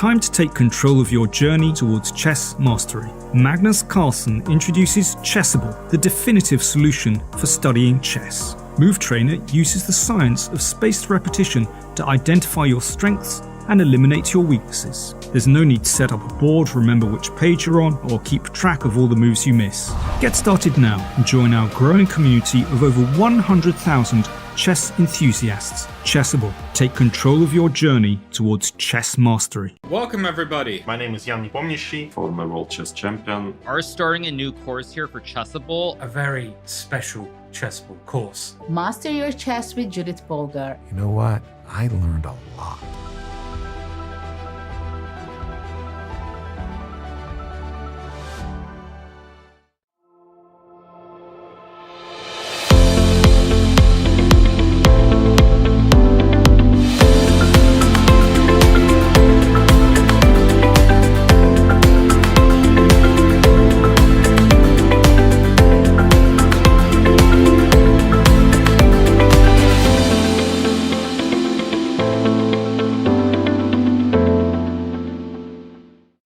time to take control of your journey towards chess mastery. Magnus Carlsen introduces Chessable, the definitive solution for studying chess. Move Trainer uses the science of spaced repetition to identify your strengths and eliminate your weaknesses. There's no need to set up a board, remember which page you're on, or keep track of all the moves you miss. Get started now and join our growing community of over 100,000 chess enthusiasts. Chessable. Take control of your journey towards chess mastery. Welcome everybody. My name is Jan Nepomniachtchi, former world chess champion. Are starting a new course here for Chessable. A very special Chessable course. Master your chess with Judith Bolger. You know what? I learned a lot.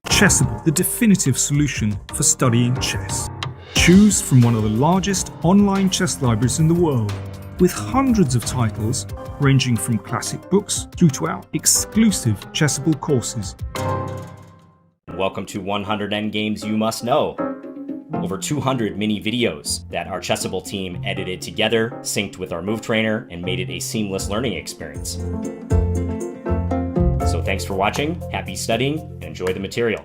Chessable, the definitive solution for studying chess. Choose from one of the largest online chess libraries in the world, with hundreds of titles ranging from classic books through to our exclusive Chessable courses. Welcome to 100 Endgames You Must Know. Over 200 mini videos that our Chessable team edited together, synced with our Move Trainer, and made it a seamless learning experience. So thanks for watching, happy studying, and enjoy the material.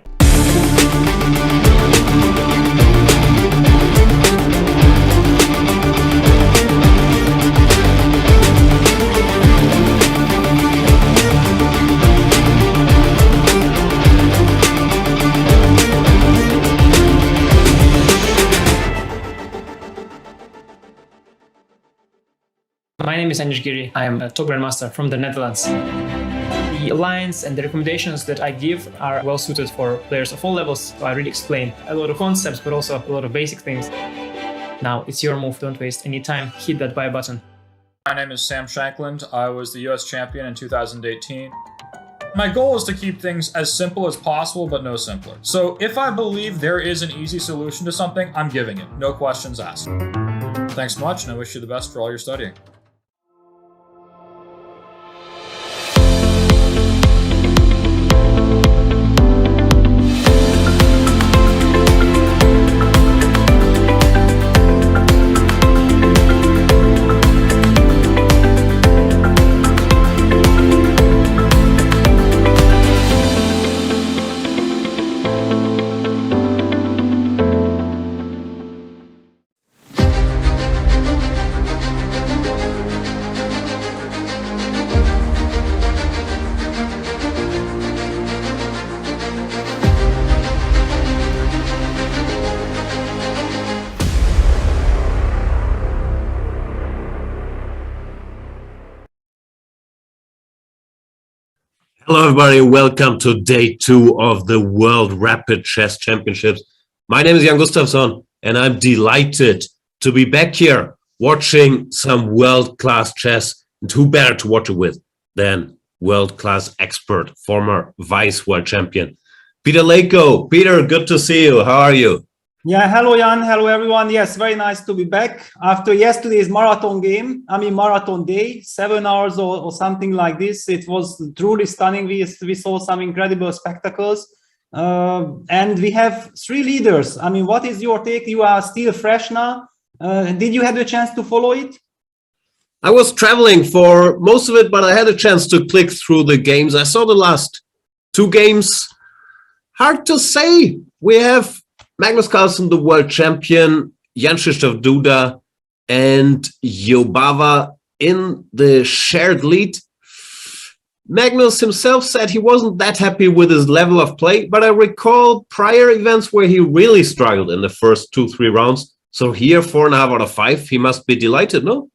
My name is Anish Giri. I am a top grandmaster from the Netherlands. The lines and the recommendations that I give are well suited for players of all levels. So I really explain a lot of concepts, but also a lot of basic things. Now it's your move, don't waste any time. Hit that buy button. My name is Sam Shankland. I was the US champion in 2018. My goal is to keep things as simple as possible, but no simpler. So if I believe there is an easy solution to something, I'm giving it. No questions asked. Thanks much, and I wish you the best for all your studying. Hello everybody, welcome to day 2 of the World Rapid Chess Championships. My name is Jan Gustafsson and I'm delighted to be back here watching some world-class chess, and who better to watch it with than world-class expert, former vice world champion, Peter Leko. Peter, good to see you. How are you? Yeah, hello Jan, hello everyone. Yes, very nice to be back after yesterday's marathon day, 7 hours or something like this. It was truly stunning. We saw some incredible spectacles, and we have 3 leaders. What is your take? You are still fresh now. Did you have the chance to follow it? I was traveling for most of it, but I had a chance to click through the games. I saw the last 2 games. Hard to say. We have Magnus Carlsen, the world champion, Jan-Krzysztof Duda, and Jobava in the shared lead. Magnus himself said he wasn't that happy with his level of play, but I recall prior events where he really struggled in the first 2-3 rounds. So here, 4.5 out of 5, he must be delighted, no?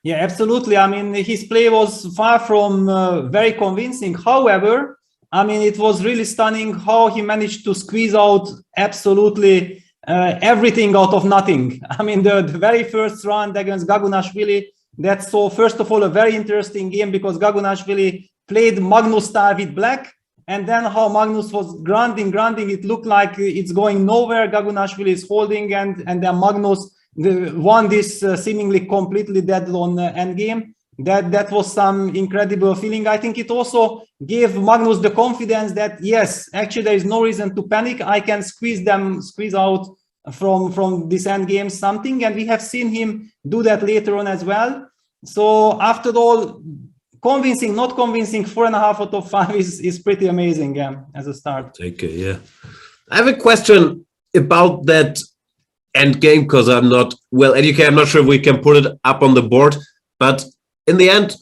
Yeah, absolutely. His play was far from very convincing. However, it was really stunning how he managed to squeeze out absolutely everything out of nothing. The very first round against Gagunashvili, that saw, first of all, a very interesting game because Gagunashvili played Magnus style with black, and then how Magnus was grinding. It looked like it's going nowhere. Gagunashvili is holding, and then Magnus won this seemingly completely dead-on endgame. That was some incredible feeling. I think it also gave Magnus the confidence that yes, actually there is no reason to panic. I can squeeze out from this endgame something, and we have seen him do that later on as well. So after all, convincing, not convincing, 4.5 out of 5 is pretty amazing as a start. Okay, yeah. I have a question about that end game because I'm not well educated. I'm not sure if we can put it up on the board, but in the end,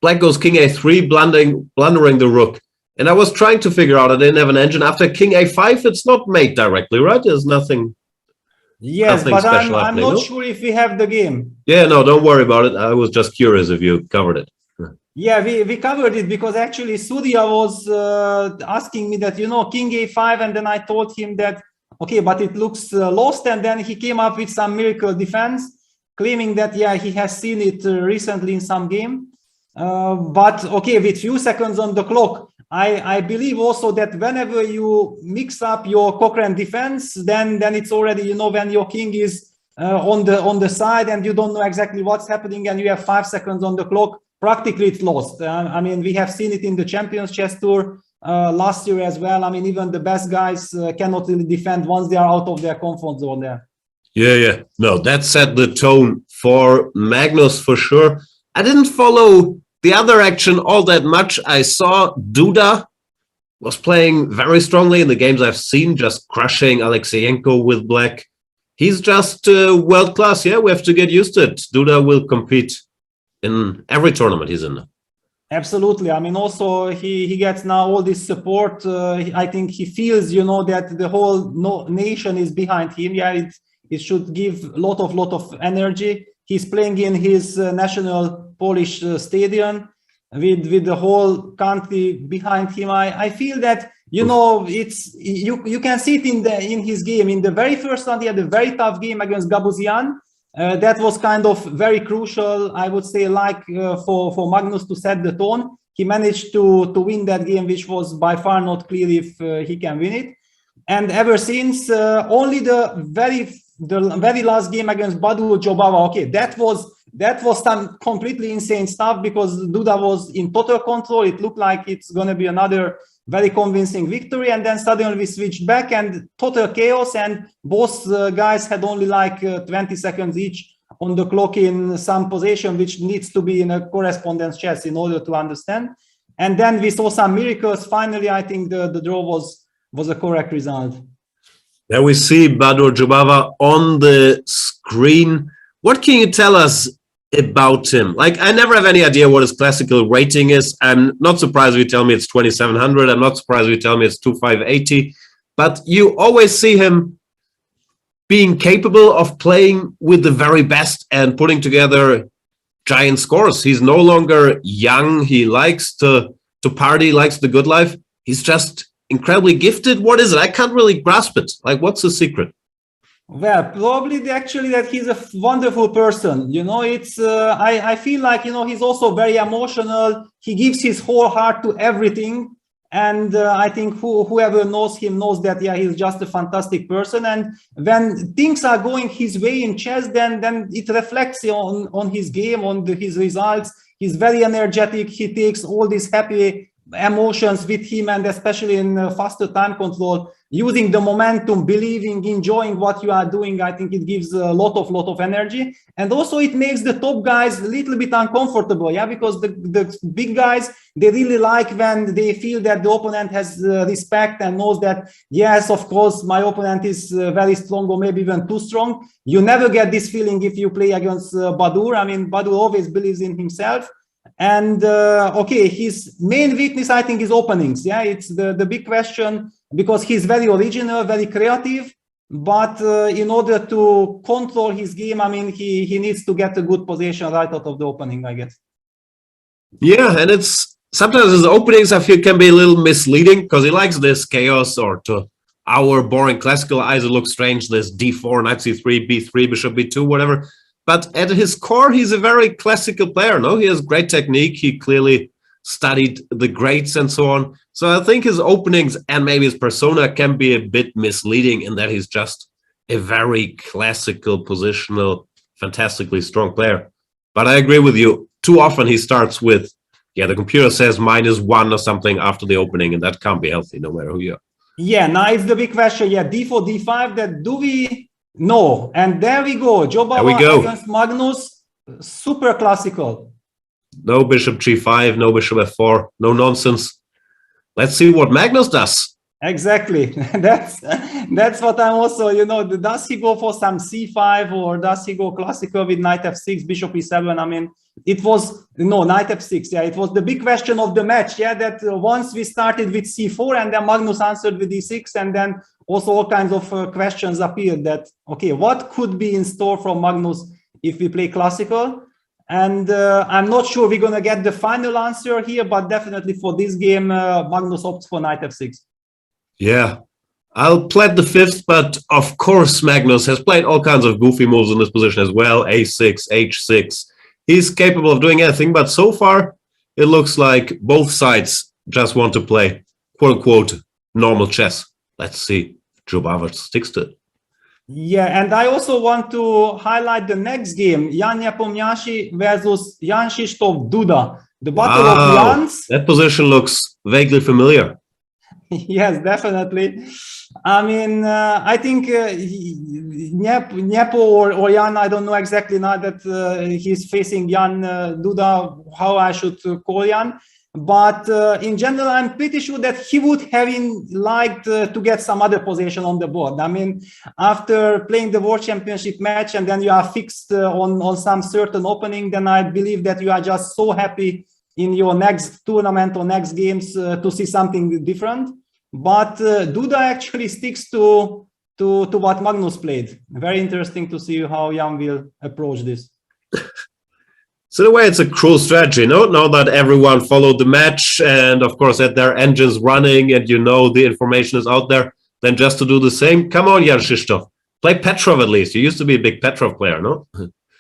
Black goes King A3, blundering the rook. And I was trying to figure out, I didn't have an engine. After King A5, it's not made directly, right? There's nothing. Yes, but I'm not sure if we have the game. Yeah, no, don't worry about it. I was just curious if you covered it. Yeah, we covered it because actually Surya was asking me that, King A5, and then I told him that, okay, but it looks lost, and then he came up with some miracle defense, claiming that, yeah, he has seen it recently in some game. But, okay, with few seconds on the clock, I believe also that whenever you mix up your Cochrane defense, then it's already, when your king is on the side and you don't know exactly what's happening and you have 5 seconds on the clock, practically it's lost. I mean, we have seen it in the Champions Chess Tour last year as well. I mean, even the best guys cannot really defend once they are out of their comfort zone there. Yeah. No, that set the tone for Magnus for sure. I didn't follow the other action all that much. I saw Duda was playing very strongly in the games I've seen, just crushing Alexeyenko with black. He's just world class. Yeah, we have to get used to it. Duda will compete in every tournament he's in. Absolutely. I mean, also he gets now all this support. I think he feels, that the whole nation is behind him. Yeah, it should give a lot of energy. He's playing in his national Polish stadium with the whole country behind him. I feel that, it's you can see it in his game. In the very first round, he had a very tough game against Gabuzian. That was kind of very crucial, I would say, for Magnus to set the tone. He managed to win that game, which was by far not clear if he can win it. And ever since, only the very last game against Badu Jobava, okay, that was some completely insane stuff because Duda was in total control. It looked like it's going to be another very convincing victory, and then suddenly we switched back and total chaos, and both guys had only 20 seconds each on the clock in some position, which needs to be in a correspondence chess in order to understand. And then we saw some miracles. Finally, I think the draw was a correct result. There we see Badur Jubava on the screen. What can you tell us about him? I never have any idea what his classical rating is. I'm not surprised if you tell me it's 2700. I'm not surprised if you tell me it's 2580. But you always see him being capable of playing with the very best and putting together giant scores. He's no longer young. He likes to party, likes the good life. He's just incredibly gifted. What is it? I can't really grasp it. What's the secret? Well, probably actually that he's a wonderful person. It's I feel like, he's also very emotional. He gives his whole heart to everything. And I think whoever knows him knows that, yeah, he's just a fantastic person. And when things are going his way in chess, then it reflects on his game, on his results. He's very energetic. He takes all these happy emotions with him, and especially in faster time control, using the momentum, believing, enjoying what you are doing. I think it gives a lot of energy, and also it makes the top guys a little bit uncomfortable, yeah, because the big guys, they really like when they feel that the opponent has respect and knows that, yes, of course, my opponent is very strong or maybe even too strong. You never get this feeling if you play against Badur. I mean, Badur always believes in himself. And okay, his main weakness, I think, is openings. Yeah, it's the big question, because he's very original, very creative. But in order to control his game, I mean, he needs to get a good position right out of the opening, I guess. Yeah, and it's sometimes his openings, I feel, can be a little misleading because he likes this chaos, or to our boring classical eyes, it looks strange, this d4, knight c3, b3, bishop b2, whatever. But at his core, he's a very classical player, no? He has great technique. He clearly studied the greats and so on. So I think his openings and maybe his persona can be a bit misleading in that he's just a very classical, positional, fantastically strong player. But I agree with you. Too often he starts with, the computer says -1 or something after the opening, and that can't be healthy no matter who you are. Yeah, now it's the big question. Yeah, d4, d5, that do we know? And there we go. Jobava against Magnus, super classical. No bishop g5, no bishop f4, no nonsense. Let's see what Magnus does. Exactly. That's what I'm also, does he go for some c5 or does he go classical with knight f6, bishop e7? I mean, it was, knight f6. Yeah, it was the big question of the match. Yeah, that once we started with c4 and then Magnus answered with e6, and then also all kinds of questions appeared that, okay, what could be in store from Magnus if we play classical? And I'm not sure we're going to get the final answer here, but definitely for this game, Magnus opts for knight f6. Yeah, I'll plead the fifth, but of course Magnus has played all kinds of goofy moves in this position as well. a6, h6. He's capable of doing anything, but so far it looks like both sides just want to play quote-unquote normal chess. Let's see if Jobava sticks to it. Yeah, and I also want to highlight the next game, Jan Nepomniachtchi versus Jan Krzysztof Duda. The battle of Jans. That position looks vaguely familiar. Yes, definitely. I mean, I think Nepo or Jan, I don't know exactly now that he's facing Jan Duda, how I should call Jan. But in general, I'm pretty sure that he would have liked to get some other position on the board. I mean, after playing the World Championship match and then you are fixed on some certain opening, then I believe that you are just so happy in your next tournament or next games to see something different. But Duda actually sticks to what Magnus played. Very interesting to see how Jan will approach this. So in a way, it's a cruel strategy, no? Now that everyone followed the match and, of course, had their engines running and the information is out there, then just to do the same. Come on, Jan Krzysztof. Play Petrov at least. You used to be a big Petrov player, no?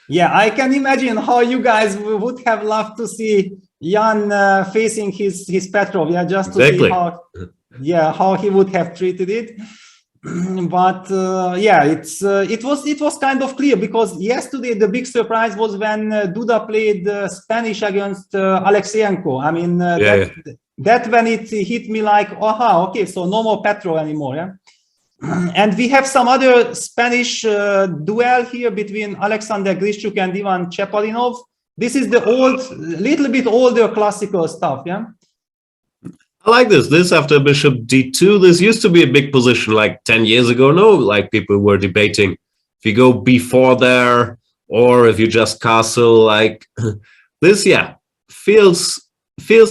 Yeah, I can imagine how you guys would have loved to see Jan facing his Petrov. Yeah, just to see how he would have treated it. But it was kind of clear, because yesterday the big surprise was when Duda played Spanish against Alexeyenko. I mean, that when it hit me like, okay, so no more Petrov anymore. Yeah. And we have some other Spanish duel here between Alexander Grischuk and Ivan Chepalinov. This is the little bit older classical stuff. Yeah. I like this. This after bishop d2. This used to be a big position like 10 years ago. No, like people were debating if you go b4 there or if you just castle. Like this, feels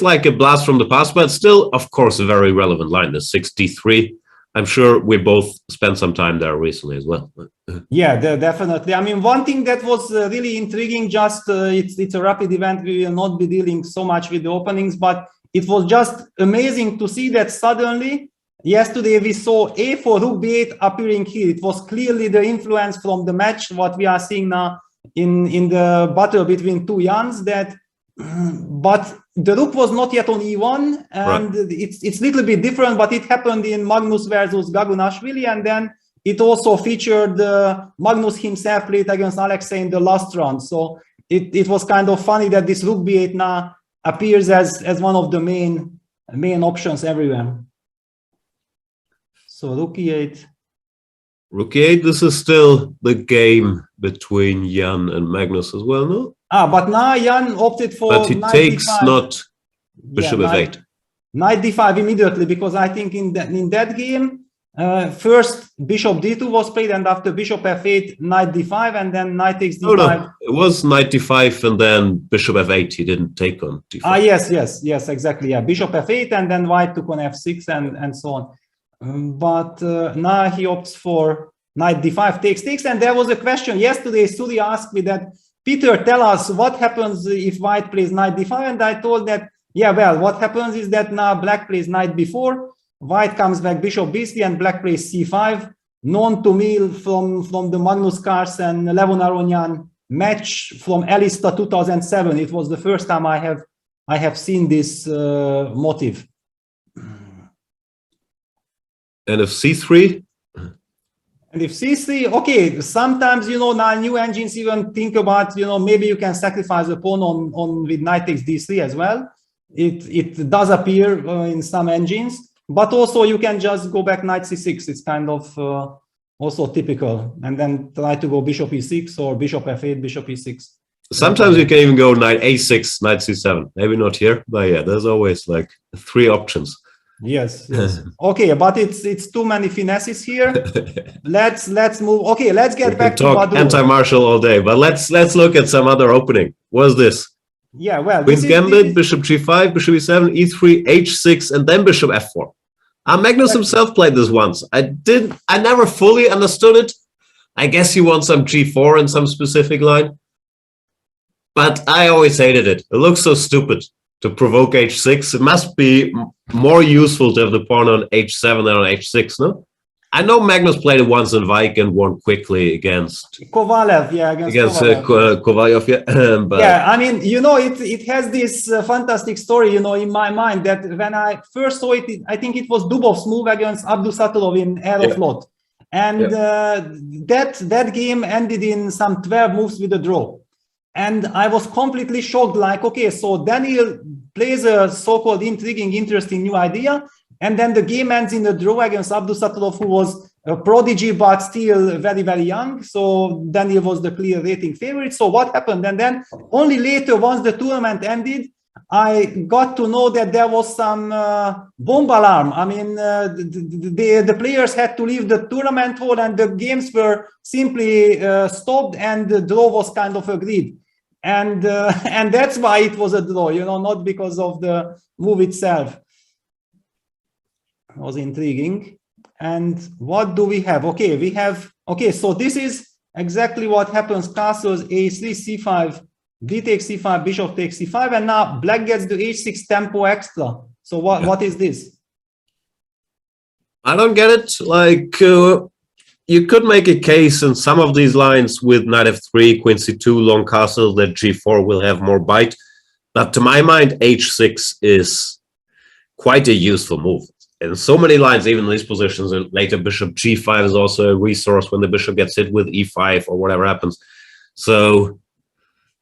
like a blast from the past, but still, of course, a very relevant line. The 6d3. I'm sure we both spent some time there recently as well. Yeah, definitely. I mean, one thing that was really intriguing, just it's a rapid event. We will not be dealing so much with the openings, but it was just amazing to see that suddenly, yesterday we saw a4, rook b8 appearing here. It was clearly the influence from the match, what we are seeing now in the battle between two Jans, but the rook was not yet on e1, and it's a little bit different, but it happened in Magnus versus Gagunashvili, and then it also featured Magnus himself played against Alexei in the last round. So it was kind of funny that this rook b8 now appears as one of the main options everywhere. So rook e8. Rook e8, this is still the game between Jan and Magnus as well, no? But now Jan opted for but he takes d5. Not bishop f8. Knight d5 immediately, because I think in that game, first bishop d2 was played, and after bishop f8, knight d5, and then knight takes d5. No, it was knight d5 and then bishop f8. He didn't take on d5. Yes, exactly. Yeah, bishop f8, and then white took on f6 and so on. But now he opts for knight d5 takes, and there was a question yesterday. Suri asked me that, Peter, tell us what happens if white plays knight d5, and I told that, what happens is that now black plays knight b4, white comes back bishop b3, and black plays c5. Known to me from the Magnus Carlsen Levon Aronian match from Elista 2007. It was the first time I have I have seen this motive. And if c3? And if c3, okay, sometimes, now new engines even think about, maybe you can sacrifice a pawn on with knight takes d3 as well. It does appear in some engines, but also you can just go back knight c6. It's kind of also typical, and then try to go bishop e6 or bishop f8, bishop e6. Sometimes you can even go knight a6, knight c7. Maybe not here, but yeah, there's always like 3 options. Yes. Okay, but it's too many finesses here. Let's move. Okay, let's get back to Badou. Anti-martial all day, but let's look at some other opening. What's this? Yeah, well, Queen's Gambit, bishop g5, bishop e7, e3, h6, and then bishop f4. Magnus himself played this once. I never fully understood it. I guess he wants some g4 in some specific line. But I always hated it. It looks so stupid to provoke h6. It must be more useful to have the pawn on h7 than on h6, no? I know Magnus played it once in Vike and won quickly against Kovalev, yeah, against Kovalev, yeah. But yeah, I mean, it has this fantastic story, in my mind, that when I first saw it, I think it was Dubov's move against Abdusattorov in Aeroflot, and that game ended in some 12 moves with a draw, and I was completely shocked. Like, okay, so Daniel plays a so-called intriguing, interesting new idea. And then the game ends in a draw against Abdusattorov, who was a prodigy, but still very, very young. So Daniel was the clear rating favorite. So what happened? And then only later, once the tournament ended, I got to know that there was some bomb alarm. I mean, the players had to leave the tournament hall and the games were simply stopped and the draw was kind of agreed. And that's why it was a draw, not because of the move itself. Was intriguing. And what do we have? Okay, so this is exactly what happens. Castles a3, c5, d takes c5, bishop takes c5, and now black gets the h6 tempo extra. So what is this? I don't get it. Like, you could make a case in some of these lines with knight f3, queen c2, long castle, that g4 will have more bite. But to my mind, h6 is quite a useful move. In so many lines, even in these positions, and later bishop g5 is also a resource when the bishop gets hit with e5 or whatever happens. So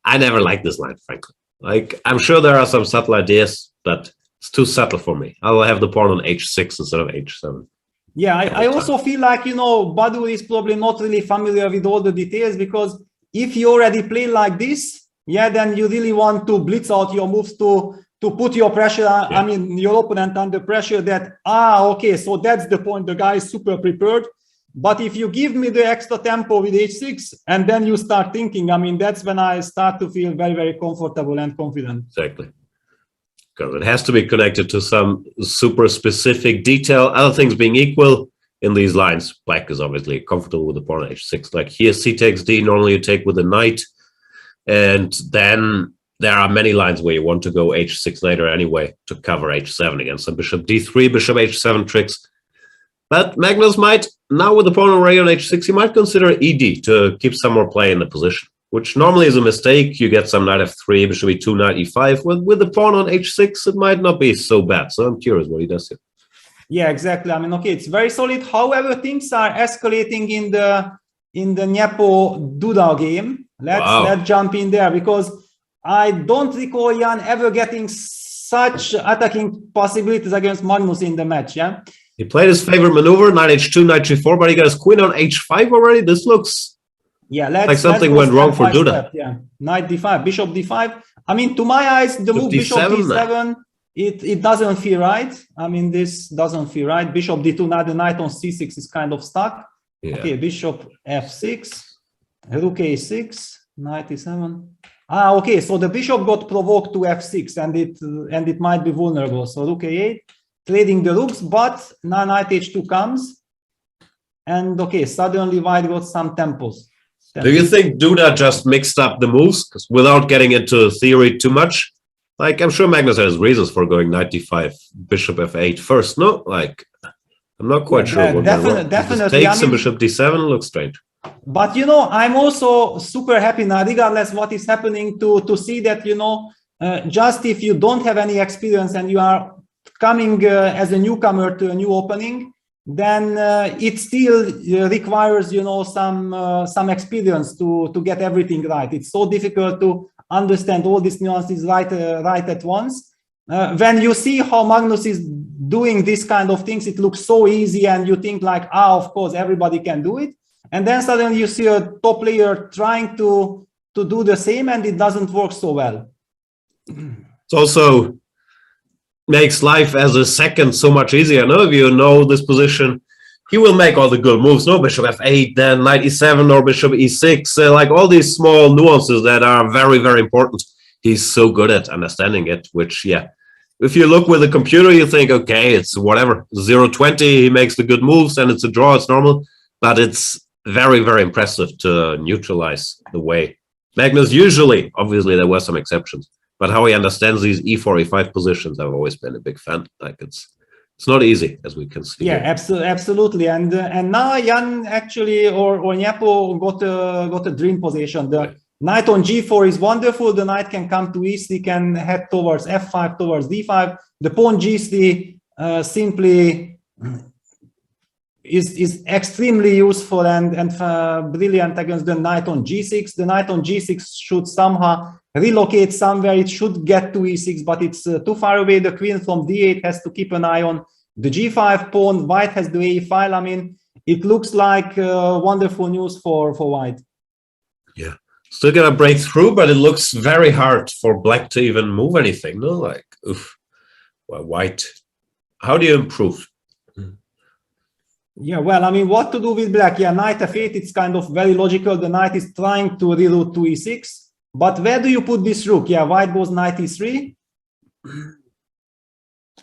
I never liked this line, frankly. Like, I'm sure there are some subtle ideas, but it's too subtle for me. I will have the pawn on h6 instead of h7. Yeah, I also feel like, Badou is probably not really familiar with all the details, because if you already play like this, then you really want to blitz out your moves to put your pressure, I mean, your opponent under pressure that, okay, so that's the point. The guy is super prepared. But if you give me the extra tempo with h6 and then you start thinking, I mean, that's when I start to feel very, very comfortable and confident. Exactly. Because it has to be connected to some super specific detail. Other things being equal in these lines, black is obviously comfortable with the pawn on h6. Like here, c takes d, normally you take with the knight. And then there are many lines where you want to go h6 later anyway to cover h7 against some bishop d3, bishop h7 tricks. But Magnus might, now with the pawn already on h6, he might consider ed to keep some more play in the position, which normally is a mistake. You get some knight f3, bishop e2, knight e5. With the pawn on h6, it might not be so bad. So I'm curious what he does here. Yeah, exactly. I mean, okay, it's very solid. However, things are escalating in the Nepo Duda game. Let's jump in there, because I don't recall Jan ever getting such attacking possibilities against Magnus in the match, yeah? He played his favorite maneuver, knight h2, knight g4, but he got his queen on h5 already. This looks like something went wrong for Duda. Yeah, knight d5, bishop d5. I mean, to my eyes, the move bishop d7, it doesn't feel right. I mean, this doesn't feel right. Bishop d2, now the knight on c6 is kind of stuck. Yeah. Okay, bishop f6, rook a6, knight e7. Okay, so the bishop got provoked to f6 and it might be vulnerable. So rook a8, trading the rooks, but now knight h2 comes. And okay, suddenly white got some tempos. Do you think Duda just mixed up the moves without getting into theory too much? Like, I'm sure Magnus has reasons for going knight d5, bishop f8 first, no? Like, I'm not quite sure what definitely takes and bishop d7 looks strange. But I'm also super happy now, regardless what is happening, to see that just if you don't have any experience and you are coming as a newcomer to a new opening, then it still requires, you know, some experience to get everything right. It's so difficult to understand all these nuances right at once. When you see how Magnus is doing this kind of things, it looks so easy, and you think like, of course, everybody can do it. And then suddenly you see a top player trying to do the same, and it doesn't work so well. It also makes life as a second so much easier. No, if you know this position, he will make all the good moves. No, bishop f8, then knight e7 or bishop e6, like all these small nuances that are very, very important. He's so good at understanding it, which, yeah, if you look with a computer, you think, okay, it's whatever, 0-20, he makes the good moves, and it's a draw, it's normal. But it's very, very impressive to neutralize the way Magnus usually, obviously there were some exceptions, but how he understands these e4, e5 positions, I've always been a big fan. Like it's not easy, as we can see. Yeah, absolutely. And now Jan actually or Nyapo got a dream position. The knight on g4 is wonderful. The knight can come to e3, can head towards f5, towards d5. The pawn g3 simply is extremely useful and brilliant against the knight on g6. The knight on g6 should somehow relocate somewhere. It should get to e6, but it's too far away. The queen from d8 has to keep an eye on the g5 pawn. White has the a file. I mean, it looks like wonderful news for white. Yeah, still gonna break through, but it looks very hard for black to even move anything. No, like, oof. Well, white, how do you improve? Yeah, well, I mean, what to do with black? Yeah, knight f8, it's kind of very logical. The knight is trying to reroute to e6. But where do you put this rook? Yeah, white goes knight e3.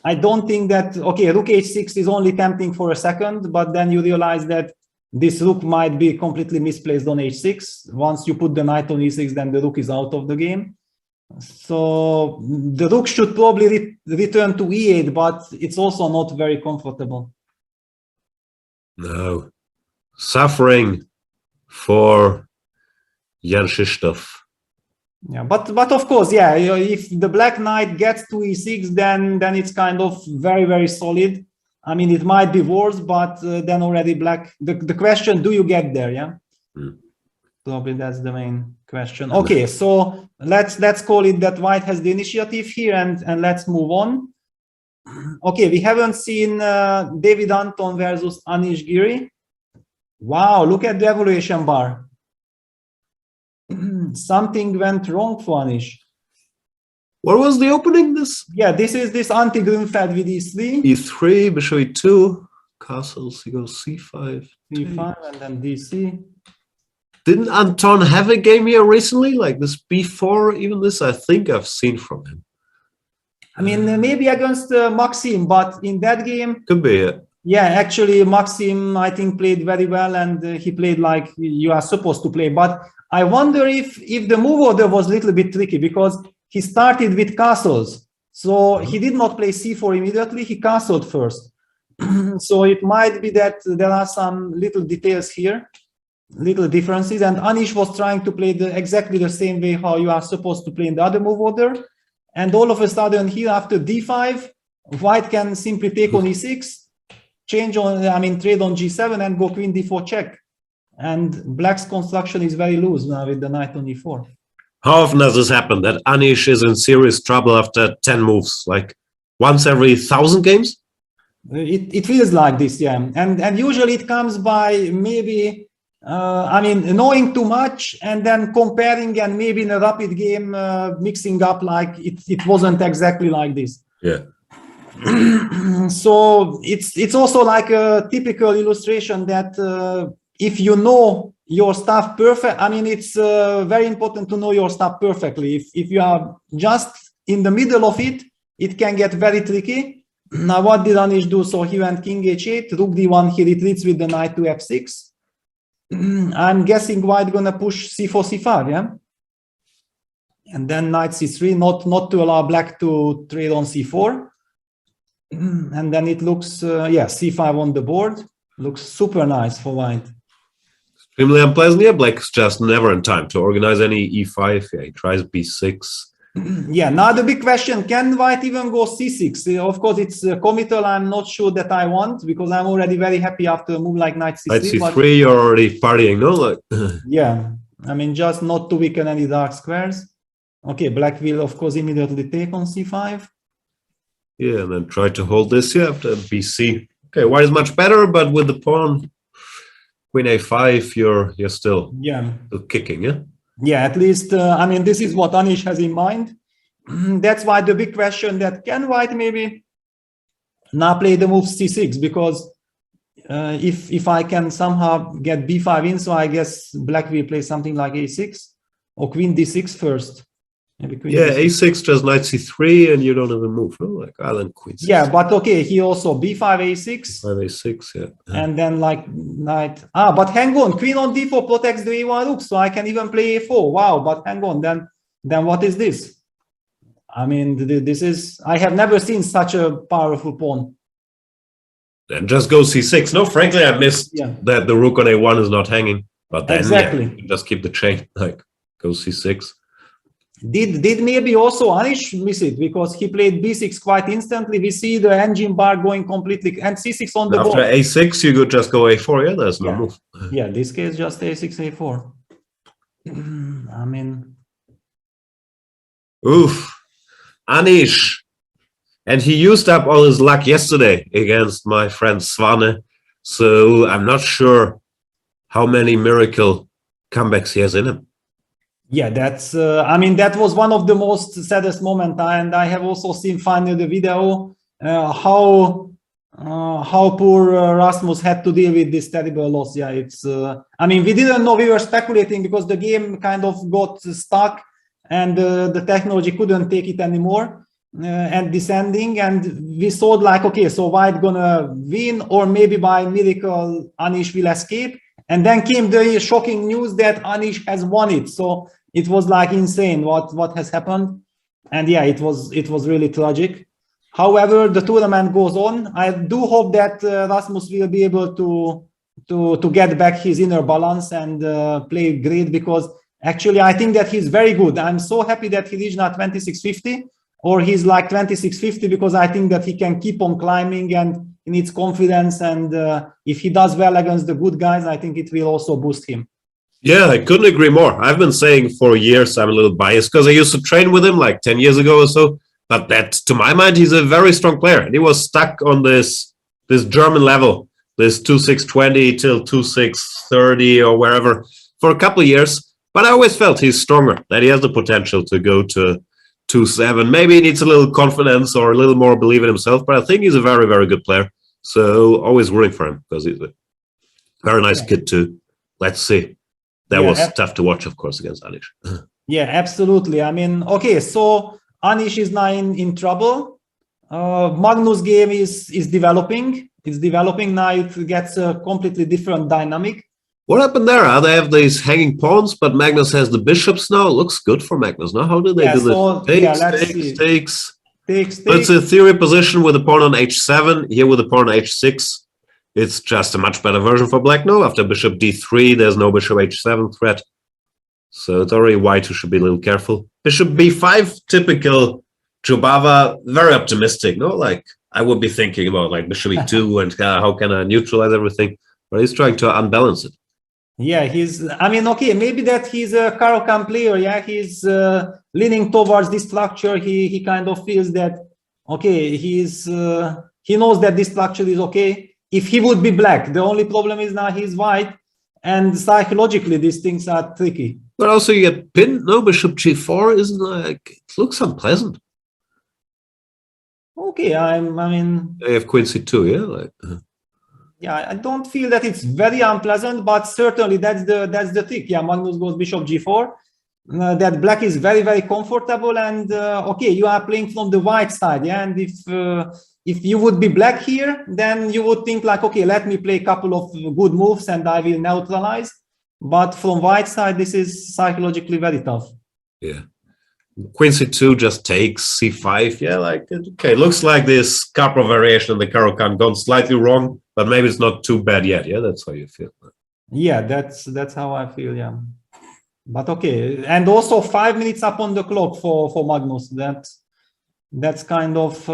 I don't think that, okay, rook h6 is only tempting for a second, but then you realize that this rook might be completely misplaced on h6. Once you put the knight on e6, then the rook is out of the game. So the rook should probably return to e8, but it's also not very comfortable. No. Suffering for Jan Krzysztof. Yeah, but of course, yeah, if the black knight gets to e6, then it's kind of very, very solid. I mean, it might be worse, but then already black. The question, do you get there? Yeah, probably that's the main question. Okay, so let's call it that white has the initiative here, and let's move on. Okay, we haven't seen David Anton versus Anish Giri. Wow, look at the evaluation bar. Something went wrong for Anish. What was the opening? This is this anti-Grunfeld with e3. e3, bishop e2, castles, he goes c5. c5 and then dc. Didn't Anton have a game here recently? Like this b4, even this I think I've seen from him. I mean, maybe against Maxim, but in that game... Could be it. Yeah, actually, Maxim, I think, played very well, and he played like you are supposed to play. But I wonder if the move order was a little bit tricky, because he started with castles. So he did not play c4 immediately, he castled first. So it might be that there are some little details here, little differences, and Anish was trying to play exactly the same way how you are supposed to play in the other move order. And all of a sudden here after d5, white can simply take on e6, change on, I mean, trade on g7 and go queen d4 check. And black's construction is very loose now with the knight on e4. How often does this happen, that Anish is in serious trouble after 10 moves? Like once every 1,000 games? It feels like this, yeah. And usually it comes by maybe, I mean, knowing too much and then comparing, and maybe in a rapid game mixing up like it wasn't exactly like this. Yeah. So it's also like a typical illustration that if you know your stuff perfect, I mean, it's very important to know your stuff perfectly. If you are just in the middle of it, it can get very tricky. Now, what did Anish do? So he went king h8, rook d1, he retreats with the knight to f6. I'm guessing white gonna push c4, c5, yeah? And then knight c3, not to allow black to trade on c4. And then it looks, yeah, c5 on the board. Looks super nice for white. Extremely unpleasant. Yeah, black's just never in time to organize any e5. Yeah, he tries b6. Yeah, now the big question, can white even go c6? Of course, it's committal. I'm not sure that I want, because I'm already very happy after a move like knight c3. Knight c3, you're already partying, no? Like, yeah, I mean, just not to weaken any dark squares. Okay, black will, of course, immediately take on c5. yeah, and then try to hold this here after bc. Okay, white is much better, but with the pawn, queen a5, you're still kicking, yeah? Yeah, at least, I mean, this is what Anish has in mind. That's why the big question that can white maybe now play the move c6, because if I can somehow get b5 in, so I guess black will play something like a6 or queen d6 first. Maybe queen d6. A6 just knight c3 and you don't have a move, no? Like island queen c6. Yeah, but okay, he also b5 a6. 5 a6, yeah. And then like knight, but hang on, queen on d4 protects the a1 rook, so I can even play a4. Wow, but hang on, then what is this? I mean, this is, I have never seen such a powerful pawn. Then just go c6. No, frankly, I missed that the rook on a1 is not hanging. But then you just keep the chain, like go c6. Did maybe also Anish miss it, because he played b6 quite instantly? We see the engine bar going completely, and c6 on the board. After a6, you could just go a4. Yeah, there's no move. Yeah, this case just a6, a4. I mean, oof, Anish, and he used up all his luck yesterday against my friend Svane. So I'm not sure how many miracle comebacks he has in him. Yeah, that's, I mean, that was one of the most saddest moments. And I have also seen finally the video, how poor Rasmus had to deal with this terrible loss. Yeah, it's, I mean, we didn't know, we were speculating because the game kind of got stuck and the technology couldn't take it anymore at this ending. And we thought like, okay, so white gonna win, or maybe by miracle Anish will escape. And then came the shocking news that Anish has won it. So it was like insane what has happened. And yeah, it was really tragic. However, the tournament goes on. I do hope that Rasmus will be able to get back his inner balance and play great, because actually I think that he's very good. I'm so happy that he reached now 2650, or he's like 2650, because I think that he can keep on climbing and he needs confidence. And if he does well against the good guys, I think it will also boost him. Yeah, I couldn't agree more. I've been saying for years I'm a little biased because I used to train with him like 10 years ago or so. But that, to my mind, he's a very strong player. And he was stuck on this German level, this 2.620 till 2.630 or wherever for a couple of years. But I always felt he's stronger, that he has the potential to go to 2.7. Maybe he needs a little confidence or a little more belief in himself. But I think he's a very, very good player. So always rooting for him because he's a very nice kid too. Let's see. That was tough to watch, of course, against Anish. Yeah, absolutely. I mean, okay, so Anish is now in trouble. Magnus' game is developing. It's developing now. It gets a completely different dynamic. What happened there? They have these hanging pawns, but Magnus has the bishops now. It looks good for Magnus. Now, how do they do this? Takes. But it's a theory position with a pawn on h7. Here with a pawn on h6. It's just a much better version for black. No, after bishop d3, there's no bishop h7 threat. So it's already white who should be a little careful. Bishop b5, typical Jubava, very optimistic. No, like I would be thinking about like bishop e2 and how can I neutralize everything. But he's trying to unbalance it. Yeah, I mean, okay, maybe that he's a Carlsen player. Yeah, he's leaning towards this structure. He kind of feels that, okay, he knows that this structure is okay. If he would be black, the only problem is now he's white, and psychologically these things are tricky. But also you get pinned. No, bishop g4 isn't like, it looks unpleasant. Okay, I mean, they have queen c2, yeah, like. Yeah, I don't feel that it's very unpleasant, but certainly that's the trick. Yeah, Magnus goes bishop g4. That black is very, very comfortable, and okay, you are playing from the white side, yeah, and if you would be black here, then you would think like, okay, let me play a couple of good moves and I will neutralize. But from white side, this is psychologically very tough. Yeah. Queen c2 just takes c5. Yeah, like, okay, looks like this Karpov variation in the Caro-Kann gone slightly wrong, but maybe it's not too bad yet. Yeah, that's how you feel. Yeah, that's how I feel, yeah. But okay, and also 5 minutes up on the clock for Magnus. That's kind of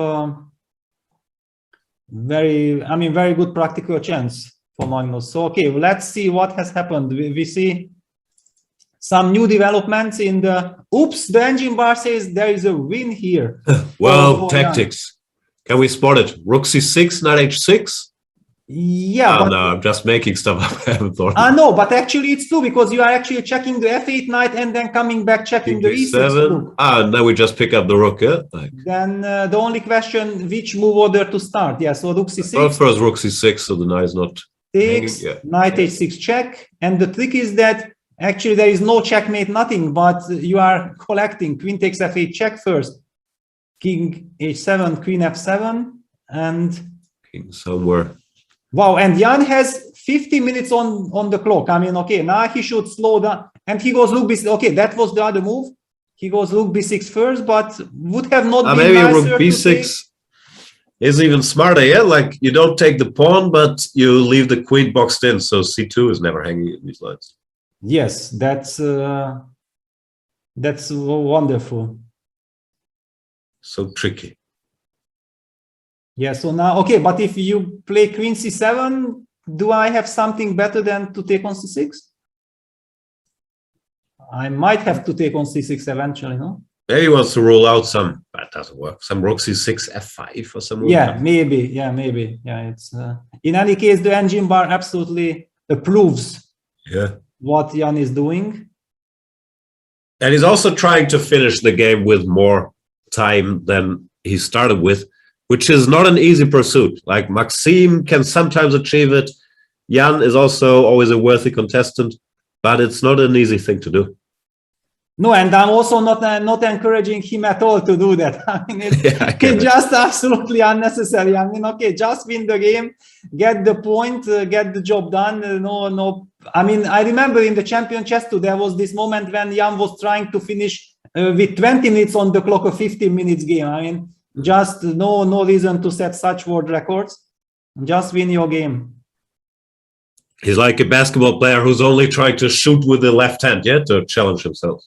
very good practical chance for Magnus. So okay, let's see what has happened. We see some new developments in the. Oops, the engine bar says there is a win here. Well, tactics. Can we spot it? Rook c6, knight h6. Yeah, but no, I'm just making stuff up. I haven't thought. No, but actually it's true because you are actually checking the f8 knight and then coming back checking the e6 rook. Now we just pick up the rook. Yeah. Then the only question, which move order to start? Yeah, so rook c6. Well, first rook c6, so the knight is not. Knight h6 check, and the trick is that actually there is no checkmate, nothing, but you are collecting. Queen takes f8 check first, king h7, queen f7, and king somewhere. Wow, and Jan has 50 minutes on the clock. I mean, okay, now he should slow down. And he goes rook b6. Okay, that was the other move. He goes rook b6 first, but would have not been maybe nicer rook b6 is even smarter, yeah? Like, you don't take the pawn, but you leave the queen boxed in, so c2 is never hanging in these lines. Yes, that's wonderful. So tricky. Yeah, so now, okay, but if you play queen c7, do I have something better than to take on c6? I might have to take on c6 eventually, no? Maybe he wants to rule out some, that doesn't work. Some rook c6, f5 or something. Yeah, maybe. Yeah, maybe. Yeah, it's in any case, the engine bar absolutely approves what Jan is doing. And he's also trying to finish the game with more time than he started with, which is not an easy pursuit. Like Maxime can sometimes achieve it. Jan is also always a worthy contestant, but it's not an easy thing to do. No, and I'm also not encouraging him at all to do that. I mean, it's just absolutely unnecessary. I mean, okay, just win the game, get the point, get the job done. No. I mean, I remember in the Champion Chess 2, there was this moment when Jan was trying to finish with 20 minutes on the clock, a 15 minutes game. I mean, just no reason to set such world records. Just win your game. He's like a basketball player who's only trying to shoot with the left hand, to challenge himself.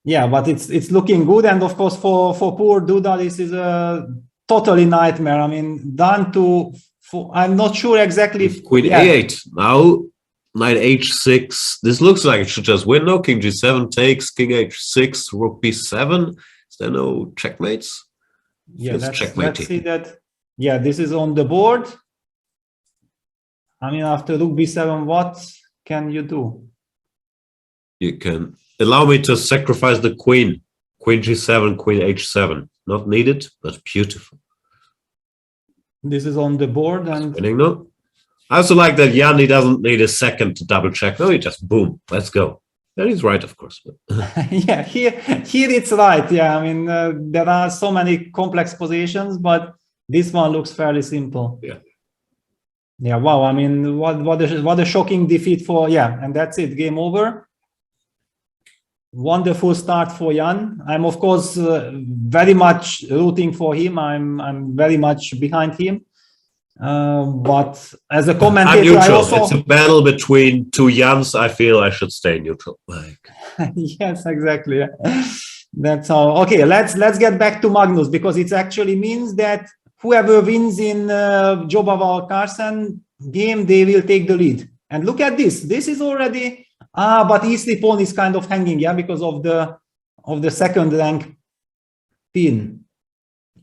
Yeah, but it's looking good. And of course, for poor Duda, this is a totally nightmare. I mean, I'm not sure exactly. Queen a8. Now, knight h6. This looks like it should just win. No, king g7 takes, king h6, rook b7. Is there no checkmates? Yeah, let's see that. Yeah, this is on the board. I mean, after rook b7, what can you do? You can allow me to sacrifice the queen. Queen g7, queen h7. Not needed, but beautiful. This is on the board. And winning, no? I also like that Yanni doesn't need a second to double check. No, he just boom, let's go. That is right, of course. Yeah, here it's right. Yeah, I mean, there are so many complex positions, but this one looks fairly simple. Yeah. Yeah, wow. I mean, what a shocking defeat for, and that's it. Game over. Wonderful start for Jan. I'm, of course, very much rooting for him. I'm very much behind him. But as a commentator, I'm neutral. It's a battle between two Jans. I feel I should stay neutral. Yes, exactly. Yeah. That's how. Okay, let's get back to Magnus, because it actually means that whoever wins in Jobava or Carlsen game, they will take the lead. And look at this. This is already but e3 pawn is kind of hanging, because of the second rank pin.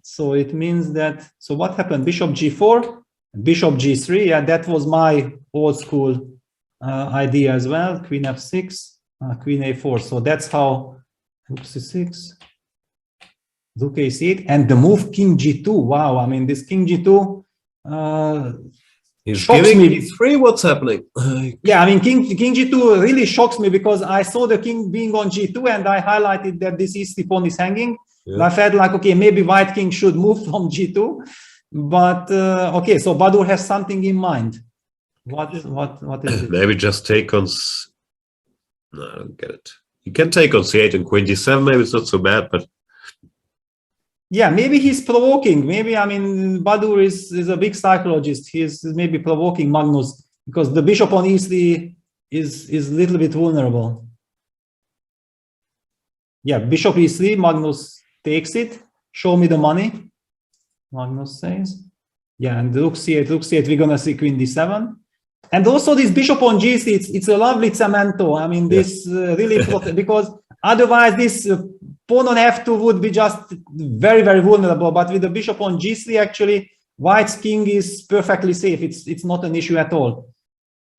So it means that. So what happened? Bishop g4, bishop g3. Yeah, that was my old school idea as well. Queen f6, queen a4. So that's how rook c6. Rook a8, and the move king g2. Wow, I mean, this king g2 he's giving me e3. What's happening? Yeah, I mean, king g2 really shocks me, because I saw the king being on g2 and I highlighted that this e3 pawn is hanging. Yeah. I felt like, okay, maybe white king should move from g2, but okay, so Badur has something in mind. What is it? Maybe just take on. No, I don't get it. You can take on c8 and queen d7. Maybe it's not so bad, but. Yeah, maybe he's provoking. Maybe, I mean, Badur is a big psychologist. He's maybe provoking Magnus, because the bishop on e3 is a little bit vulnerable. Yeah, bishop e3, Magnus takes it. Show me the money, Magnus says. Yeah, and rook c8, we're gonna see queen d7. And also this bishop on g3, it's a lovely cemento. I mean, this really, because otherwise this pawn on f2 would be just very, very vulnerable. But with the bishop on g3, actually, white's king is perfectly safe. It's not an issue at all.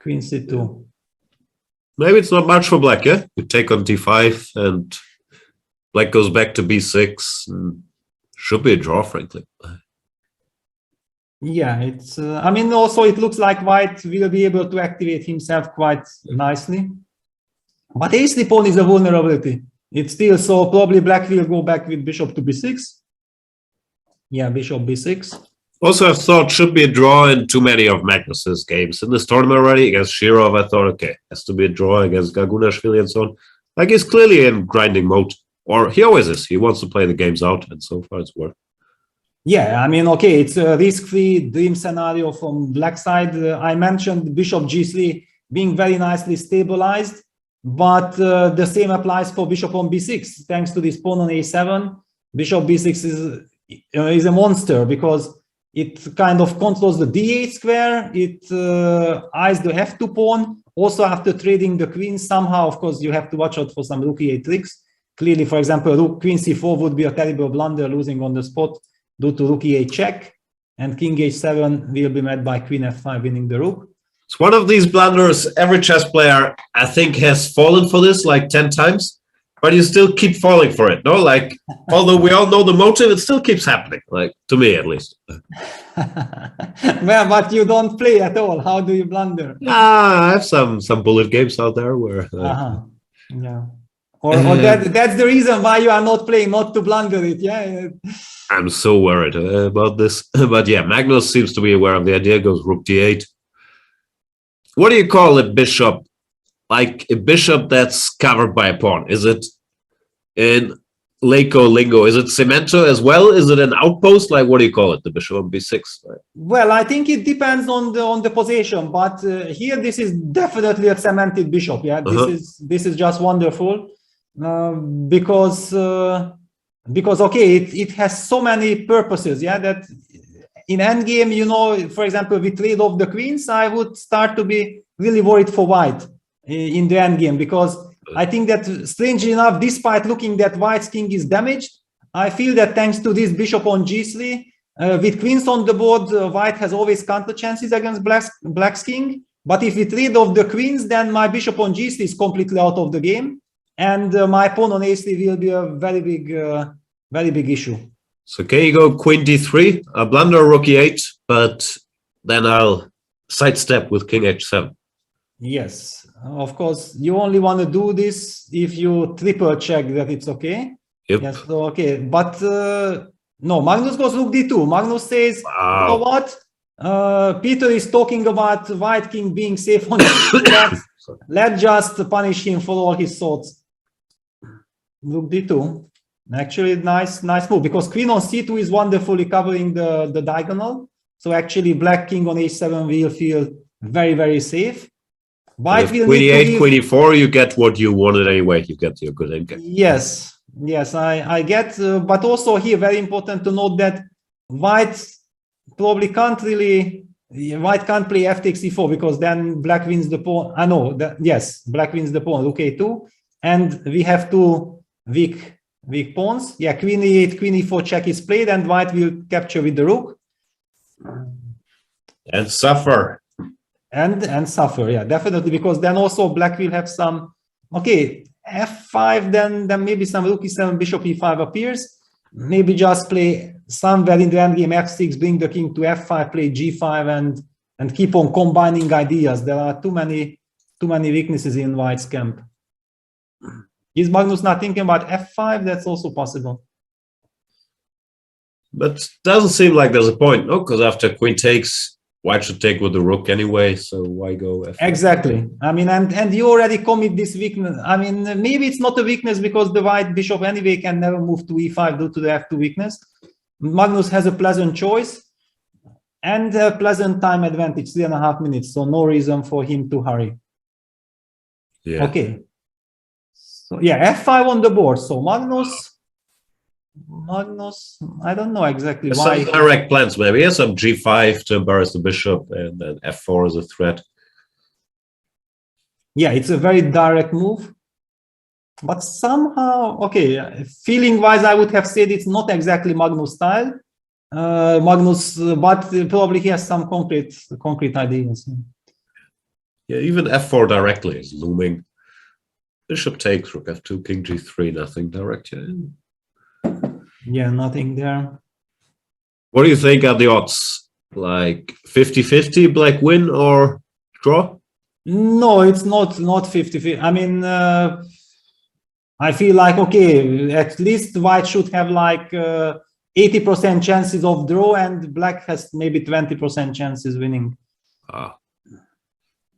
Queen c2. Maybe it's not much for black, yeah? You take on d5 and black goes back to b6. And should be a draw, frankly. Yeah, it's. I mean, also it looks like white will be able to activate himself quite nicely. But a3 pawn is a vulnerability. It's still, so probably black will go back with bishop to b6. Yeah, bishop b6. Also, I thought should be a draw in too many of Magnus's games. In this tournament already, against Shirov, I thought, okay, has to be a draw against Gagunashvili and so on. Like, he's clearly in grinding mode. Or he always is. He wants to play the games out, and so far it's worked. Yeah, I mean, okay, it's a risk-free dream scenario from black side. I mentioned bishop g3 being very nicely stabilized, but the same applies for bishop on b6. Thanks to this pawn on a7, bishop b6 is a monster because it kind of controls the d8 square. It eyes the f2 pawn. Also, after trading the queen, somehow, of course, you have to watch out for some rook e8 tricks. Clearly, for example, rook queen c4 would be a terrible blunder, losing on the spot due to rook e8 check, and king h7 will be met by queen f5, winning the rook. It's one of these blunders every chess player, I think, has fallen for this like 10 times, but you still keep falling for it, no? Like, although we all know the motive, it still keeps happening, like, to me at least. Well, but you don't play at all. How do you blunder? I have some bullet games out there where... Yeah. Or that's the reason why you are not playing, not to blunder it, yeah? I'm so worried about this. But yeah, Magnus seems to be aware of the idea, goes rook d8. What do you call a bishop? Like a bishop that's covered by a pawn. Is it in Leko lingo? Is it cemento as well? Is it an outpost? Like, what do you call it? The bishop on b6? Right? Well, I think it depends on the position, but here this is definitely a cemented bishop. Yeah, this is just wonderful. Because okay, it has so many purposes, yeah, that in endgame, you know, for example, we trade off the queens, I would start to be really worried for white in the endgame, because I think that, strangely enough, despite looking that white's king is damaged, I feel that thanks to this bishop on g3, with queens on the board, white has always counter chances against black's king. But if we trade off the queens, then my bishop on g3 is completely out of the game. And my pawn on a3 will be a very big issue. So can you go queen d3? I'll blunder rook e8, but then I'll sidestep with king h7. Yes, of course. You only want to do this if you triple check that it's okay. Yep. Yes, so okay. But no, Magnus goes rook d2. Magnus says, wow. You know what? Peter is talking about white king being safe on let's just punish him for all his thoughts. Rook d2, actually nice move, because queen on c2 is wonderfully covering the diagonal. So actually black king on h7 will feel very safe. White will queen e8, queen e4, you get what you wanted anyway. You get your good endgame. Yes, I get, but also here very important to note that white probably can't really. White can't play f takes e4 because then black wins the pawn. I know that, yes, black wins the pawn, rook a2, and we have two weak pawns. Yeah, queen e8, queen e4 check is played, and white will capture with the rook and suffer. And suffer, yeah, definitely, because then also black will have some. Okay, f5, then maybe some rook e7, bishop e5 appears. Maybe just play somewhere in the endgame f6, bring the king to f5, play g5, and keep on combining ideas. There are too many weaknesses in white's camp. Is Magnus not thinking about f5? That's also possible. But doesn't seem like there's a point, no? Because after queen takes, white should take with the rook anyway, so why go f5? Exactly. I mean, and you already commit this weakness. I mean, maybe it's not a weakness because the white bishop anyway can never move to e5 due to the f2 weakness. Magnus has a pleasant choice and a pleasant time advantage, 3.5 minutes, so no reason for him to hurry. Yeah. Okay. So yeah, f5 on the board. So Magnus, I don't know exactly There's why. some direct plans. Maybe he has some g5 to embarrass the bishop, and then f4 is a threat. Yeah, it's a very direct move. But somehow, okay, feeling-wise, I would have said it's not exactly Magnus style. But probably he has some concrete ideas. Yeah, even f4 directly is looming. Bishop takes, rook f2, king g3, nothing direct here. Yeah, nothing there. What do you think are the odds? Like 50-50, black win or draw? No, it's not 50-50. I mean, I feel like, okay, at least white should have like 80% chances of draw, and black has maybe 20% chances winning.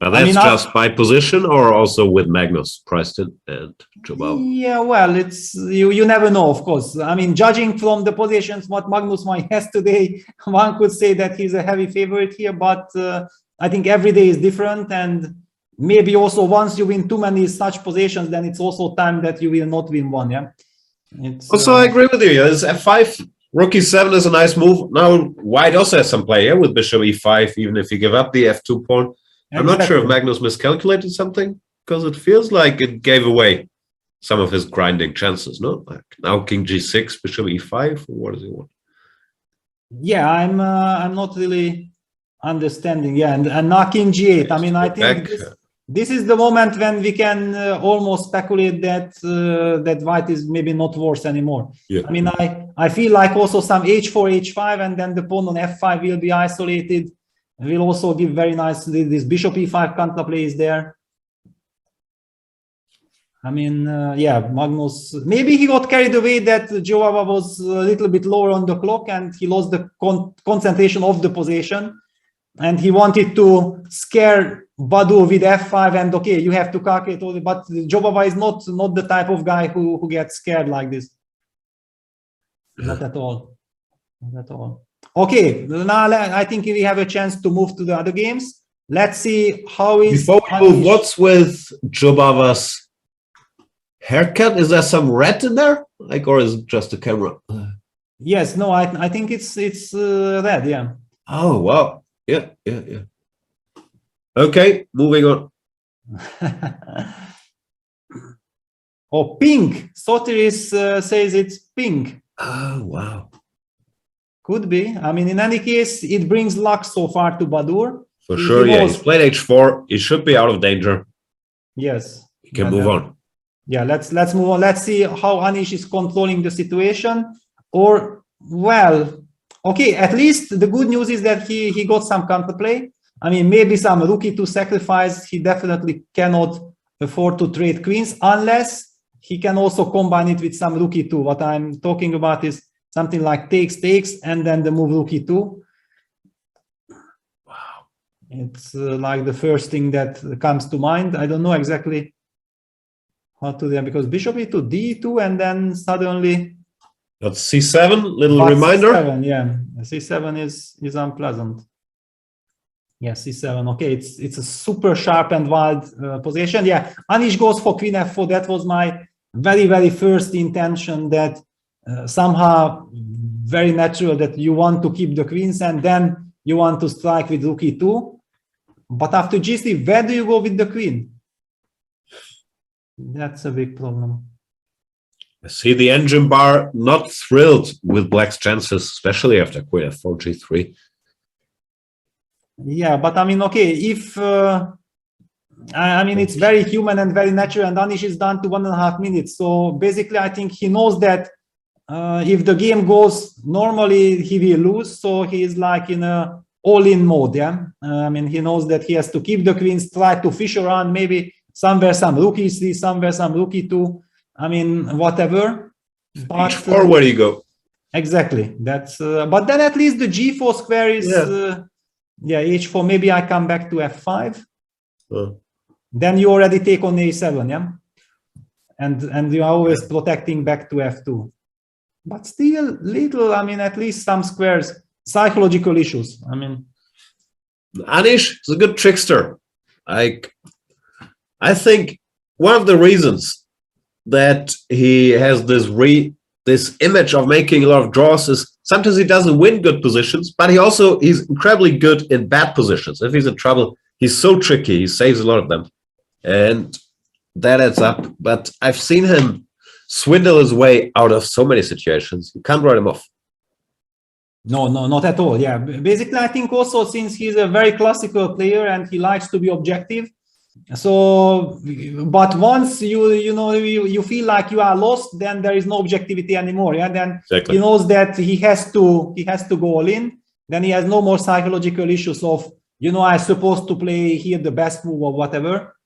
Now that's just by position, or also with Magnus, Preston, and Jobal? Yeah, well, it's you never know, of course. I mean, judging from the positions what Magnus has today, one could say that he's a heavy favorite here, but I think every day is different, and maybe also once you win too many such positions, then it's also time that you will not win one. Yeah. Also, I agree with you. It's f5. Rook e7 is a nice move. Now, white also has some play here with bishop e5, even if you give up the f2 pawn. I'm not sure if Magnus miscalculated something, because it feels like it gave away some of his grinding chances, no? Like now king g6, bishop e5, what does he want? Yeah, I'm not really understanding. Yeah, and now king g8. I mean, I think this is the moment when we can almost speculate that that white is maybe not worse anymore. Yeah. I mean, I feel like also some h4, h5, and then the pawn on f5 will be isolated. Will also give very nice. This bishop e5 counterplay is there. I mean, yeah, Magnus. Maybe he got carried away that Joava was a little bit lower on the clock, and he lost the concentration of the position, and he wanted to scare Badur with f5. And okay, you have to calculate all. But Joava is not the type of guy who gets scared like this. Not at all. Not at all. Okay, now I think we have a chance to move to the other games. Let's see how is. Before we move, what's with Jobava's haircut? Is there some red in there, like, or is it just the camera? Yes, no, I think it's red. Yeah. Oh wow, yeah. Okay, moving on. Oh, pink. Sotiris says it's pink. Oh wow. Could be. I mean, in any case, it brings luck so far to Badur. For sure, yeah. He's played h4. He should be out of danger. Yes. He can move on. Yeah, let's move on. Let's see how Anish is controlling the situation. Or, well, okay, at least the good news is that he got some counterplay. I mean, maybe some rook e2 sacrifice. He definitely cannot afford to trade queens unless he can also combine it with some rook e2. What I'm talking about is something like takes, and then the move rook e2. Wow. It's like the first thing that comes to mind. I don't know exactly how to do, because bishop e2, d2, and then suddenly... That's c7, little reminder. C7, yeah. C7 is unpleasant. Yeah, c7. Okay, it's a super sharp and wild position. Yeah, Anish goes for queen f4. That was my very, very first intention, that somehow very natural that you want to keep the queens and then you want to strike with rook e2. But after g3, where do you go with the queen? That's a big problem. I see the engine bar not thrilled with black's chances, especially after queen f4, g3. Yeah, but I mean, okay, if I mean, it's very human and very natural, and Anish is down to 1.5 minutes. So basically, I think he knows that if the game goes normally, he will lose. So he is like in a all-in mode. Yeah, I mean, he knows that he has to keep the queens, try to fish around, maybe somewhere some rook e3, somewhere some rook e2. I mean, whatever. But h4, where do you go? Exactly. That's. But then at least the g4 square is. Yeah, h4. Maybe I come back to f5. Then you already take on a7, yeah, and you are always protecting back to f2. But still, little. I mean, at least some squares, psychological issues. I mean, Anish is a good trickster. I think one of the reasons that he has this image of making a lot of draws is sometimes he doesn't win good positions, but he's incredibly good in bad positions. If he's in trouble, he's so tricky. He saves a lot of them, and that adds up. But I've seen him swindle his way out of so many situations. You can't write him off. No, not at all. Yeah, basically, I think also since he's a very classical player and he likes to be objective. So, but once you feel like you are lost, then there is no objectivity anymore. Yeah, then exactly. He knows that he has to go all in. Then he has no more psychological issues of I'm supposed to play here the best move or whatever.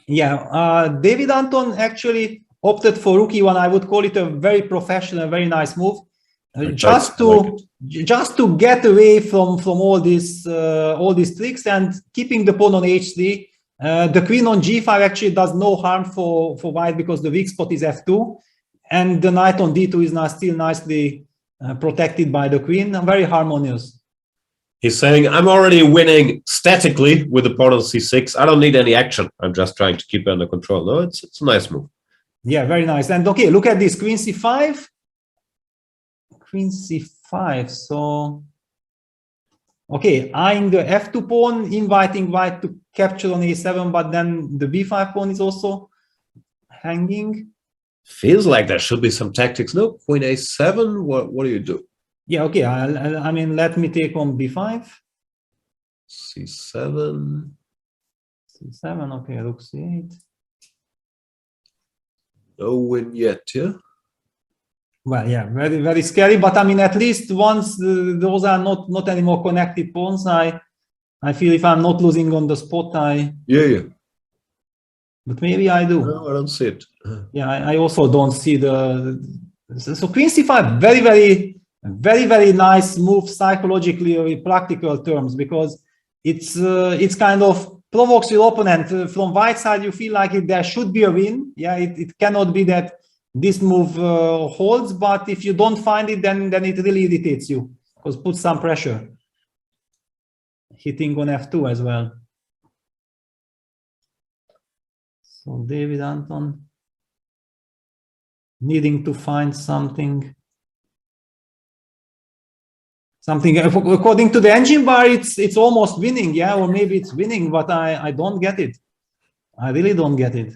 Yeah, David Anton actually opted for rookie one. I would call it a very professional, very nice move. Just to get away from all these tricks and keeping the pawn on h3. The queen on g5 actually does no harm for white because the weak spot is f2, and the knight on d2 is now still nicely protected by the queen. Very harmonious. He's saying, I'm already winning statically with the pawn on c6. I don't need any action. I'm just trying to keep it under control. No, it's a nice move. Yeah, very nice. And okay, look at this, queen c5. Queen c5. So, okay, eyeing the f2 pawn, inviting white to capture on a7, but then the b5 pawn is also hanging. Feels like there should be some tactics. No, queen a7. What do you do? Yeah, okay. I mean, let me take on b5. c7. c7. Okay, rook c8. No win yet, yeah. Well, yeah, very, very scary. But I mean, at least once those are not anymore connected pawns, I feel if I'm not losing on the spot, Yeah. But maybe I do. No, I don't see it. Yeah, I also don't see so queen c5, very, very, very, very nice move psychologically or in practical terms, because it's kind of provokes your opponent. From white side, you feel like there should be a win. Yeah, it cannot be that this move holds, but if you don't find it, then it really irritates you, because it puts some pressure. Hitting on f2 as well. So David Anton needing to find something. According to the engine bar, it's almost winning, yeah, or maybe it's winning, but I don't get it. I really don't get it.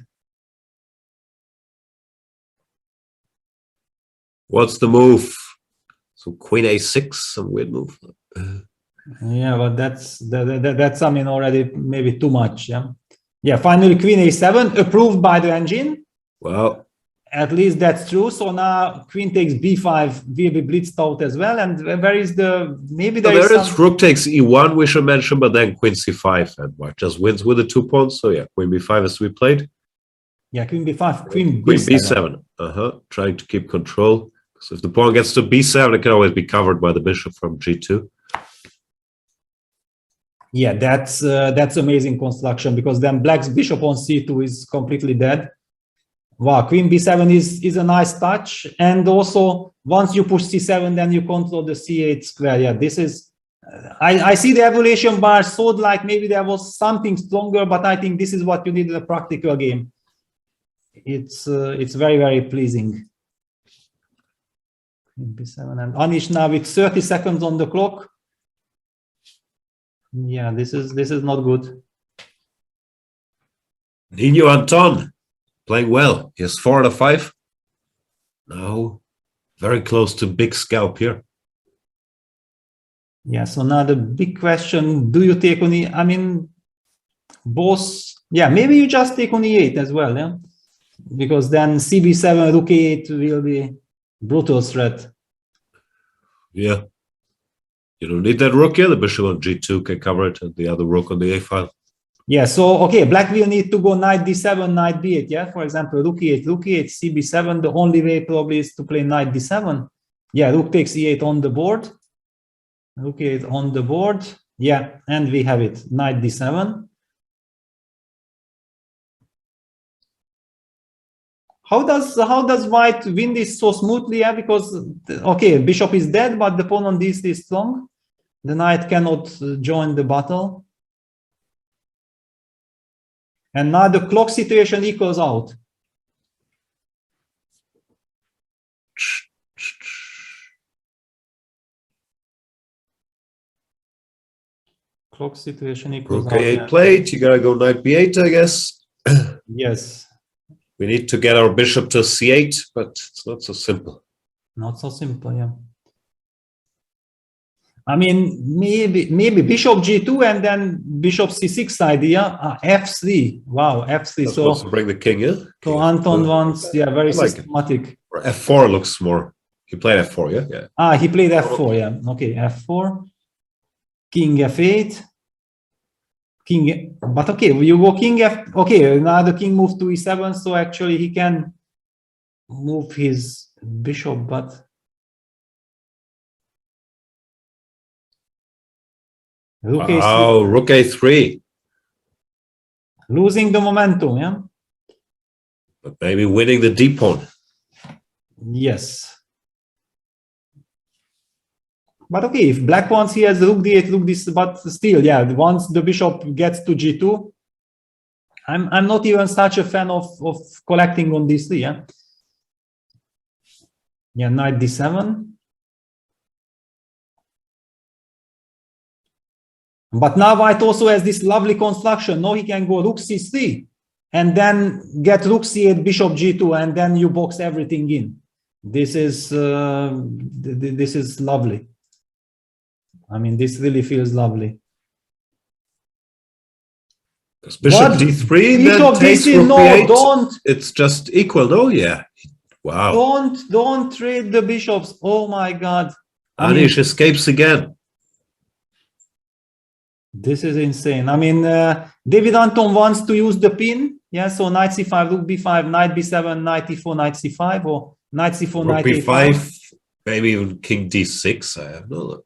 What's the move? So queen a6, some weird move. Yeah, but that's I mean already maybe too much. Yeah. Finally, queen a7 approved by the engine. Well, at least that's true. So now queen takes b5 will be blitzed out as well. And where is maybe there is rook takes e1 we should mention, but then queen c5 and white just wins with the 2 pawns. So yeah, queen b5 is to be played. Yeah, queen b5, queen b7. Trying to keep control. So if the pawn gets to b7, it can always be covered by the bishop from g2. Yeah, that's amazing construction, because then black's bishop on c2 is completely dead. Wow, queen b7 is a nice touch. And also, once you push c7, then you control the c8 square. Yeah, this is... I see the evaluation bar showed like maybe there was something stronger, but I think this is what you need in a practical game. It's very, very pleasing. b7 and Anish now with 30 seconds on the clock. Yeah, this is not good. Nino Anton playing well. He has 4 out of 5. Now very close to big scalp here. Yeah, so now the big question, do you take on I mean, both, yeah, maybe you just take on e8 as well, yeah? Because then cb7, rook e8 will be brutal threat. Yeah. You don't need that rook here. The bishop on g2 can cover it, and the other rook on the a file. Yeah, so, okay, black will need to go knight d7, knight b8, yeah? For example, rook e8, cb7. The only way probably is to play knight d7. Yeah, rook takes e8 on the board. Rook e8 on the board. Yeah, and we have it, knight d7. How does white win this so smoothly? Yeah, because okay, bishop is dead, but the pawn on this is strong. The knight cannot join the battle. And now the clock situation equals out. Clock situation equals Rook out. A8 Yeah. played. You gotta go knight B8, I guess. Yes. We need to get our bishop to C8, but it's not so simple. Not so simple, yeah. I mean, maybe bishop G2 and then bishop C6 idea. F3. Wow, F3. That's supposed to bring the king in. So Anton wants, yeah, very systematic. Or F4 looks more. He played F4, yeah? Yeah. Ah, he played F4, yeah. Okay, F4. King F8. King, but okay, you go King F. Okay, now the king moved to E7, so actually he can move his bishop, but Rook A3. Rook A3. Losing the momentum, yeah? But maybe winning the d pawn. Yes. But okay, if black wants, he has rook d8, rook this, but still, yeah, once the bishop gets to g2, I'm not even such a fan of collecting on d3, yeah? Yeah, knight d7. But now white also has this lovely construction. Now he can go rook c3 and then get rook c8, bishop g2, and then you box everything in. This is lovely. I mean, this really feels lovely. Bishop d3, then takes rook b8. Don't. It's just equal, no? Yeah. Wow. Don't trade the bishops. Oh my God. Anish escapes again. This is insane. I mean, David Anton wants to use the pin. Yeah, so knight c5, rook b5, knight b7, knight e4, knight c5, or knight c4, rook knight b5, a5. maybe even king d6. I have no.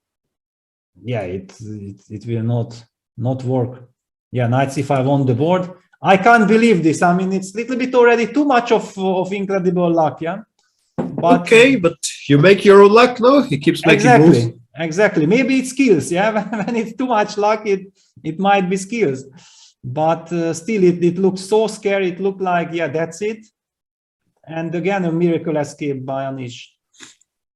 Yeah, it will not work. Yeah, knight c5 on the board. I can't believe this. I mean, it's a little bit already too much of incredible luck. Yeah. But, okay, but you make your own luck, no? He keeps making moves. Exactly. Maybe it's skills. Yeah, when it's too much luck, it might be skills. But still, it looks so scary. It looked like, yeah, that's it. And again, a miracle escape by Anish.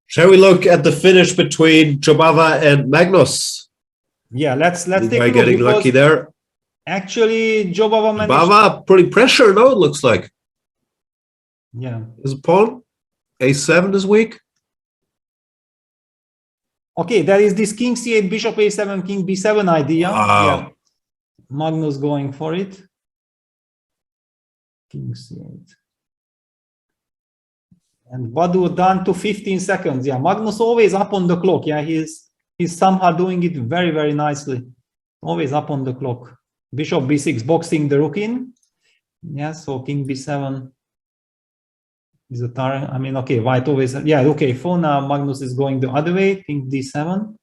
Shall we look at the finish between Jobava and Magnus? Yeah, let's take a look. Getting lucky there. Actually, Jobava pretty pressure, no? It looks like. Yeah. Is a pawn. A7 is weak. Okay, there is this king c8, bishop a7, king b7 idea. Wow. Yeah. Magnus going for it. King c8. And Badu done to 15 seconds. Yeah, Magnus always up on the clock. Yeah, he's somehow doing it very, very nicely. Always up on the clock. Bishop b6 boxing the rook in. Yeah, so king b7 is a target. I mean, okay, white always, yeah, okay, for now Magnus is going the other way, king d7.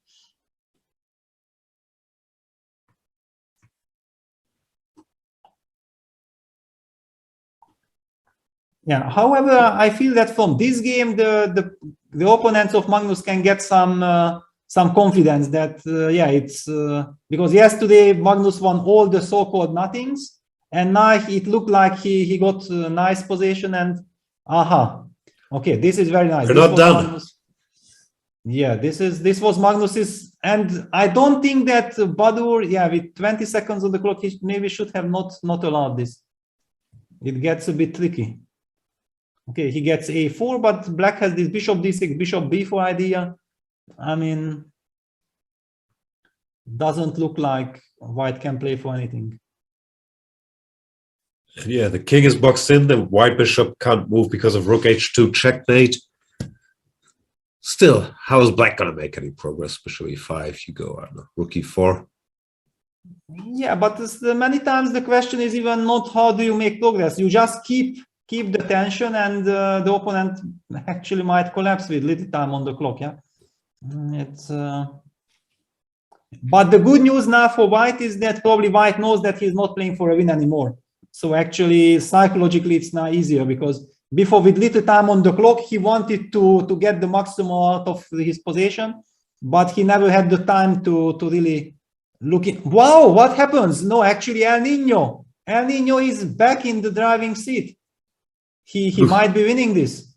Yeah, however, I feel that from this game, the opponents of Magnus can get some confidence that, yeah, it's because yesterday Magnus won all the so-called nothings, and now it looked like he got a nice position and aha, okay, this is very nice. You're not done. Magnus. Yeah, this was Magnus's, and I don't think that Badur, yeah, with 20 seconds on the clock, he maybe should have not allowed this. It gets a bit tricky. Okay, he gets a4, but black has this bishop d6, bishop b4 idea. I mean, doesn't look like white can play for anything. Yeah, the king is boxed in. The white bishop can't move because of rook h2 checkmate. Still, how is black going to make any progress? Bishop e5, you go, I don't know, rook e4. Yeah, but many times the question is even not how do you make progress. You just keep the tension, and the opponent actually might collapse with little time on the clock. Yeah, it's. But the good news now for white is that probably white knows that he's not playing for a win anymore. So actually, psychologically, it's now easier because before, with little time on the clock, he wanted to get the maximum out of his position, but he never had the time to really look in. Wow, what happens? No, actually, El Nino. El Nino is back in the driving seat. He might be winning this.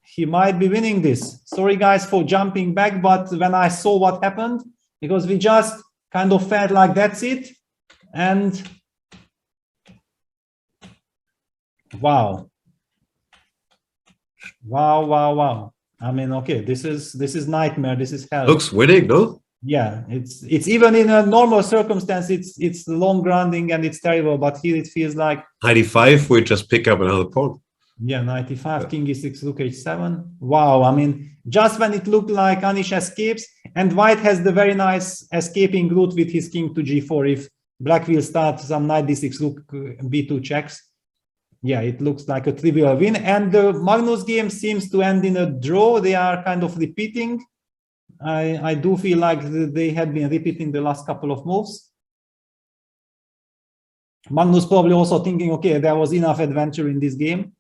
He might be winning this. Sorry, guys, for jumping back, but when I saw what happened, because we just kind of felt like that's it, and wow. Wow. I mean, okay, this is nightmare. This is hell. Looks winning, no? Yeah, it's even in a normal circumstance, it's long grounding and it's terrible, but here it feels like 95, we just pick up another pawn. yeah, 95, king e6, rook h7. Wow, I mean, just when it looked like Anish escapes, and white has the very nice escaping route with his king to g4. If black will start some knight d6, rook b2 checks, yeah, it looks like a trivial win. And the Magnus game seems to end in a draw. They are kind of repeating. I do feel like they had been repeating the last couple of moves. Magnus probably also thinking, okay, there was enough adventure in this game.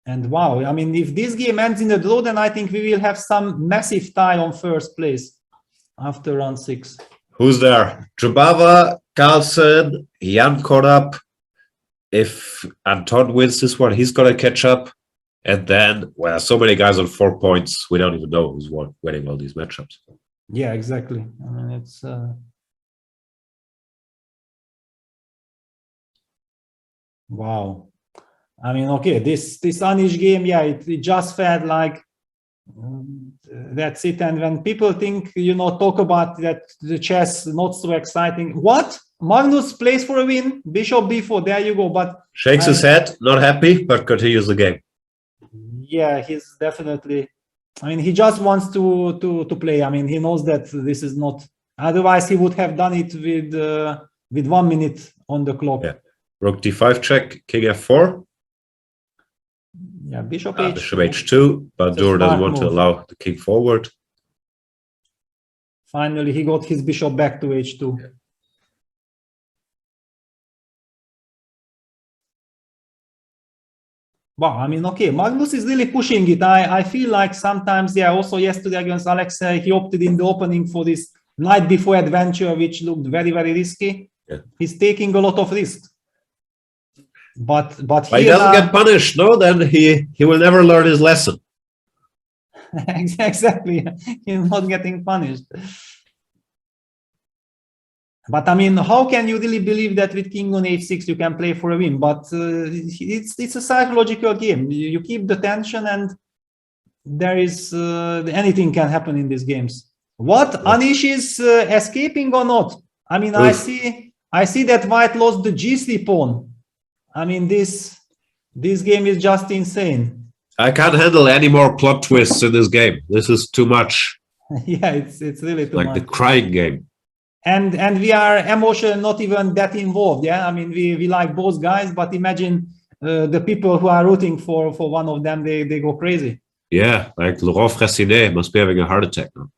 And wow, I mean, if this game ends in a draw, then I think we will have some massive tie on first place after round 6. Who's there? Jubava, Carlsen, Jan Korab. If Anton wins this one, he's going to catch up. And then, well, so many guys on 4 points, we don't even know who's winning all these matchups. Yeah, exactly. I mean, it's... Wow. I mean, okay, this Anish game, yeah, it just felt like that's it. And when people think, you know, talk about that the chess not so exciting, what? Magnus plays for a win, bishop b4, there you go. But shakes his head, not happy, but continues the game. Yeah, he's definitely, I mean, he just wants to play. I mean, he knows that this is not, otherwise he would have done it with 1 minute on the clock. Yeah. Rook d5 check, king f4. Yeah, bishop h2. Bishop h2, but Dur doesn't want to allow the king forward. Finally, he got his bishop back to h2. Yeah. Wow, I mean, okay, Magnus is really pushing it. I feel like sometimes, yeah, also yesterday against Alexei, he opted in the opening for this knight before adventure, which looked very, very risky. Yeah. He's taking a lot of risks. But he doesn't get punished, no? Then he will never learn his lesson. Exactly, he's not getting punished. But I mean, how can you really believe that with king on h6 you can play for a win? But it's a psychological game. You keep the tension, and there is anything can happen in these games. What, Anish is escaping or not? I mean, I see that white lost the g3 pawn. I mean, this game is just insane. I can't handle any more plot twists in this game. This is too much. Yeah, it's really too much. Like the crying game. And we are emotionally not even that involved. Yeah, I mean, we like both guys, but imagine the people who are rooting for one of them, they go crazy. Yeah, like Laurent Fressinet must be having a heart attack now.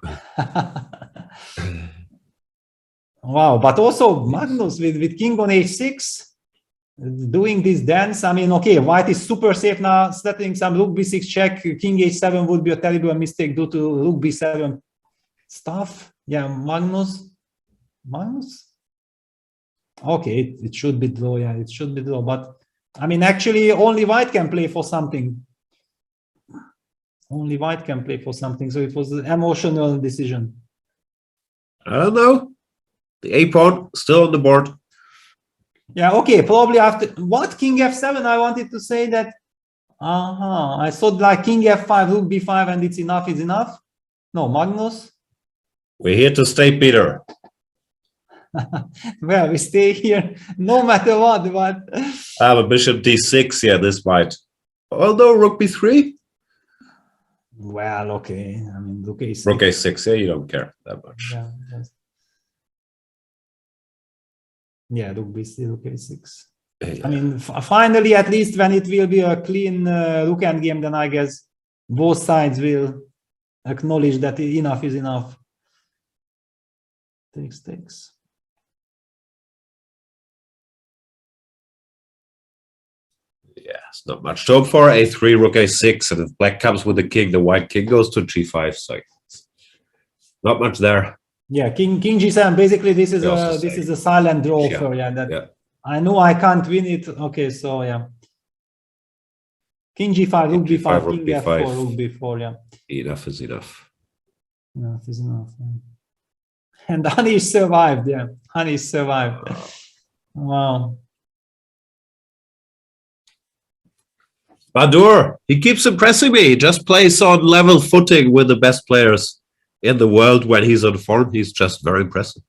Wow, but also Magnus with king on h6 doing this dance. I mean, okay, white is super safe now, settling some rook b6 check. King h7 would be a terrible mistake due to rook b7 stuff. Yeah, Magnus. Okay, it should be draw. Yeah, it should be draw. But I mean, actually, only white can play for something. Only white can play for something. So it was an emotional decision. I don't know. The a pawn still on the board. Yeah. Okay. Probably after what king f7. I wanted to say that. I thought like king f5, rook b5, and it's enough. Is enough. No, Magnus. We're here to stay, Peter. Well, we stay here no matter what. But but bishop d6, yeah, this might. Although rook b3. Well, okay. I mean, rook a6. Rook a6, yeah, you don't care that much. Yeah, rook b3, rook a6. Yeah. I mean, finally, at least when it will be a clean rook endgame, then I guess both sides will acknowledge that enough is enough. Takes. Yeah, it's not much to hope for. a3, rook a6, and if black comes with the king, the white king goes to g5. So not much there. Yeah, King G7. Basically, this is a silent draw offer. I know I can't win it. Okay, so yeah. King G5, Rook B5, King F4, Rook B4. Yeah. Enough is enough. Enough is enough. Yeah. And Anish survived. Yeah, Anish survived. Wow. Badur, he keeps impressing me. He just plays on level footing with the best players in the world when he's on form. He's just very impressive.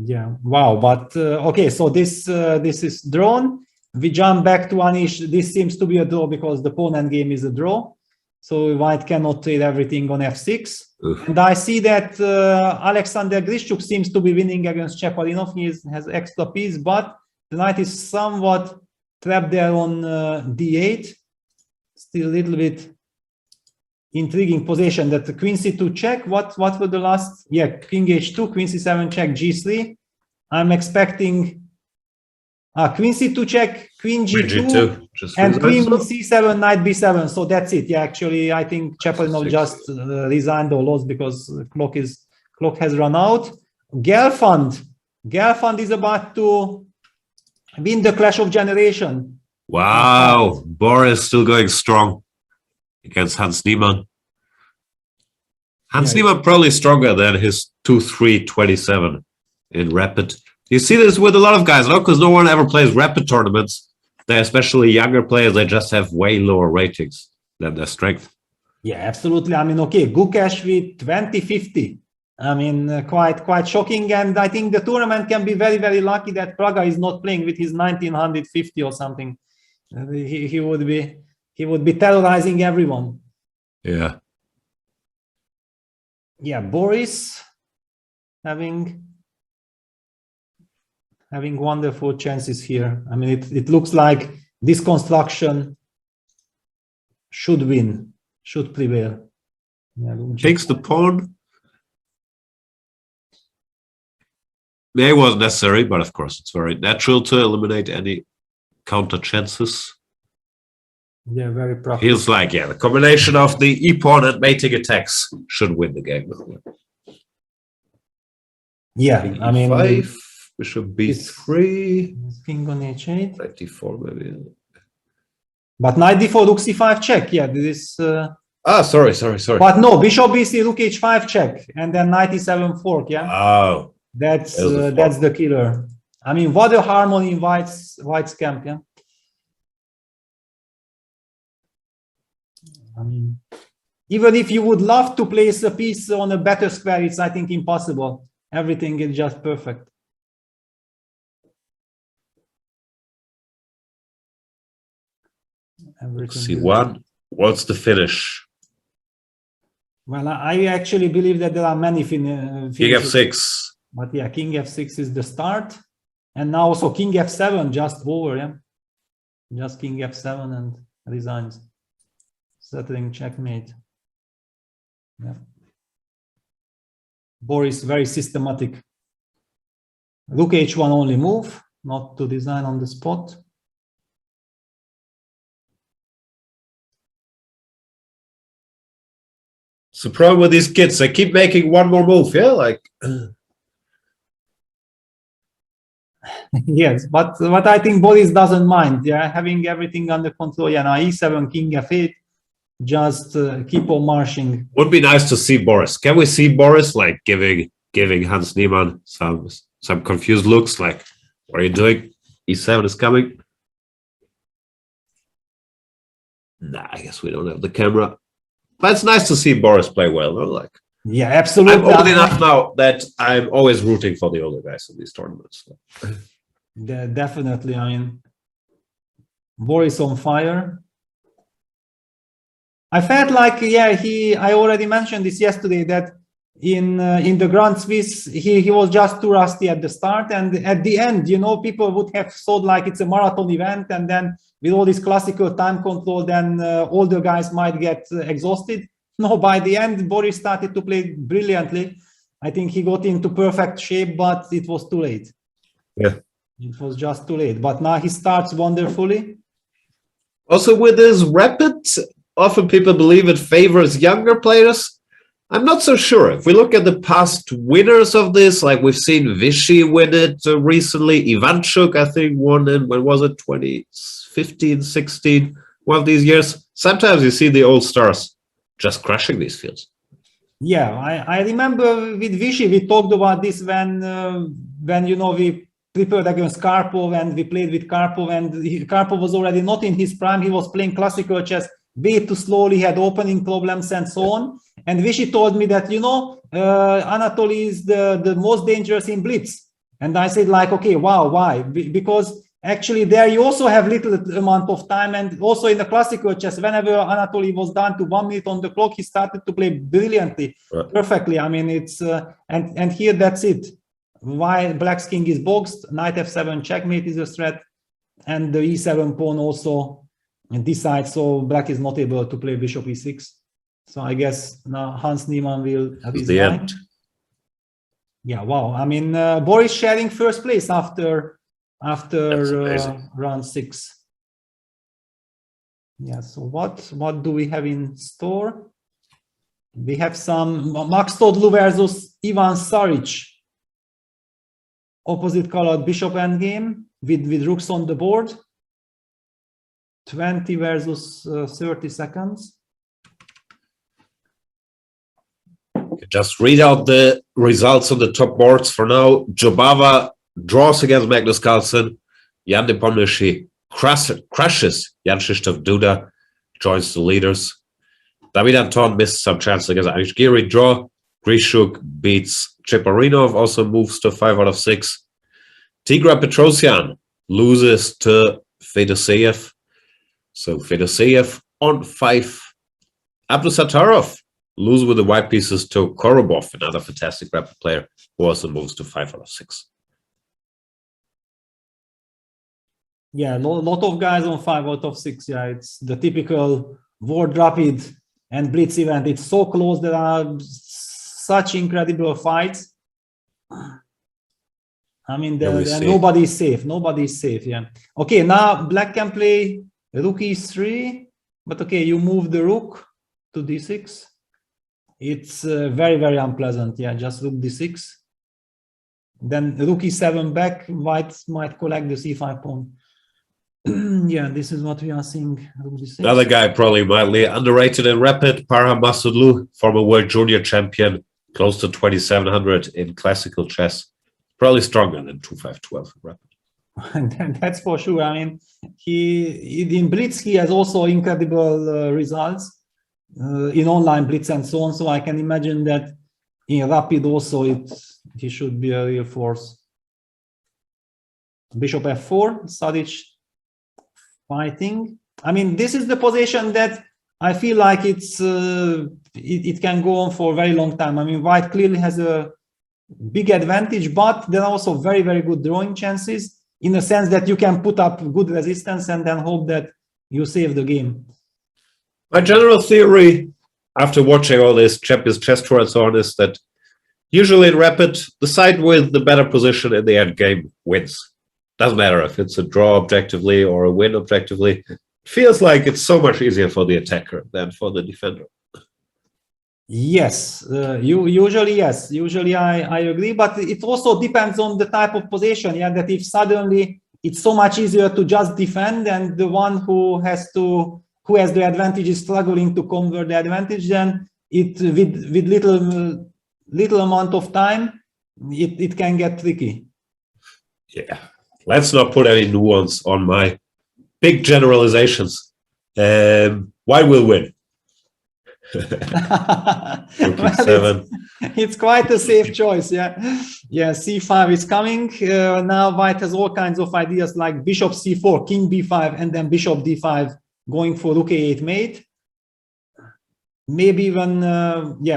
Yeah, wow. But okay, so this is drawn. We jump back to Anish. This seems to be a draw because the pawn end game is a draw. So white cannot trade everything on f6. Oof. And I see that Alexander Grishchuk seems to be winning against Chapalinov. He has extra piece, but the knight is somewhat trapped there on d8. Still a little bit intriguing position. That the queen c2 check. What were the last? Yeah, king h2, queen c7 check, g3. I'm expecting queen c2 check, queen g2, and queen c7, knight b7. So that's it. Yeah, actually, I think Chapalinov just resigned or lost because the clock has run out. Gelfand is about to win the Clash of Generation. Wow, Boris still going strong against Hans Niemann. Hans Niemann probably stronger than his 2-3-27 in Rapid. You see this with a lot of guys, no? Because no one ever plays Rapid tournaments. They're especially younger players. They just have way lower ratings than their strength. Yeah, absolutely. I mean, okay, Gukesh with 2050. I mean, quite shocking. And I think the tournament can be very, very lucky that Praga is not playing with his 1950 or something. He would be terrorizing everyone. Yeah. Yeah, Boris having wonderful chances here. I mean, it looks like this construction should win, should prevail. Yeah, takes the pawn. It wasn't necessary, but of course it's very natural to eliminate any counter chances. Yeah, very practical. Feels like, yeah, the combination of the e-pawn and mating attacks should win the game. Yeah, I mean... 5, bishop b3. King on h8. Knight d4 maybe. But knight d4, rook c5 check. Yeah, this... sorry. But no, bishop bc, rook h5 check. And then knight e7 fork, yeah? Oh. That's the killer. I mean, what a harmony in White's camp, yeah? I mean, even if you would love to place a piece on a better square, it's, I think, impossible. Everything is just perfect. C1, what's the finish? Well, I actually believe that there are many finishes. King f6. But yeah, king f6 is the start. And now also king f7 just over, yeah? Just king f7 and resigns. Settling checkmate. Yeah. Boris very systematic. Rook h1 only move, not to design on the spot. It's the problem with these kids. They keep making one more move, yeah? Like... Yes, but I think Boris doesn't mind, yeah? Having everything under control. Yeah, now e7, king f8. Just keep on marching. Would be nice to see Boris. Can we see Boris like giving Hans Niemann some confused looks? Like, what are you doing? E7 is coming. Nah, I guess we don't have the camera. But it's nice to see Boris play well. No? Like, yeah, absolutely. I'm old enough now that I'm always rooting for the older guys in these tournaments. Yeah, definitely. I mean, Boris on fire. I felt like, yeah, I already mentioned this yesterday, that in the Grand Swiss, he was just too rusty at the start. And at the end, you know, people would have thought like it's a marathon event. And then with all this classical time control, then older guys might get exhausted. No, by the end, Boris started to play brilliantly. I think he got into perfect shape, but it was too late. Yeah. It was just too late. But now he starts wonderfully. Also with his Rapid, often people believe it favors younger players. I'm not so sure. If we look at the past winners of this, like we've seen Vichy win it recently, Ivanchuk, I think, won it, when was it, 2015, 16, one of these years. Sometimes you see the old stars just crushing these fields. Yeah, I remember with Vichy, we talked about this when we prepared against Karpov and we played with Karpov, and Karpov was already not in his prime. He was playing classical chess way too slowly, had opening problems and so on. And Vichy told me that, Anatoly is the most dangerous in blitz. And I said, like, okay, wow, why? Because actually there you also have little amount of time, and also in the classical chess, whenever Anatoly was down to 1 minute on the clock, he started to play brilliantly, perfectly. I mean, it's and here that's it. Why Black's king is boxed, knight f7 checkmate is a threat, and the e7 pawn also decides, so Black is not able to play bishop e6. So I guess now Hans Niemann will resign. Yeah, wow. I mean, Boris sharing first place after round 6. Yeah, so what do we have in store? We have some Max Todlu versus Ivan Saric. Opposite colored bishop endgame with rooks on the board. 20 versus 30 seconds. Just read out the results on the top boards for now. Jobava draws against Magnus Carlsen. Jan Nepomniachtchi crushes Jan Krzysztof Duda, joins the leaders. David Anton missed some chances against Anish Giri. Draw. Grishuk beats Cheparinov, also moves to 5 out of 6. Tigra Petrosyan loses to Fedoseev. So Fedoseev on 5. Abdusattarov loses with the white pieces to Korobov, another fantastic rapid player, who also moves to 5 out of 6. Yeah, a lot of guys on 5 out of 6. Yeah, it's the typical World Rapid and Blitz event. It's so close. There are such incredible fights. I mean, nobody's safe. Nobody's safe. Yeah. Okay, now Black can play rook e3, but okay, you move the rook to d6. It's very, very unpleasant. Yeah, just rook d6. Then rook e7 back. White might collect the c5 pawn. Yeah, this is what we are seeing. Another guy probably mildly underrated in rapid, Parham Masudlu, former world junior champion, close to 2700 in classical chess. Probably stronger than 2512 in rapid. That's for sure. I mean, in Blitz he has also incredible results in online Blitz and so on. So I can imagine that in rapid also he should be a real force. Bishop f4, Sadic fighting. I mean, this is the position that I feel like it can go on for a very long time. I mean, White clearly has a big advantage, but there are also very, very good drawing chances, in the sense that you can put up good resistance and then hope that you save the game. My general theory, after watching all this Champions Chess Tour and so on, is that usually in rapid, the side with the better position in the end game wins. Doesn't matter if it's a draw objectively or a win objectively. It feels like it's so much easier for the attacker than for the defender. Yes, usually I agree, but it also depends on the type of position. Yeah, that if suddenly it's so much easier to just defend, and the one who has the advantage is struggling to convert the advantage, then with little amount of time it can get tricky. Yeah, let's not put any nuance on my big generalizations. White will win. Well, it's quite a safe choice. Yeah, c5 is coming. Now White has all kinds of ideas like bishop c4, king b5, and then bishop d5, going for rook a8 mate. Maybe even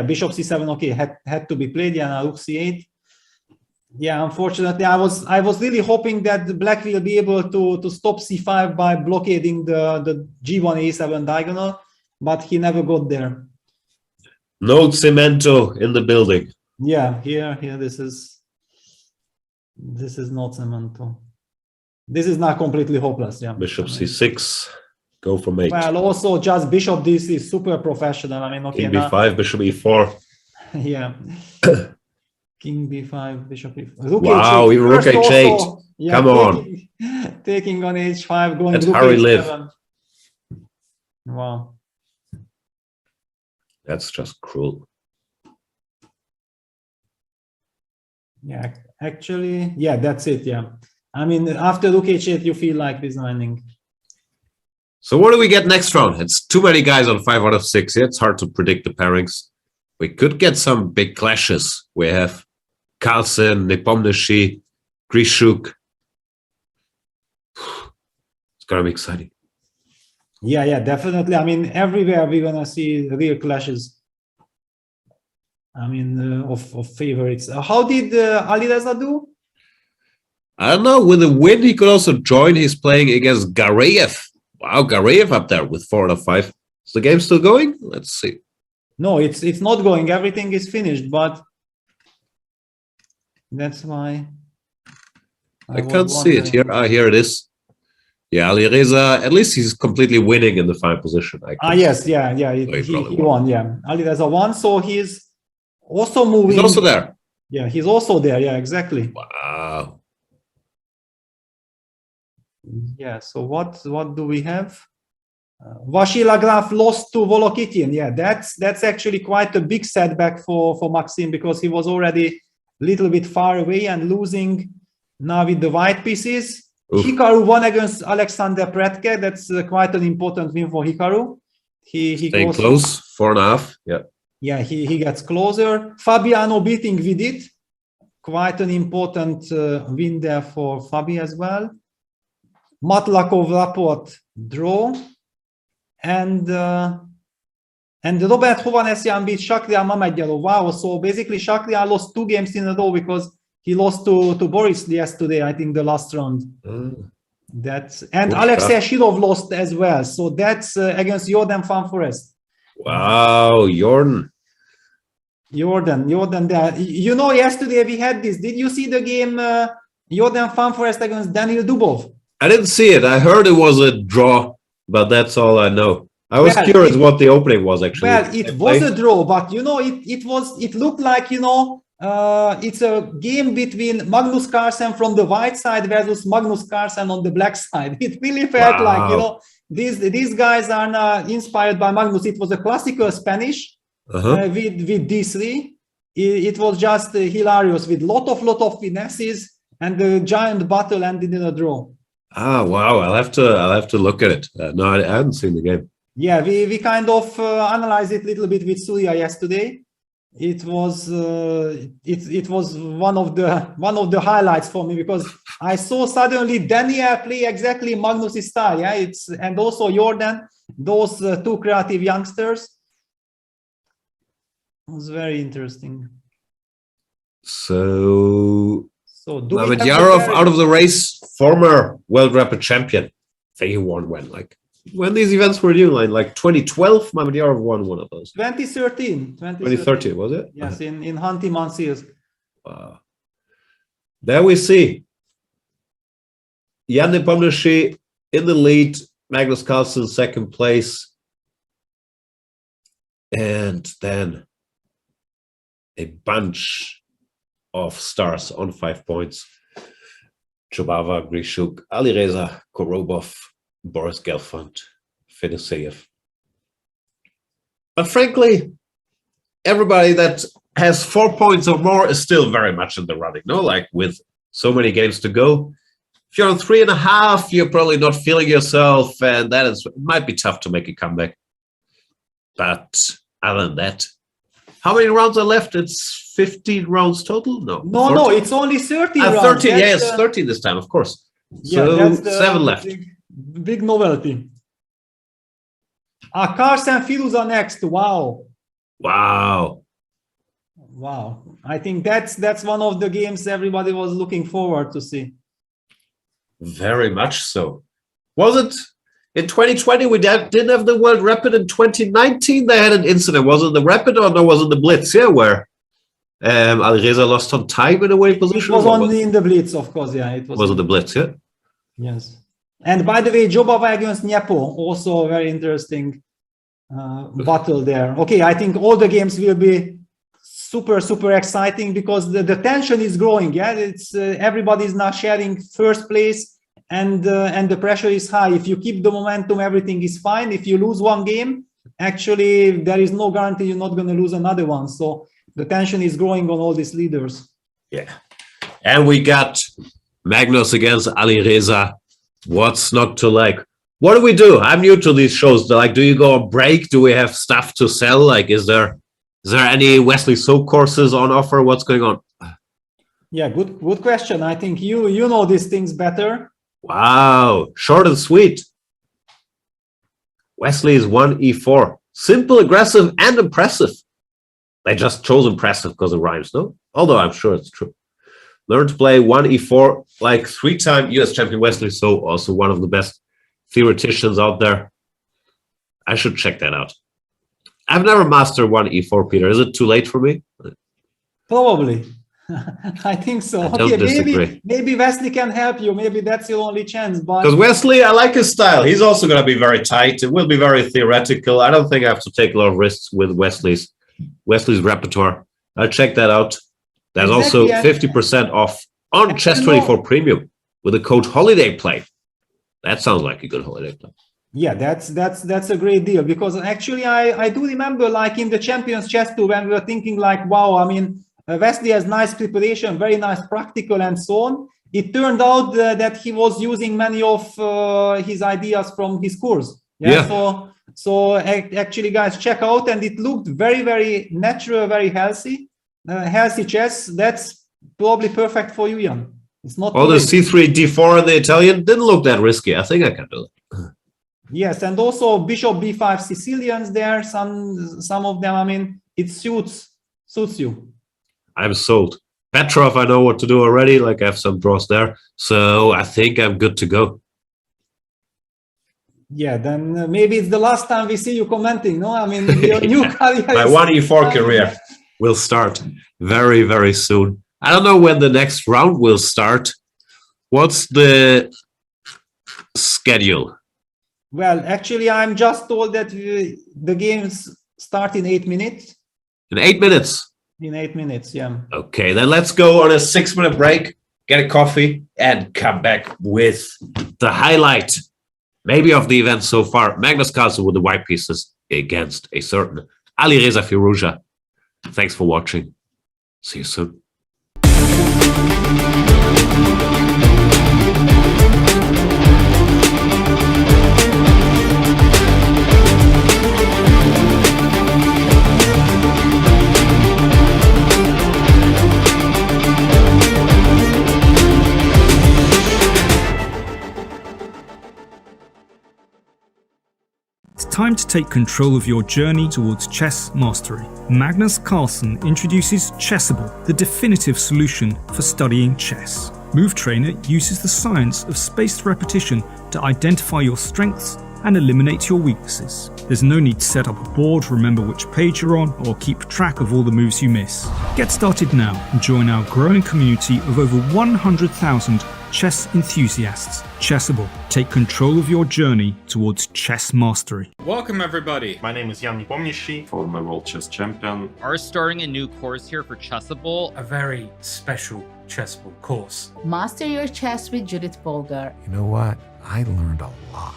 bishop c7. Okay, had to be played. Yeah, now rook c8. Yeah, unfortunately, I was really hoping that the Black will be able to stop c5 by blockading the g1 a7 diagonal, but he never got there. No cemento in the building. Yeah, here this is not cemento. This is not completely hopeless. Yeah. Bishop c6, go for mate. Well, also just bishop this is super professional. I mean, okay, king b5, bishop e4. Yeah. King b5, bishop e5. Rook Wow, h8. even rook First h8. also, yeah, Come on. taking on h5, going That's rook Harry h7. live. Wow. That's just cruel. Yeah, actually, yeah, that's it. Yeah. I mean, after rook h8, you feel like designing. So what do we get next round? It's too many guys on 5 out of 6. Yeah, it's hard to predict the pairings. We could get some big clashes. We have Carlsen, Nepomniachtchi, Grishuk. It's gonna be exciting. Yeah, definitely. I mean, everywhere we're gonna see real clashes. I mean, of favorites. How did Alireza do? I don't know. With a win, he could also join. He's playing against Gareev. Wow, Gareev up there with 4 out of 5. Is the game still going? Let's see. No, it's not going. Everything is finished, but that's why I can't see it here. Ah, here it is. Yeah, Alireza, at least he's completely winning in the final position. Yes, yeah. He won. Yeah, Alireza won, so he's also moving. He's also there. Yeah, he's also there. Yeah, exactly. Wow. Yeah. So what do we have? Vashila Graf lost to Volokitin. Yeah, that's actually quite a big setback for Maxim, because he was already a little bit far away and losing now with the white pieces. Oof. Hikaru won against Alexander Pretke. That's quite an important win for Hikaru. He staying close, 4.5. Yeah. Yeah, he gets closer. Fabiano beating Vidit. Quite an important win there for Fabi as well. Matlakov Rapport draw. And Robert Hovhanessian beat Shakrian Mamedyanov. Wow, so basically Shakrian lost 2 games in a row because he lost to Boris yesterday, I think, the last round. And Alexei Shirov lost as well. So that's against Jordan Van Forest. Wow, Jordan there. You know, yesterday we had this. Did you see the game Jordan Van Forest against Daniil Dubov? I didn't see it. I heard it was a draw, but that's all I know. I was curious what the opening was actually. Well, it was a draw, but you know, it looked like, you know, it's a game between Magnus Carlsen from the white side versus Magnus Carlsen on the black side. It really felt like, you know, these guys are not inspired by Magnus. It was a classical Spanish with D3. It was just hilarious with lot of finesses, and the giant battle ended in a draw. Ah, wow! I'll have to look at it. No, I hadn't seen the game. Yeah, we kind of analyzed it a little bit with Surya yesterday. It was it was one of the highlights for me, because I saw suddenly Daniel play exactly Magnus' style. Yeah, and also Jordan, those 2 creative youngsters. It was very interesting. So Mamedyanov out of the race, former world rapid champion. I think he won when these events were new, like 2012, Mamedyanov won one of those. 2013, was it? Yes, in Hanti Mansiysk. Wow. There we see Jan Nepomniachtchi in the lead, Magnus Carlsen second place, and then a bunch of stars on 5 points. Chubava, Grishuk, Alireza, Korobov, Boris Gelfand, Fedoseev. But frankly, everybody that has 4 points or more is still very much in the running. No, like with so many games to go. If you're on 3.5, you're probably not feeling yourself, and it might be tough to make a comeback. But other than that, how many rounds are left? It's 15 rounds total? No, it's only 13 rounds. 13, yes, 13 this time, of course. Yeah, so that's the 7 left. Big novelty. Carlsen Firuza next. Wow. I think that's one of the games everybody was looking forward to see. Very much so. Was it in 2020? We didn't have the World Rapid. In 2019 they had an incident. Was it the Rapid or no? Was it the Blitz? Yeah, where Alireza lost on time in a way position. It was only in the Blitz, of course. Yeah, it was. Was it the Blitz? Yeah. Yes. And by the way, Jobava against Nyepo, also a very interesting battle there. Okay, I think all the games will be super exciting because the tension is growing. Yeah, it's everybody's now sharing first place, and the pressure is high. If you keep the momentum, everything is fine. If you lose one game, actually there is no guarantee you're not going to lose another one. So the tension is growing on all these leaders. Yeah. And we got Magnus against Ali Reza. What's not to like? What do we do? I'm new to these shows. Like, do you go on break? Do we have stuff to sell? Like, is there any Wesley So courses on offer? What's going on? Yeah, good question. I think you know these things better. Wow, short and sweet. Wesley is 1e4. Simple, aggressive, and impressive. They just chose impressive because it rhymes, no? Although I'm sure it's true. Learn to play 1e4, like 3-time US champion Wesley So, also one of the best theoreticians out there. I should check that out. I've never mastered 1e4, Peter. Is it too late for me? Probably. I think so. I don't disagree. Maybe Wesley can help you. Maybe that's your only chance. Because Wesley, I like his style. He's also going to be very tight. It will be very theoretical. I don't think I have to take a lot of risks with Wesley's repertoire. I'll check that out. There's also 50% off on Chess24 Premium with the code Holiday Play. That sounds like a good holiday play. Yeah, that's a great deal, because actually I do remember, like in the Champions Chess Tour, when we were thinking like, wow, I mean, Wesley has nice preparation, very nice practical and so on. It turned out that he was using many of his ideas from his course. Yeah. So actually, guys, check out, and it looked very natural, very healthy chess. That's probably perfect for you, Jan. It's not the c3, d4 in the Italian didn't look that risky. I think I can do it. Yes, and also bishop b5 Sicilians there. Some of them. I mean, it suits you. I'm sold. Petrov, I know what to do already. Like, I have some draws there, so I think I'm good to go. Yeah, then maybe it's the last time we see you commenting. No, I mean, your new career. My 1e4 career will start very soon. I don't know when the next round will start. What's the schedule? Well, actually, I'm just told that the games start in 8 minutes. In 8 minutes? In 8 minutes, yeah. Okay, then let's go on a 6-minute break, get a coffee, and come back with the highlight, maybe of the event so far. Magnus Carlsen with the white pieces against a certain Ali Reza Firouzja. Thanks for watching. See you soon. It's time to take control of your journey towards chess mastery. Magnus Carlsen introduces Chessable, the definitive solution for studying chess. Move Trainer uses the science of spaced repetition to identify your strengths and eliminate your weaknesses. There's no need to set up a board, remember which page you're on, or keep track of all the moves you miss. Get started now and join our growing community of over 100,000 chess enthusiasts. Chessable. Take control of your journey towards chess mastery. Welcome, everybody. My name is Jan Nepomniachtchi, former world chess champion. Are starting a new course here for Chessable. A very special Chessable course. Master your chess with Judith Bolgar. You know what? I learned a lot.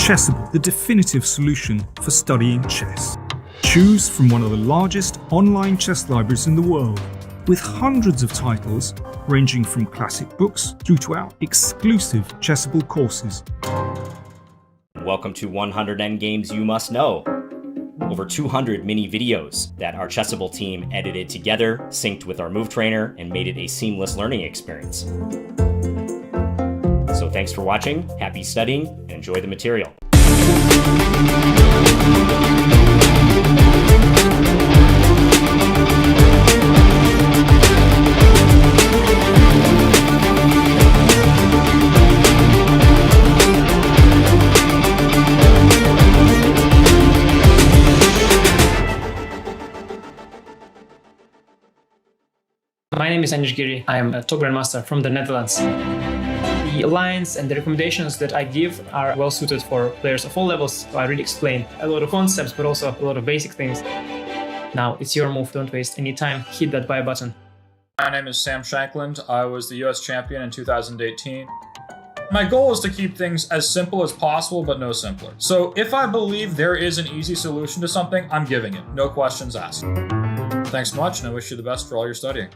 Chessable, the definitive solution for studying chess. Choose from one of the largest online chess libraries in the world, with hundreds of titles ranging from classic books through to our exclusive Chessable courses. Welcome to 100 Endgames You Must Know. Over 200 mini videos that our Chessable team edited together, synced with our Move Trainer, and made it a seamless learning experience. So thanks for watching, happy studying, and enjoy the material. My name is Giri. I am a top grandmaster from the Netherlands. The lines and the recommendations that I give are well suited for players of all levels. So I really explain a lot of concepts, but also a lot of basic things. Now it's your move. Don't waste any time. Hit that buy button. My name is Sam Shankland. I was the US champion in 2018. My goal is to keep things as simple as possible, but no simpler. So if I believe there is an easy solution to something, I'm giving it. No questions asked. Thanks much, and I wish you the best for all your studying.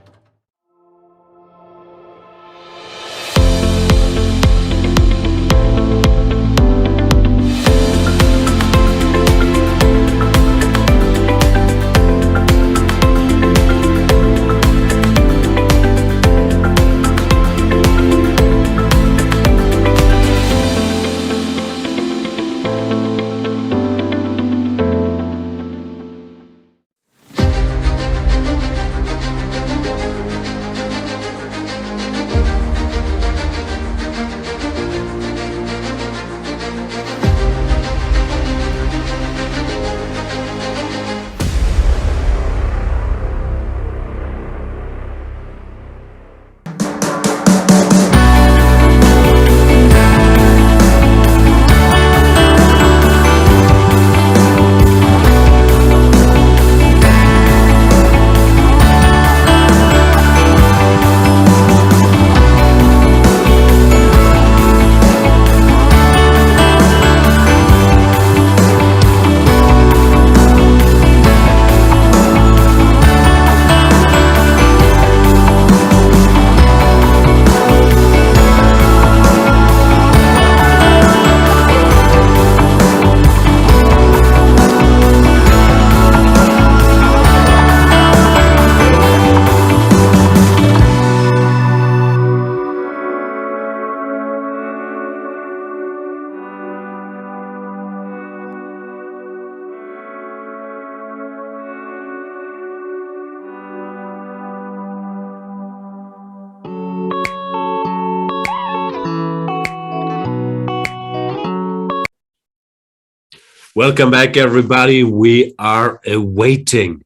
Welcome back, everybody. We are awaiting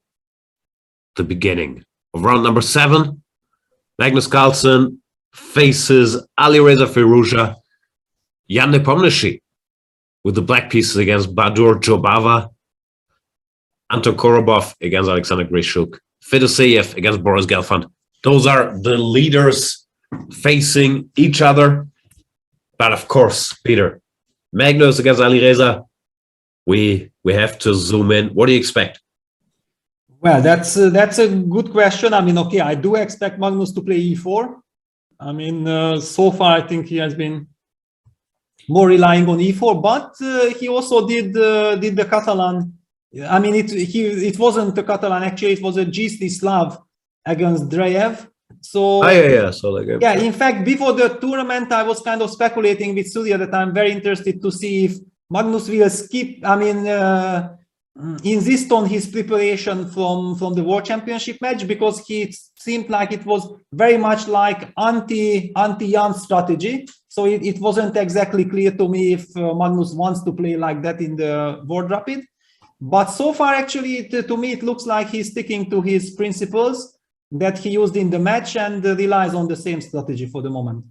the beginning of round number 7. Magnus Carlsen faces Alireza Firouzja. Jan Nepomniachtchi with the black pieces against Badur Jobava. Anton Korobov against Alexander Grishuk. Fedoseev against Boris Gelfand. Those are the leaders facing each other. But of course, Peter, Magnus against Alireza, we have to zoom in. What do you expect? Well, that's a good question. I mean, okay, I do expect Magnus to play e4. I mean, so far I think he has been more relying on e4, but he also did the Catalan. I mean, it wasn't the Catalan actually; it was a GC Slav against Dreyev. So yeah. In fact, before the tournament, I was kind of speculating with Surya that I'm very interested to see if Magnus will skip. I mean, insist on his preparation from the World Championship match, because it seemed like it was very much like anti-Jan strategy. So it wasn't exactly clear to me if Magnus wants to play like that in the World Rapid. But so far, actually, to me, it looks like he's sticking to his principles that he used in the match and relies on the same strategy for the moment.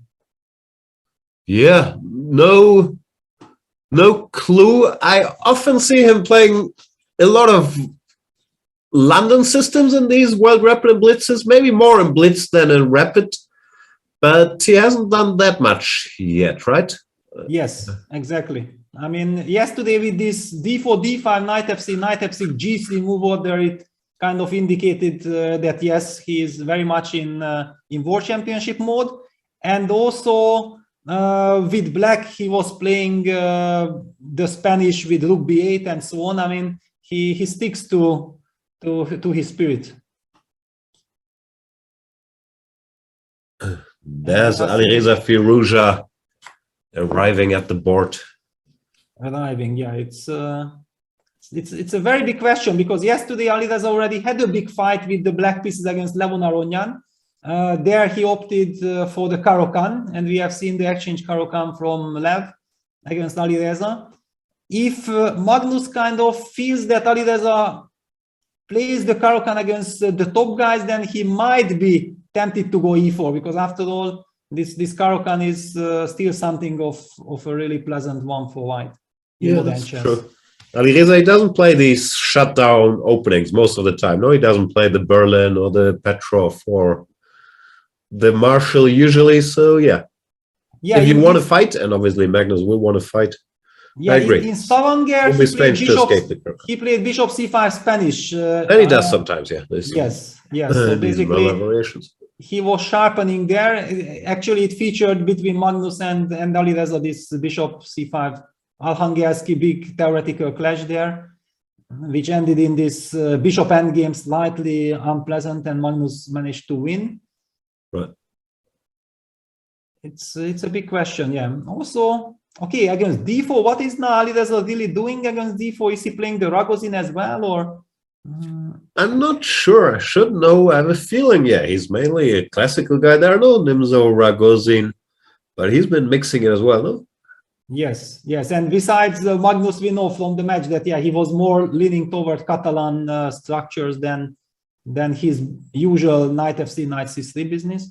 Yeah, no clue. I often see him playing a lot of London systems in these World Rapid and Blitzes, maybe more in Blitz than in Rapid, but he hasn't done that much yet, right? Yes, exactly. I mean, yesterday with this d4, d5, knight f6, gc move order, it kind of indicated that yes, he is very much in World Championship mode. And also with black, he was playing the Spanish with rook b8 and so on. I mean, he sticks to his spirit. There's Alireza Firouzja arriving at the board. Arriving, yeah, it's a very big question, because yesterday Alireza already had a big fight with the black pieces against Levon Aronyan. There he opted for the Caro-Kann, and we have seen the exchange Caro-Kann from Lev against Alireza. If Magnus kind of feels that Alireza plays the Caro-Kann against the top guys, then he might be tempted to go e4 because after all, this Caro-Kann is still something of a really pleasant one for white. Yeah, that's true. Alireza, he doesn't play these shutdown openings most of the time. No, he doesn't play the Berlin or the Petrov or the Marshall usually. So yeah, if you want to fight, and obviously Magnus will want to fight. Yeah, I agree. in Stavanger, he played Bishop C5 Spanish. And he does sometimes, yeah. Yes. So basically, he was sharpening there. Actually, it featured between Magnus and Alireza this Bishop C5 Alhangelski big theoretical clash there, which ended in this Bishop endgame slightly unpleasant, and Magnus managed to win. Right. It's a big question, yeah. Also, okay, against d4, what is now Alireza really doing against d4? Is he playing the Ragozin as well, or? I'm not sure. I should know. I have a feeling, yeah, he's mainly a classical guy. There are no Nimzo, Ragozin, but he's been mixing it as well, no? Yes. And besides, Magnus, we know from the match that, yeah, he was more leaning toward Catalan structures than his usual knight f3, knight c3 business.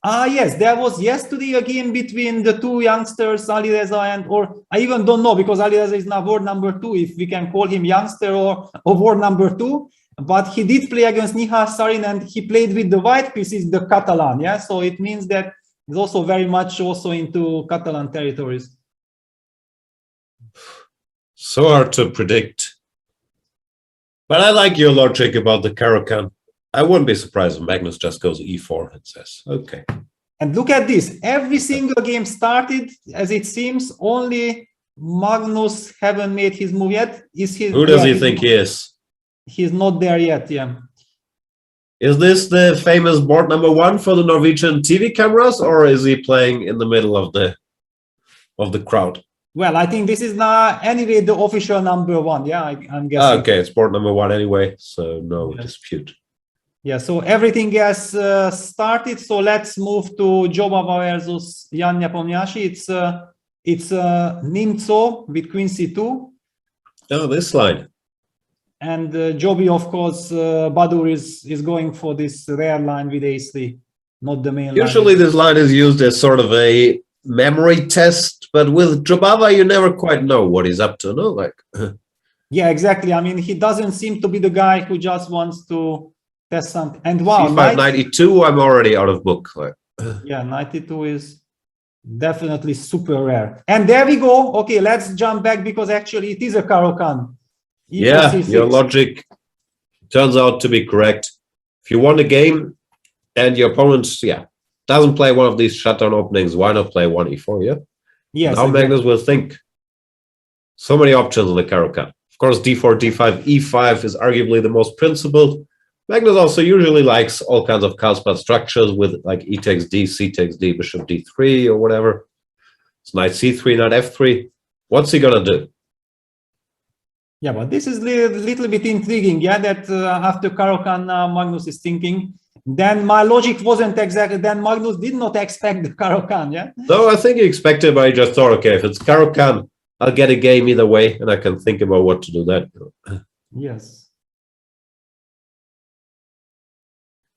Yes, there was yesterday a game between the two youngsters, Alireza or I even don't know because Alireza is now world number 2, if we can call him youngster or world number 2. But he did play against Nihal Sarin and he played with the white pieces, the Catalan. Yeah, so it means that he's also very much also into Catalan territories. So hard to predict. But I like your logic about the Caro-Kann. I wouldn't be surprised if Magnus just goes e4 and says, okay. And look at this. Every single game started, as it seems, only Magnus haven't made his move yet. Who does he think he is? He's not there yet, yeah. Is this the famous board number 1 for the Norwegian TV cameras, or is he playing in the middle of the crowd? Well, I think this is now anyway the official number 1. Yeah, I'm guessing. Okay, it's board number 1 anyway, so no dispute. Yeah, so everything has started. So let's move to Jobava versus Jan Nepomniachtchi. It's Nimzo with Queen C2. Oh, this line. And Joby, of course, Badur is going for this rare line with Ace3, not the main line. Usually this line is used as sort of a memory test, but with Jobava, you never quite know what he's up to, no? Like, yeah, exactly. I mean, he doesn't seem to be the guy who just wants to test something. And wow, C5 92, I'm already out of book. Like, yeah, 92 is definitely super rare. And there we go. Okay, let's jump back because actually it is a Caro-Kann. Yeah, your logic turns out to be correct. If you won a game and your opponent, doesn't play one of these shutdown openings, why not play one e4, yeah? Yes. Now Magnus will think. So many options on the Caro-Kann. Of course, d4, d5, e5 is arguably the most principled. Magnus also usually likes all kinds of Karlsbad structures with like e takes d, c takes d, bishop d3 or whatever. It's knight c3, knight f3. What's he gonna do? Yeah, but this is a little bit intriguing, yeah, that after Caro-Kann Magnus is thinking, then my logic wasn't exactly, then Magnus did not expect the Caro-Kann, yeah? No, I think he expected, but he just thought, okay, if it's Caro-Kann, I'll get a game either way, and I can think about what to do that. Yes.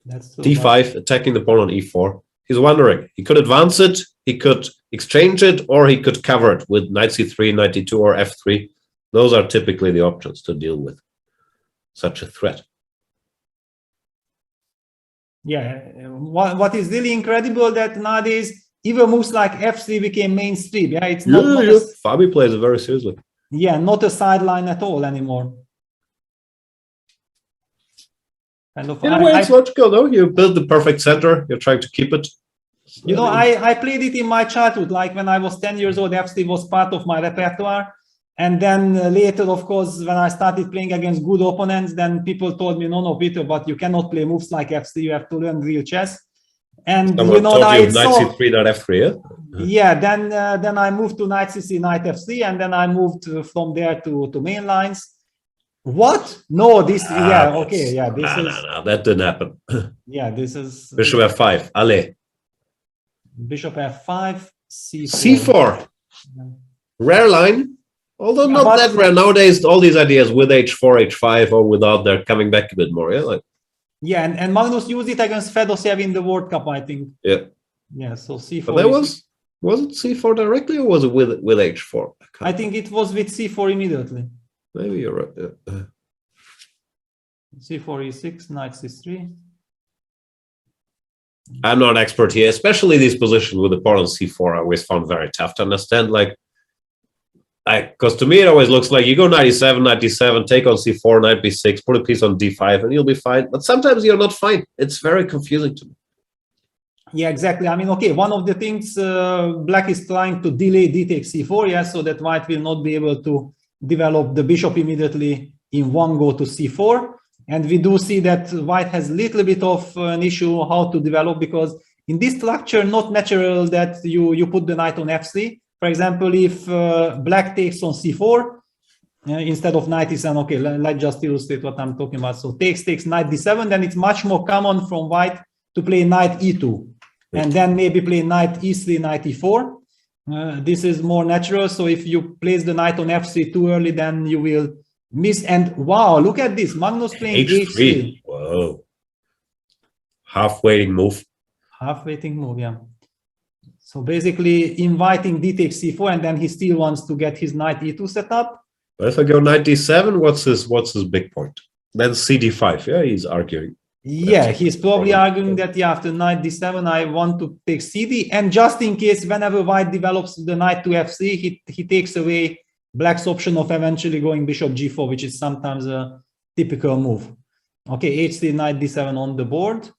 That's d5, attacking the pawn on e4. He's wondering, he could advance it, he could exchange it, or he could cover it with knight c3, knight d2, or f3. Those are typically the options to deal with such a threat. Yeah, what is really incredible that nowadays even moves like f3 became mainstream. Yeah, it's not. Fabi plays it very seriously. Yeah, not a sideline at all anymore. Kind of. In a way, it's logical, though. You build the perfect center. You're trying to keep it. You know, I played it in my childhood. Like when I was 10 years old, f3 was part of my repertoire. And then later, of course, when I started playing against good opponents, then people told me, no, Peter, but you cannot play moves like f3. You have to learn real chess. And someone knight c3, knight f3, yeah? Then I moved to knight c3, knight f3, and then I moved from there to main lines. What? No, this, okay, yeah, this is... No, that didn't happen. Yeah, this is... Bishop f5, allez. Bishop f5, c4. c4. Rare line. Although Yeah, not but- that rare nowadays. All these ideas with H4, H5, or without, they're coming back a bit more. Yeah, like Yeah, and Magnus used it against Fedosiev in the World Cup, I think. yeah. Yeah, so C4. But that is- was it C4 directly, or was it with H4? I think it was with C4 immediately. Maybe you're right. Yeah. C4 E6, knight C3. I'm not an expert here, especially these positions with the pawn on C4. I always found very tough to understand. Because to me, it always looks like you go 97, 97, take on C4, knight B6, put a piece on D5, and you'll be fine. But sometimes you're not fine. It's very confusing to me. Yeah, exactly. I mean, okay, one of the things black is trying to delay d takes C4, yeah, so that white will not be able to develop the bishop immediately in one go to C4. And we do see that white has a little bit of an issue how to develop, because in this structure, not natural that you put the knight on F3. For example, if black takes on C4 instead of knight E7, okay, let's just illustrate what I'm talking about. So takes knight D7, then it's much more common from white to play knight E2, and then maybe play knight E3, knight E4. This is more natural. So if you place the knight on F3 too early, then you will miss. And wow, look at this, Magnus playing H3. Whoa. Half-waiting move. Half-waiting move, yeah. So basically inviting d takes C4, and then he still wants to get his knight E2 set up. But if I go knight D7, what's his big point? Then CD5, yeah, he's arguing. Yeah, he's probably arguing that, yeah, after knight D7, I want to take CD. And just in case, whenever white develops the knight to F3, he takes away black's option of eventually going bishop G4, which is sometimes a typical move. Okay, H3, knight D7 on the board.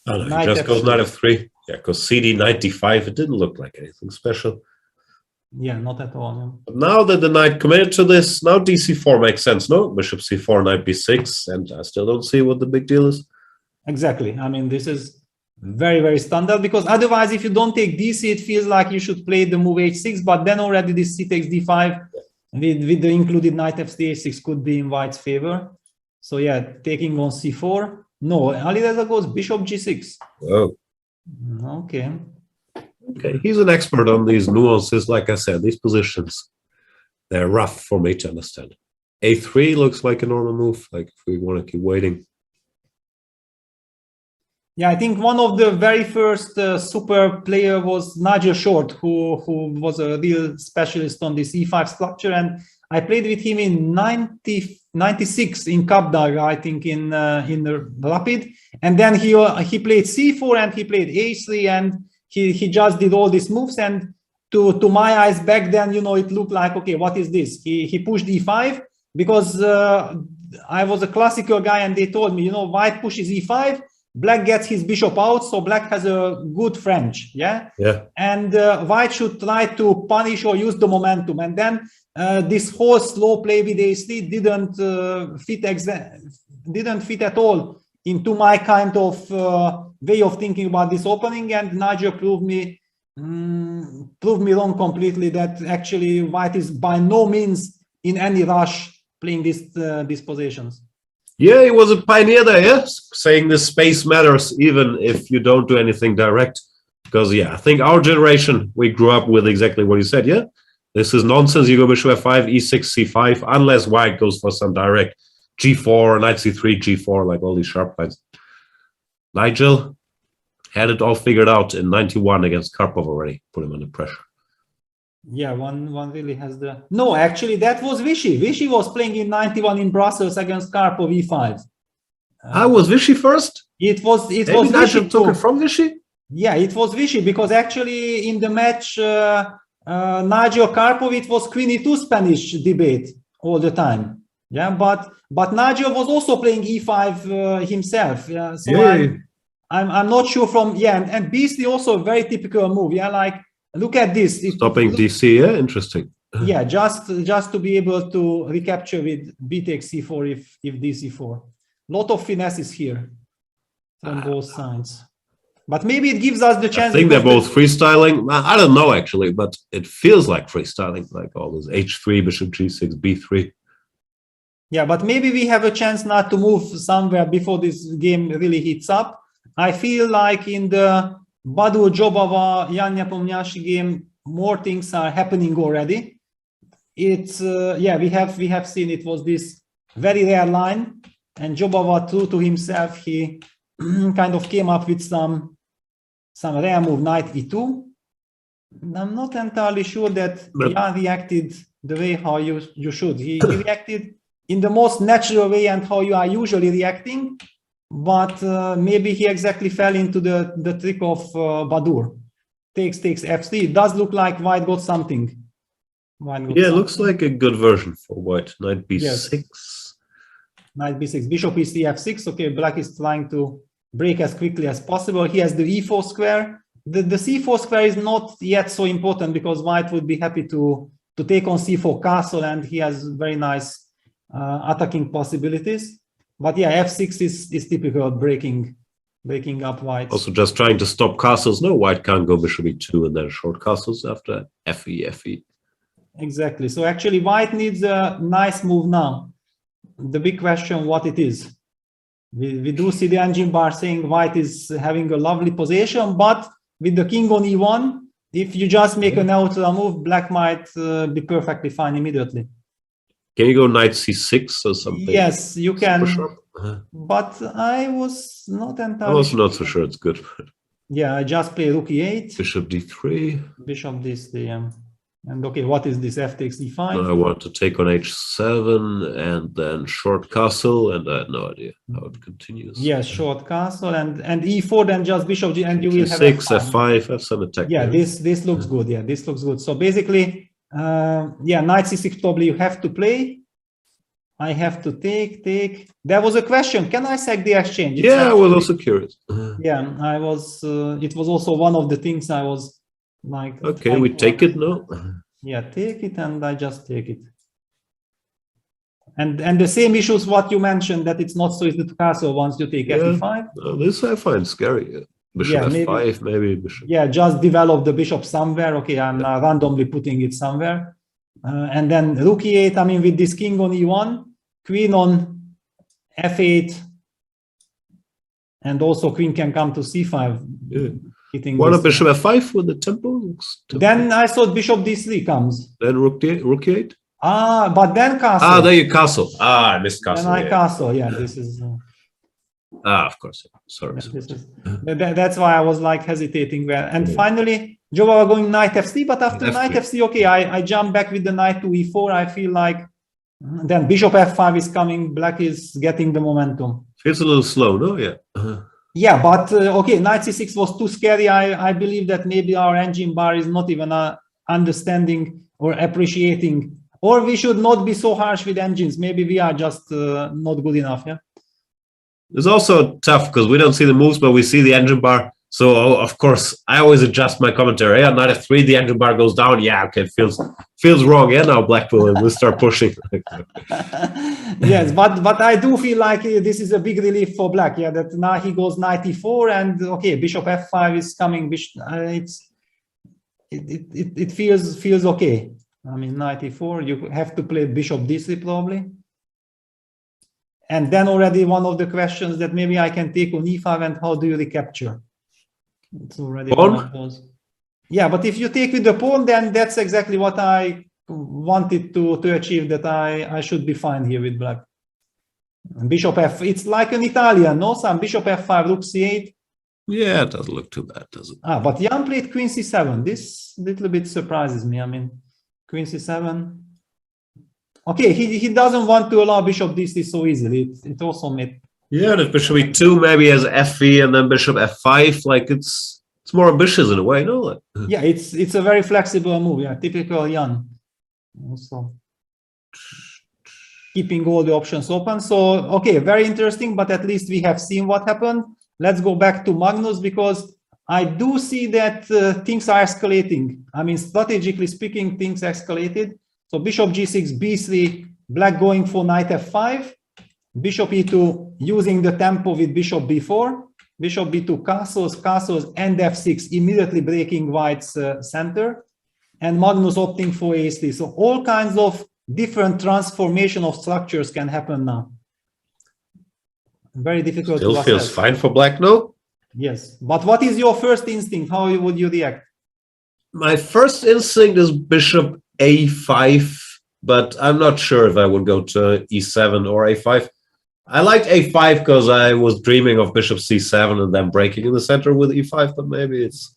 Oh, no, he just goes knight F3. Yeah, because CD, knight D5, it didn't look like anything special. Yeah, not at all. Yeah. But now that the knight committed to this, now DC4 makes sense, no? Bishop C4, knight B6, and I still don't see what the big deal is. Exactly. I mean, this is very, very standard, because otherwise, if you don't take DC, it feels like you should play the move H6, but then already this C takes D5 with the included knight F3, H6 could be in white's favor. So yeah, taking on C4. No, Alireza goes bishop G6. Oh. Okay. Okay, he's an expert on these nuances. Like I said, these positions, they're rough for me to understand. A3 looks like a normal move, like if we want to keep waiting. Yeah, I think one of the very first super player was Nigel Short, who was a real specialist on this E5 structure, and I played with him in 96 in Kapdag, I think in the Rapid, and then he played C4 and he played H3, and he just did all these moves, and to my eyes back then, you know, it looked like, okay, what is this? He pushed E5 because I was a classical guy, and they told me, you know, white pushes E5. Black gets his bishop out, so black has a good French, yeah? Yeah. And white should try to punish or use the momentum. And then this whole slow play with A3 didn't fit at all into my kind of way of thinking about this opening. And Nigel proved me wrong completely, that actually white is by no means in any rush playing these positions. Yeah, he was a pioneer there, yes, saying the space matters even if you don't do anything direct. Because, yeah, I think our generation, we grew up with exactly what he said, yeah? This is nonsense. You go bishop F5, E6, C5, unless white goes for some direct G4, knight C3, G4, like all these sharp lines. Nigel had it all figured out in 91 against Karpov already, put him under pressure. Yeah, one really has the... No, actually, that was Vichy. Vichy was playing in 91 in Brussels against Karpov E5. Was Vichy first? It was Vichy. Vichy took it from Vichy? Yeah, it was Vichy, because actually in the match, Nigel Karpov, it was Queen E2 Spanish debate all the time. Yeah, but Nigel was also playing E5 himself. Yeah, so yeah. I'm not sure from... Yeah, and Beastly also a very typical move. Yeah, like, look at this. Stopping DC, yeah, interesting. Yeah, just to be able to recapture with B takes C4 if DC4. Lot of finesses here from both sides. But maybe it gives us the chance. I think they're both freestyling. I don't know actually, but it feels like freestyling, like all this H3, Bishop G6, B3. Yeah, but maybe we have a chance now to move somewhere before this game really heats up. I feel like in the Badur Jobava Jan Nepomniachtchi game, more things are happening already. it's yeah, we have seen it was this very rare line, and Jobava, true to himself, he kind of came up with some rare move, knight e2. I'm not entirely sure that Jan reacted the way how you should. He reacted in the most natural way and how you are usually reacting, but maybe he exactly fell into the trick of Badur. Takes f3. It does look like white got something. Yeah, it looks like a good version for white. Knight b6. Yes. Knight b6. Bishop e3, f6. Okay, black is trying to break as quickly as possible. He has the e4 square. The c4 square is not yet so important because white would be happy to take on c4 castle, and he has very nice attacking possibilities. But yeah, f6 is typical breaking up white. Also just trying to stop castles. No, white can't go bishop e2 and then short castles after fe, fe. Exactly. So actually white needs a nice move now. The big question, what it is. We do see the engine bar saying white is having a lovely position, but with the king on e1, if you just make a neutral move, black might be perfectly fine immediately. Can you go knight c6 or something? Yes, you can. But I was not entirely. I was not so sure it's good. Yeah, I just play rook e8. Bishop d3. Bishop d3. And okay, what is this? F takes e5. No, I want to take on h7 and then short castle, and I have no idea how it continues. Yes, short castle and e4, then just bishop g, and you will have f6, f5, have some attack. Yeah, this looks good. Yeah, this looks good. So basically, yeah, knight c6 probably you have to play. I have to take. There was a question. Can I sack the exchange? It's I was also curious. Yeah, I was. It was also one of the things I was like. Okay, we take it now. Yeah, take it, and I just take it. And the same issues what you mentioned, that it's not so easy to castle once you take f5. This I find scary. Bishop f5, maybe bishop. Yeah, just develop the bishop somewhere. Okay, I'm randomly putting it somewhere. And then rook e8, I mean, with this king on e1, queen on f8, and also queen can come to c5. Yeah. What a bishop f5 with the tempo? Then I thought bishop d3 comes. Then rook e8? But then castle. There you castle. I missed castle. Then I castle, yeah, this is... of course. Sorry. That's why I was like hesitating there. And finally, Jova going knight f3, but after knight f3, okay, I jump back with the knight to e4. I feel like then bishop f5 is coming. Black is getting the momentum. Feels a little slow, no? Yeah. Yeah, but okay, knight c6 was too scary. I believe that maybe our engine bar is not even understanding or appreciating, or we should not be so harsh with engines. Maybe we are just not good enough. Yeah. It's also tough because we don't see the moves, but we see the engine bar. So of course, I always adjust my commentary. Yeah, knight f3, the engine bar goes down. Yeah, okay, feels wrong. Yeah, now black will start pushing. Yes, but I do feel like this is a big relief for black. Yeah, that now he goes knight e4, and okay, bishop f5 is coming. It feels okay. I mean, knight e4. You have to play bishop d3 probably. And then already one of the questions that maybe I can take on e5, and how do you recapture? It's already one of those. Yeah, but if you take with the pawn, then that's exactly what I wanted to achieve, that I should be fine here with black. And bishop f, it's like an Italian, no? Some bishop f5, rook c8. Yeah, it doesn't look too bad, does it? But Jan played queen c7. This little bit surprises me. I mean, queen c7. Okay, he doesn't want to allow bishop d3 so easily. It also made... Yeah, and if bishop e2 maybe has fe and then bishop f5, like it's more ambitious in a way, no? Yeah, it's a very flexible move. Yeah, typical Jan. Also keeping all the options open. So, okay, very interesting, but at least we have seen what happened. Let's go back to Magnus, because I do see that things are escalating. I mean, strategically speaking, things escalated. So bishop g6, b3, black going for knight f5, bishop e2 using the tempo with bishop b4, bishop b2 castles, and f6 immediately breaking white's center, and Magnus opting for a3. So all kinds of different transformation of structures can happen now. Very difficult to assess. Still feels fine for black, no? Yes, but what is your first instinct? How would you react? My first instinct is bishop a5 but I'm not sure if I would go to e7 or a5. I liked a5 because I was dreaming of bishop c7 and then breaking in the center with e5, but maybe it's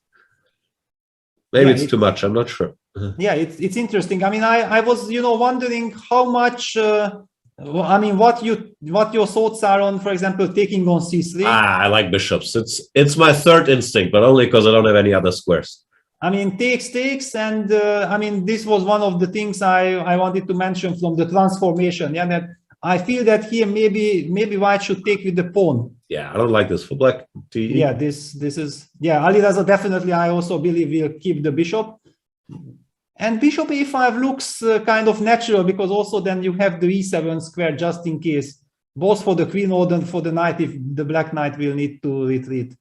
too much. I'm not sure. Yeah, it's interesting. I mean, I was wondering how much. I mean, what your thoughts are on, for example, taking on c3. I like bishops. It's my third instinct, but only because I don't have any other squares. I mean, takes, and I mean, this was one of the things I wanted to mention from the transformation. Yeah, that I feel that here maybe white should take with the pawn. Yeah, I don't like this for black. Yeah, this is Alireza definitely. I also believe will keep the bishop, and bishop a5 looks kind of natural because also then you have the e7 square just in case, both for the queen or then for the knight if the black knight will need to retreat.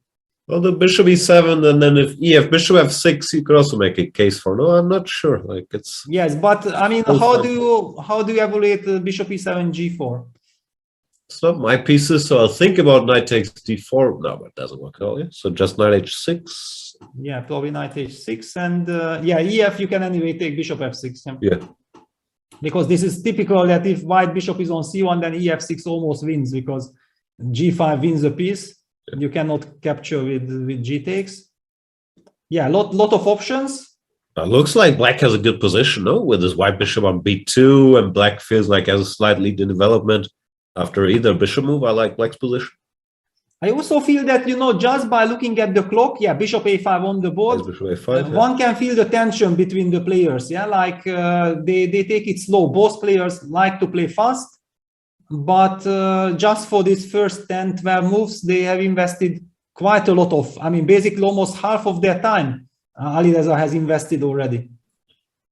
Well, the bishop e7, and then if bishop f6, you could also make a case for. No, I'm not sure. Like it's yes, but I mean, how do you evaluate bishop e7 g4? It's not my pieces, so I'll think about knight takes d4. No, but it doesn't work at all. Yeah? So just knight h6. Yeah, probably knight h6, and ef you can anyway take bishop f6. Yeah. Because this is typical that if white bishop is on c1, then ef6 almost wins because g5 wins the piece. You cannot capture with g takes. Yeah, lot of options. It looks like black has a good position, no? With his white bishop on b2, and black feels like has a slight lead in development after either bishop move. I like black's position. I also feel that, just by looking at the clock, bishop a5 on the board, bishop a5, one can feel the tension between the players. Yeah, like they take it slow. Both players like to play fast. But just for these first 10, 12 moves, they have invested quite a lot of, I mean, basically almost half of their time Alireza has invested already.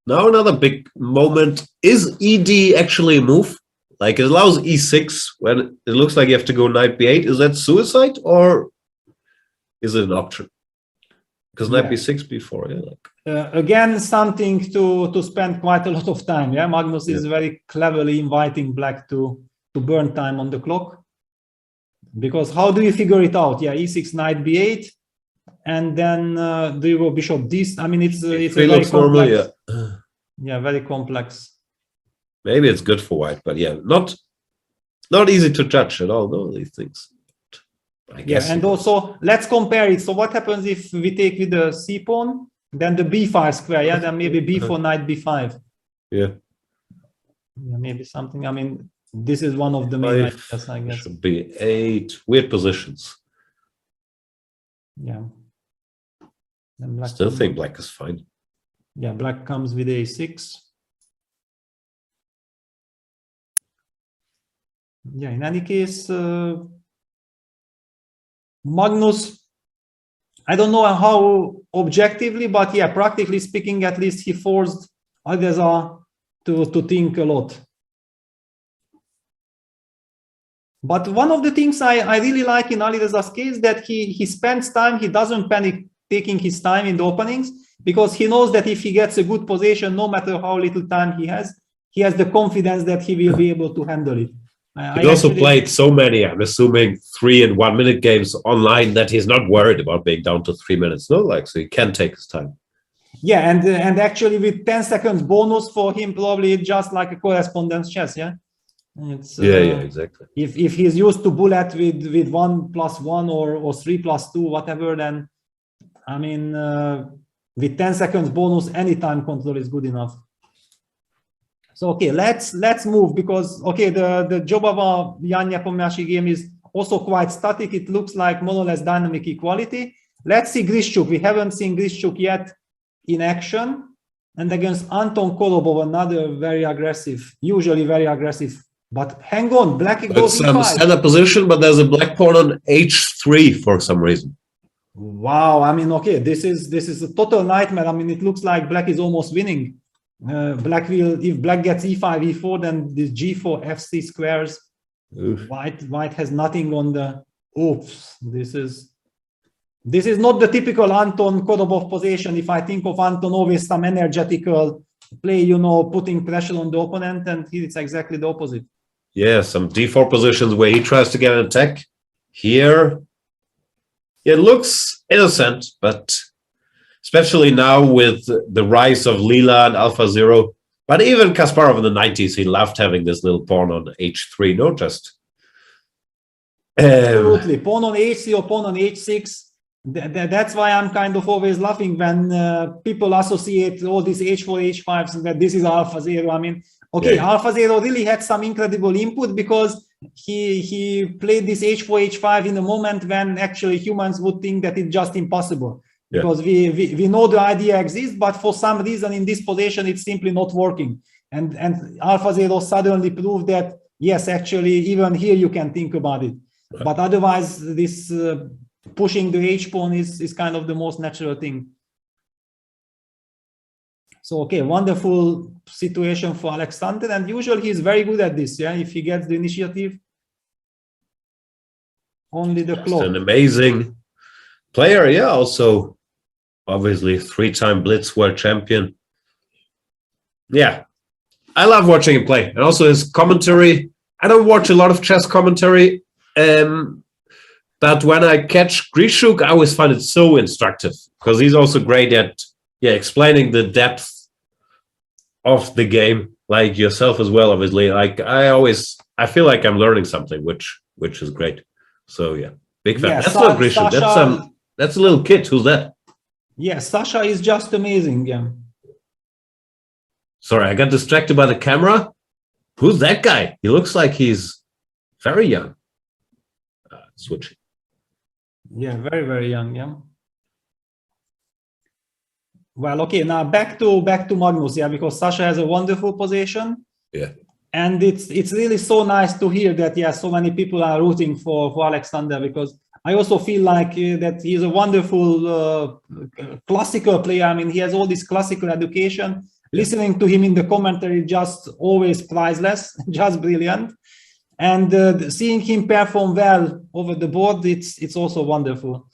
Now another big moment. Is ED actually a move? Like it allows e6 when it looks like you have to go knight b8. Is that suicide or is it an option? Because knight b6 before, again, something to spend quite a lot of time. Yeah, Magnus is very cleverly inviting black to burn time on the clock, because how do you figure it out? Yeah, e6 knight b8, and then do you go bishop d? I mean, it's a very complex. Yeah, very complex. Maybe it's good for white, but not easy to judge at all. No, these things. I guess. Yeah, and also let's compare it. So what happens if we take with the c pawn, then the b5 square? Yeah, then maybe b4 knight b5. Yeah, maybe something. I mean, this is one of the main ideas, I guess. Should be 8 weird positions. Yeah. Then black Still think black is fine. Yeah, black comes with a6. Yeah, in any case, Magnus, I don't know how objectively, but yeah, practically speaking, at least he forced Alireza to think a lot. But one of the things I really like in Alireza's case that he spends time, he doesn't panic taking his time in the openings, because he knows that if he gets a good position, no matter how little time he has the confidence that he will be able to handle it. He also played so many, I'm assuming, 3 and 1 minute games online that he's not worried about being down to 3 minutes. No, like, so he can take his time. Yeah, and actually with 10 seconds bonus for him, probably just like a correspondence chess. Yeah. It's, exactly. If he's used to bullet with 1+1 or 3+2, whatever, then I mean, with 10 seconds bonus, any time control is good enough. So okay, let's move, because okay, the Jobava Jan Nepomniachtchi game is also quite static. It looks like more or less dynamic equality. Let's see Grischuk. We haven't seen Grischuk yet in action, and against Anton Kolobov, another very aggressive, usually very aggressive. But hang on, black goes e5. Standard position, but there's a black pawn on h3 for some reason. Wow, I mean, okay, this is a total nightmare. I mean, it looks like black is almost winning. Black will, if black gets e5, e4, then this g4, f3 squares. Oof. White has nothing on the. Oops, this is not the typical Anton Kolobov position. If I think of Anton always some energetical play, you know, putting pressure on the opponent, and here it's exactly the opposite. Yeah, some d4 positions where he tries to get an attack. Here, it looks innocent, but especially now with the rise of Lila and Alpha Zero. But even Kasparov in the 90s, he loved having this little pawn on h3, no, just... Absolutely. Pawn on h3 or pawn on h6. That's why I'm kind of always laughing when people associate all these h4, h5s and that this is AlphaZero. I mean, okay, yeah. AlphaZero really had some incredible input because he played this h4, h5 in a moment when actually humans would think that it's just impossible. Because we know the idea exists, but for some reason in this position, it's simply not working. And AlphaZero suddenly proved that, yes, actually, even here you can think about it. Right. But otherwise, this pushing the h-pawn is kind of the most natural thing. So, okay, wonderful situation for Alexander. And usually he's very good at this, yeah, if he gets the initiative. Only the clock. An amazing player, yeah, also obviously 3-time Blitz world champion. Yeah, I love watching him play. And also his commentary. I don't watch a lot of chess commentary, but when I catch Grishuk, I always find it so instructive because he's also great at explaining the depth of the game, like yourself as well, obviously. Like I feel like I'm learning something, which is great. So yeah, big fan. That's not Grishuk. That's a little kid. Who's that? Yeah, Sasha is just amazing. Yeah. Sorry, I got distracted by the camera. Who's that guy? He looks like he's very young. Switching. Yeah, very, very young. Yeah. Well, okay. Now back to Magnus. Yeah, because Sasha has a wonderful position. Yeah. And it's really so nice to hear that. Yeah, so many people are rooting for Alexander because I also feel like that he's a wonderful classical player. I mean, he has all this classical education. Listening to him in the commentary, just always priceless, just brilliant. And seeing him perform well over the board, it's also wonderful.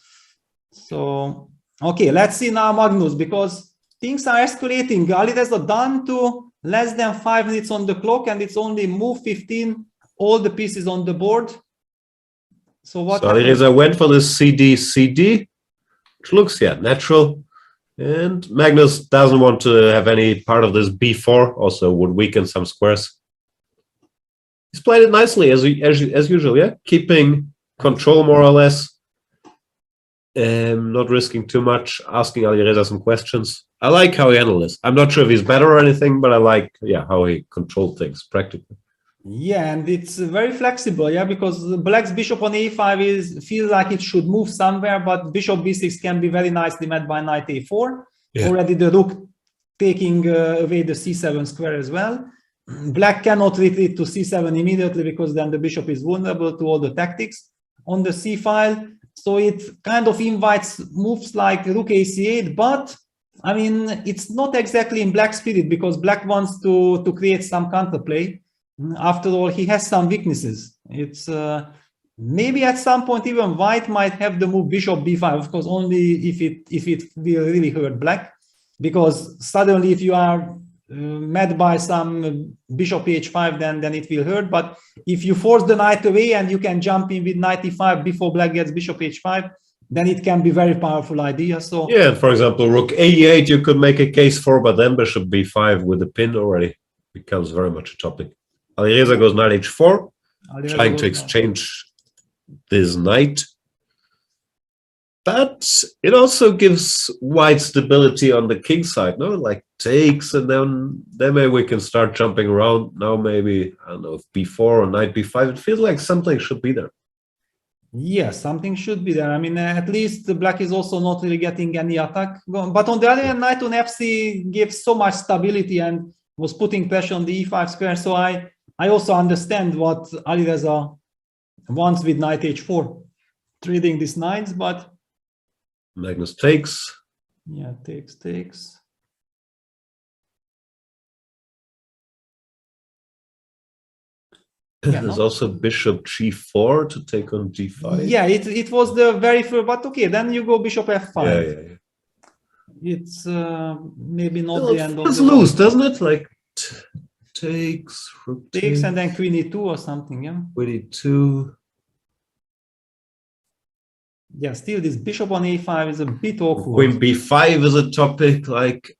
So, okay, let's see now Magnus, because things are escalating. Alireza down to less than 5 minutes on the clock, and it's only move 15, all the pieces on the board. So what? So Alireza went for the CD, which looks natural. And Magnus doesn't want to have any part of this b4, also would weaken some squares. He's played it nicely, as usual, yeah? Keeping control more or less. Not risking too much, asking Alireza some questions. I like how he handled this. I'm not sure if he's better or anything, but I like, how he controlled things practically. Yeah, and it's very flexible, because Black's bishop on a5 feels like it should move somewhere, but bishop b6 can be very nicely met by knight a4. Yeah. Already the rook taking away the c7 square as well. Black cannot retreat to c7 immediately because then the bishop is vulnerable to all the tactics on the c file. So it kind of invites moves like rook ac8, but I mean, it's not exactly in Black's spirit because Black wants to create some counterplay. After all, he has some weaknesses. It's maybe at some point even White might have the move bishop b5, of course, only if it will really hurt Black, because suddenly if you are met by some bishop h5, then it will hurt. But if you force the knight away and you can jump in with knight e5 before Black gets bishop h5, then it can be very powerful idea. So yeah, for example, rook a8 you could make a case for, but then bishop b5 with the pin already becomes very much a topic. Alireza goes knight h4, trying to exchange this knight. But it also gives White stability on the king side, no? Like takes, and then maybe we can start jumping around. Now maybe, I don't know, if b4 or knight b5, it feels like something should be there. Yes, something should be there. I mean, at least the Black is also not really getting any attack. But on the other hand, knight on fc gives so much stability and was putting pressure on the e5 square. So I also understand what Alireza wants with knight h4, trading these knights, but Magnus takes. Yeah, takes. Yeah, there's also bishop g4 to take on g5. Yeah, it was the very first, but okay, then you go bishop f5. Yeah. It's maybe not the end of the... It's loose, doesn't it? Like takes, rook takes, and then queen e2 or something, yeah? Queen e2. Yeah, still this bishop on a5 is a bit awkward. Queen b5 is a topic, like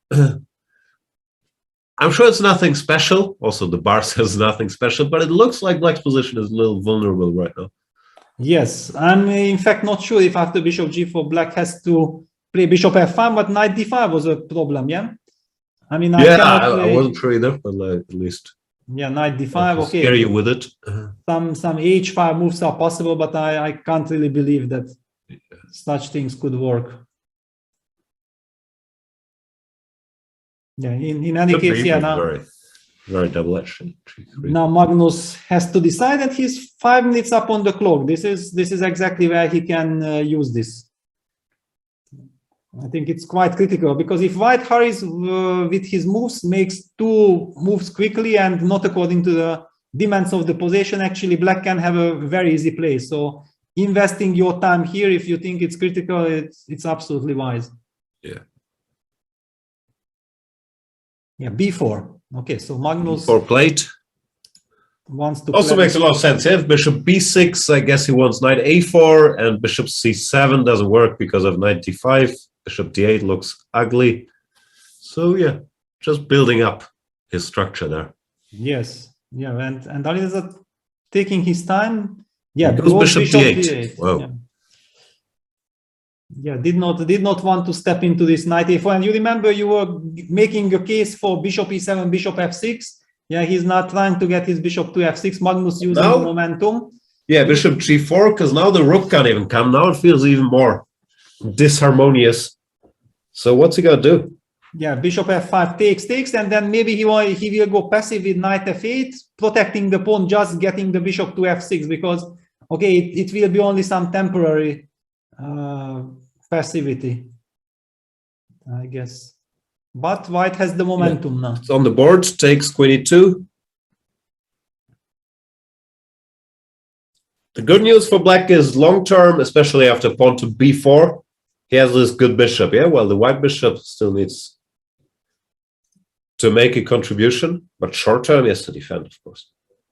I'm sure it's nothing special. Also, the bar says nothing special, but it looks like black's position is a little vulnerable right now. Yes, I'm in fact not sure if after bishop g4 black has to play bishop f5, but knight d5 was a problem, yeah? I mean, I wasn't sure either, but at least. Yeah, knight d5, okay. Scare you with it. Some h5 moves are possible, but I can't really believe that such things could work. Yeah, in any case, yeah, now, very double-edged. now Magnus has to decide, and he's 5 minutes up on the clock. This is exactly where he can use this. I think it's quite critical, because if white hurries with his moves, makes 2 moves quickly and not according to the demands of the position, actually black can have a very easy play. So investing your time here, if you think it's critical, it's absolutely wise. Yeah. Yeah, b4. Okay, so Magnus b4 plate wants to also makes a lot of sense. Yeah, bishop b6, I guess he wants knight a4, and bishop c7 doesn't work because of knight d5. Bishop d8 looks ugly. So yeah, just building up his structure there. Yes, yeah, and Alireza taking his time. Yeah, because bishop d8. Wow. Yeah. Yeah, did not want to step into this knight a4. And you remember you were making a case for bishop e7, bishop f6. Yeah, he's not trying to get his bishop to f6. Magnus using the momentum. Yeah, bishop g4, because now the rook can't even come. Now it feels even more disharmonious. So what's he gonna do? Yeah, bishop f5 takes, and then maybe he will go passive with knight f8, protecting the pawn, just getting the bishop to f6, because okay, it will be only some temporary passivity, I guess. But white has the momentum now. It's on the board, takes queen e2. The good news for black is long term, especially after pawn to b4, he has this good bishop. Yeah, well, the white bishop still needs to make a contribution, but short term, he has to defend, of course.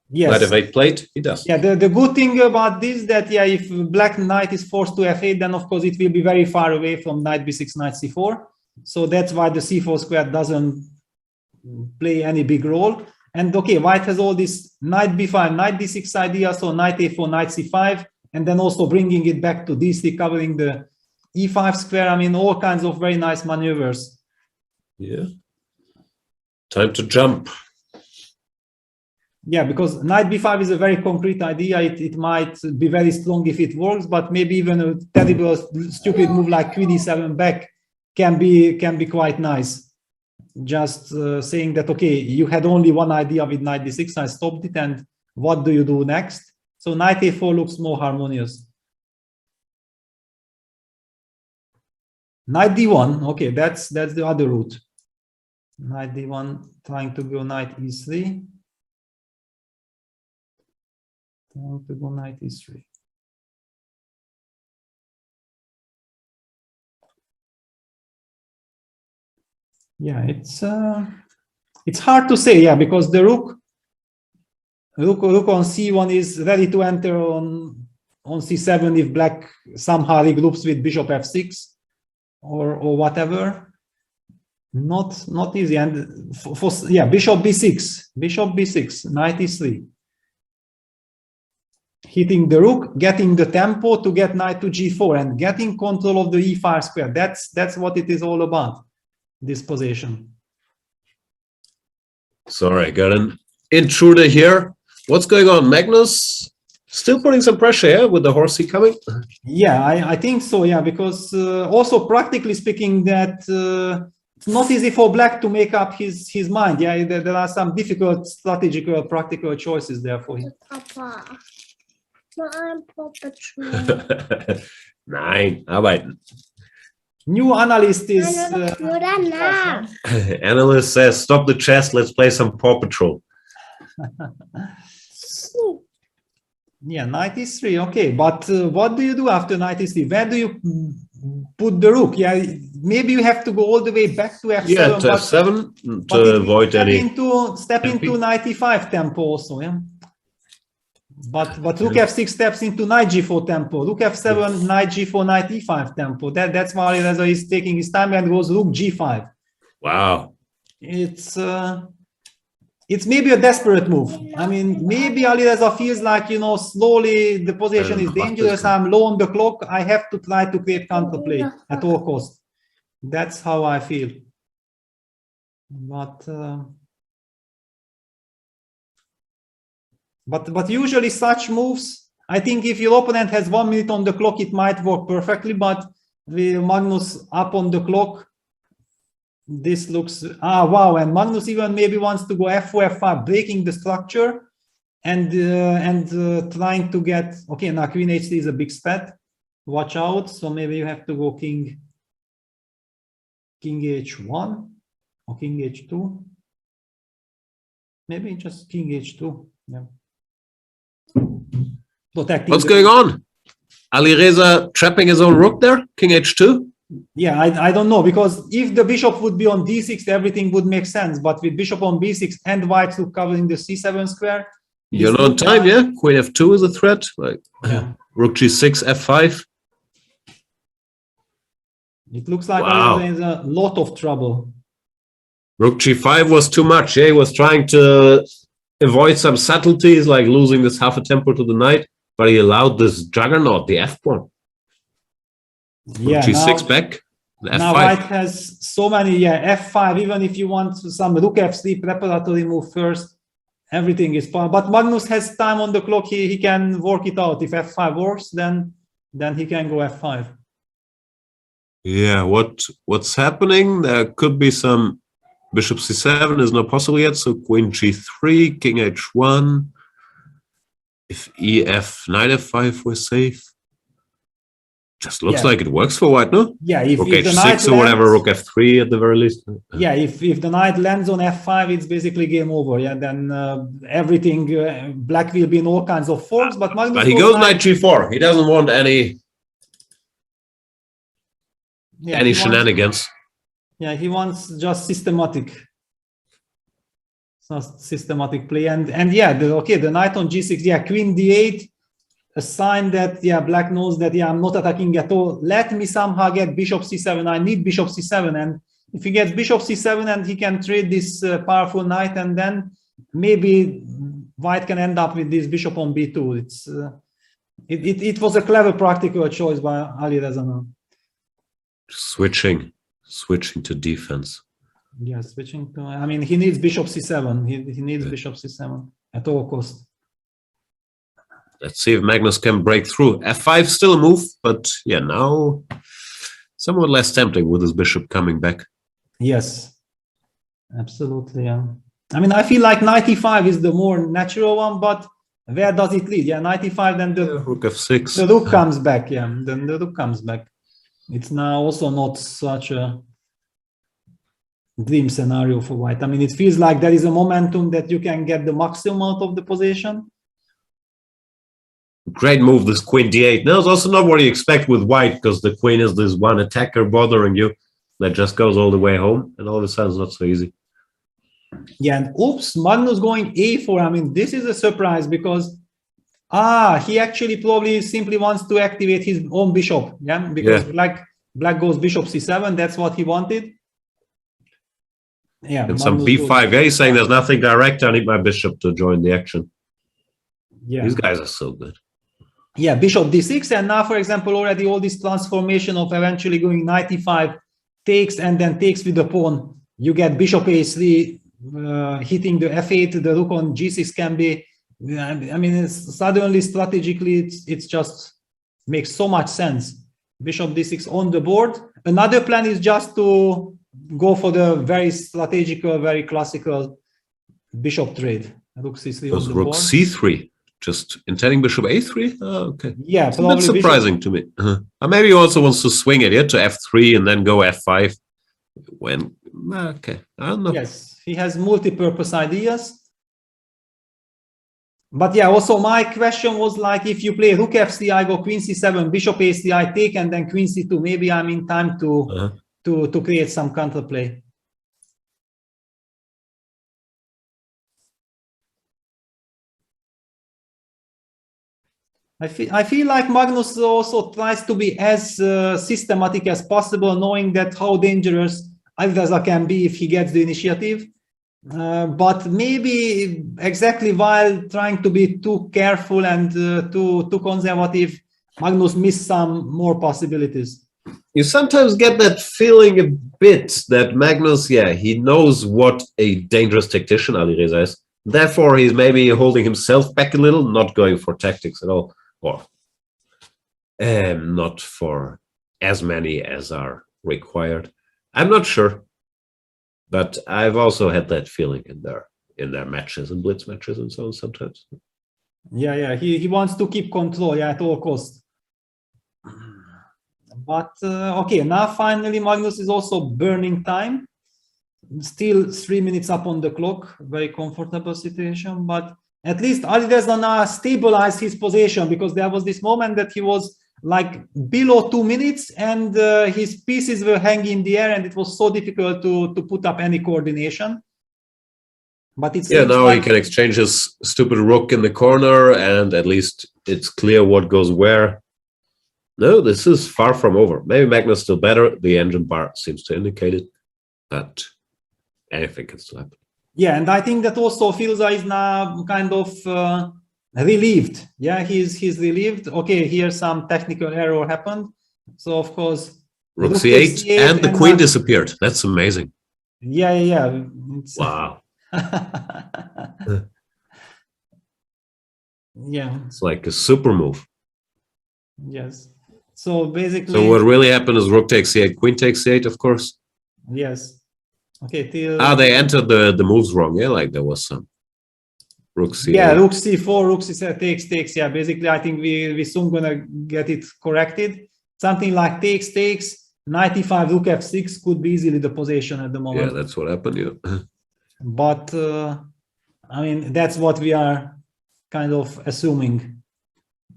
Yes. Knight f8 plate, he does. Yeah, the good thing about this that, yeah, if black knight is forced to f8, then of course it will be very far away from knight b6, knight c4. So that's why the c4 square doesn't play any big role. And okay, white has all this knight b5, knight d6 idea, so knight a4, knight c5, and then also bringing it back to d3, covering the e5 square. I mean, all kinds of very nice maneuvers. Yeah. Time to jump. Yeah, because knight b5 is a very concrete idea. It might be very strong if it works, but maybe even a terrible, stupid move like queen d7 back can be quite nice. Just saying that, okay, you had only one idea with knight d6, I stopped it, and what do you do next? So knight a4 looks more harmonious. Knight d1, okay, that's the other route. Knight d1, trying to go knight e3. Trying to go knight e3. Yeah, it's hard to say, yeah, because the rook on c1 is ready to enter on c7 if black somehow regroups with bishop f6 or whatever. Not easy. And yeah, bishop b6, knight e3. Hitting the rook, getting the tempo to get knight to g4 and getting control of the e5 square. That's what it is all about, this position. Sorry, I got an intruder here. What's going on? Magnus still putting some pressure here with the horsey coming? Yeah, I think so, yeah, because also practically speaking that it's not easy for black to make up his mind. Yeah, there are some difficult strategical, practical choices there for him. Papa. I'm Paw Patrol. Nein, arbeiten. New analyst is... Analyst says, stop the chess, let's play some Paw Patrol. Yeah, knight e3, okay. But what do you do after knight e3? Where do you put the rook? Yeah, maybe you have to go all the way back to f7. Yeah, to f7 to avoid any... Step into knight e5 tempo also, yeah? But rook f6 steps into knight g4 tempo. Rook f7, knight g4, knight e5 tempo. That's why Alireza is taking his time and goes rook g5. Wow. It's it's maybe a desperate move. I mean, maybe Alireza feels like, you know, slowly the position is dangerous. I'm low on the clock. I have to try to create counterplay at all costs. That's how I feel. But usually such moves, I think if your opponent has 1 minute on the clock, it might work perfectly. But with Magnus up on the clock, this looks, wow. And Magnus even maybe wants to go f4, f5, breaking the structure and trying to get, okay, now queen h3 is a big spat. Watch out. So maybe you have to go king h1 or king h2. Maybe just king h2. Yeah. What's going on? Alireza trapping his own rook there? King h2? Yeah, I don't know, because if the bishop would be on d6, everything would make sense. But with bishop on b6 and white still covering the c7 square, you're not on time, yeah? Queen f2 is a threat. Like, yeah. Rook g6, f5. It looks like Alireza is a lot of trouble. Rook g5 was too much. Yeah, he was trying to avoid some subtleties, like losing this half a tempo to the knight, but he allowed this juggernaut, the f pawn. Yeah, g6 back. Now white has so many, f5, even if you want some rook f3 preparatory move first, everything is fine. But Magnus has time on the clock, he can work it out. If f5 works, then he can go f5. Yeah, what's happening? There could be some bishop c7 is not possible yet, so queen g3, king h1. If ef, knight f5 we're safe. Just looks like it works for white, no? Yeah, if rook the h6 knight or whatever, rook f3 at the very least. Yeah, if the knight lands on f5, it's basically game over. Yeah, then everything, black will be in all kinds of forms. But Magnus he goes knight g4. He doesn't want any shenanigans. He wants just systematic play. And yeah, the knight on g6. Yeah, queen d8. A sign that black knows that I'm not attacking at all. Let me somehow get bishop c7. I need bishop c7, and if he gets bishop c7 and he can trade this powerful knight, and then maybe white can end up with this bishop on b2. It was a clever practical choice by Alireza. Switching to defense. Yeah, switching to. I mean, he needs bishop c7. He needs bishop c7 at all costs. Let's see if Magnus can break through. f5 still a move, but yeah, now somewhat less tempting with his bishop coming back. Yes, absolutely. Yeah. I mean, I feel like knight e5 is the more natural one, but where does it lead? Yeah, knight e5, then the rook f6. The rook comes back. Yeah, then the rook comes back. It's now also not such a dream scenario for white. I mean, it feels like there is a momentum that you can get the maximum out of the position. Great move, this queen d8. Now it's also not what you expect with white, because the queen is this one attacker bothering you that just goes all the way home, and all of a sudden it's not so easy. Yeah, and oops, Magnus going a4. I mean, this is a surprise, because he actually probably simply wants to activate his own bishop. Yeah, because black goes bishop c7. That's what he wanted. Yeah, and some b5. Yeah, he's saying there's nothing direct. I need my bishop to join the action. Yeah, these guys are so good. Yeah, bishop d6, and now, for example, already all this transformation of eventually going knight e5 takes and then takes with the pawn. You get bishop a3 hitting the f8. The rook on g6 can be. I mean, suddenly strategically, it's just makes so much sense. Bishop d6 on the board. Another plan is just to go for the very strategical, very classical bishop trade. Rook c3 on the rook board. c3. Just intending bishop a3? Oh, okay. Yeah, that's surprising to me. Maybe he also wants to swing it to f3 and then go f5. Okay, I don't know. Yes, he has multi-purpose ideas. But yeah, also my question was like, if you play rook f3, I go queen c7, bishop a3, I take, and then queen c2. Maybe I'm in time to create some counterplay. I feel like Magnus also tries to be as systematic as possible, knowing that how dangerous Alireza can be if he gets the initiative. But maybe exactly while trying to be too careful and too conservative, Magnus missed some more possibilities. You sometimes get that feeling a bit that Magnus, yeah, he knows what a dangerous tactician Alireza is. Therefore, he's maybe holding himself back a little, not going for tactics at all, or not for as many as are required. I'm not sure, but I've also had that feeling in their matches and blitz matches and so on sometimes. Yeah, he wants to keep control, yeah, at all costs. But okay, now finally Magnus is also burning time. Still 3 minutes up on the clock, very comfortable situation, but at least Alireza now stabilized his position, because there was this moment that he was like below 2 minutes and his pieces were hanging in the air and it was so difficult to put up any coordination. But it's now he can exchange his stupid rook in the corner and at least it's clear what goes where. No, this is far from over. Maybe Magnus still better. The engine bar seems to indicate it, but anything can still happen. Yeah, and I think that also Filza is now kind of relieved. Yeah, he's relieved. Okay, here some technical error happened. So of course, Rook c8 and the queen disappeared. That's amazing. Yeah. Wow. Yeah. It's like a super move. Yes. So basically. So what really happened is rook takes c8, queen takes c8, of course. Yes. Okay. Till. They entered the moves wrong. Yeah, like there was some. Rook c8. Yeah, rook c4, rook c7 takes. Yeah, basically, I think we soon gonna get it corrected. Something like takes. Knight e5, rook f6 could be easily the position at the moment. Yeah, that's what happened. Yeah. But I mean, that's what we are kind of assuming,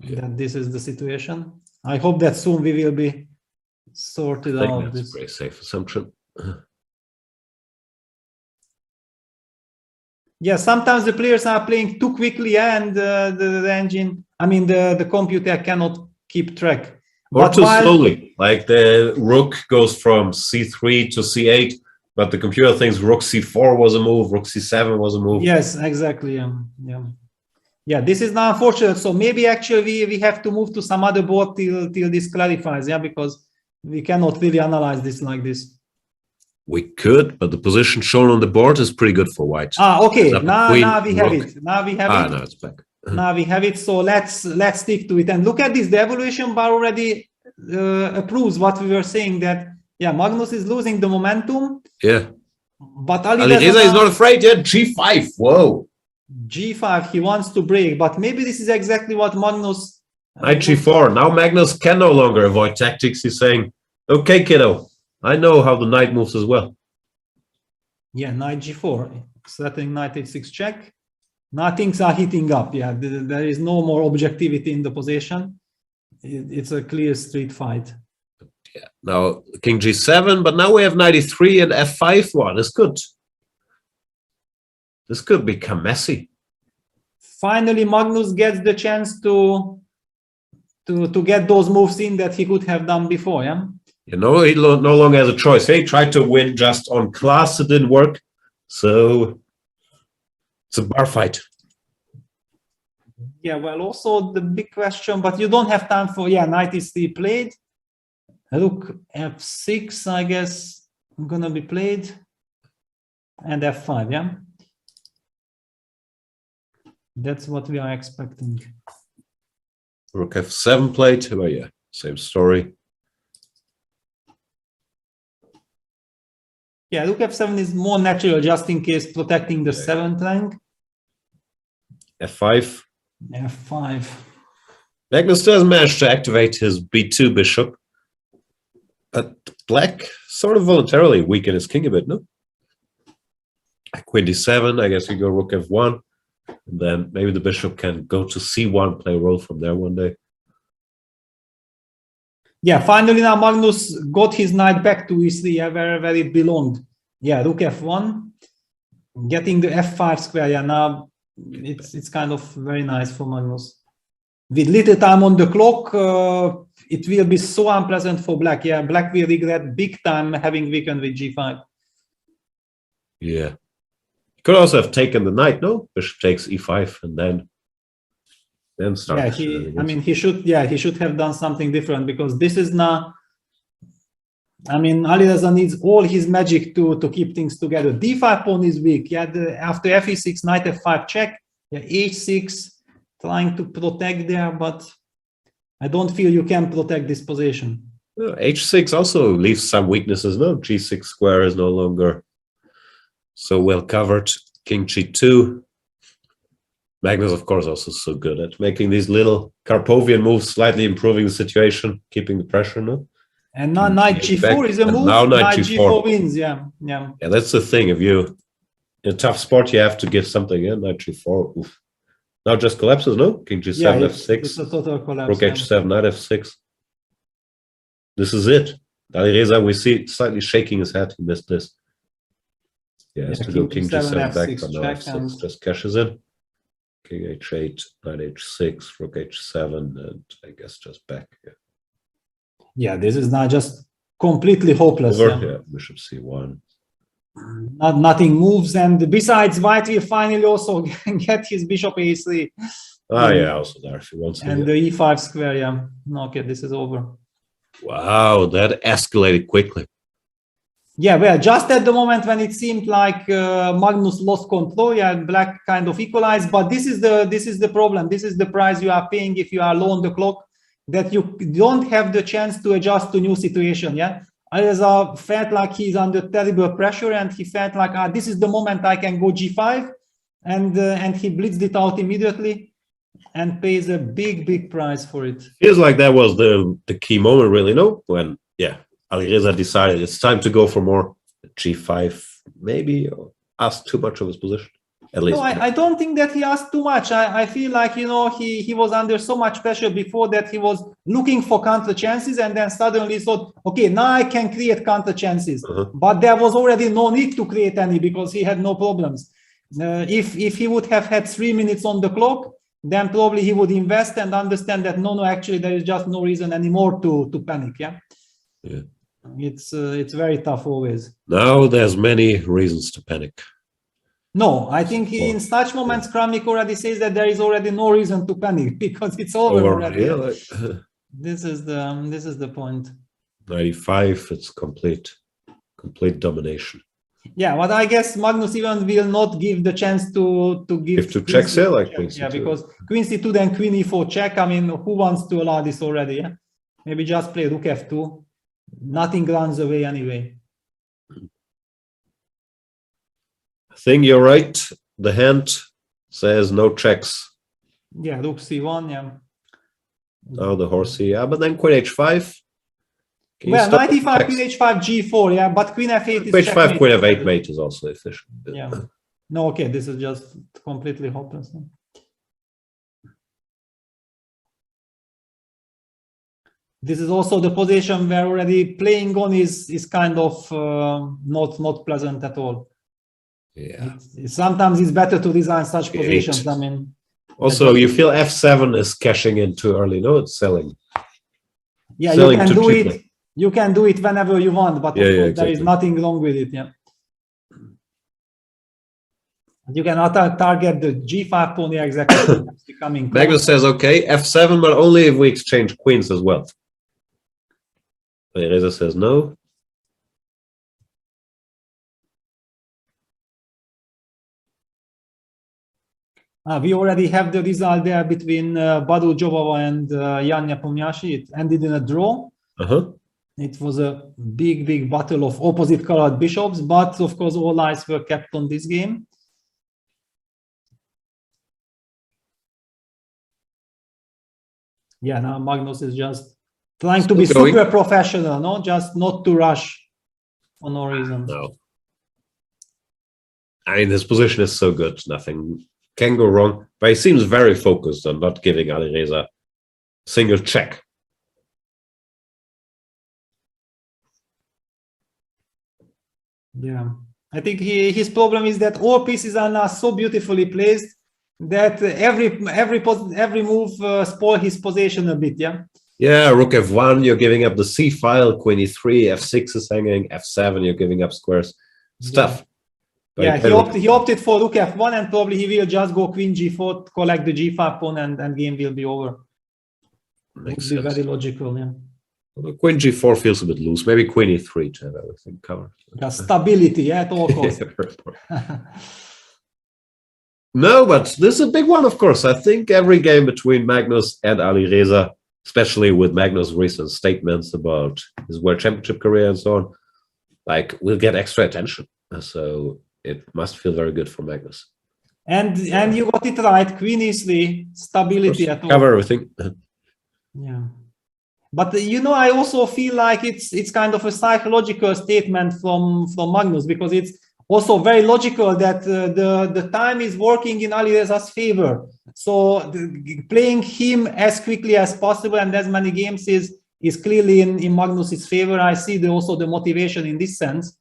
that this is the situation. I hope that soon we will be sorted out. That's a very safe assumption. Yeah, sometimes the players are playing too quickly and the engine, I mean, the computer cannot keep track. Or too slowly, like the rook goes from c3 to c8, but the computer thinks rook c4 was a move, rook c7 was a move. Yes, exactly. Yeah, this is now unfortunate. So maybe actually we have to move to some other board till this clarifies, yeah, because we cannot really analyze this like this. We could, but the position shown on the board is pretty good for white. Okay. Now we have it. Now we have it. Now it's back. Now we have it. So let's stick to it and look at this. The evaluation bar already approves what we were saying, that Magnus is losing the momentum. Yeah. But Alireza is not afraid yet. G5. Whoa. G5. He wants to break, but maybe this is exactly what Magnus. Knight G4. Now Magnus can no longer avoid tactics. He's saying, "Okay, kiddo, I know how the knight moves as well." Yeah, knight G4. Setting knight h6 check. Now things are heating up. Yeah, there is no more objectivity in the position. It's a clear street fight. Yeah. Now King G7, but now we have knight e3 and f5. Wow, this could become messy. Finally, Magnus gets the chance to get those moves in that he could have done before. Yeah. You know, he no longer has a choice. He tried to win just on class. It didn't work. So it's a bar fight. Yeah, well, also the big question, but you don't have time for, knight e3 played. Rook f6, I guess, gonna be played. And f5, yeah? That's what we are expecting. Rook f7 played. Oh, yeah, same story. Yeah, rook f7 is more natural, just in case protecting the 7th rank. f5. f5. Magnus does manage to activate his b2 bishop. But black sort of voluntarily weakened his king a bit, no? Queen d7, I guess we go rook f1. And then maybe the bishop can go to c1, play a role from there one day. Yeah, finally now Magnus got his knight back to e3, where it belonged. Yeah, rook f1, getting the f5 square. Yeah, now it's kind of very nice for Magnus. With little time on the clock, it will be so unpleasant for black. Yeah, black will regret big time having weakened with g5. Yeah. Could also have taken the knight, no? Bishop takes e5 and then start. Yeah, he should have done something different, because this is not. I mean, Alireza needs all his magic to keep things together. D5 pawn is weak. Yeah, after fe6, knight f5 check. Yeah, h6 trying to protect there, but I don't feel you can protect this position. h6 also leaves some weaknesses. No, g6 square is no longer so well covered. King g2. Magnus, of course, also so good at making these little Karpovian moves, slightly improving the situation, keeping the pressure. No. And now knight g4 is a move. Now knight g4 wins. Yeah. Yeah, that's the thing. If you in a tough spot, you have to give something. Yeah, knight g4. Oof. Now just collapses. No, king g7, f6. It's a total collapse. Rook h7, knight f6. This is it. Alireza, we see slightly shaking his head. He missed this. Yeah, has to go king g7 back, but now f6 just cashes in. King h8, knight h6, rook h7, and I guess just back. Yeah, this is now just completely hopeless. Yeah, bishop c1. Nothing moves, and besides, white will finally also get his bishop a3. Yeah, also there if he wants to. And the e5 square, yeah. Okay, this is over. Wow, that escalated quickly. Yeah, well, just at the moment when it seemed like Magnus lost control, yeah, black kind of equalized. But this is the problem. This is the price you are paying if you are low on the clock, that you don't have the chance to adjust to new situation. Yeah, Alireza felt like he's under terrible pressure, and he felt like this is the moment I can go g5, and he blitzed it out immediately, and pays a big price for it. Feels like that was the key moment, really. No, when Alireza decided it's time to go for more g5, maybe asked too much of his position. At least. No, I don't think that he asked too much. I feel like, he was under so much pressure before that he was looking for counter chances, and then suddenly thought, okay, now I can create counter chances. But there was already no need to create any, because he had no problems. If he would have had 3 minutes on the clock, then probably he would invest and understand that no, actually there is just no reason anymore to panic. Yeah. It's very tough always. Now there's many reasons to panic. No, I think in such moments, Kramnik already says that there is already no reason to panic, because it's over already. This is the point. 95, it's complete domination. Yeah, but I guess Magnus even will not give the chance to give two checks here, like queen c2. Yeah, because queen c2 then queen e4 check. I mean, who wants to allow this already? Yeah, maybe just play rook f2. Nothing runs away anyway. I think you're right. The hand says no checks. Yeah, rook c1. Yeah. Oh, the horsey. Yeah, but then queen h5. Well, 95, queen h5, g4. Yeah, but queen f8 is queen h5, queen f8 mate is also efficient. Yeah. No, okay, this is just completely hopeless. This is also the position where already playing on is kind of not pleasant at all. Yeah. Sometimes it's better to design such positions. I mean, also you feel f7 is cashing in too early. No, it's selling. Yeah, selling you can do cheaply. It. You can do it whenever you want, but of course exactly. There is nothing wrong with it. Yeah. You can target the g5 pawn here exactly. Becoming Magnus says okay, f7, but only if we exchange queens as well. Alireza says no. We already have the result there between Badu Jobava and Yanya Pomyashi. It ended in a draw. It was a big battle of opposite colored bishops, but of course all eyes were kept on this game. Yeah, now Magnus is just trying to be super professional, no? Just not to rush for no reason. No. I mean, his position is so good, nothing can go wrong. But he seems very focused on not giving Alireza a single check. Yeah, I think his problem is that all pieces are now so beautifully placed that every move spoil his position a bit. Yeah. Yeah, rook f1, you're giving up the c file. Queen e3, f6 is hanging. f7, you're giving up squares. Stuff. Yeah. Yeah, he opted for rook f1, and probably he will just go queen g4, collect the g5 pawn, and game will be over. Makes Would be sense. very logical, yeah. Well, queen g4 feels a bit loose. Maybe queen e3 to have everything covered. Yeah, stability, yeah, at all costs. No, but this is a big one, of course. I think every game between Magnus and Alireza, especially with Magnus' recent statements about his World Championship career and so on, like, will get extra attention. So it must feel very good for Magnus. And you got it right. Queen e3, stability at all. Cover everything. Yeah. But I also feel like it's kind of a psychological statement from Magnus, because it's also very logical that the time is working in Alireza's favor. So playing him as quickly as possible and as many games is clearly in Magnus's favor. I see also the motivation in this sense.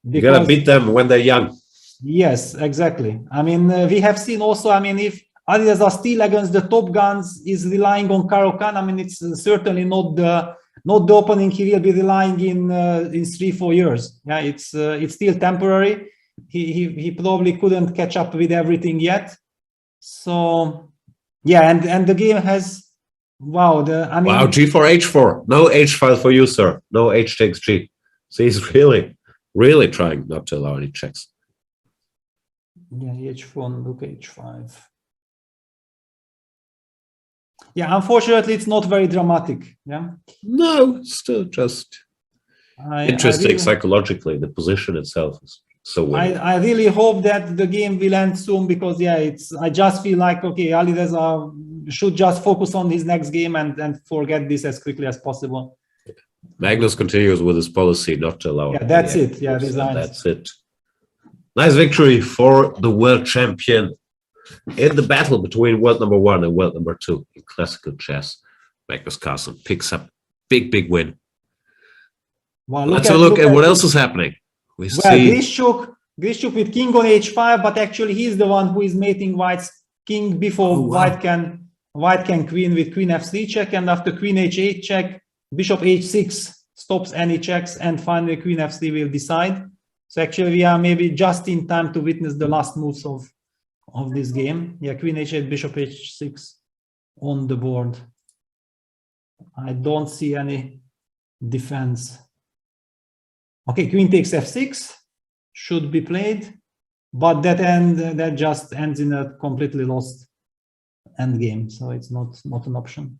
You gotta beat them when they're young. Yes, exactly. I mean, we have seen also, I mean, if Alireza still against the top guns is relying on Caro-Kann, I mean, it's certainly not the opening he will be relying in 3-4 years. Yeah, it's still temporary. He probably couldn't catch up with everything yet. So yeah, and the game has wow, g4 h4. No h5 for you, sir. No h takes g. So he's really trying not to allow any checks. Yeah, h4, look h5. Yeah, unfortunately, it's not very dramatic. Yeah. No, still just interesting psychologically. The position itself is so weird. I really hope that the game will end soon, because yeah, I just feel like, okay, Alireza should just focus on his next game and forget this as quickly as possible. Magnus continues with his policy not to allow. Yeah, that's it. Yeah, that's it. Nice victory for the world champion in the battle between world number 1 and world number 2 in classical chess. Magnus Carlsen picks up big win. Well, let's have a look at what else is happening. We see Grishuk with king on h5, but actually he's the one who is mating white's king before white can queen with queen f3 check, and after queen h8 check, bishop h6 stops any checks, and finally queen f3 will decide. So actually we are maybe just in time to witness the last moves of this game. Yeah, queen h8, bishop h6 on the board. I don't see any defense. Okay, queen takes f6 should be played, but that just ends in a completely lost endgame, so it's not an option.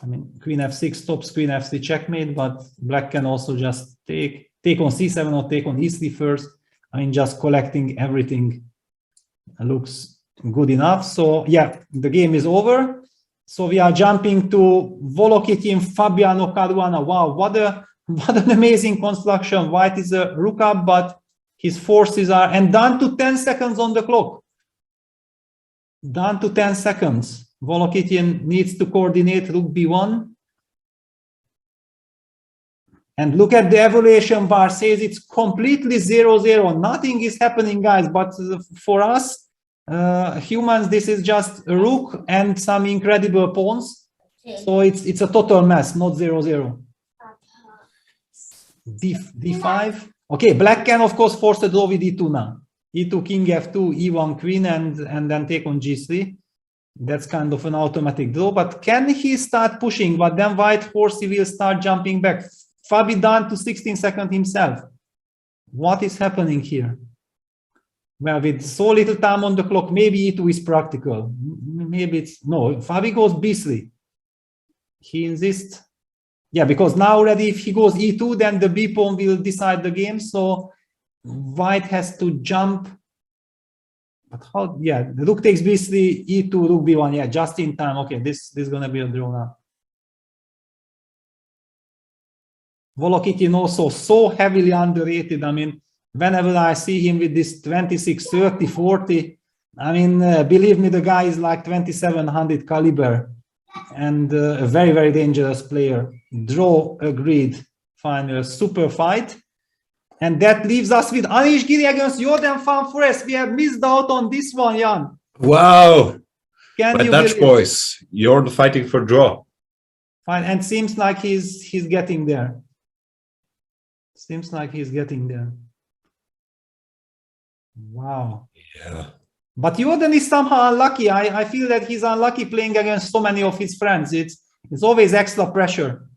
I mean, queen f6 stops queen f3 checkmate, but black can also just take on c7 or take on e3 first. I mean, just collecting everything looks good enough. So yeah, the game is over. So we are jumping to Volokitin Fabiano Caruana. Wow, what an amazing construction. White is a rook up, but his forces are, and down to 10 seconds on the clock. Down to 10 seconds. Volokitin needs to coordinate rook b1. And look at the evaluation bar, says it's completely 0-0. Nothing is happening, guys. But for us, humans, this is just a rook and some incredible pawns. So it's a total mess, not 0-0. D5. Okay, black can, of course, force the draw with e2 now. e2, king f2, e1 queen, and then take on g3. That's kind of an automatic draw. But can he start pushing? But then white force, he will start jumping back. Fabi down to 16 seconds himself. What is happening here? Well, with so little time on the clock, maybe e2 is practical. Maybe it's no. Fabi goes b3. He insists. Yeah, because now already if he goes e2, then the b pawn will decide the game. So white has to jump. But how? Yeah, the rook takes b3, e2, rook b1. Yeah, just in time. Okay, this is gonna be a draw now. Volokitin also so heavily underrated. I mean, whenever I see him with this 26, 30, 40, I mean, believe me, the guy is like 2700 caliber and a very, very dangerous player. Draw agreed. Final super fight. And that leaves us with Anish Giri against Jordan Van Forest. We have missed out on this one, Jan. Wow. Can My you Dutch boys, you're fighting for draw. Fine, and seems like he's getting there. Seems like he's getting there. Wow. Yeah. But Jordan is somehow unlucky. I feel that he's unlucky playing against so many of his friends. It's always extra pressure.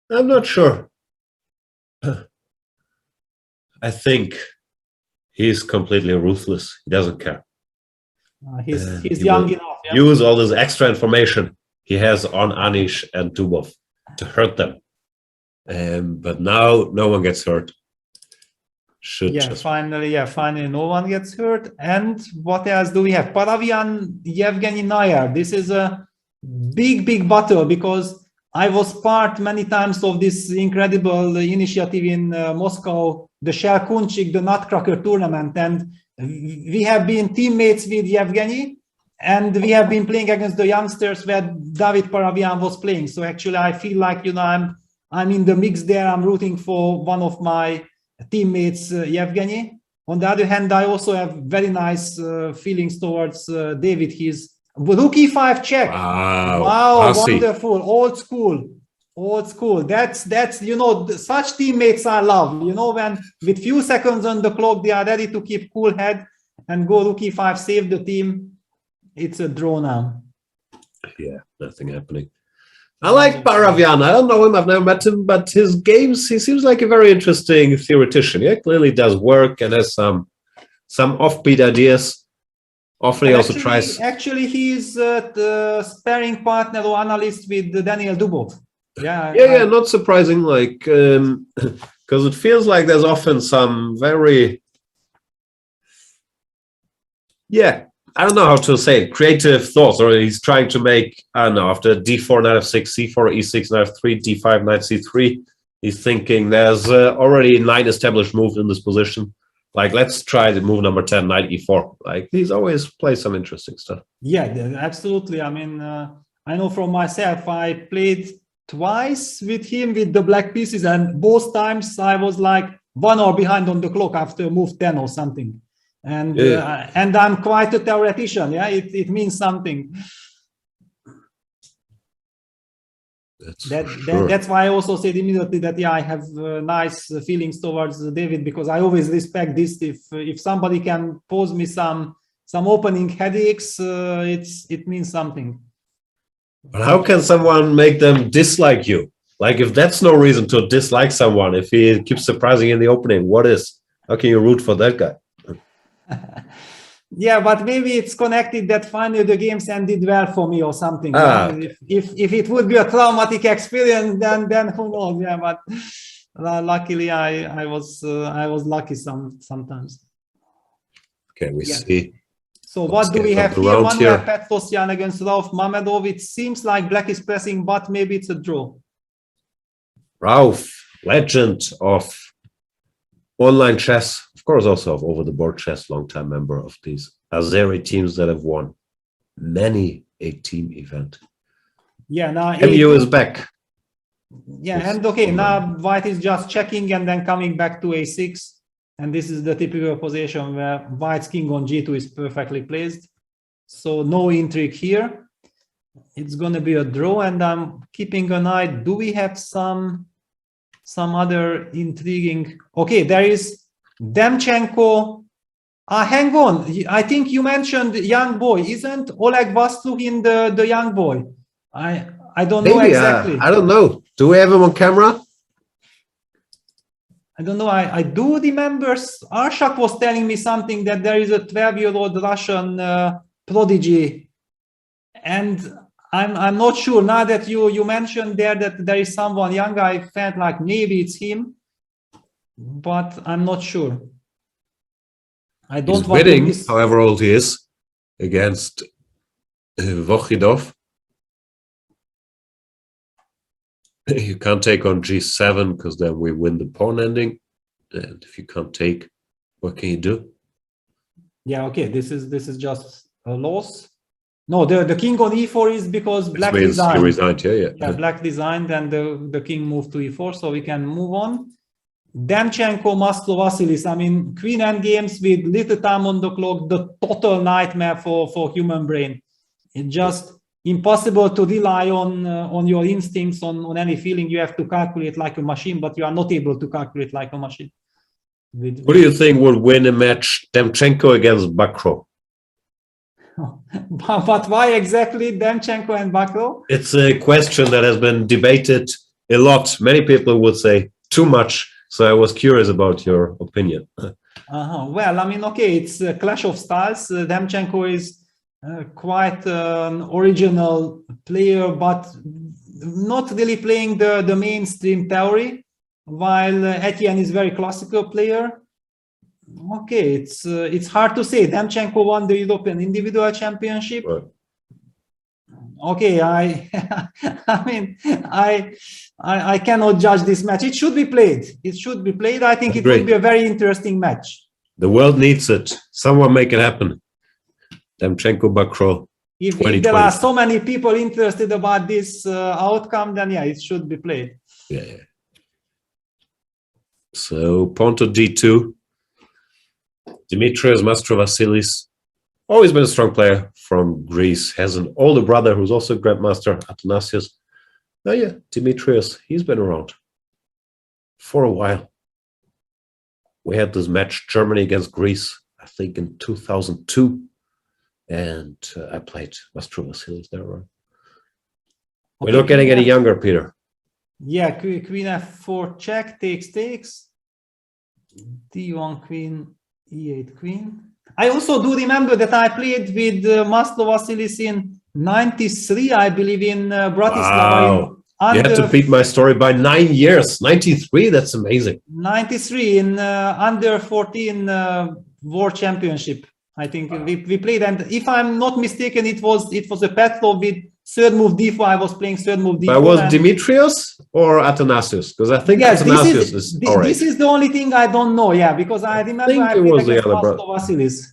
I'm not sure. I think he's completely ruthless. He doesn't care. He's He young will enough. Yeah? use all this extra information he has on Anish and Dubov to hurt them. But now no one gets hurt. Finally no one gets hurt. And what else do we have? Paravian, Yevgeny Nair. This is a big battle because I was part many times of this incredible initiative in Moscow, the Shelkunchik, the Nutcracker tournament. And we have been teammates with Yevgeny, and we have been playing against the youngsters where David Paravian was playing. So actually I feel like, I'm in the mix there. I'm rooting for one of my teammates, Yevgeny. On the other hand, I also have very nice feelings towards David. He's rook e5 check. Wow, wonderful. Old school. That's such teammates I love. When with few seconds on the clock, they are ready to keep cool head and go rook e5, save the team. It's a draw now. Yeah, nothing happening. I like Paravian. I don't know him. I've never met him, but his games, he seems like a very interesting theoretician. He clearly does work and has some offbeat ideas. Often he also tries. Actually, he's the sparring partner or analyst with Daniel Dubov. Yeah, not surprising. Because it feels like there's often some very, I don't know how to say it, creative thoughts, or he's trying to make, I don't know, after d4, knight f6, c4, e6, knight f3, d5, knight c3, he's thinking there's already 9 established moves in this position. Let's try the move number 10, knight e4. He's always plays some interesting stuff. Yeah, absolutely. I mean, I know from myself, I played twice with him with the black pieces, and both times I was 1 hour behind on the clock after move 10 or something. And I'm quite a theoretician. Yeah, it means something. That's why I also said immediately that I have nice feelings towards David, because I always respect this. If somebody can pose me some opening headaches, it means something. But how can someone make them dislike you? If that's no reason to dislike someone, if he keeps surprising in the opening, what is? How can you root for that guy? Yeah, but maybe it's connected that finally the games ended well for me or something. Okay. If it would be a traumatic experience, then who knows? Yeah, but luckily I was lucky sometimes. Okay, we see. So what do we have here? Manuel Petrosyan against Rauf Mamedov. It seems like black is pressing, but maybe it's a draw. Rauf, legend of online chess, of course, also of over-the-board chess, long-time member of these Azeri teams that have won many a team event. Yeah, now MU is back. Yeah, and okay, now white is just checking and then coming back to a6. And this is the typical position where white's king on g2 is perfectly placed. So no intrigue here. It's going to be a draw, and I'm keeping an eye. Do we have some other intriguing? Okay, there is Demchenko. Hang on. I think you mentioned young boy. Isn't Oleg Vastruhin the young boy? I don't know exactly. I don't know. Do we have him on camera? I don't know. I do remember Arshak was telling me something that there is a 12-year-old Russian prodigy, and I'm not sure. Now that you mentioned that there is someone young, I felt like maybe it's him, but I'm not sure. I don't want to miss, however old he is, against Vokhidov. You can't take on g7 because then we win the pawn ending. And if you can't take, what can you do? Yeah, okay. This is just a loss. No, the king on e4 is because black designed. He resigned, yeah. Black designed, and the king moved to e4, so we can move on. Demchenko, Maslow, Vasilis. I mean, queen endgames with little time on the clock, the total nightmare for human brain. It's just impossible to rely on your instincts, on any feeling. You have to calculate like a machine, but you are not able to calculate like a machine. Who do you think would win a match, Demchenko against Bakro? But why exactly Demchenko and Bakro? It's a question that has been debated a lot. Many people would say too much. So I was curious about your opinion. Well, I mean, okay, it's a clash of styles. Demchenko is quite an original player, but not really playing the mainstream theory, while Etienne is very classical player. Okay, it's hard to say. Demchenko won the European Individual Championship. Right. Okay, I mean, I cannot judge this match. It should be played. It should be played. I think it would be a very interesting match. The world needs it. Someone make it happen. Demchenko Bakro. If there are so many people interested about this outcome, then yeah, it should be played. Yeah. So pawn to d2. Dimitrios Mastrovasilis, always been a strong player from Greece, has an older brother who's also Grandmaster, Athanasios. Oh yeah, Dimitrios, he's been around for a while. We had this match, Germany against Greece, I think in 2002, and I played Mastrovasilis there. Right? We're not getting any younger, Peter. Yeah, Queen F4 check, takes, D1 Queen, E8 Queen. I also do remember that I played with Mastrovasilis in 93, I believe, in Bratislava. Wow. You had to beat my story by 9 years. 93, that's amazing. 93 in under 14 World Championship. I think we played, and if I'm not mistaken, it was a Petrov with third move d4. I was playing third move d4. But was Dimitrios or Athanasios? Because I think Athanasios is all right. This is the only thing I don't know. Yeah, because I remember I played against Mastrovasilis.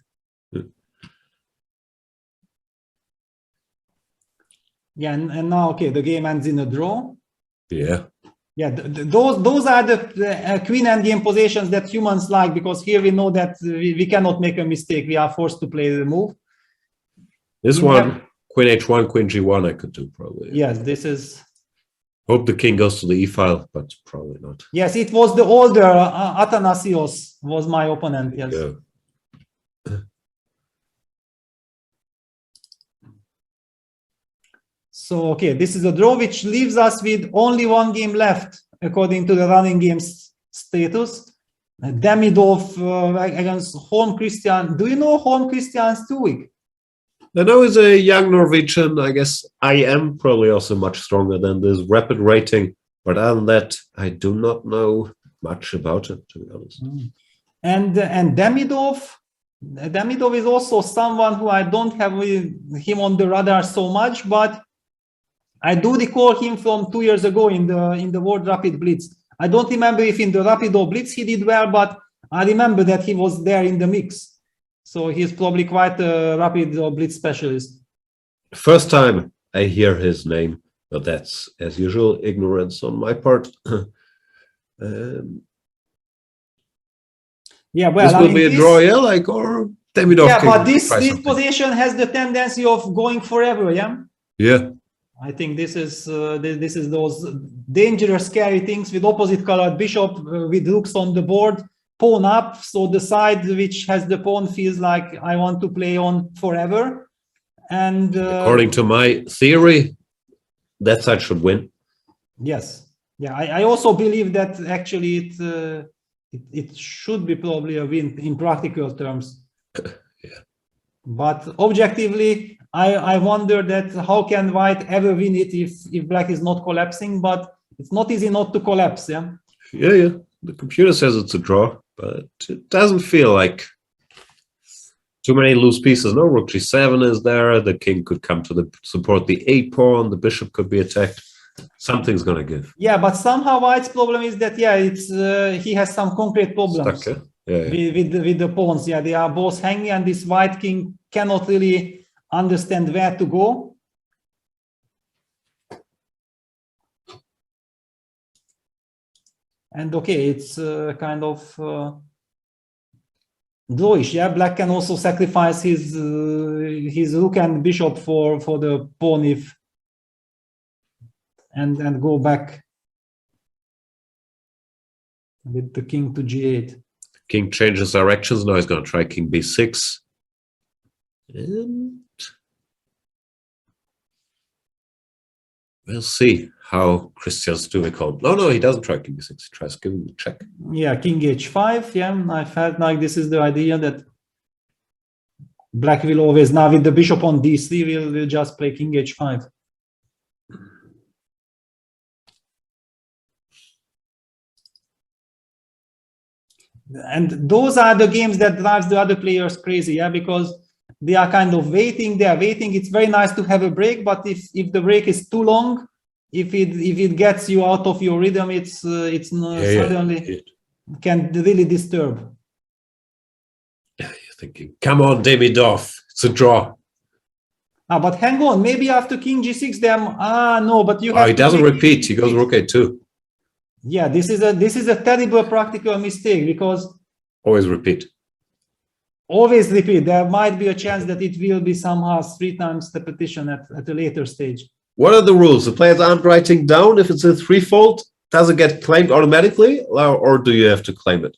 Yeah, and now okay, the game ends in a draw. Yeah. Yeah, those are the queen endgame positions that humans like, because here we know that we cannot make a mistake. We are forced to play the move. This one, Queen H1, Queen G1, I could do probably. Yes, this is. Hope the king goes to the E file, but probably not. Yes, it was the older Athanasios was my opponent. Yes. Yeah. So, okay, this is a draw, which leaves us with only one game left, according to the running games status. Demidov against Holm Christian. Do you know Holm Christian Stuik? I know he's a young Norwegian. I guess I am probably also much stronger than this rapid rating. But other than that, I do not know much about him, to be honest. And Demidov is also someone who I don't have him on the radar so much, but I do recall him from 2 years ago in the World Rapid Blitz. I don't remember if in the Rapid or Blitz he did well, but I remember that he was there in the mix. So he's probably quite a Rapid or Blitz specialist. First time I hear his name, but that's, as usual, ignorance on my part. Yeah, well, this will be a draw, yeah, like, or Demidov. Yeah, but this position has the tendency of going forever, yeah? Yeah. I think this is those dangerous, scary things with opposite colored bishop with rooks on the board, pawn up. So the side which has the pawn feels like I want to play on forever. And according to my theory, that side should win. Yes. Yeah. I also believe that actually it should be probably a win in practical terms. Yeah. But objectively, I wonder that how can white ever win it if black is not collapsing, but it's not easy not to collapse, yeah? Yeah. The computer says it's a draw, but it doesn't feel like too many loose pieces. No, rook g7 is there. The king could come to support the a pawn. The bishop could be attacked. Something's going to give. Yeah, but somehow white's problem is that, yeah, it's he has some concrete problems. Stuck, yeah? With the pawns. Yeah, they are both hanging, and this white king cannot really understand where to go. And okay, it's kind of drawish. Yeah, black can also sacrifice his rook and bishop for the pawn if and go back with the king to g8. King changes directions. Now he's going to try king b6. And we'll see how Christian's difficult. No, he doesn't try king b6. He tries giving the check. Yeah, king h5. Yeah, I felt like this is the idea that Black will always, now with the bishop on d3, will just play king h5. And those are the games that drives the other players crazy, yeah, because they are kind of waiting. They are waiting. It's very nice to have a break, but if the break is too long, if it gets you out of your rhythm, it's suddenly can really disturb. Yeah, you're thinking, come on, Demidov, it's a draw. But hang on, maybe after king g6, no, but you have he doesn't repeat. He goes rook a2. Yeah, this is a terrible practical mistake because always repeat. Always repeat. There might be a chance that it will be somehow 3 times repetition at a later stage. What are the rules? The players aren't writing down if it's a threefold. Does it get claimed automatically, or do you have to claim it?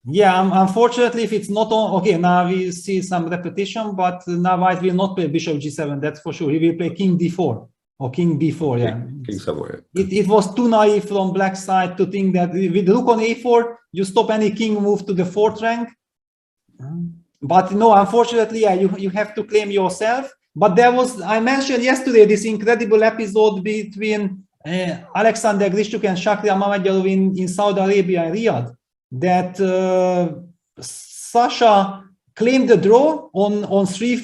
Yeah, unfortunately, if it's not on, okay, now we see some repetition, but now White will not play bishop g7. That's for sure. He will play king d4. Or king b4, yeah. King somewhere. It was too naive from black side to think that with rook on a4, you stop any king move to the 4th rank. But no, unfortunately, yeah, you have to claim yourself. But there was, I mentioned yesterday, this incredible episode between Alexander Grishchuk and Shakhriyar Mammadjalov in Saudi Arabia and Riyadh, that Sasha claimed the draw on three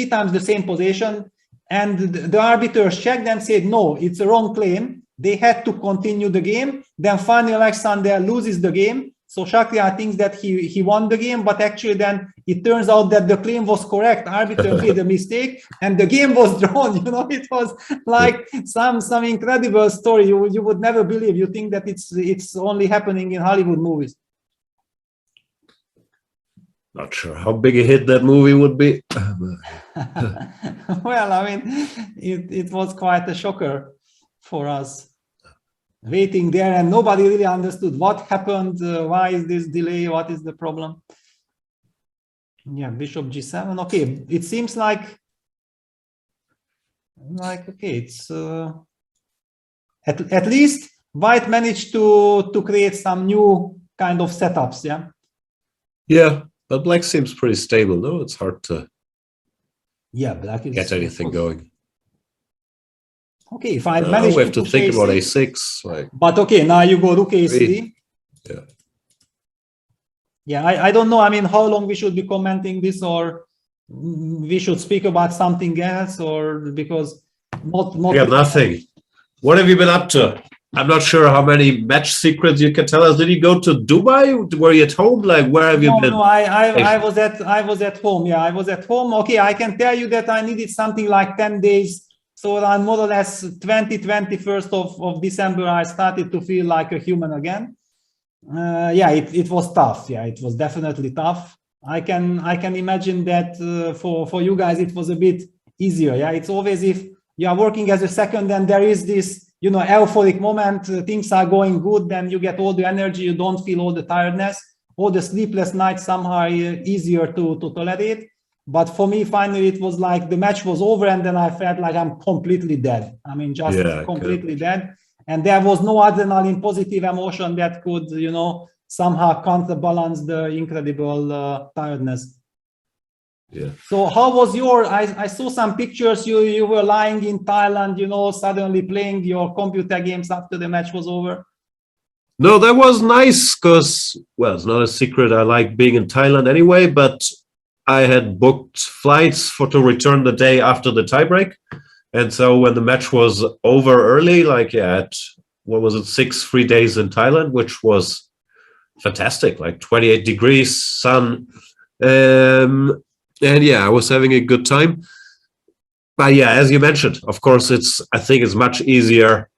times the same position. And the arbiters checked and said, no, it's a wrong claim. They had to continue the game. Then finally, Alexander loses the game. So Shakhriyar thinks that he won the game, but actually then it turns out that the claim was correct. Arbiter made a mistake and the game was drawn. You know, it was like some incredible story you would never believe. You think that it's only happening in Hollywood movies. Not sure how big a hit that movie would be. Well, I mean, it was quite a shocker for us. Waiting there and nobody really understood what happened, why is this delay, what is the problem. Yeah, bishop g7. Okay, it seems like okay, it's at least White managed to create some new kind of setups. Yeah, but Black seems pretty stable. No, it's hard to Black is get anything going. Okay, if I manage we have to think about a6. But okay, now you go rook a3. Yeah. Yeah, I don't know. I mean, how long we should be commenting this, or we should speak about something else, or because not. Yeah, nothing. What have you been up to? I'm not sure how many match secrets you can tell us. Did you go to Dubai? Were you at home? Like, where have you been? No, I was at home. Yeah, I was at home. Okay, I can tell you that I needed something like 10 days. So around more or less 21st of December, I started to feel like a human again. Yeah, it was tough. Yeah, it was definitely tough. I can imagine that for you guys, it was a bit easier. Yeah, it's always if you are working as a second and there is this, you know, euphoric moment, things are going good, then you get all the energy, you don't feel all the tiredness, all the sleepless nights somehow are easier to tolerate. But for me, finally, it was like the match was over and then I felt like I'm completely dead. I mean, just completely dead. And there was no adrenaline, positive emotion that could, you know, somehow counterbalance the incredible tiredness. Yeah. So how was I saw some pictures, you were lying in Thailand, you know, suddenly playing your computer games after the match was over. No, that was nice because, well, it's not a secret. I like being in Thailand anyway, but I had booked flights to return the day after the tiebreak. And so when the match was over early, like at, what was it, 3 days in Thailand, which was fantastic, like 28 degrees, sun. And yeah, I was having a good time. But yeah, as you mentioned, of course, I think it's much easier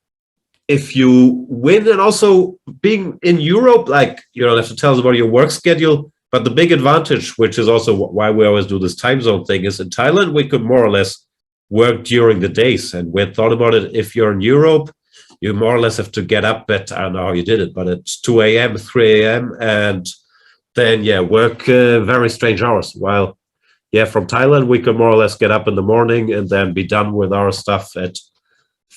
if you win. And also being in Europe, like, you don't have to tell us about your work schedule. But the big advantage, which is also why we always do this time zone thing, is in Thailand, we could more or less work during the days. And we thought about it, if you're in Europe, you more or less have to get up at, I don't know how you did it, but it's 2 a.m., 3 a.m. and then yeah, work very strange hours. While yeah, from Thailand we could more or less get up in the morning and then be done with our stuff at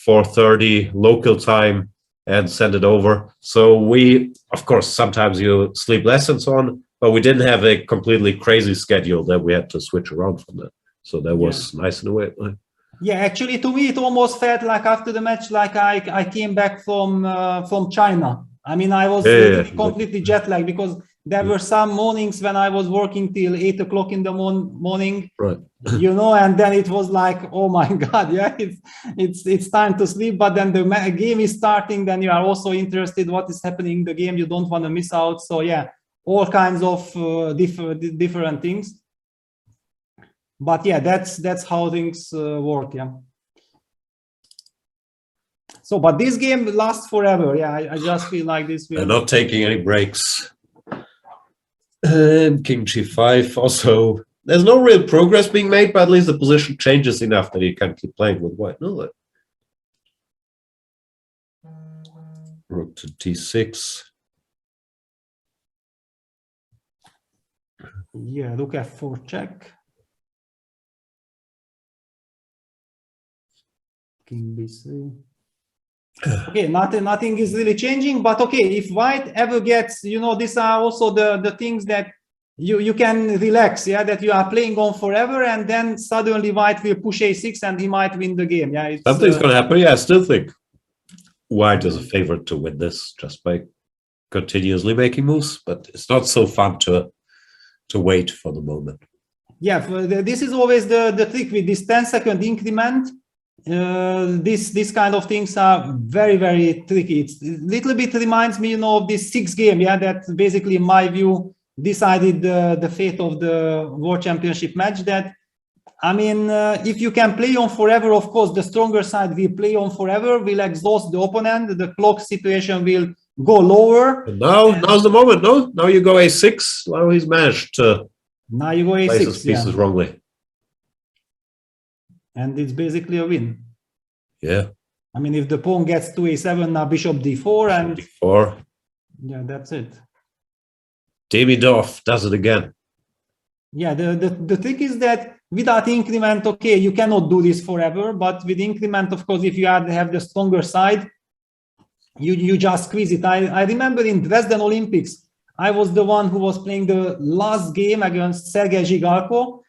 4:30 local time and send it over. So we, of course, sometimes you sleep less and so on, but we didn't have a completely crazy schedule that we had to switch around from that. So that was nice in a way. Yeah, actually, to me, it almost felt like after the match, like I came back from China. I mean, I was completely jet lagged because there were some mornings when I was working till 8 o'clock in the morning, right? You know, and then it was like, oh my God, yeah, it's time to sleep. But then the game is starting. Then you are also interested what is happening in the game. You don't want to miss out. So yeah, all kinds of different things. But yeah, that's how things work. Yeah. So, but this game lasts forever. Yeah, I just feel like this. They're not taking any breaks. King G5 also. There's no real progress being made, but at least the position changes enough that you can keep playing with white. No, Rook to D6. Yeah, Rook F4 check. King B3. Okay, nothing is really changing, but okay, if white ever gets, you know, these are also the things that you can relax, yeah, that you are playing on forever, and then suddenly white will push A6 and he might win the game. Yeah, something's going to happen. Yeah, I still think white is a favorite to win this just by continuously making moves, but it's not so fun to wait for the moment. Yeah, this is always the trick with this 10-second increment. This kind of things are very, very tricky. It's a little bit reminds me, you know, of this 6 game, yeah, that basically, in my view, decided the fate of the World Championship match. That, I mean, if you can play on forever, of course, the stronger side will play on forever, will exhaust the opponent, the clock situation will go lower. And now's the moment, no? Now you go A6, now he's managed to now you go A6, place his pieces wrongly. And it's basically a win. Yeah. I mean, if the pawn gets to A7, now bishop D4 and D4. Yeah, that's it. Demidov does it again. Yeah, the trick is that without increment, okay, you cannot do this forever, but with increment, of course, if you have the stronger side, you just squeeze it. I remember in Dresden Olympics, I was the one who was playing the last game against Sergei Zhigalko,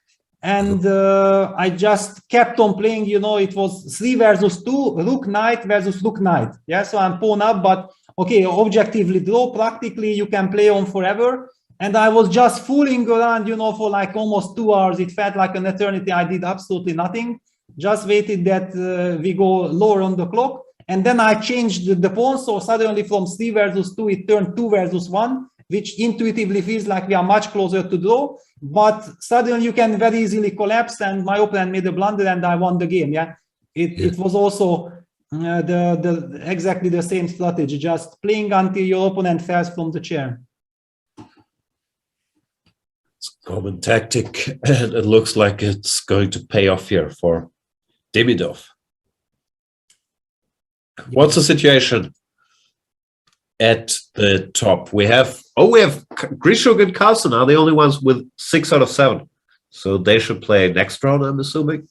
and I just kept on playing, you know, it was 3 versus 2, rook knight versus rook knight. Yeah, so I'm pawn up, but okay, objectively draw, practically you can play on forever. And I was just fooling around, you know, for like almost 2 hours. It felt like an eternity. I did absolutely nothing. Just waited that we go lower on the clock. And then I changed the pawn. So suddenly from 3 versus 2, it turned 2 versus 1, which intuitively feels like we are much closer to draw. But suddenly you can very easily collapse. And my opponent made a blunder and I won the game. Yeah, it was also exactly the same strategy, just playing until your opponent falls from the chair. It's a common tactic, and it looks like it's going to pay off here for Demidov. What's the situation at the top? We have Grishuk and Carlsen are the only ones with 6 out of 7. So they should play next round, I'm assuming.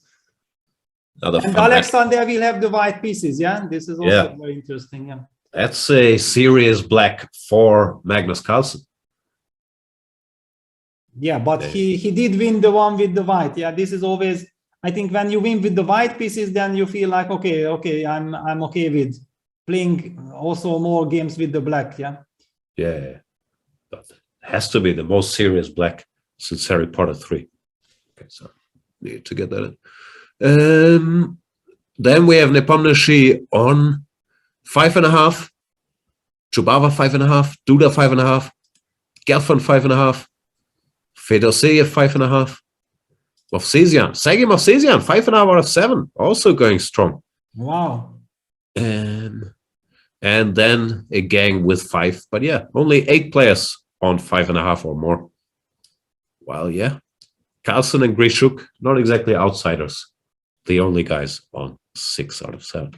And Alexander will have the white pieces, yeah? This is also very interesting, yeah. That's a serious black for Magnus Carlsen. Yeah, but he did win the one with the white. Yeah, this is always, I think when you win with the white pieces, then you feel like, okay, I'm okay with playing also more games with the black, yeah? Yeah, but it has to be the most serious black since Harry Potter 3. Okay, so need to get that in. Then we have Nepomniachtchi on 5.5, Chubava 5.5, Duda 5.5, Gelfand 5.5, Fedoseev 5.5, Movsesian, Sergei Movsesian 5.5 out of 7, also going strong. Wow. And then a gang with 5, but yeah, only 8 players on 5.5 or more. Well, yeah, Carlsen and Grishuk, not exactly outsiders. The only guys on 6 out of 7.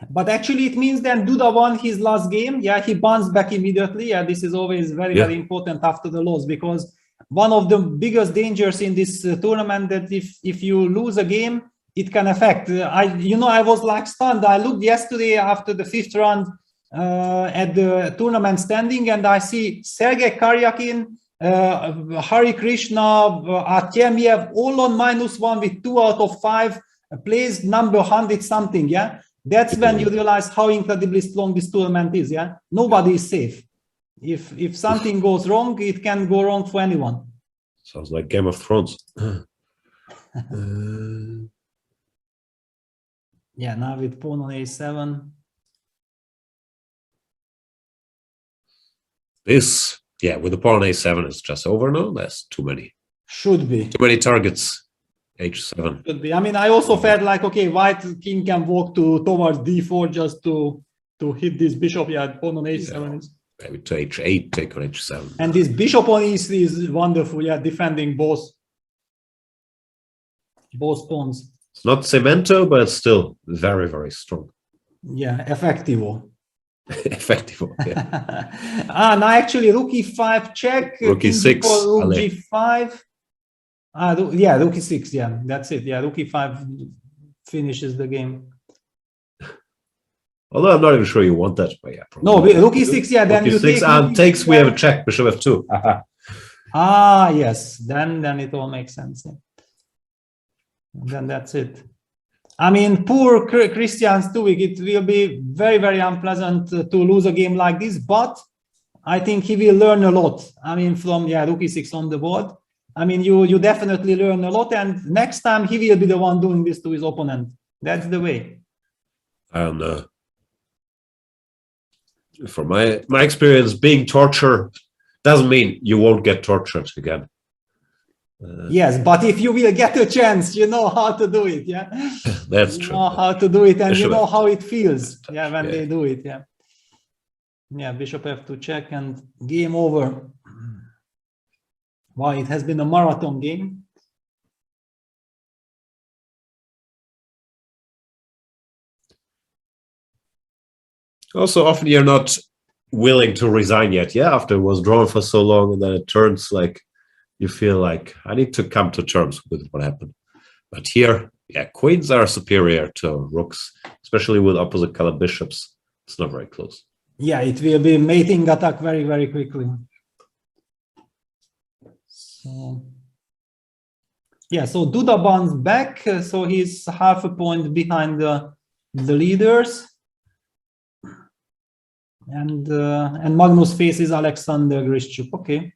But actually, it means then Duda won his last game. Yeah, he bounced back immediately. Yeah, this is always very, very important after the loss, because one of the biggest dangers in this tournament that if you lose a game, it can affect. I was like stunned. I looked yesterday after the 5th round at the tournament standing, and I see Sergei Karyakin, Hari Krishna, Artemiev, all on -1 with 2 out of 5, plays number 100 something. Yeah. That's when you realize how incredibly strong this tournament is. Yeah, nobody is safe. If something goes wrong, it can go wrong for anyone. Sounds like Game of Thrones. Yeah, now with pawn on a7. This, with the pawn on a7, it's just over now. That's too many. Should be. Too many targets. H7. Could be. I mean, I also felt like, okay, white king can walk towards d4 just to hit this bishop. Yeah, pawn on h7 is. Maybe to h8, take on h7. And this bishop on e3 is wonderful. Yeah, defending both pawns. It's not cemento, but it's still very, very strong. Yeah, effectivo. Effectivo. Yeah. Now actually, rook e5 check. Rook e6. Rook g5. Rook e6, yeah, that's it. Yeah, rook e5 finishes the game. Although I'm not even sure you want that, but yeah. No, rook e6, yeah, then rook you e6 take and takes, we have a check, bishop f2. Yes, then it all makes sense. Yeah. Then that's it. I mean, poor Christian Stuvik, it will be very, very unpleasant to lose a game like this, but I think he will learn a lot. I mean, from, rook e6 on the board. I mean, you definitely learn a lot, and next time he will be the one doing this to his opponent. That's the way. And from my experience, being tortured doesn't mean you won't get tortured again. Yes, but if you will get a chance, you know how to do it. Yeah, that's true. You know how to do it, and you know how it feels. Yeah, when they do it. Yeah. Yeah, bishop f2 check and game over. Wow, it has been a marathon game. Also, often you're not willing to resign yet. Yeah, after it was drawn for so long, and then it turns like you feel like I need to come to terms with what happened. But here, queens are superior to rooks, especially with opposite color bishops. It's not very close. Yeah, it will be mating attack very, very quickly. So, so Duda bounds back, so he's half a point behind the leaders. And Magnus faces Alexander Grishchuk. Okay.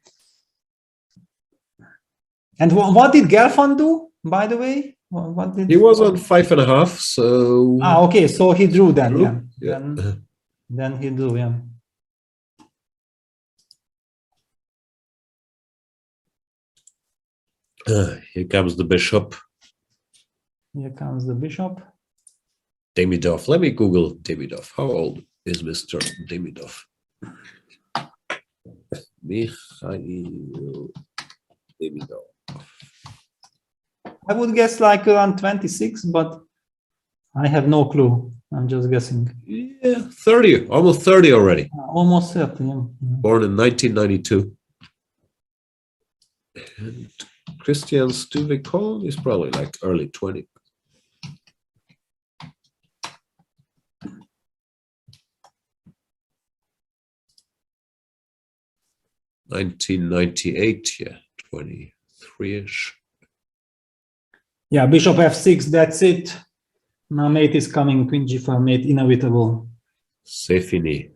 And what did Gelfand do, by the way? What did he was on 5.5, so okay, so he drew then. Then he drew, yeah. Here comes the bishop. Here comes the bishop. Demidov. Let me Google Demidov. How old is Mr. Demidov? Mikhail Demidov. I would guess like around 26, but I have no clue. I'm just guessing. Yeah, 30, almost 30 already. Almost 30, yeah. Born in 1992. And Christian Stuvik is probably like early 20. (1998), 23-ish. Yeah, bishop f6, that's it. Now mate is coming, queen g5, mate, inevitable. C'est fini.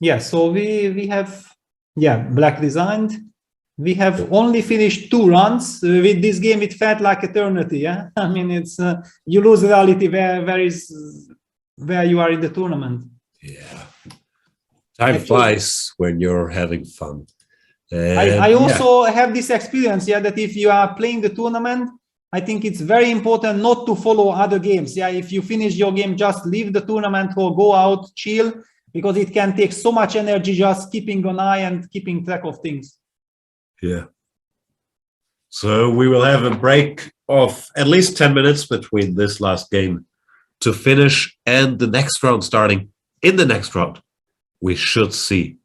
Yeah, so we have, black resigned. We have only finished 2 runs. With this game, it felt like eternity, yeah? I mean, it's, you lose reality where you are in the tournament. Yeah. Time flies when you're having fun. I also have this experience, that if you are playing the tournament, I think it's very important not to follow other games. Yeah, if you finish your game, just leave the tournament or go out, chill, because it can take so much energy just keeping an eye and keeping track of things. Yeah. So we will have a break of at least 10 minutes between this last game to finish and the next round starting. In the next round, we should see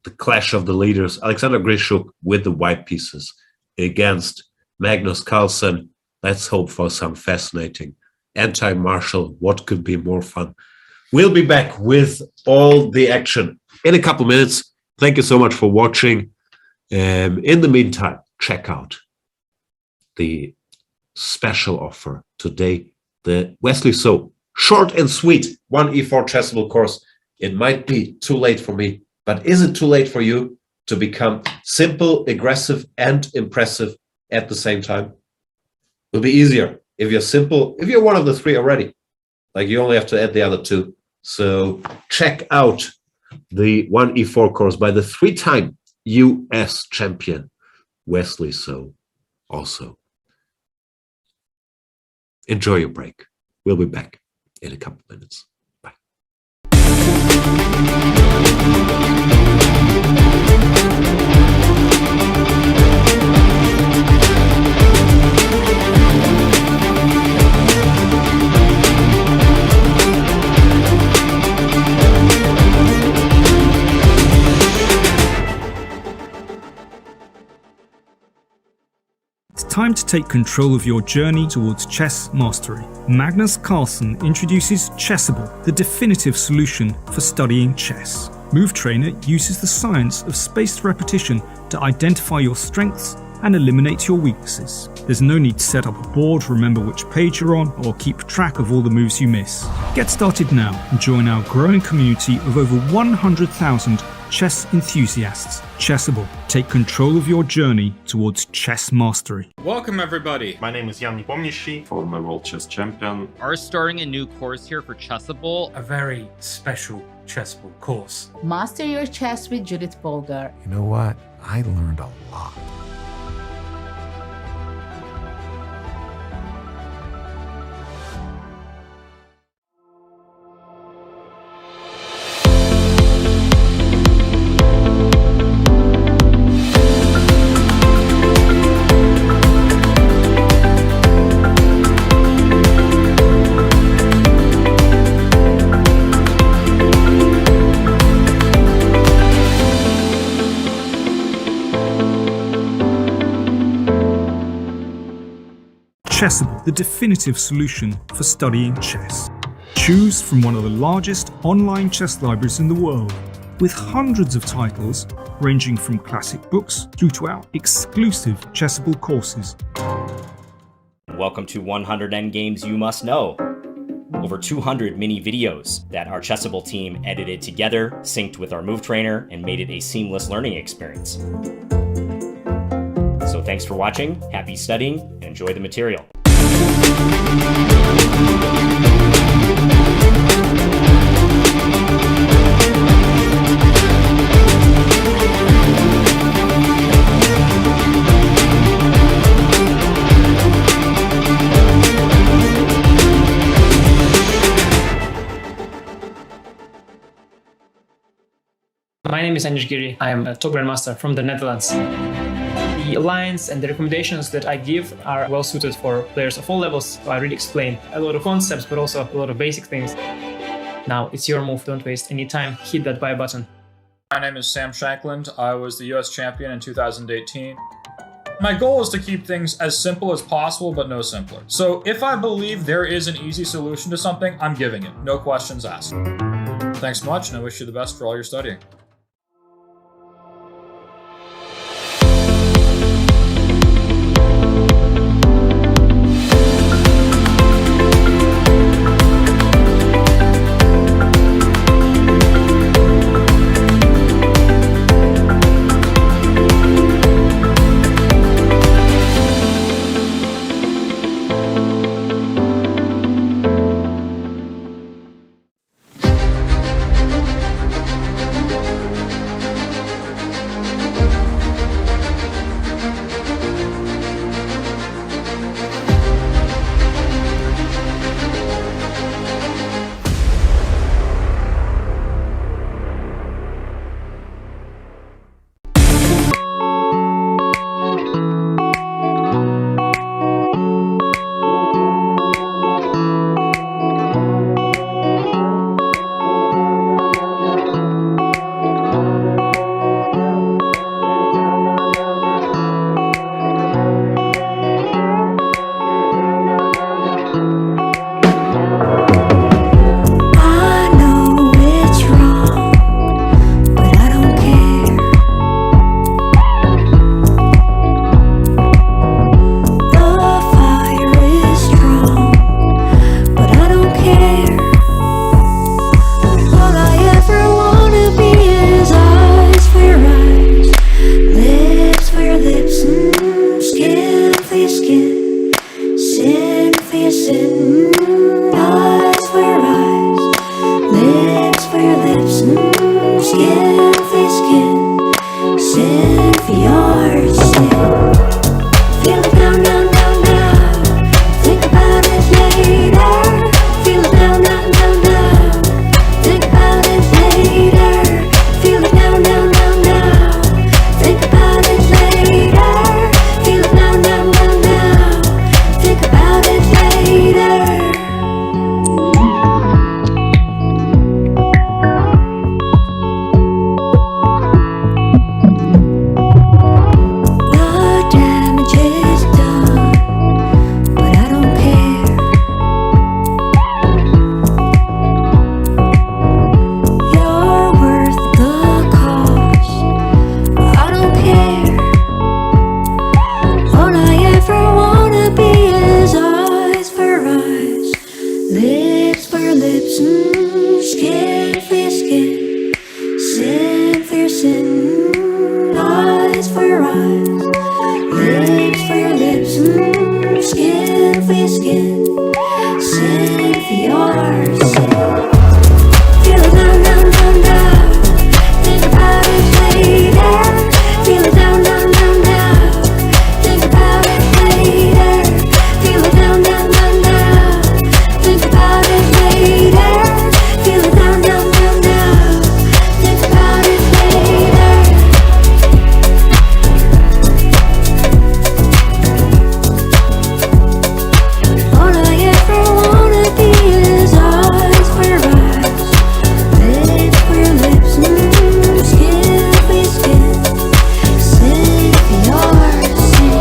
the clash of the leaders. Alexander Grishuk with the white pieces against Magnus Carlsen. Let's hope for some fascinating anti-martial. What could be more fun? We'll be back with all the action in a couple minutes. Thank you so much for watching. In the meantime, check out the special offer today, the Wesley So short and sweet 1E4 chessable course. It might be too late for me, but is it too late for you to become simple, aggressive, and impressive at the same time? It'll be easier if you're simple, if you're one of the three already. Like you only have to add the other two. So check out the 1E4 course by the three-time US champion, Wesley So also. Enjoy your break. We'll be back in a couple minutes. Bye. It's time to take control of your journey towards chess mastery. Magnus Carlsen introduces Chessable, the definitive solution for studying chess. Move Trainer uses the science of spaced repetition to identify your strengths and eliminate your weaknesses. There's no need to set up a board, remember which page you're on, or keep track of all the moves you miss. Get started now and join our growing community of over 100,000 chess enthusiasts. Chessable. Take control of your journey towards chess mastery. Welcome, everybody. My name is Jan Nepomniachtchi, former world chess champion. Are starting a new course here for Chessable. A very special chessable course. Master your chess with Judith Bolger. You know what? I learned a lot. Chessable, the definitive solution for studying chess. Choose from one of the largest online chess libraries in the world, with hundreds of titles ranging from classic books through to our exclusive Chessable courses. Welcome to 100 Endgames You Must Know. Over 200 mini videos that our Chessable team edited together, synced with our Move Trainer, and made it a seamless learning experience. So thanks for watching, happy studying, and enjoy the material. My name is Anish Giri. I am a top grandmaster from the Netherlands. The lines and the recommendations that I give are well suited for players of all levels. So I really explain a lot of concepts, but also a lot of basic things. Now it's your move. Don't waste any time. Hit that buy button. My name is Sam Shankland. I was the US champion in 2018. My goal is to keep things as simple as possible, but no simpler. So if I believe there is an easy solution to something, I'm giving it. No questions asked. Thanks much, and I wish you the best for all your studying. Sit for your sit. Feel it now, now, now, now. Think about it later. Feel it now, now, now, now. Think about it later. Feel it now, now, now, now. Think about it later. Feel it now, now, now, now. Think about it later. The damage is done, but I don't care. You're worth the cost, but I don't care. All I ever wanna be is eyes for eyes, lips for lips, skin for your skin, sin for your sin, eyes for your eyes, lips for your lips, skin for your skin, sin for your sin. Feel it now, now, now, now. Think about it later. Feel it now, now, now, now. Think about it later. Feel it now, now, now, now. Think about it later. Feel it now, now, now, now. Think about it later. All I ever wanna be is eyes for your eyes, lips for your lips, skin for your skin, sin for your sin.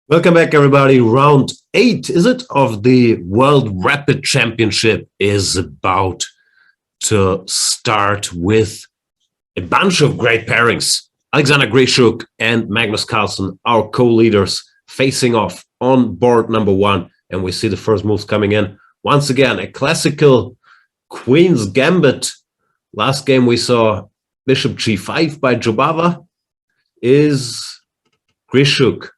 Welcome back, everybody. Round 8, is it, of the World Rapid Championship is about to start with a bunch of great pairings. Alexander Grishuk and Magnus Carlsen, our co-leaders, facing off on board number 1. And we see the first moves coming in. Once again, a classical Queen's Gambit. Last game we saw Bishop G5 by Jobava. Is Grishuk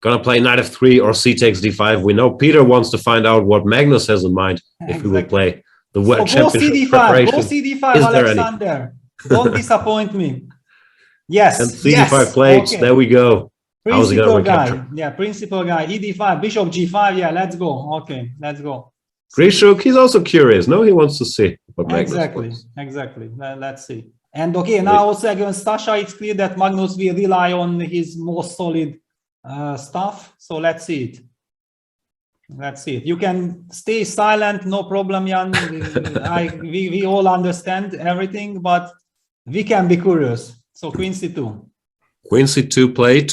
gonna play Knight F3 or C takes D5? We know Peter wants to find out what Magnus has in mind if he will play the World Championship preparation. Go CD5, Is there any? Alexander. Don't disappoint me. Yes. And CD5 yes. plates. Okay. There we go. How's he Principal gonna guy. recapture? Yeah, principal guy. ED5, Bishop G5. Yeah, let's go. Okay, let's go. Grishuk, he's also curious. No, he wants to see what Magnus Exactly. plays. Exactly. Let's see. And okay, now also against Sasha, it's clear that Magnus will rely on his most solid stuff. So let's see it. Let's see it. You can stay silent, no problem, Jan. We all understand everything, but we can be curious. So Queen C2. Queen C2 played,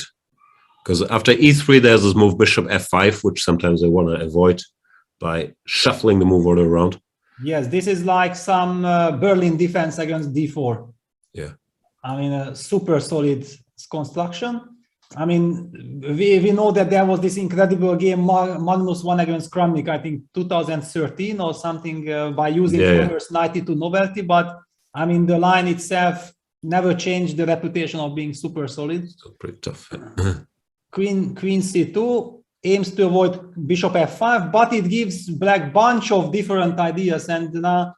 because after E3 there's this move Bishop F5, which sometimes they want to avoid by shuffling the move order around. Yes, this is like some Berlin defense against D4. Yeah. I mean, a super solid construction. I mean, we know that there was this incredible game Magnus won against Kramnik, I think 2013 or something, by using first 92 novelty. But I mean, the line itself never changed the reputation of being super solid. So pretty tough. Queen C2 aims to avoid Bishop F5, but it gives Black bunch of different ideas. And now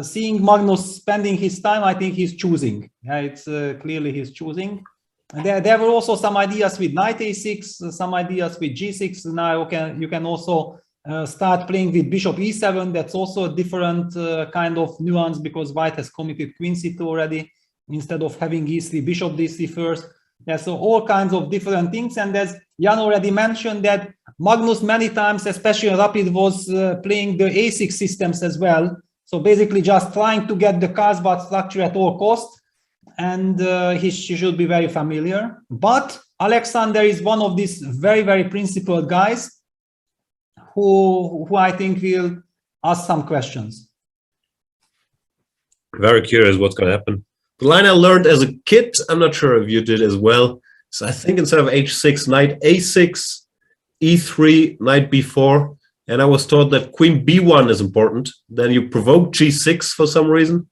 seeing Magnus spending his time, I think he's choosing. Yeah, it's clearly he's choosing. And there were also some ideas with Knight A6, some ideas with G6. Now you can also start playing with Bishop E7. That's also a different kind of nuance because White has committed Queen C2 already. instead of having e3, bishop d3 first. Yeah, so all kinds of different things. And as Jan already mentioned, that Magnus many times, especially in Rapid, was playing the a6 systems as well. So basically just trying to get the Carlsen structure at all costs. And he should be very familiar. But Alexander is one of these very, very principled guys who I think will ask some questions. Very curious what's going to happen. The line I learned as a kid, I'm not sure if you did as well. So I think instead of h6, knight a6, e3, knight b4. And I was taught that queen b1 is important. Then you provoke g6 for some reason.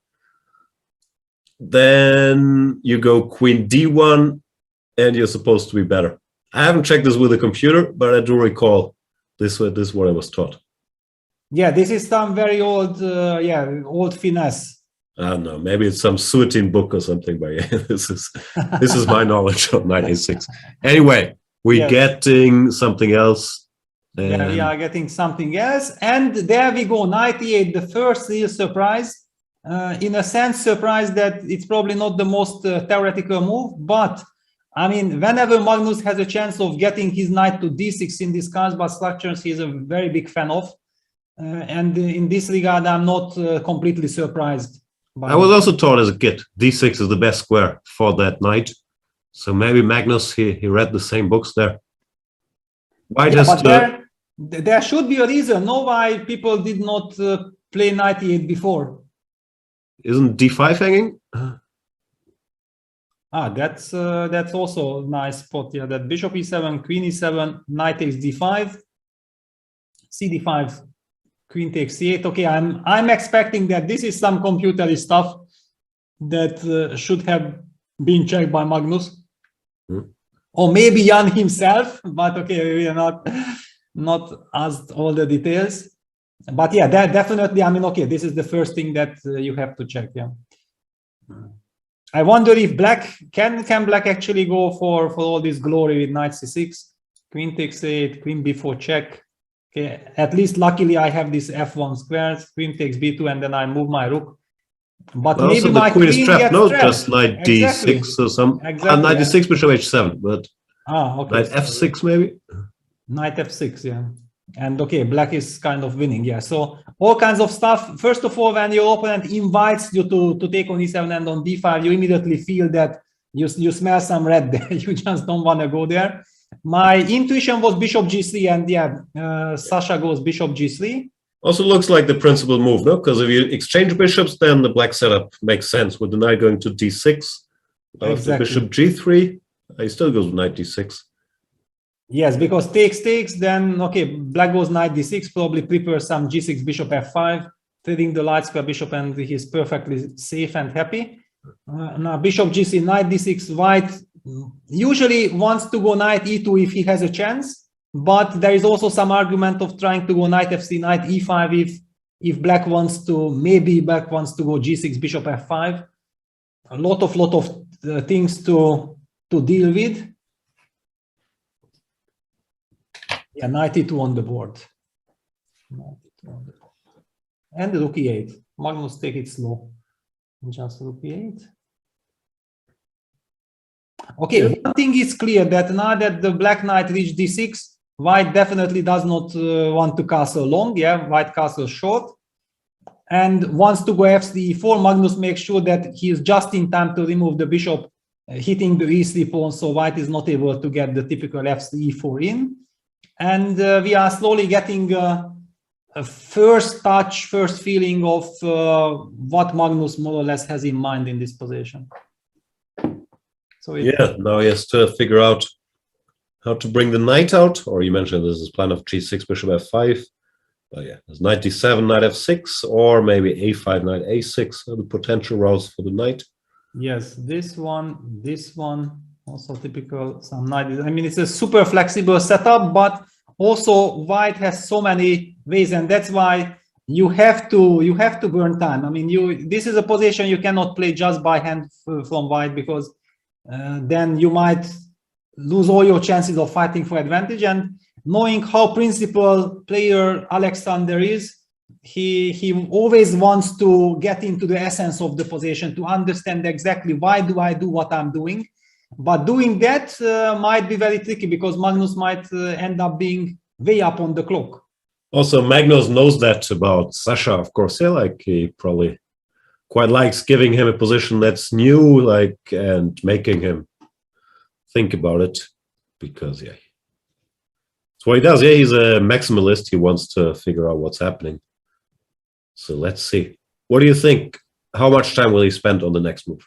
Then you go queen d1, and you're supposed to be better. I haven't checked this with a computer, but I do recall this is what I was taught. Yeah, this is some very old, old finesse. I don't know, maybe it's some Suetin book or something, but yeah, this is my knowledge of knight a6. Anyway, we're getting something else. Yeah, we are getting something else. And there we go, knight e8, the first real surprise. In a sense, surprise that it's probably not the most theoretical move, but I mean, whenever Magnus has a chance of getting his knight to d6 in these Carlsen structures, he's a very big fan of. And in this regard, I'm not completely surprised. I was also taught as a kid, d6 is the best square for that knight. So maybe Magnus, he read the same books there. Why but there should be a reason, why people did not play knight e8 before. Isn't d5 hanging? That's also a nice spot. Yeah, that bishop e7, queen e7, knight takes d5, cd5, queen takes c8. Okay, I'm expecting that this is some computery stuff that should have been checked by Magnus, or maybe Jan himself. But okay, we are not asked all the details. But yeah, that definitely. I mean, okay, this is the first thing that you have to check. Yeah. I wonder if black can black actually go for all this glory with knight c6, queen takes 8, queen b4 check. Okay, at least luckily I have this f1 squares, queen takes b2, and then I move my rook. But maybe also my the queen is trapped, not trapped. just knight d6 or some. Knight d6, bishop h7, but okay, knight f6 maybe. Knight f6, yeah. And okay, black is kind of winning, yeah. So all kinds of stuff. First of all, when your opponent invites you to take on e7 and on d5, you immediately feel that you smell some red there. You just don't want to go there. My intuition was bishop g3, and yeah, Sasha goes bishop g3. Also looks like the principal move, no? Because if you exchange bishops, then the black setup makes sense with the knight going to d6. After bishop g3, he still goes with knight d6. Yes, because takes, then okay, black goes knight d6, probably prepares some g6, bishop f5, trading the light square bishop, and he's perfectly safe and happy. Now bishop g3, knight d6, white usually wants to go knight e2 if he has a chance, but there is also some argument of trying to go knight f3, knight e5 if black wants to, maybe black wants to go g6, bishop f5. A lot of things to deal with. Yeah, knight e2 on the board. And rook e8. Magnus, take it slow. Just rook e8. Okay, one thing is clear, that now that the black knight reached d6, white definitely does not want to castle long. Yeah, white castle short. And wants to go f3, e4. Magnus makes sure that he is just in time to remove the bishop, hitting the e3 pawn, so white is not able to get the typical f3, e4 in. And we are slowly getting a first touch, first feeling of what Magnus more or less has in mind in this position. So now he has to figure out how to bring the knight out, or you mentioned this is plan of g6, bishop f5. But yeah, there's knight d7, knight f6, or maybe a5, knight a6 are the potential routes for the knight. Yes, this one. Also typical some knight. I mean, it's a super flexible setup, but also white has so many ways, and that's why you have to burn time. I mean, this is a position you cannot play just by hand from white, because then you might lose all your chances of fighting for advantage. And knowing how principled player Alexander is, he always wants to get into the essence of the position, to understand exactly why do I do what I'm doing. But doing that might be very tricky because Magnus might end up being way up on the clock. Also, Magnus knows that about Sasha, of course. Yeah, like he probably quite likes giving him a position that's new, like, and making him think about it, because yeah, that's what he does. Yeah, he's a maximalist. He wants to figure out what's happening. So let's see. What do you think? How much time will he spend on the next move?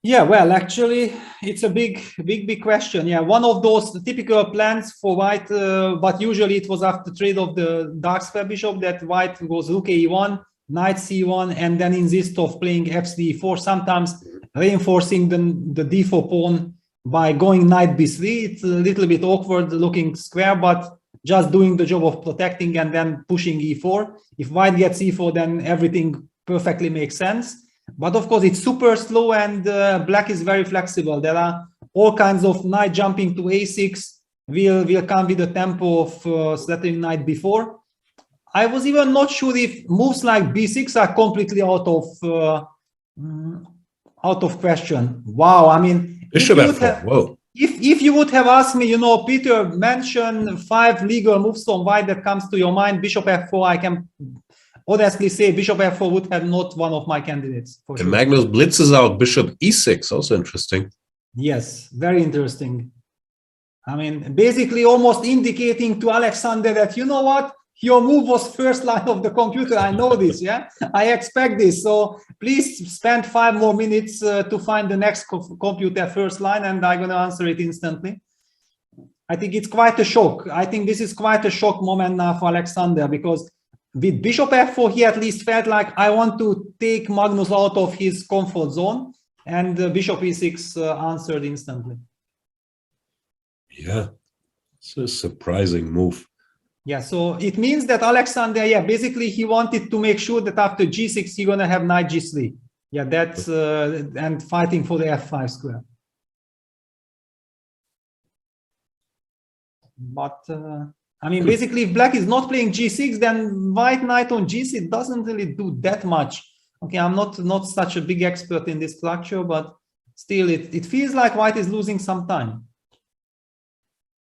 Yeah, well, actually, it's a big question. Yeah, one of those typical plans for White, but usually it was after trade of the dark square bishop that White goes rook a1, knight c1, and then insists of playing fc4, sometimes reinforcing the d4 pawn by going knight b3. It's a little bit awkward looking square, but just doing the job of protecting and then pushing e4. If White gets e4, then everything perfectly makes sense. But of course, it's super slow, and Black is very flexible. There are all kinds of knight jumping to a6 will come with the tempo of settling knight b4. I was even not sure if moves like b6 are completely out of question. Wow, I mean, Bishop f4. Whoa. If you would have asked me, Peter, mention 5 legal moves on White that comes to your mind, Bishop f4, I can honestly say Bishop f4 would have not one of my candidates. For and sure. Magnus blitzes out Bishop e6, also interesting. Yes, very interesting. I mean, basically almost indicating to Alexander that, you know what, your move was first line of the computer. I know this, yeah? I expect this. So please spend 5 more minutes to find the next computer first line, and I'm going to answer it instantly. I think it's quite a shock. I think this is quite a shock moment now for Alexander, because with Bishop f4, he at least felt like, I want to take Magnus out of his comfort zone, and Bishop e6 answered instantly. Yeah, it's a surprising move. Yeah, so it means that Alexander, yeah, basically he wanted to make sure that after g6, he's going to have knight g3. Yeah, that's, and fighting for the f5 square. But, I mean, basically, if Black is not playing g6, then White knight on g6 doesn't really do that much. Okay, I'm not such a big expert in this structure, but still, it feels like White is losing some time.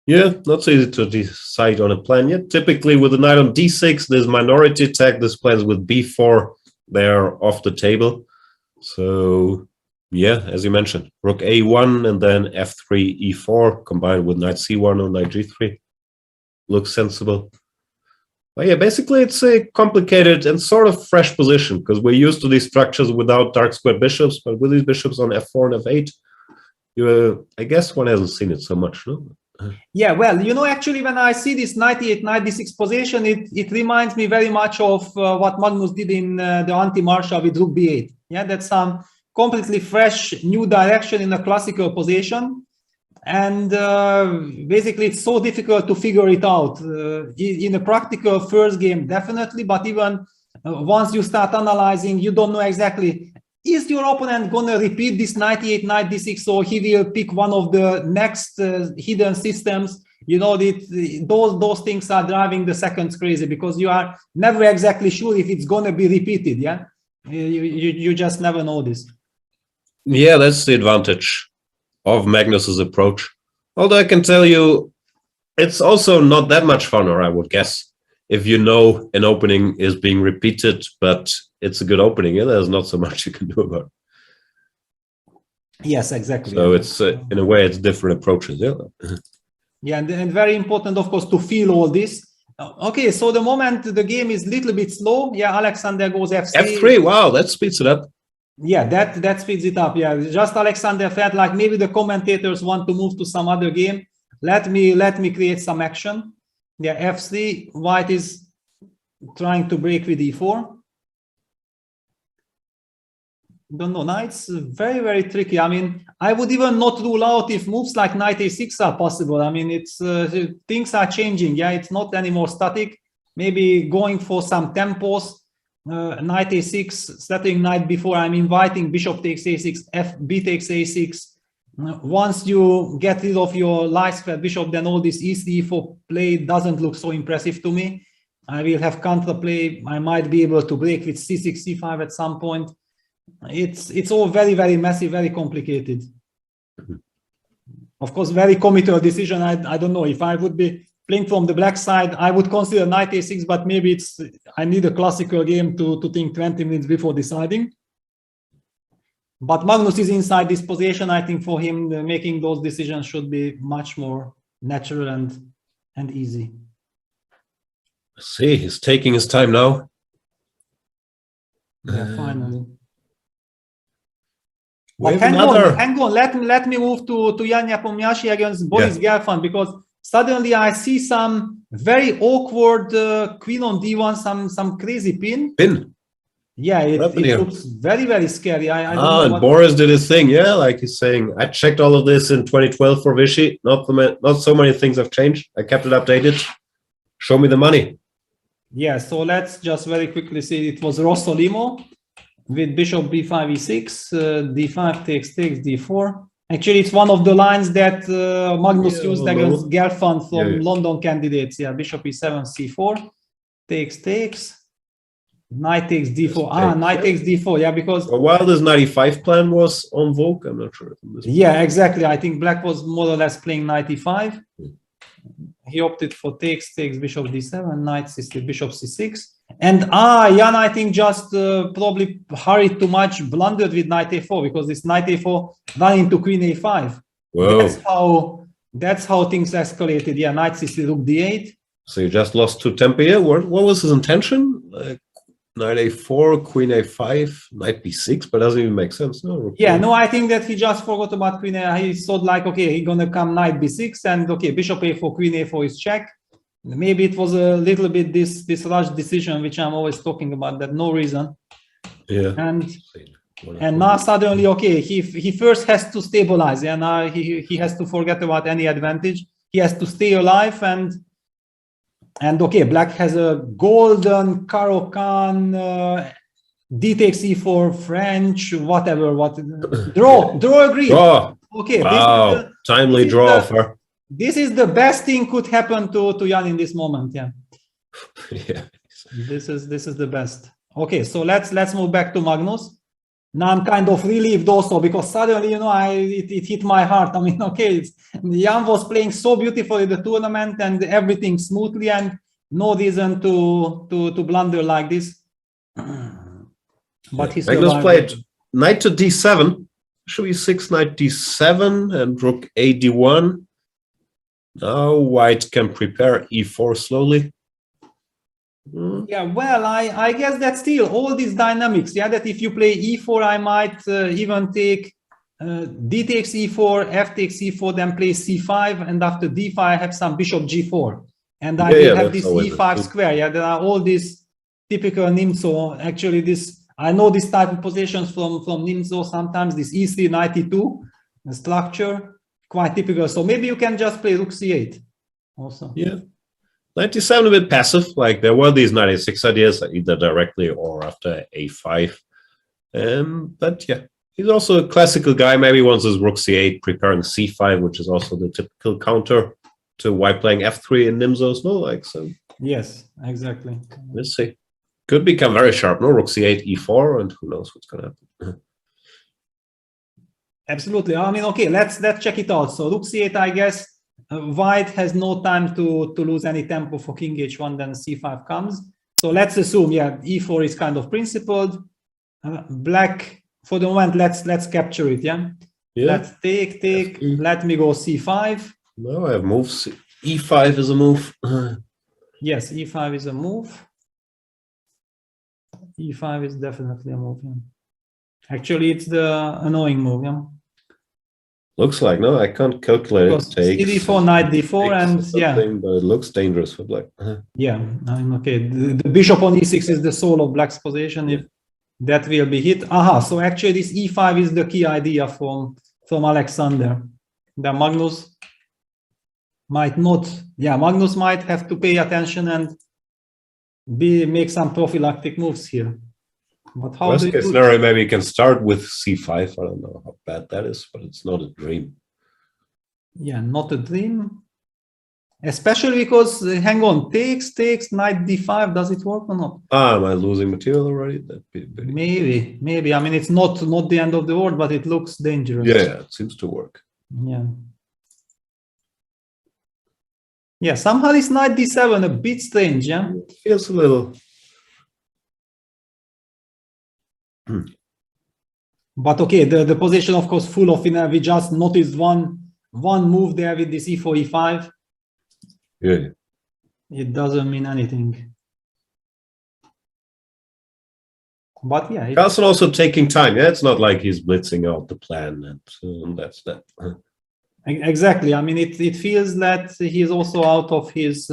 Yeah, not so easy to decide on a plan yet. Typically, with the knight on d6, there's minority attack. This plans with b4, they're off the table. So, yeah, as you mentioned, rook a1 and then f3, e4, combined with knight c1 or knight g3. Looks sensible. But yeah, basically, it's a complicated and sort of fresh position, because we're used to these structures without dark square bishops, but with these bishops on f4 and f8, I guess one hasn't seen it so much, no? Yeah, well, actually, when I see this knight e8, knight d6 position, it reminds me very much of what Magnus did in the anti-Marshall with rook b8. Yeah, that's some completely fresh, new direction in a classical position. And basically, it's so difficult to figure it out. In a practical first game, definitely, but even once you start analyzing, you don't know exactly, is your opponent going to repeat this knight e8, knight d6, or he will pick one of the next hidden systems? Those things are driving the seconds crazy, because you are never exactly sure if it's going to be repeated. Yeah, you just never know this. Yeah, that's the advantage of Magnus's approach. Although I can tell you, it's also not that much funner, I would guess, if you know an opening is being repeated, but it's a good opening. Yeah, there's not so much you can do about it. Yes, exactly. So it's in a way, it's different approaches. Yeah. Yeah, and very important, of course, to feel all this. Okay, so the moment the game is a little bit slow, yeah, Alexander goes f3. f3, wow, that speeds it up. Yeah, that speeds it up. Yeah, just Alexander felt like maybe the commentators want to move to some other game. Let me create some action. Yeah, f3. White is trying to break with e4. Don't know. Knight's very, very tricky. I mean, I would even not rule out if moves like knight a6 are possible. I mean, it's things are changing. Yeah, it's not anymore static. Maybe going for some tempos. Knight a6, settling knight before. I'm inviting bishop takes a6, b takes a6. Once you get rid of your light square bishop, then all this e3 e4 play doesn't look so impressive to me. I will have counterplay. I might be able to break with c6, c5 at some point. It's all very, very messy, very complicated. Of course, very committal decision. I don't know if I would be playing from the black side. I would consider knight a6, but maybe I need a classical game to think 20 minutes before deciding. But Magnus is inside this position. I think for him, making those decisions should be much more natural and easy. See, he's taking his time now. Yeah, finally. We But have hang on. Let me move to Jan Nepomniachtchi against Boris Gelfand, because suddenly I see some very awkward queen on d1, some crazy pin. Yeah, it looks very, very scary. I don't know and Boris did his thing. Yeah, like he's saying, I checked all of this in 2012 for Vichy. Not so many things have changed. I kept it updated. Show me the money. Yeah, so let's just very quickly see. It was Rossolimo with bishop b5, e6, d5 takes, d4. Actually, it's one of the lines that Magnus used against Gelfand from London candidates. Yeah, bishop e7, c4, takes. Knight takes d4. Knight takes d4. Yeah, because while this 95 plan was on vogue, I'm not sure. Yeah, exactly. I think Black was more or less playing 95. He opted for takes, bishop d7, knight c6, bishop c6. And Jan, I think just probably hurried too much, blundered with knight a4, because this knight a4 ran into queen a5. Whoa. That's how things escalated. Yeah, knight c6, rook d8. So you just lost 2 tempo here. What was his intention? Knight a4, queen a5, knight b6, but doesn't even make sense. No. Yeah, no, I think that he just forgot about queen a. He thought like, okay, he's gonna come knight b6, and okay, bishop a4, queen a4 is check. Maybe it was a little bit this rush decision, which I'm always talking about, that no reason. Yeah. And now suddenly, okay, he first has to stabilize, and now he has to forget about any advantage. He has to stay alive, and okay, Black has a golden Caro-Kann, d takes e4, French, whatever. Draw agreed. Draw. Okay. Wow, timely draw for. This is the best thing could happen to Jan in this moment. Yeah. Yeah. This is the best. Okay, so let's move back to Magnus. Now I'm kind of relieved also, because suddenly, it hit my heart. I mean, okay, Jan was playing so beautifully the tournament and everything smoothly, and no reason to blunder like this. But he Magnus played knight to d7, bishop e6, knight d7, and rook a d1. Now white can prepare e4 slowly. Yeah, well, I guess that still all these dynamics, yeah, that if you play e4, I might even take d takes e4, f takes e4, then play c5, and after d5 I have some bishop g4, and I will have this e5 square. Yeah, there are all these typical Nimzo. Actually, I know this type of positions from Nimzo. Sometimes this e3 92 structure, quite typical. So maybe you can just play rook c8 also. Yeah. 97 a bit passive, like there were these 96 ideas either directly or after a5. But yeah, he's also a classical guy. Maybe once his rook c8, preparing c5, which is also the typical counter to white playing f3 in Nimzo's, no? Like so. Yes, exactly. Let's see. Could become very sharp, no? Rook c8, e4, and who knows what's gonna happen. Absolutely. I mean, okay, let's check it out. So rook c8, I guess. White has no time to lose any tempo for king h1, then c5 comes. So let's assume, yeah, e4 is kind of principled. Black, for the moment, let's capture it, yeah? Let's take, let me go c5. No, I have moves. e5 is a move. Yes, e5 is a move. e5 is definitely a move, yeah. Actually, it's the annoying move, yeah? Looks like, no, I can't calculate it. Takes d4, knight d4, and yeah. But it looks dangerous for Black. Yeah, I mean, okay. The bishop on e6 is the soul of Black's position. If that will be hit. So actually this e5 is the key idea from Alexander. That Magnus might not, Magnus might have to pay attention and make some prophylactic moves here. But how worst case scenario, maybe you can start with c5. I don't know how bad that is, but it's not a dream. Yeah, not a dream. Especially because, hang on, takes, knight d5, does it work or not? Am I losing material already? That'd be very... Maybe. I mean, it's not the end of the world, but it looks dangerous. Yeah, it seems to work. Yeah. Yeah, somehow this knight d7 a bit strange, yeah? It feels a little... But okay, the position, of course, full of, we just noticed one move there with this e4, e5. Yeah. It doesn't mean anything. But yeah. Carlsen also taking time. Yeah, it's not like he's blitzing out the plan, and that's that. Exactly. I mean, it feels that he's also out of his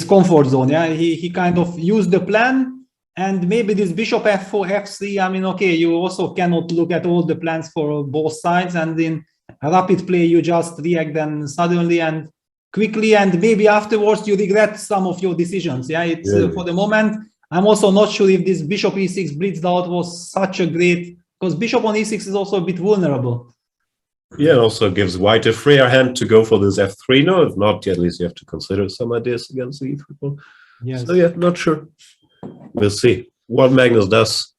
comfort zone. Yeah, he kind of used the plan, and maybe this bishop f4, f3. I mean, okay, you also cannot look at all the plans for both sides, and in rapid play you just react then suddenly and quickly, and maybe afterwards you regret some of your decisions. Yeah, it's for the moment. I'm also not sure if this bishop e6 blitzed out was such a great, because bishop on e6 is also a bit vulnerable. Yeah, it also gives white a freer hand to go for this f3. No, if not, at least you have to consider some ideas against the e3 pawn. Yes. So yeah, not sure. We'll see what Magnus does.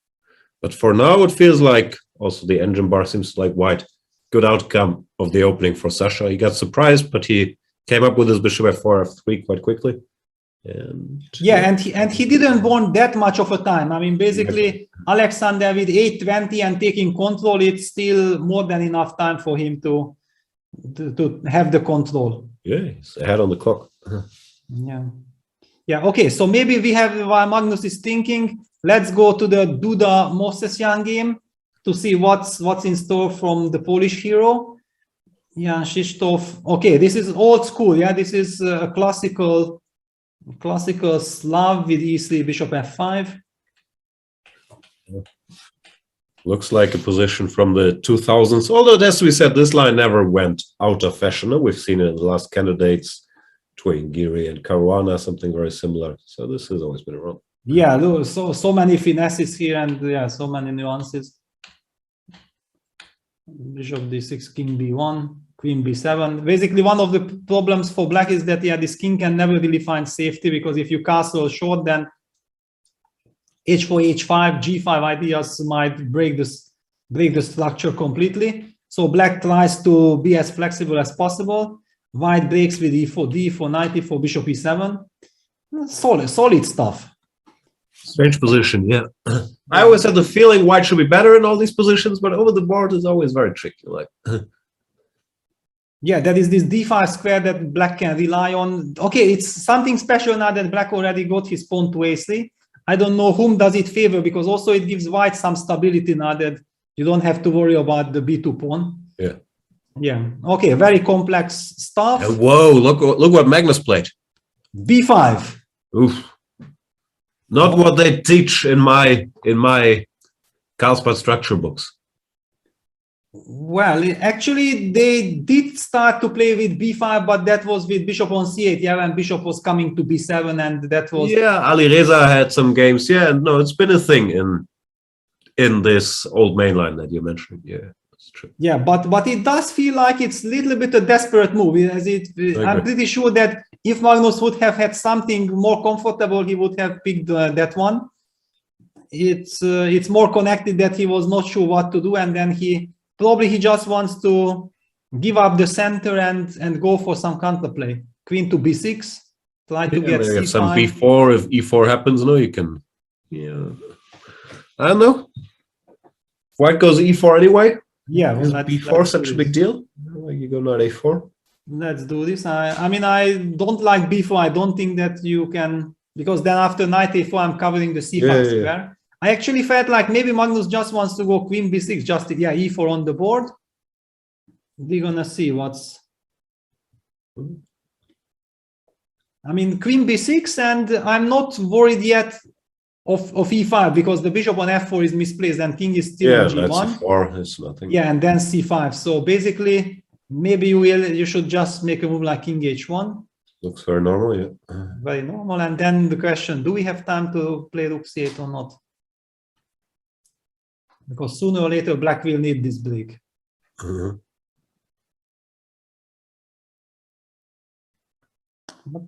But for now, it feels like also the engine bar seems like white. Good outcome of the opening for Sasha. He got surprised, but he came up with his bishop f4, f3 quite quickly. And he didn't want that much of a time. I mean, basically, Alexander with 8:20 and taking control, it's still more than enough time for him to have the control. Yeah, he's ahead on the clock. Yeah. Okay, so maybe we have, while Magnus is thinking, let's go to the Duda Mosesyan game to see what's in store from the Polish hero. Yeah, Krzysztof. Okay, this is old school. Yeah, this is a classical Slav with e3, bishop f5. Looks like a position from the 2000s. Although, as we said, this line never went out of fashion. We've seen it in the last candidates, Twingiri and Caruana, something very similar. So this has always been around. Yeah, so many finesses here, and yeah, so many nuances. Bishop d6, king b1, queen b7. Basically, one of the problems for black is that, yeah, this king can never really find safety, because if you castle short, then h4, h5, g5 ideas might break the structure completely. So black tries to be as flexible as possible. White breaks with e4, d4, knight e4, bishop e7. Solid stuff. Strange position, yeah. I always had the feeling white should be better in all these positions, but over the board is always very tricky. Like, yeah, that is this d5 square that black can rely on. Okay, it's something special now that black already got his pawn to a3. I don't know whom does it favor, because also it gives white some stability now that you don't have to worry about the b2 pawn. Yeah. Yeah. Okay, very complex stuff. And whoa! Look what Magnus played. b5. Oof. Not what they teach in my Carlsen structure books. Well, actually, they did start to play with b5, but that was with bishop on c8. Yeah, when bishop was coming to b7, and that was... Yeah, Ali Reza had some games. Yeah, no, it's been a thing in this old mainline that you mentioned. Yeah, that's true. Yeah, but it does feel like it's a little bit a desperate move. I'm pretty sure that if Magnus would have had something more comfortable, he would have picked that one. It's more connected that he was not sure what to do, and then he just wants to give up the center and go for some counterplay. Queen to b6, try to get c5. Some b4. If e4 happens, no, you can. Yeah, I don't know. White goes e4 anyway. Yeah, well, is b4 such a big deal? Like you go knight a4. Let's do this. I mean, I don't like b4. I don't think that you can, because then after knight a4, I'm covering the c5 square. Yeah. I actually felt like maybe Magnus just wants to go queen b6, just e4 on the board. We're gonna see what's... I mean, queen b6, and I'm not worried yet of e5, because the bishop on f4 is misplaced and king is still on g1. That's e4, it's nothing. Yeah, and then c5. So basically, maybe you should just make a move like king h1. Looks very normal, yeah. Very normal. And then the question, do we have time to play rook c8 or not? Because sooner or later, black will need this break. But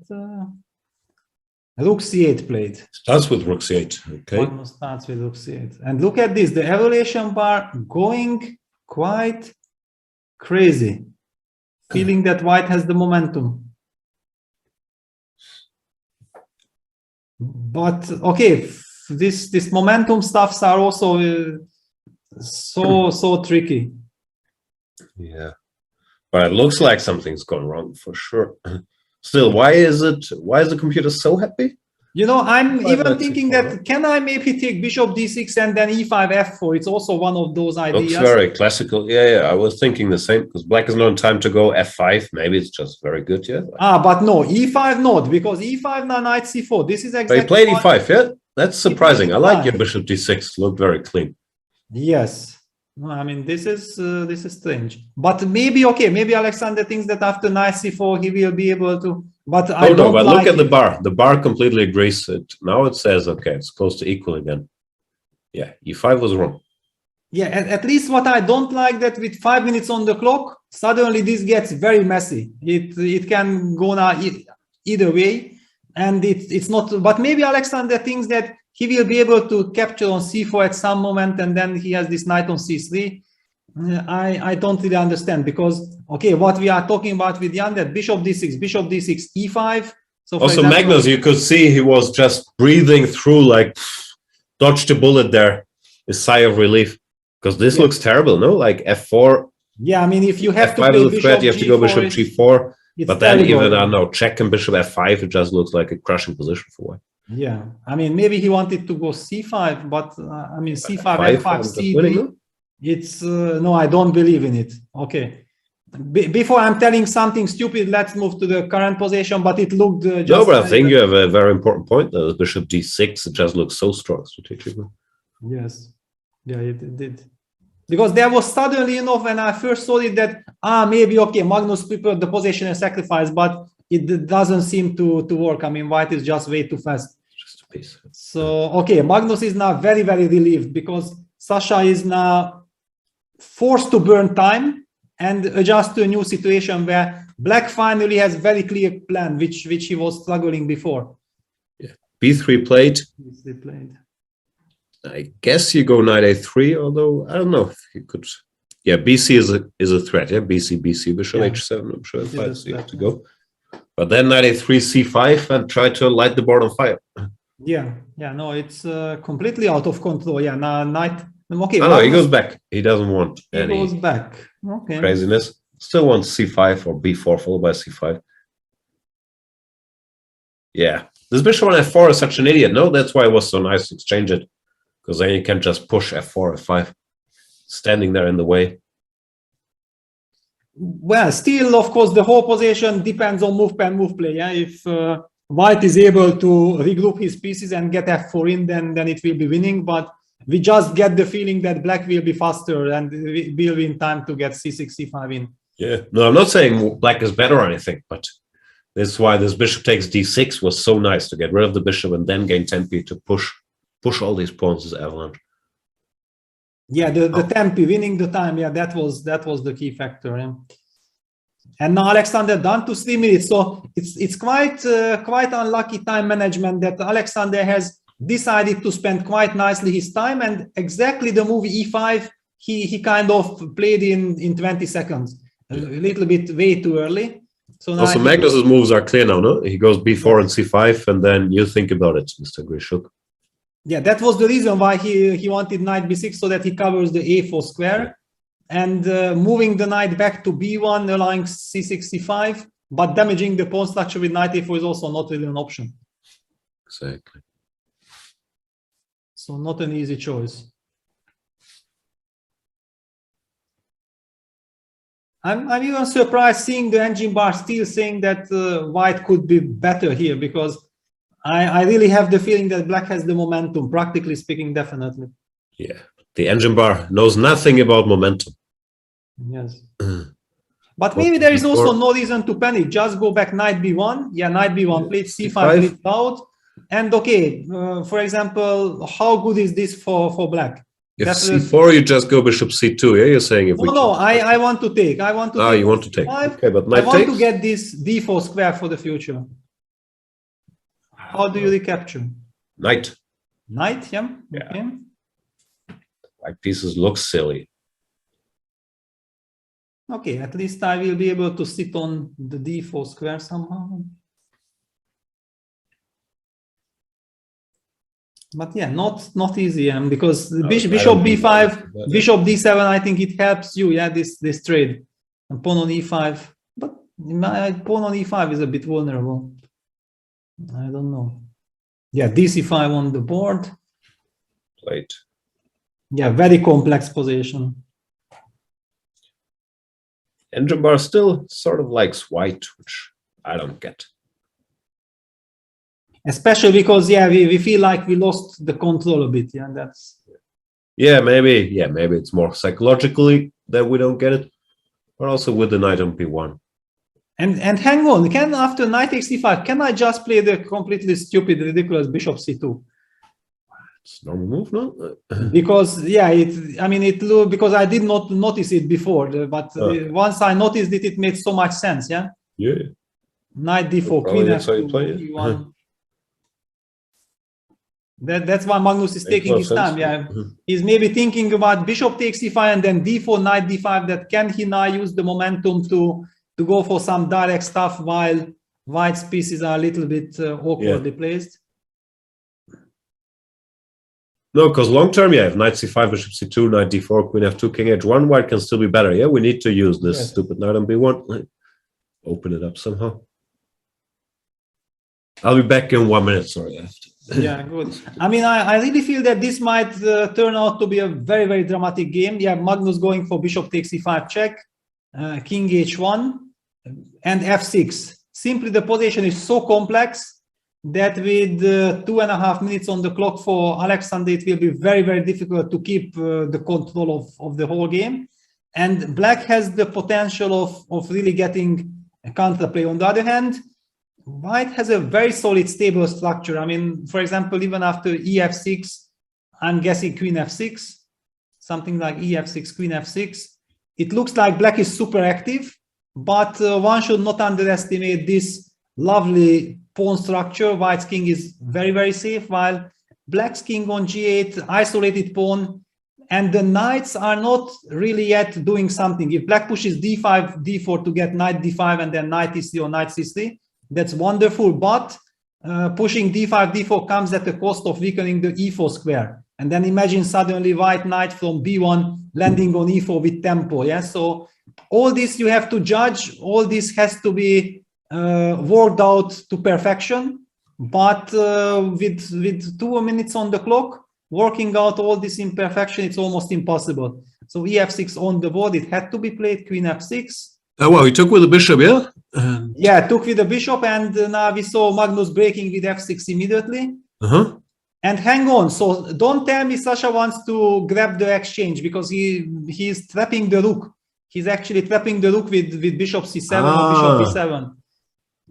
rook c8 played. Starts with rook c8. Okay. Magnus starts with rook c8. And look at this, the evaluation bar going quite crazy. Feeling that white has the momentum. But okay, this momentum stuffs are also so tricky. Yeah. But it looks like something's gone wrong for sure. Still, why is the computer so happy? You know, I'm even thinking that can I maybe take bishop d6 and then e5 f4? It's also one of those ideas. Looks very classical. Yeah, I was thinking the same because black is not in time to go f5. Maybe it's just very good, yeah. But no, e5 not, because e5 now knight c4. This is exactly. But he played e5, yeah. That's surprising. I like your bishop d6. Looked very clean. Yes. No, I mean this is strange. But maybe maybe Alexander thinks that after knight c4 he will be able to. But I don't but like look at the bar. The bar completely agrees. Now it says okay, it's close to equal again. Yeah, e5 was wrong. Yeah, at least what I don't like that with 5 minutes on the clock, suddenly this gets very messy. It can go now either way, and it's not. But maybe Alexander thinks that he will be able to capture on c4 at some moment, and then he has this knight on c3. I don't really understand because what we are talking about with Jan, that bishop d6, e5. So also, example, Magnus, you could see he was just breathing through, like dodged a bullet there, a sigh of relief, because this looks terrible, no? Like f4. Yeah, I mean, if you have f5 to play is a threat, you have to go bishop g4. But then even I don't know, check and bishop f5, it just looks like a crushing position for white. Yeah, I mean, maybe he wanted to go c5, but I mean, c5, f5, cd. It's no, I don't believe in it. Okay, before I'm telling something stupid, let's move to the current position. But it looked just. No, but I think you have a very important point. Though. Bishop d6, it just looks so strong strategically. Yes, yeah, it did. Because there was suddenly, when I first saw it, that maybe Magnus prepared the position and sacrifice, but it doesn't seem to work. I mean, white is just way too fast. Just a piece. So Magnus is now very, very relieved because Sasha is now forced to burn time and adjust to a new situation where black finally has very clear plan, which he was struggling before. Yeah, b3 played. B3 played. I guess you go knight a3, although I don't know if you could. Yeah, bc is a threat. Yeah, bc, bishop h7, I'm sure f5, so you have to go. But then knight a3, c5, and try to light the board on fire. Yeah, no, it's completely out of control. Yeah, now knight. Okay, no, he goes back. He doesn't want any goes back. Okay. Craziness. Still wants c5 or b4 followed by c5. Yeah, this bishop on f4 is such an idiot. No, that's why it was so nice to exchange it, because then you can just push f4, f5, standing there in the way. Well, still, of course, the whole position depends on move play. Yeah, if white is able to regroup his pieces and get f4 in, then it will be winning. But we just get the feeling that black will be faster and will be in time to get c6, c5 in. Yeah, no, I'm not saying black is better or anything, but this is why this bishop takes d6 was so nice, to get rid of the bishop and then gain tempi to push all these pawns as avalanche. Yeah, the tempi, winning the time, yeah, that was the key factor. Yeah. And now Alexander down to 3 minutes, so it's quite unlucky time management that Alexander has decided to spend quite nicely his time, and exactly the move e5 he kind of played in 20 seconds, a little bit way too early. So now also Magnus's moves are clear now, no? He goes b4 and c5, and then you think about it, Mr. Grishuk. Yeah, that was the reason why he wanted knight b6, so that he covers the a4 square, and moving the knight back to b1, allowing c6, c5, but damaging the pawn structure with knight a4 is also not really an option. Exactly. So not an easy choice. I'm even surprised seeing the engine bar still saying that white could be better here, because I really have the feeling that black has the momentum, practically speaking, definitely. Yeah, the engine bar knows nothing about momentum. Yes. But maybe there is also no reason to panic. Just go back knight b1. Yeah, knight b1, played c5 out. And for example, how good is this for black? If c4, you just go bishop c2. Yeah, you're saying if I want to take. You want to take. Okay, but I want to get this d4 square for the future. How do you recapture? Knight. Knight, yeah. Yeah. Okay. White pieces look silly. Okay, at least I will be able to sit on the d4 square somehow. But yeah, not easy, because bishop b5, bishop d7, I think it helps you, yeah, this trade. And pawn on e5, but my pawn on e5 is a bit vulnerable. I don't know. Yeah, dc5 on the board. Played. Yeah, very complex position. And Jabbar still sort of likes white, which I don't get. Especially because, yeah, we feel like we lost the control a bit. Yeah, that's. Yeah, maybe it's more psychologically that we don't get it, but also with the knight on b1. And hang on, after knight takes c5, can I just play the completely stupid, ridiculous bishop c2? It's a normal move, no? Because yeah, because I did not notice it before, but once I noticed it, it made so much sense. Yeah. Yeah. Knight d4, queen f2, d1. That's why Magnus is taking his time. Yeah, he's maybe thinking about bishop takes e5 and then d4, knight d5. That can he now use the momentum to go for some direct stuff while white's pieces are a little bit awkwardly placed. No, because long term, yeah, if knight c5, bishop c2, knight d4, queen f2, king h1, white can still be better. Yeah, we need to use this stupid knight on b1. Open it up somehow. I'll be back in 1 minute. Sorry, I have to. Yeah, good. I mean, I really feel that this might turn out to be a very, very dramatic game. Yeah, Magnus going for bishop takes e5 check, king h1, and f6. Simply, the position is so complex that with 2.5 minutes on the clock for Alexander, it will be very, very difficult to keep the control of the whole game. And black has the potential of really getting a counterplay. On the other hand, white has a very solid, stable structure. I mean, for example, even after ef6, I'm guessing queen f6, something like ef6, queen f6. It looks like black is super active, but one should not underestimate this lovely pawn structure. White's king is very, very safe, while black's king on g8, isolated pawn, and the knights are not really yet doing something. If black pushes d5, d4 to get knight d5 and then knight e3 or knight c3, that's wonderful, but pushing d5, d4 comes at the cost of weakening the e4 square. And then imagine suddenly white knight from b1 landing on e4 with tempo. Yeah, so all this you have to judge. All this has to be worked out to perfection. But with 2 minutes on the clock, working out all this imperfection, it's almost impossible. So ef6 on the board, it had to be played, queen f6. Oh, well, he took with the bishop, yeah? Yeah, took with the bishop, and now we saw Magnus breaking with f6 immediately. And hang on, so don't tell me Sasha wants to grab the exchange, because he's trapping the rook. He's actually trapping the rook with bishop c7 or bishop b7.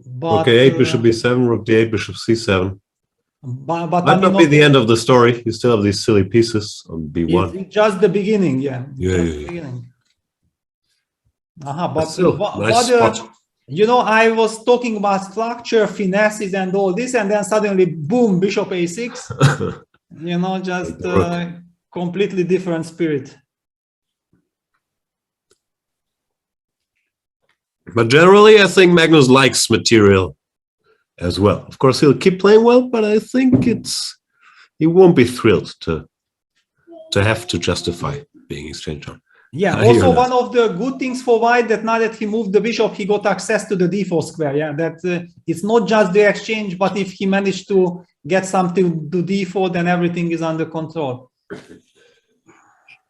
But, okay, bishop b7, rook d8, bishop c7. But might not be the end of the story. You still have these silly pieces on b1. It's just the beginning, yeah. Yeah. But still, nice spot. You know, I was talking about structure, finesses, and all this, and then suddenly, boom, bishop a6. You know, just completely different spirit. But generally, I think Magnus likes material as well. Of course, he'll keep playing well, but I think he won't be thrilled to have to justify being exchanged on. Yeah, also one of the good things for white, that now that he moved the bishop, he got access to the d4 square. Yeah, that it's not just the exchange, but if he managed to get something to d4, then everything is under control.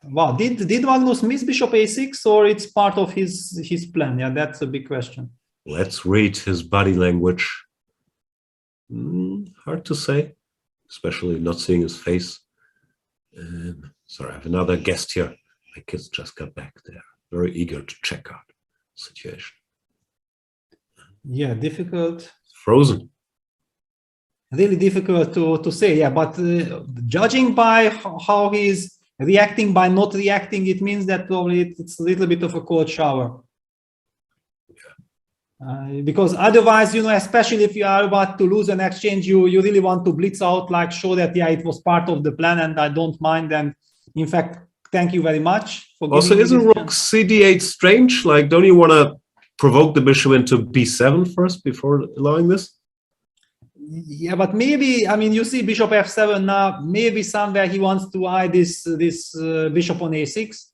Wow, did Magnus miss bishop a6, or it's part of his plan? Yeah, that's a big question. Let's read his body language. Hard to say, especially not seeing his face. Sorry, I have another guest here. My kids just got back there. Very eager to check out the situation. Yeah, difficult. Frozen. Really difficult to say, yeah. But judging by how he's reacting by not reacting, it means that probably it's a little bit of a cold shower. Because otherwise, especially if you are about to lose an exchange, you really want to blitz out, like show that, yeah, it was part of the plan and I don't mind. And in fact, thank you very much for giving Also, me isn't this rook chance. cd8 strange? Like, don't you want to provoke the bishop into b7 first before allowing this? Yeah, but maybe, you see bishop f7 now, maybe somewhere he wants to hide this bishop on a6.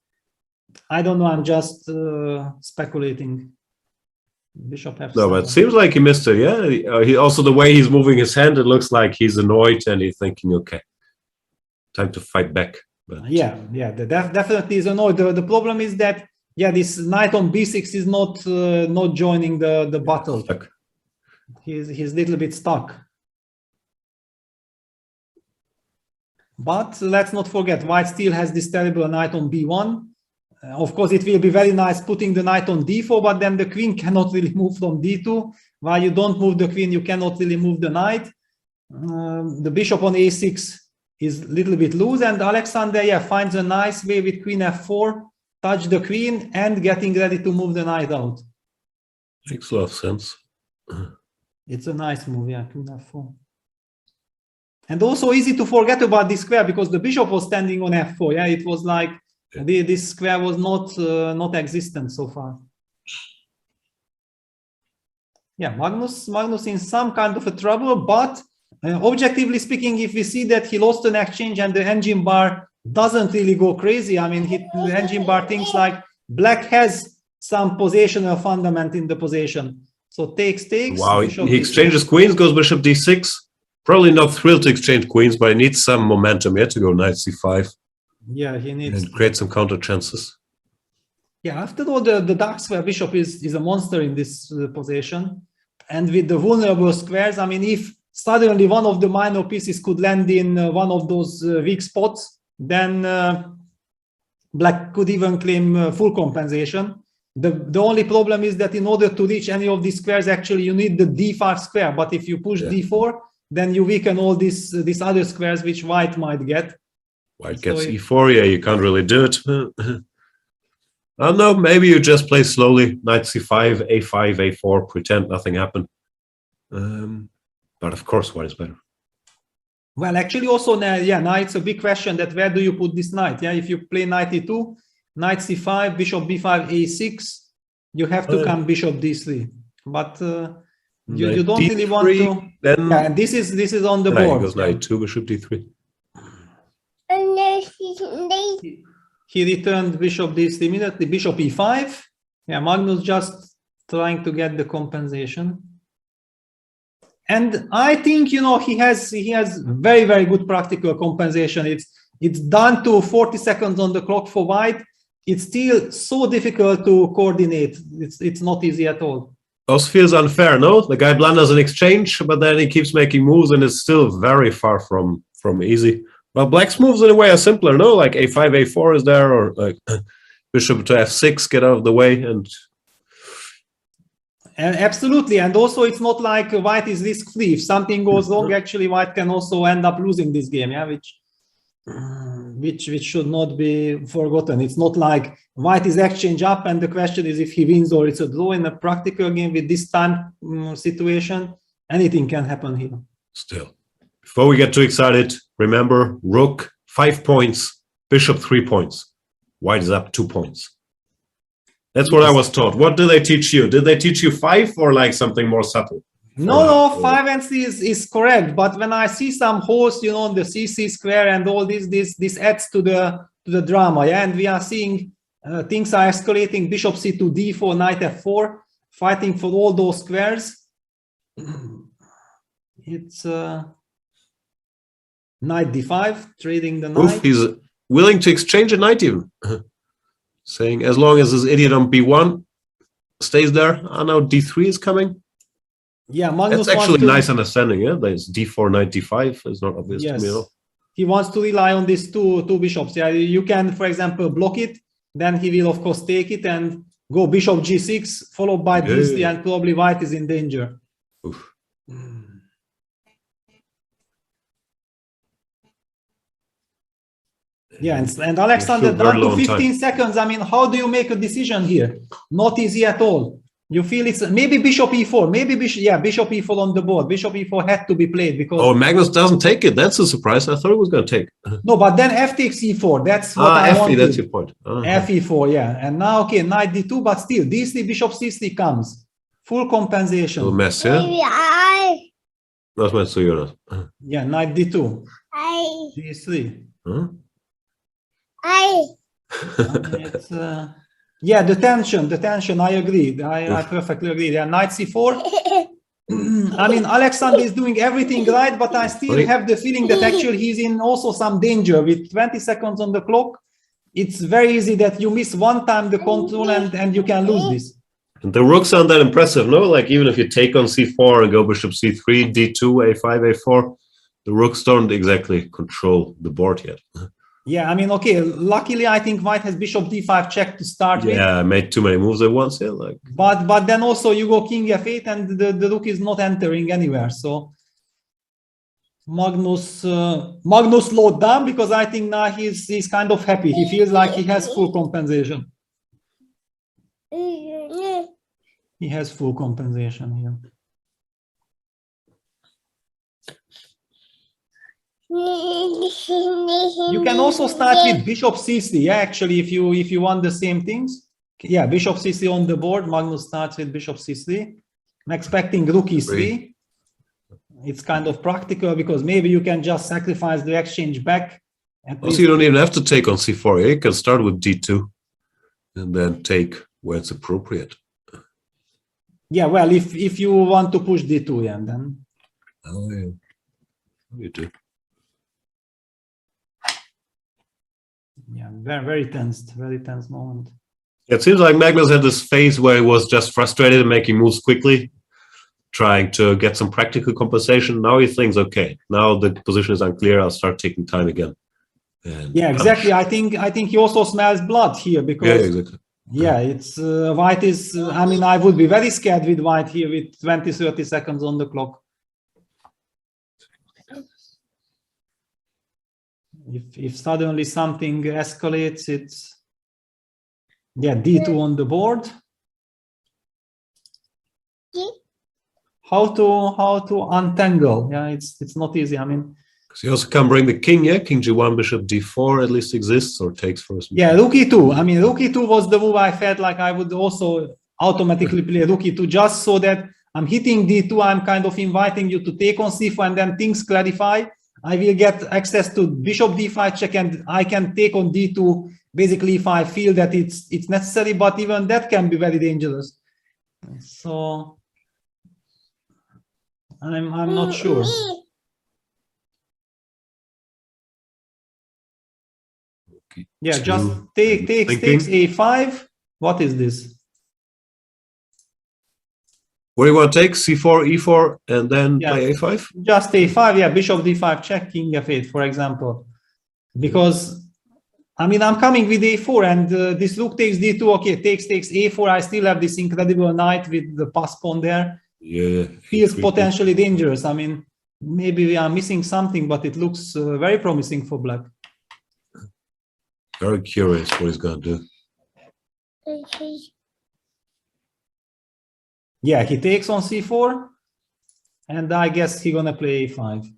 I don't know, I'm just speculating. Bishop f7. No, but it seems like he missed it, yeah? He also, the way he's moving his hand, it looks like he's annoyed and he's thinking, okay, time to fight back. But Yeah, definitely is annoyed. The problem is that, yeah, this knight on b6 is not joining the battle. stuck. He's a little bit stuck. But let's not forget, white still has this terrible knight on b1. Of course, it will be very nice putting the knight on d4, but then the queen cannot really move from d2. While you don't move the queen, you cannot really move the knight. The bishop on a6 is a little bit loose, and Alexander, yeah, finds a nice way with queen f4, touch the queen, and getting ready to move the knight out. Makes a lot of sense. It's a nice move, yeah, queen f4. And also easy to forget about this square because the bishop was standing on f4. Yeah, it was like this square was not existent so far. Yeah, Magnus in some kind of a trouble, but objectively speaking, if we see that he lost an exchange and the engine bar doesn't really go crazy, the engine bar thinks like black has some positional fundament in the position. So takes. Wow, he exchanges queens, goes bishop d6. Probably not thrilled to exchange queens, but he needs some momentum here to go knight c5. Yeah, he needs and create some counter chances. Yeah, after all, the dark square bishop is a monster in this position. And with the vulnerable squares, if suddenly one of the minor pieces could land in one of those weak spots, then black could even claim full compensation. The only problem is that in order to reach any of these squares, actually you need the d5 square. But if you push d4, then you weaken all these other squares which white might get. White gets e4, yeah, you can't really do it. I don't know, maybe you just play slowly, knight c5, a5, a4, pretend nothing happened. But of course, white is better. Well, actually also, now it's a big question that where do you put this knight? Yeah, if you play knight e2, knight c5, bishop b5, a6, you have to come bishop d3. But you don't really want to. Then, yeah, and this is on the board. He goes knight 2, bishop d3. He returned bishop d3 immediately, bishop e5. Yeah, Magnus just trying to get the compensation. And I think, he has very, very good practical compensation. It's done to 40 seconds on the clock for white. It's still so difficult to coordinate. It's not easy at all. Also feels unfair, no? The guy blunders an exchange, but then he keeps making moves and it's still very far from easy. Well, black's moves in a way are simpler, no? Like a5, a4 is there, or like bishop to f6, get out of the way. And absolutely, and also it's not like white is risk-free. If something goes wrong, actually white can also end up losing this game, yeah, which should not be forgotten. It's not like white is exchange up and the question is if he wins or it's a draw. In a practical game with this time situation, anything can happen here. Still, before we get too excited, remember, rook 5 points, bishop 3 points. White is up 2 points. That's what I was taught. What did they teach you? Did they teach you 5 or like something more subtle? No, 5 and c is correct. But when I see some holes, on the cc square and all this adds to the drama. Yeah, and we are seeing things are escalating. Bishop c2, d4, knight f4, fighting for all those squares. It's knight d5, trading the knight. Oof, he's willing to exchange a knight even. Saying as long as this idiot on b1 stays there. I know d3 is coming. Yeah, Magnus that's actually nice understanding. Yeah, there's d4, knight d5. It's not obvious to me at all. He wants to rely on these two bishops. Yeah, you can, for example, block it. Then he will, of course, take it and go bishop g6, followed by d3, and probably white is in danger. Oof. Yeah, and Alexander, down to 15 seconds. How do you make a decision here? Not easy at all. You feel it's maybe bishop e4, maybe bishop e4 on the board. Bishop e4 had to be played because. Oh, Magnus doesn't take it. That's a surprise. I thought he was going to take. No, but then f takes e4. That's what I wanted. That's your point. Fe4, yeah. And now, okay, knight d2, but still, d3, bishop c3 comes. Full compensation. Oh, mess, yeah? That's my Jonas. Yeah, knight d2. d3. Huh? It's, yeah, the tension, I agree. I perfectly agree. Yeah, knight c4. I mean, Alexander is doing everything right, but I still have the feeling that actually he's in also some danger. With 20 seconds on the clock, it's very easy that you miss one time the control and you can lose this. And the rooks aren't that impressive, no? Like, even if you take on c4 and go bishop c3, d2, a5, a4, the rooks don't exactly control the board yet. Yeah, I mean, okay, luckily I think white has bishop d5 check to start with. Yeah, I made too many moves at once, yeah. Like. But then also you go king f8 and the rook is not entering anywhere. So Magnus slowed down because I think now he's kind of happy. He feels like he has full compensation. He has full compensation here. You can also start with bishop c3. Yeah, actually, if you want the same things. Yeah, bishop c3 on the board. Magnus starts with bishop c3. I'm expecting rook e3. It's kind of practical because maybe you can just sacrifice the exchange back. Also, you don't even have to take on c4. You can start with d2 and then take where it's appropriate. Yeah, well, if you want to push d2, yeah, then. Oh, yeah. You do. Yeah, very tense moment. It seems like Magnus had this phase where he was just frustrated and making moves quickly, trying to get some practical compensation. Now he thinks, okay, now the position is unclear. I'll start taking time again. And yeah, exactly. I think he also smells blood here because yeah, exactly. Yeah, it's white is. I mean, I would be very scared with white here with 20-30 seconds on the clock. If suddenly something escalates, it's yeah, d2 on the board. How to untangle? Yeah, it's not easy. I mean, because you also can bring the king. Yeah, king g1, bishop d4 at least exists or takes first. Yeah, rook e2. I mean, rook e2 was the move I felt like I would also automatically play rook e2 just so that I'm hitting d2. I'm kind of inviting you to take on c4, and then things clarify. I will get access to bishop d5 check, and I can take on d2 basically if I feel that it's necessary, but even that can be very dangerous. So I'm not sure. Okay. Yeah, just takes a5. What is this? What do you want to take? C4, e4, and then play a5? Just a5, yeah, bishop d5 check, king f8, for example. Because, I mean, I'm coming with a4, and this rook takes d2, okay, takes a4. I still have this incredible knight with the pass pawn there. Yeah. Feels potentially dangerous. I mean, maybe we are missing something, but it looks very promising for black. Very curious what he's going to do. Yeah, he takes on c4, and I guess he's gonna play a5.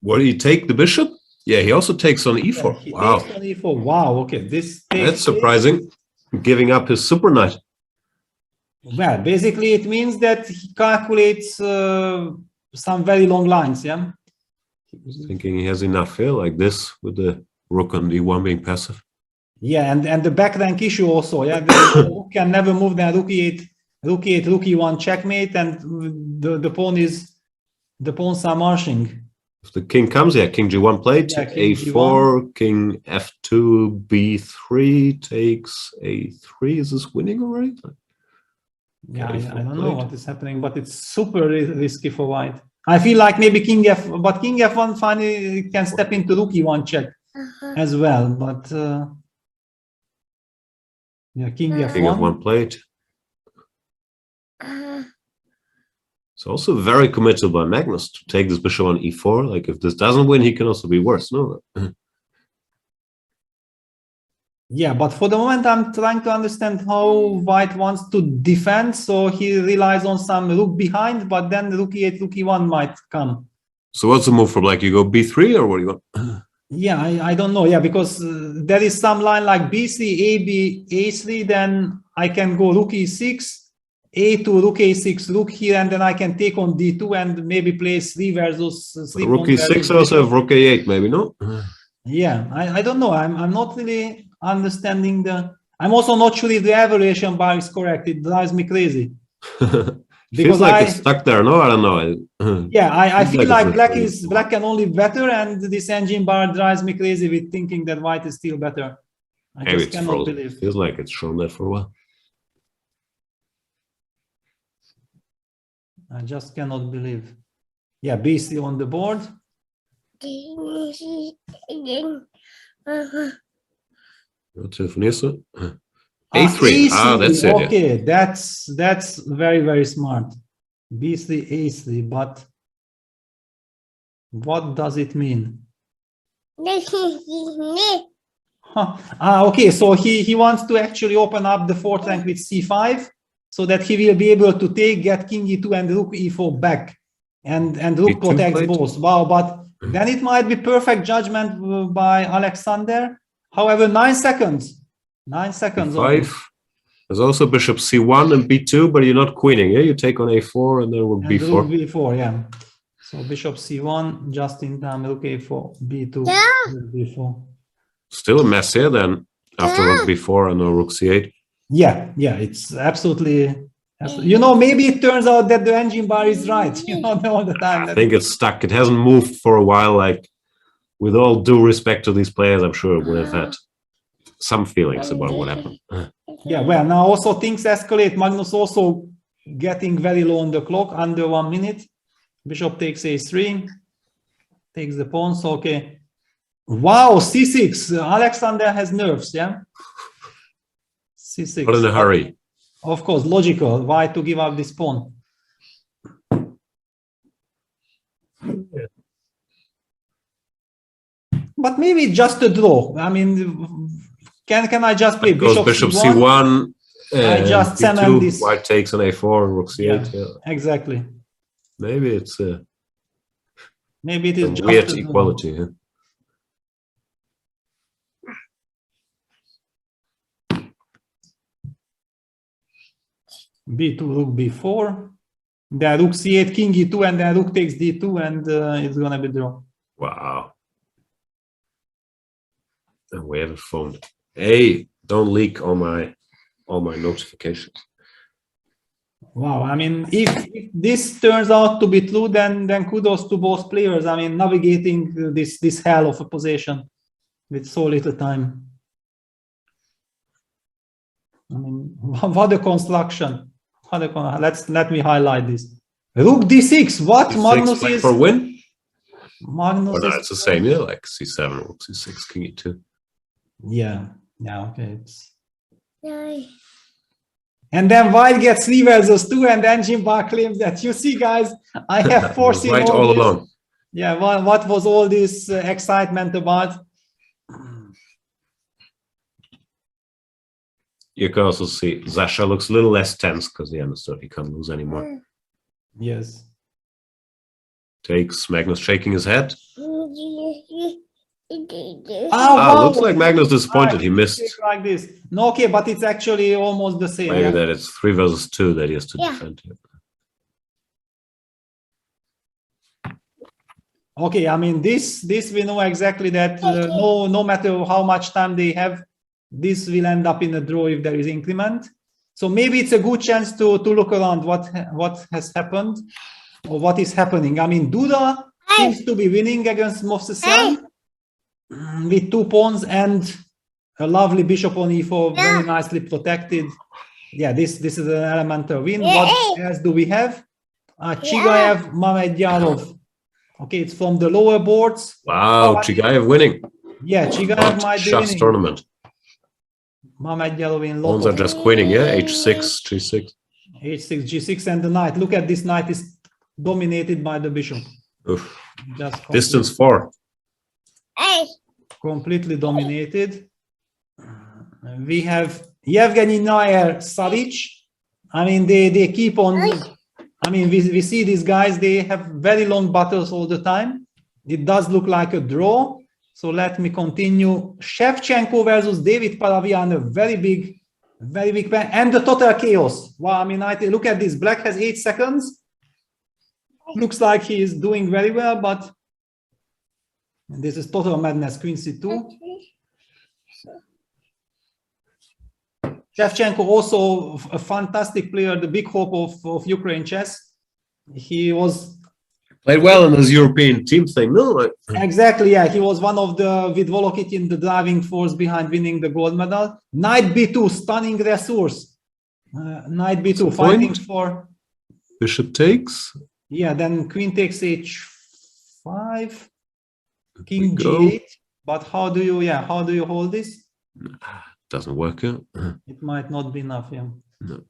What do you take? The bishop? Yeah, he also takes on e4. Yeah, he wow. takes on e4. Wow, okay. That's surprising. Giving up his super knight. Well, basically it means that he calculates some very long lines, yeah? Thinking he has enough here, like this, with the rook on d1 being passive. Yeah, and the back rank issue also, yeah? The rook can never move, then rook e8, rook e1 checkmate, and the pawns are marching. If the king comes, yeah, king g1 played, Yeah, king a4, G1. king f2, b3 takes a3. Is this winning already? Yeah, I don't know what is happening, but it's super risky for white. I feel like maybe king f1 finally can step into rook e1 check as well, but yeah, king f1. King f1 played. It's also very committed by Magnus to take this bishop on e4. Like, if this doesn't win, he can also be worse. No. Yeah, but for the moment, I'm trying to understand how White wants to defend. So he relies on some rook behind, but then rook e8, rook e1 might come. So what's the move for black? You go b3 or what do you want? Yeah, I don't know. Yeah, because there is some line like b3, ab, a3, then I can go rook e6, a2, rook a6, rook here, and then I can take on d2 and maybe play 3 versus 3. Rook e6 also have rook a8, maybe, no? Yeah, I don't know. I'm not really understanding the. I'm also not sure if the evaluation bar is correct. It drives me crazy. Feels like it's stuck there, no? I don't know. Yeah, I feel like it's black can only better, and this engine bar drives me crazy with thinking that white is still better. I Maybe just it's cannot frozen. believe. Feels like it's shown that for a while. I just cannot believe. Yeah, BC on the board. A3. Ah, that's it. Okay, that's very, very smart. B3, A3, but what does it mean? Huh. Okay, so he wants to actually open up the fourth rank with C5 so that he will be able to get king E2 and rook E4 back, and rook protects both. Wow, but then it might be perfect judgment by Alexander. However, 9 seconds. 9 seconds. B5. There's also bishop C1 and B2, but you're not queening. Yeah, you take on A4 and then rook B4. Rook B4, yeah. So bishop C1, just in time. Rook A4, B2, rook B4. Still a mess here then. After rook B4 and no rook C8. Yeah, it's absolutely. You know, maybe it turns out that the engine bar is right. You know, all the time. I think it's stuck. It hasn't moved for a while. Like, with all due respect to these players, I'm sure it would have had some feelings about what happened. Yeah, well, now also things escalate. Magnus also getting very low on the clock, under 1 minute. Bishop takes A3, takes the pawns. Okay. Wow, C6. Alexander has nerves, yeah? C6. Not in a hurry. Of course, logical. Why to give up this pawn? But maybe just a draw. I mean, can I just play bishop C1? I just cement this. White takes on A4 and rook C8. Yeah. Exactly. Maybe it's maybe it is just weird equality. Yeah. B2, rook B4, then rook C8, king E2, and then rook takes D2, and it's gonna be draw. Wow. And we have a phone. Hey, don't leak all my notifications. Wow, I mean, if this turns out to be true, then kudos to both players. I mean, navigating this hell of a position with so little time. I mean, what a construction. Let me highlight this. Rook D6. What D6 Magnus is for win? Magnus no, it's the same, yeah, like C7, rook C6, king E2. Yeah, okay. And then white gets 3 versus 2, and then Engine Bar claims that, you see, guys, I have foreseen right all along. Yeah, what was all this excitement about? You can also see Zasha looks a little less tense because he understood he can't lose anymore. Yes. Takes Magnus shaking his head. Wow. Looks like Magnus disappointed. He missed. Like this. No, okay, but it's actually almost the same. Maybe that it's 3 versus 2 that he has to defend here. Okay, I mean this we know exactly that no matter how much time they have, this will end up in a draw if there is increment. So maybe it's a good chance to look around what has happened or what is happening. I mean, Duda seems to be winning against Movsesyan with 2 pawns and a lovely bishop on e4, very nicely protected. Yeah, this is an elemental win. What else do we have? Chigayev, Mamedyarov. Okay, it's from the lower boards. Wow, Chigayev winning. Yeah, Chigayev might be winning. Tournament. Mamedyarov in Pawns are just queening, yeah? H6, G6. H6, G6, and the knight. Look at this knight is dominated by the bishop. Oof. Distance 4. Completely dominated. We have Yevgeny Nair, Saric. I mean, they keep on. I mean, we see these guys, they have very long battles all the time. It does look like a draw. So let me continue. Shevchenko versus David Paravian, a very big man. And the total chaos. Wow, I mean, look at this. Black has 8 seconds. Looks like he is doing very well, but this is total madness. Queen C2. Shevchenko also a fantastic player, the big hope of Ukraine chess. He was played well in his European team thing, no? Exactly, yeah. He was one of the, with Volokitin, the driving force behind winning the gold medal. Knight B2, stunning resource. Knight B2, fighting for... Bishop takes. Yeah, then queen takes H5, king G8. But how do you hold this? Doesn't work out. It might not be enough, yeah. No.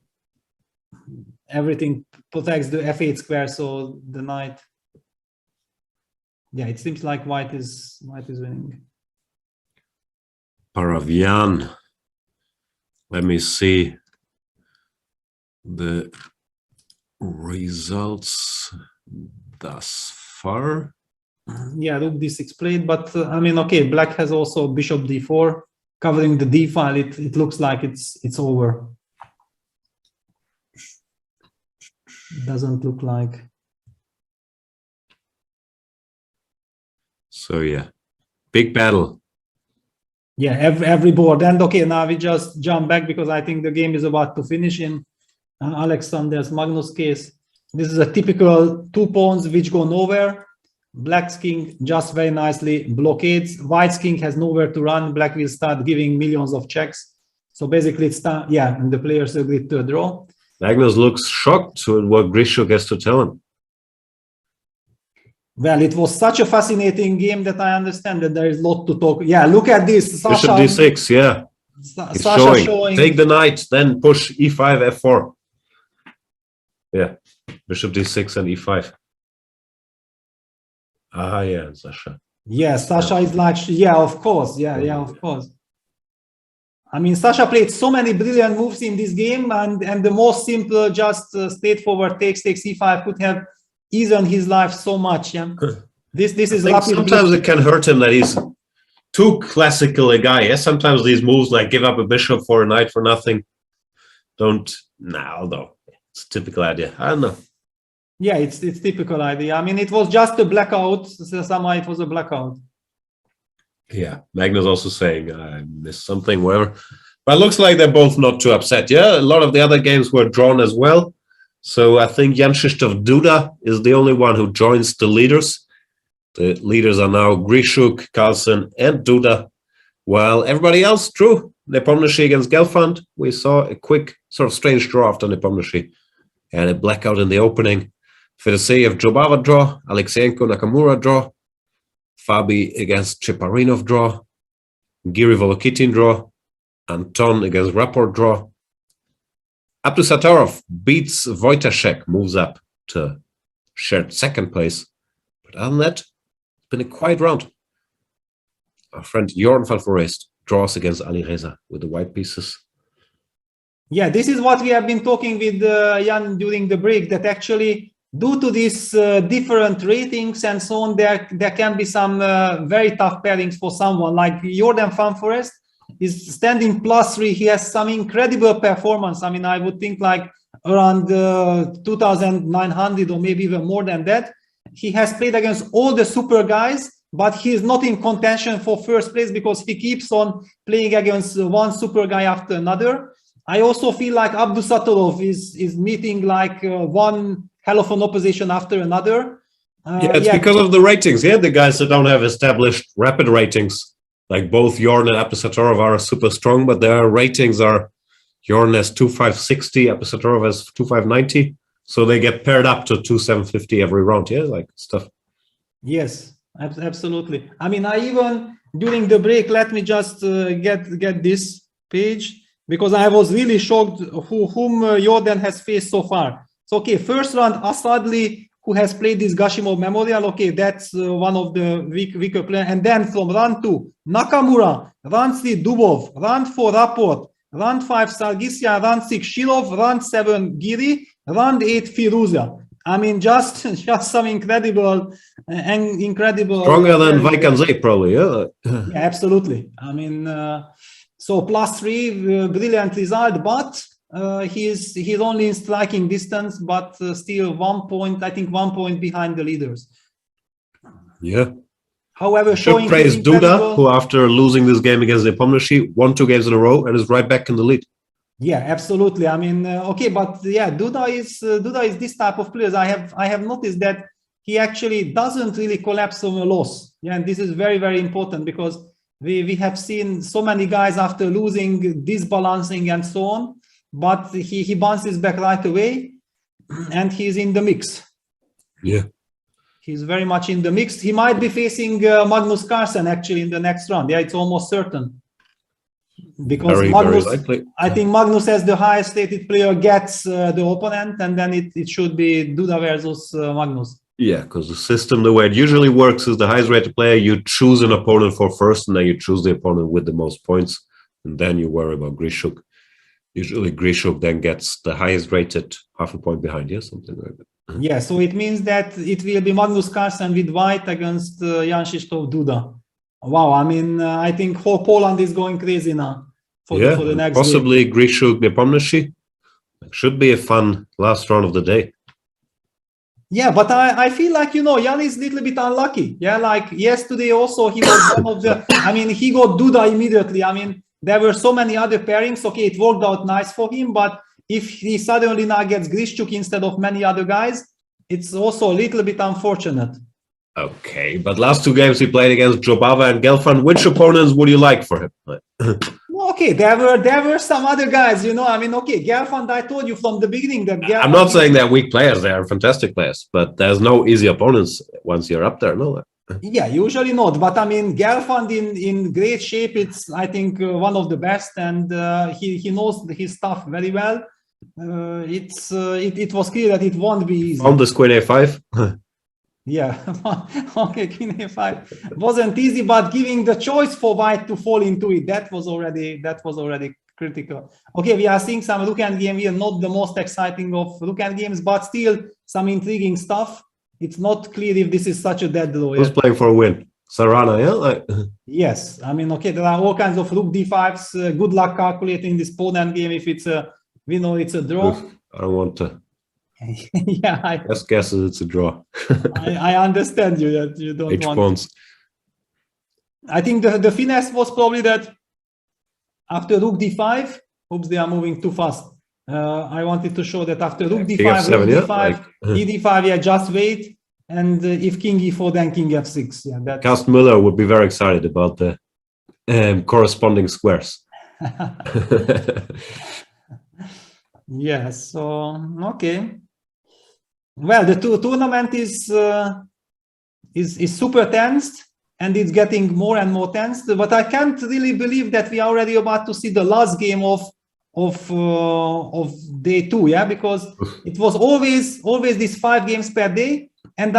Everything protects the F8 square, so the knight. Yeah, it seems like white is winning. Paravian. Let me see the results thus far. Yeah, rook d6 played, but I mean, okay, black has also bishop d4 covering the d file. It looks like it's over. Doesn't look like. So yeah, big battle. Yeah, every board. And okay, now we just jump back because I think the game is about to finish in Alexander's Magnus case. This is a typical 2 pawns which go nowhere. Black's king just very nicely blockades. White's king has nowhere to run. Black will start giving millions of checks. So basically it's time, yeah, and the players agreed to a draw. Magnus looks shocked with what Grishuk has to tell him. Well, it was such a fascinating game that I understand that there is a lot to talk. Yeah, look at this. Bishop d6, yeah. He's Sasha showing. Take the knight, then push e5, f4. Yeah, bishop d6 and e5. Ah, yeah, Sasha. Yeah, Sasha is like, yeah, of course. Yeah, of course. I mean, Sasha played so many brilliant moves in this game, and the most simple, just straightforward takes e5 could have easen his life so much. Yeah, this is sometimes it can hurt him that he's too classical a guy. Yeah, sometimes these moves like give up a bishop for a knight for nothing don't. Now though, it's a typical idea. I don't know. Yeah, it's typical idea. I mean, it was just a blackout. So somehow it was a blackout. Yeah, Magnus also saying I missed something, whatever. But it looks like they're both not too upset. Yeah, a lot of the other games were drawn as well. So I think Jan Krzysztof Duda is the only one who joins the leaders. The leaders are now Grishuk, Carlsen, and Duda. While everybody else drew Nepomniachtchi against Gelfand. We saw a quick, sort of strange draw after Nepomniachtchi. And a blackout in the opening. Fedoseev Jobava draw, Alexeyenko Nakamura draw, Fabi against Cheparinov draw, Giri Volokitin draw, Anton against Rapport draw. Abdusatorov beats Wojtaszek, moves up to shared second place. But other than that, it's been a quiet round. Our friend Jorn van Forest draws against Ali Reza with the white pieces. Yeah, this is what we have been talking with Jan during the break, that actually due to these different ratings and so on, there can be some very tough pairings for someone like Jordan van Forest is standing +3. He has some incredible performance. I mean, I would think like around 2,900 or maybe even more than that. He has played against all the super guys, but he is not in contention for first place because he keeps on playing against one super guy after another. I also feel like Abdusatorov is meeting like one hell of an opposition after another. It's because of the ratings. Yeah, the guys that don't have established rapid ratings, like both Jorn and Abdusatorov are super strong, but their ratings are Jorn has 2,560, Abdusatorov has 2,590. So they get paired up to 2,750 every round. Yeah, like stuff. Yes, absolutely. I mean, I even during the break, let me just get this page, because I was really shocked whom Jordan has faced so far. So, okay, first round, Asadli, who has played this Gashimov Memorial. Okay, that's one of the weaker players. And then from round 2, Nakamura, round 3, Dubov, round 4, Rapport, round 5, Sargisyan, round 6, Shilov, round 7, Giri, round 8, Firuza. I mean, just some incredible. Stronger than Vaikanze, probably, yeah? Yeah, absolutely. I mean, so +3, brilliant result, but he's only in striking distance, but still 1 point, I think 1 point behind the leaders. Yeah. However, showing praise Duda, who after losing this game against the Nepomniachtchi, won 2 games in a row and is right back in the lead. Yeah, absolutely. I mean, okay, but yeah, Duda is this type of players. I have noticed that he actually doesn't really collapse on a loss. Yeah, and this is very, very important because we have seen so many guys after losing, disbalancing and so on, but he bounces back right away and he's in the mix. Yeah. He's very much in the mix. He might be facing Magnus Carlsen actually in the next round. Yeah, it's almost certain. Because Magnus, very likely. I think Magnus as the highest rated player gets the opponent, and then it should be Duda versus Magnus. Yeah, because the system, the way it usually works is the highest rated player, you choose an opponent for first, and then you choose the opponent with the most points, and then you worry about Grishuk. Usually Grishuk then gets the highest rated half a point behind, yeah, something like that. Yeah, so it means that it will be Magnus Carlsen with white against Jan Krzysztof Duda. Wow, I mean, I think whole Poland is going crazy now for the next possibly game. Grishuk Nepomniachtchi. Should be a fun last round of the day. Yeah, but I feel like, Jan is a little bit unlucky. Yeah, like yesterday also he was one of the, I mean, he got Duda immediately. I mean, there were so many other pairings. Okay, it worked out nice for him, but if he suddenly now gets Grishuk instead of many other guys, it's also a little bit unfortunate. Okay, but last 2 games he played against Jobava and Gelfand. Which opponents would you like for him? Okay, there were some other guys, I mean, okay, Gelfand, I told you from the beginning that Gelfand, I'm not saying they're weak players, they are fantastic players, but there's no easy opponents once you're up there, no? Yeah, usually not, but I mean, Gelfand in great shape, it's, I think, one of the best, and he knows his stuff very well. It was clear that it won't be easy. Found this Queen A5. Yeah, okay, Queen A5 wasn't easy, but giving the choice for white to fall into it, that was already critical. Okay, we are seeing some rook end game here, not the most exciting of rook end games, but still some intriguing stuff. It's not clear if this is such a dead draw. Who's playing for a win? Sarana, yeah? Yes, I mean, okay, there are all kinds of rook d5s. Good luck calculating this pawn end game if it's a win or it's a draw. I don't want to. Yeah, best guess is it's a draw. I understand you that you don't want. Pawns. I think the finesse was probably that after rook d5, oops, they are moving too fast. I wanted to show that after rook d5, rook d5, e5, yeah, just wait, and if king e4, then king f6. Yeah, that. Carsten Müller would be very excited about the corresponding squares. Yeah. So okay. Well, the tournament is super tensed, and it's getting more and more tensed. But I can't really believe that we are already about to see the last game of day 2. Yeah, because it was always these 5 games per day. And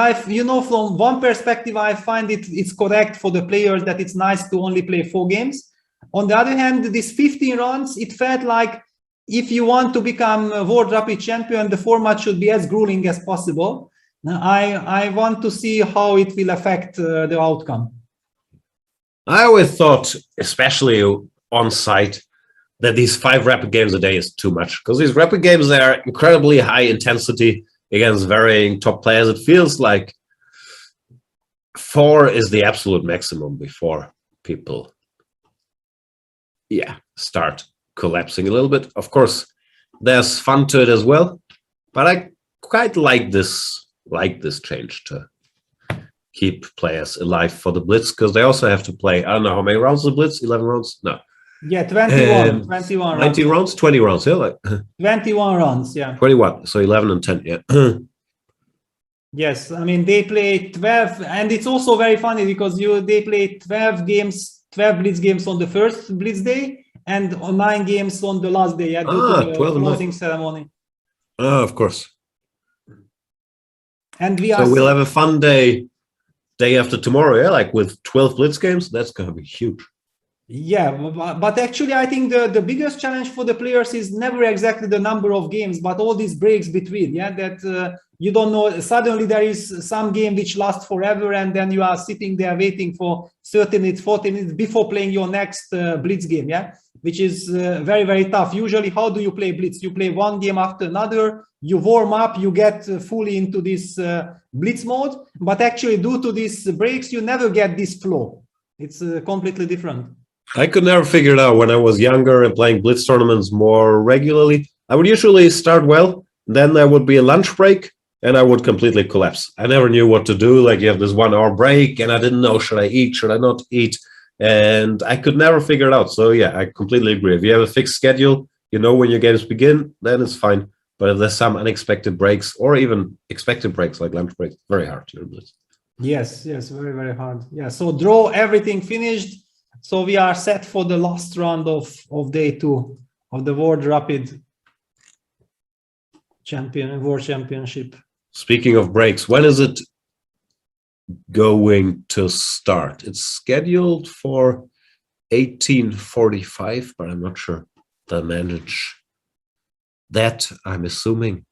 from one perspective, I find it's correct for the players that it's nice to only play 4 games. On the other hand, these 15 rounds, it felt like if you want to become a World Rapid champion, the format should be as grueling as possible. I want to see how it will affect the outcome. I always thought, especially on site, that these 5 rapid games a day is too much. Because these rapid games, they are incredibly high intensity against varying top players. It feels like 4 is the absolute maximum before people, start collapsing a little bit. Of course, there's fun to it as well, but I quite like this change to keep players alive for the Blitz, because they also have to play, I don't know how many rounds the Blitz, 11 rounds? No. Yeah, 21 19 rounds, 20 rounds, yeah? Like 21 rounds, yeah. 21, so 11 and 10, yeah. Yes, I mean, they play 12, and it's also very funny because they play 12 Blitz games on the first Blitz day, and 9 games on the last day, due to the closing ceremony. Of course. And we are. So we'll have a fun day after tomorrow, yeah, like with 12 blitz games. That's gonna be huge. Yeah, but actually, I think the biggest challenge for the players is never exactly the number of games, but all these breaks between. Yeah, that you don't know. Suddenly, there is some game which lasts forever, and then you are sitting there waiting for 30 minutes, 40 minutes before playing your next blitz game. Yeah, which is very, very tough. Usually, how do you play blitz? You play one game after another. You warm up. You get fully into this blitz mode. But actually, due to these breaks, you never get this flow. It's completely different. I could never figure it out when I was younger and playing blitz tournaments more regularly. I would usually start well, then there would be a lunch break, and I would completely collapse. I never knew what to do. Like, you have this 1 hour break, and I didn't know, should I eat, should I not eat? And I could never figure it out. So yeah, I completely agree. If you have a fixed schedule, you know when your games begin, then it's fine. But if there's some unexpected breaks or even expected breaks like lunch breaks, very hard to blitz. Yes, very, very hard. Yeah, so draw, everything finished. So we are set for the last round of day 2 of the World Rapid World Championship. Speaking of breaks, when is it going to start? It's scheduled for 18:45, but I'm not sure they'll manage that, I'm assuming.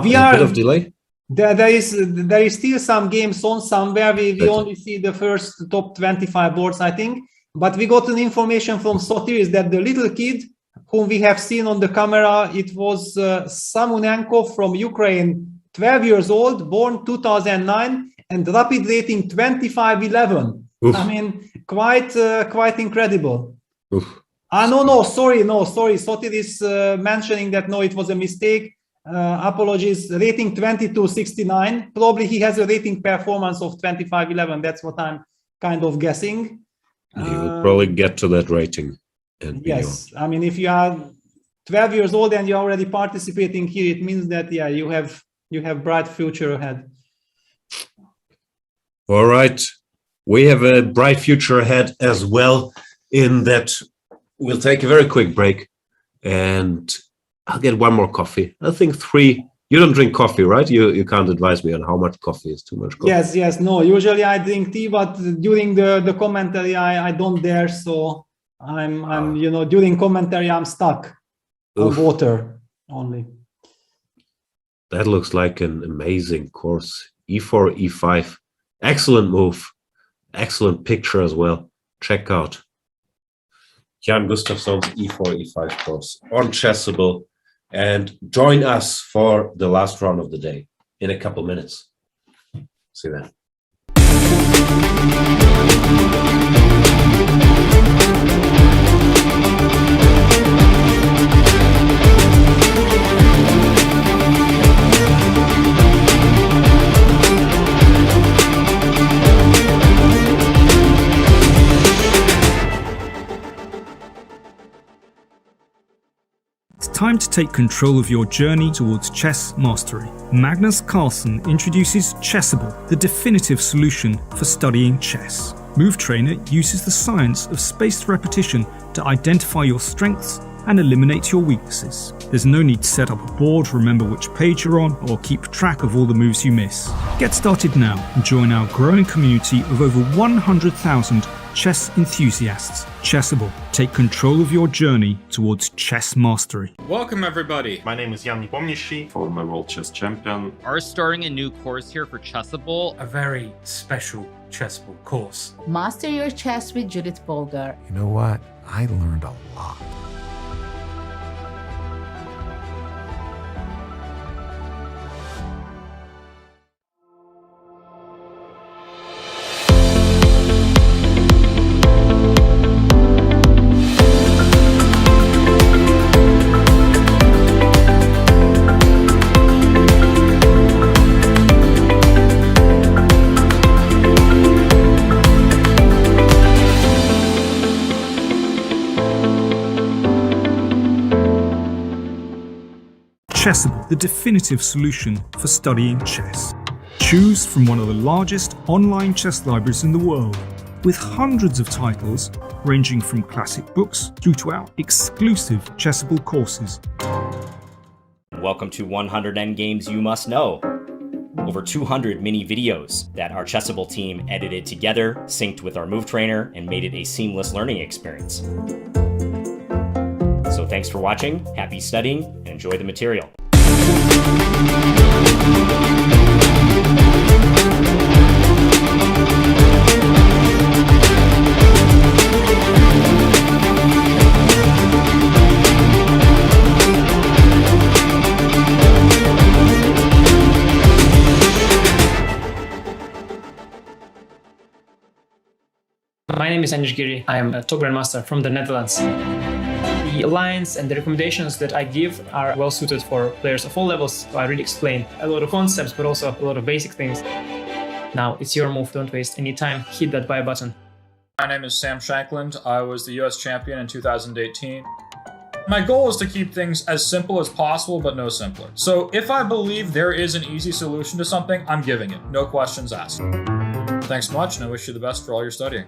We are a bit of delay. There is still some games on somewhere. We only see the first top 25 boards, I think. But we got an information from Sotiris that the little kid whom we have seen on the camera, it was Samunenko from Ukraine, 12 years old, born 2009, and rapid rating 2511. I mean, quite incredible. No, sorry. Sotiris mentioning that no, it was a mistake. Apologies, rating 2269. Probably he has a rating performance of 2511. That's what I'm kind of guessing. He will probably get to that rating. And yes, I mean, if you are 12 years old and you're already participating here, it means that you have bright future ahead. All right, we have a bright future ahead as well. In that, we'll take a very quick break, and I'll get one more coffee. I think 3. You don't drink coffee, right? You can't advise me on how much coffee is too much coffee. Yes. No, usually I drink tea, but during the commentary, I don't dare. So I'm during commentary, I'm stuck on water only. That looks like an amazing course. E4, E5. Excellent move. Excellent picture as well. Check out Jan Gustafsson's E4, E5 course on Chessable. And join us for the last round of the day in a couple minutes. See you then. It's time to take control of your journey towards chess mastery. Magnus Carlsen introduces Chessable, the definitive solution for studying chess. Move Trainer uses the science of spaced repetition to identify your strengths and eliminate your weaknesses. There's no need to set up a board, remember which page you're on, or keep track of all the moves you miss. Get started now and join our growing community of over 100,000 chess enthusiasts. Chessable. Take control of your journey towards chess mastery. Welcome, everybody. My name is Jan Nepomniachtchi, former world chess champion. Are starting a new course here for Chessable. A very special Chessable course. Master your chess with Judith Bolgar. You know what? I learned a lot. Chessable, the definitive solution for studying chess. Choose from one of the largest online chess libraries in the world, with hundreds of titles ranging from classic books through to our exclusive Chessable courses. Welcome to 100 Endgames You Must Know. over 200 mini videos that our Chessable team edited together, synced with our move trainer, and made it a seamless learning experience. So thanks for watching, happy studying, and enjoy the material. My name is Giri. I am a top grandmaster from the Netherlands. The lines and the recommendations that I give are well suited for players of all levels, so I really explain a lot of concepts, but also a lot of basic things. Now it's your move, don't waste any time, hit that buy button. My name is Sam Shankland. I was the US champion in 2018. My goal is to keep things as simple as possible, but no simpler. So if I believe there is an easy solution to something, I'm giving it. No questions asked. Thanks much, and I wish you the best for all your studying.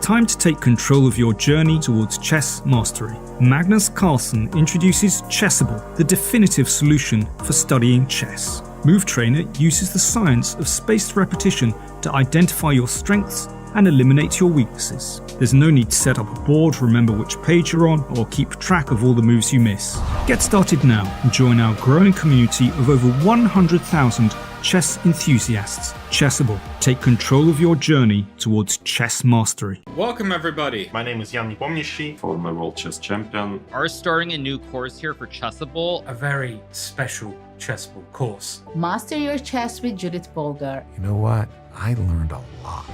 time to take control of your journey towards chess mastery. Magnus Carlsen introduces Chessable, the definitive solution for studying chess. Move Trainer uses the science of spaced repetition to identify your strengths and eliminate your weaknesses. There's no need to set up a board, remember which page you're on, or keep track of all the moves you miss. Get started now and join our growing community of over 100,000 chess enthusiasts. Chessable. Take control of your journey towards chess mastery. Welcome, everybody. My name is Jan Nepomniachtchi, former world chess champion. Are starting a new course here for Chessable. A very special Chessable course. Master your chess with Judith Polgar. You know what? I learned a lot.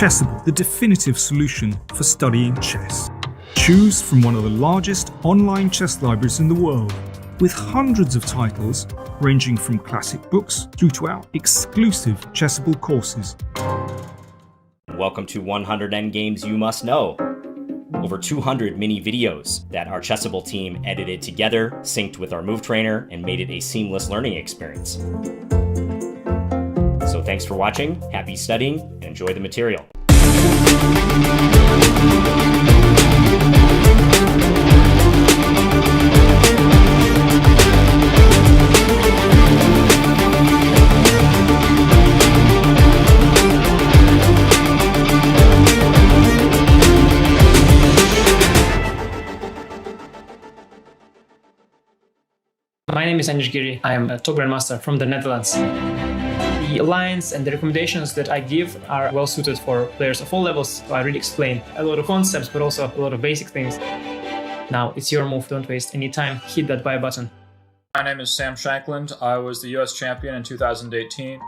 Chessable, the definitive solution for studying chess. Choose from one of the largest online chess libraries in the world, with hundreds of titles ranging from classic books through to our exclusive Chessable courses. Welcome to 100 Endgames You Must Know. Over 200 mini videos that our Chessable team edited together, synced with our Move Trainer, and made it a seamless learning experience. So thanks for watching, happy studying, and enjoy the material. My name is Giri. I am a top grandmaster from the Netherlands. The lines and the recommendations that I give are well suited for players of all levels. So I really explain a lot of concepts, but also a lot of basic things. Now it's your move, don't waste any time. Hit that buy button. My name is Sam Shankland. I was the US champion in 2018.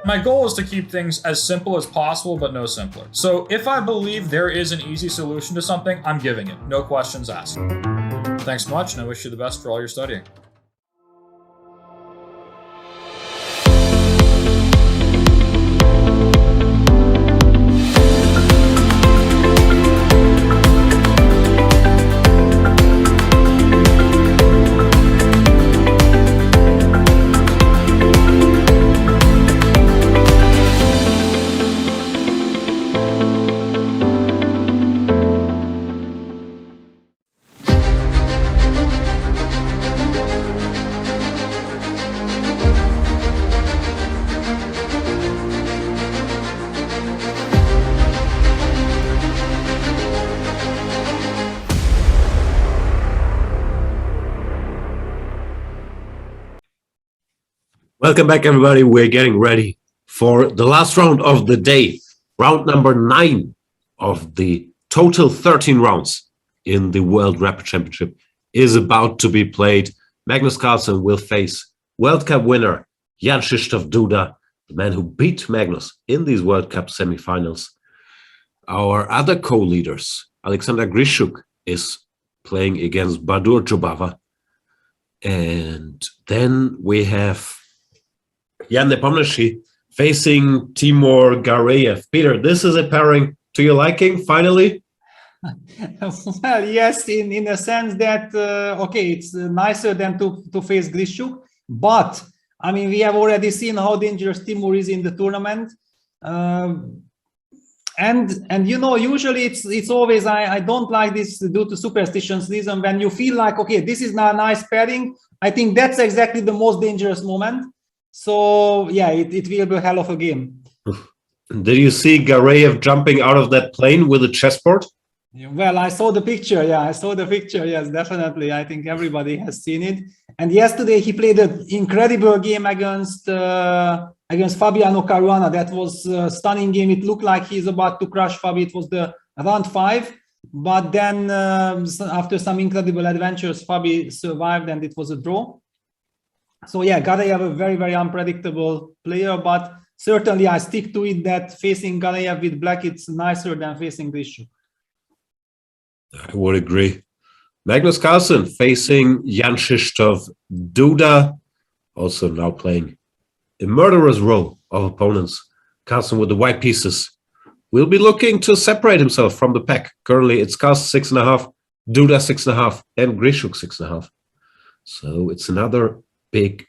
My goal is to keep things as simple as possible, but no simpler. So if I believe there is an easy solution to something, I'm giving it. No questions asked. Thanks much, and I wish you the best for all your studying. Welcome back, everybody. We're getting ready for the last round of the day. Round number 9 of the total 13 rounds in the World Rapid Championship is about to be played. Magnus Carlsen will face World Cup winner Jan Krzysztof Duda, the man who beat Magnus in these World Cup semifinals. Our other co-leaders, Alexander Grishuk, is playing against Badur Jobava. And then we have Jan Nepomniachtchi facing Timur Gareyev. Peter, this is a pairing to your liking, finally? Well, yes, in a sense that, okay, it's nicer than to face Grishuk, but, I mean, we have already seen how dangerous Timur is in the tournament. And you know, usually it's always, I don't like this due to superstitions reason, when you feel like, okay, this is not a nice pairing, I think that's exactly the most dangerous moment. So yeah, it will be a hell of a game. Did you see Gareyev jumping out of that plane with a chessboard? Well, I saw the picture. Yeah, I saw the picture. Yes, definitely. I think everybody has seen it. And yesterday he played an incredible game against Fabiano Caruana. That was a stunning game. It looked like he's about to crush Fabi. It was the round 5. But then after some incredible adventures, Fabi survived and it was a draw. So yeah, Gareyev, a very, very unpredictable player, but certainly I stick to it that facing Galeyev with black, it's nicer than facing Grishuk. I would agree. Magnus Carlsen facing Jan Krzysztof Duda, also now playing a murderous row of opponents. Carlsen with the white pieces will be looking to separate himself from the pack. Currently, it's Carlsen 6.5, Duda 6.5, and Grishuk 6.5. So it's another big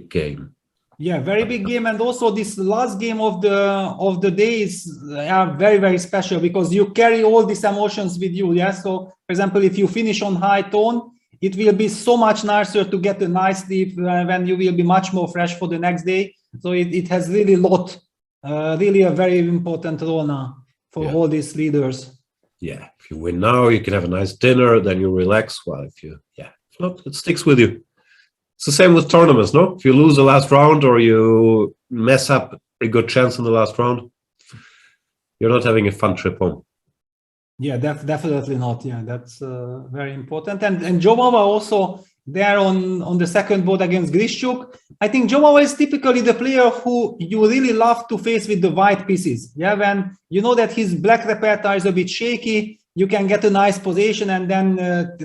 game. Yeah, very big game, and also this last game of the day is very, very special because you carry all these emotions with you. Yeah, so for example, if you finish on high tone, it will be so much nicer to get a nice sleep when you will be much more fresh for the next day. So it has really really a very important role now for all these leaders. Yeah, if you win now, you can have a nice dinner, then you relax. Well, if not, it sticks with you. It's the same with tournaments, no? If you lose the last round or you mess up a good chance in the last round, you're not having a fun trip home. Yeah, definitely not. Yeah, that's very important. And Jomava also there on the second board against Grishuk. I think Jomava is typically the player who you really love to face with the white pieces. Yeah, when you know that his black repertoire is a bit shaky, you can get a nice position and then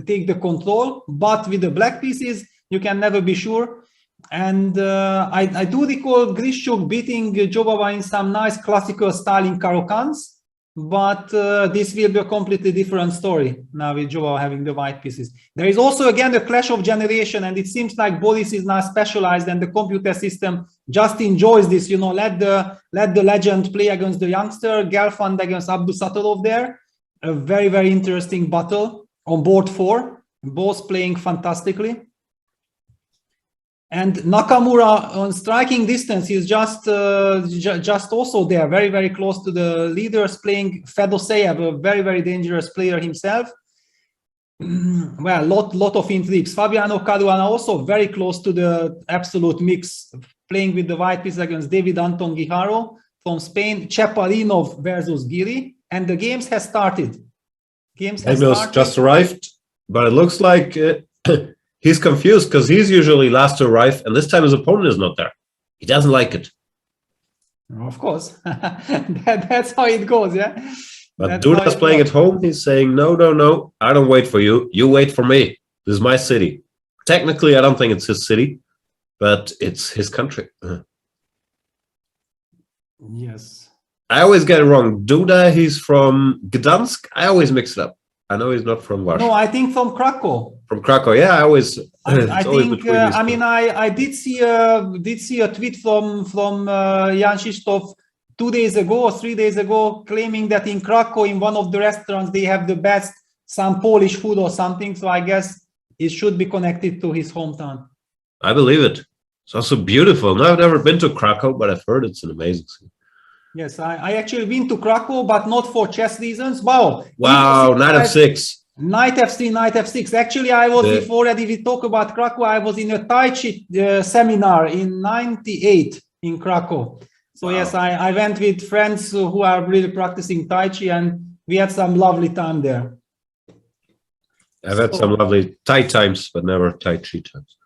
take the control. But with the black pieces, you can never be sure. And I do recall Grishuk beating Jomava in some nice classical style in Karokans. But this will be a completely different story now with Jomava having the white pieces. There is also, again, a clash of generation, and it seems like Boris is now specialized and the computer system just enjoys this. You know, let the legend play against the youngster, Gelfand against Abdusattorov there. A very, very interesting battle on board 4, both playing fantastically. And Nakamura on striking distance is just also there, very, very close to the leaders, playing Fedoseev, a very, very dangerous player himself. Well, lot of intrigues. Fabiano Caruana also very close to the absolute mix, playing with the white piece against David Anton Guijarro from Spain, Cheparinov versus Giri, and the games has started. Magnus just arrived, but it looks like he's confused because he's usually last to arrive, and this time his opponent is not there. He doesn't like it. Of course. That's how it goes, yeah? But Duda's playing at home. He's saying, no, I don't wait for you. You wait for me. This is my city. Technically, I don't think it's his city, but it's his country. Yes. I always get it wrong. Duda, he's from Gdansk. I always mix it up. I know he's not from Warsaw. No, I think from Krakow. From Krakow, yeah. I always. I think. I mean, I did see a tweet from Jan Krzysztof 2 days ago or 3 days ago, claiming that in Krakow, in one of the restaurants, they have the best some Polish food or something. So I guess it should be connected to his hometown. I believe it. It's also beautiful. No, I've never been to Krakow, but I've heard it's an amazing city. Yes, I actually been to Krakow, but not for chess reasons. Wow, knight f6. Knight f3, knight f6. Actually, I was, if already we talk about Krakow, I was in a Tai Chi seminar in '98 in Krakow. So yes, I went with friends who are really practicing Tai Chi, and we had some lovely time there. I've had some lovely Tai times, but never Tai Chi times.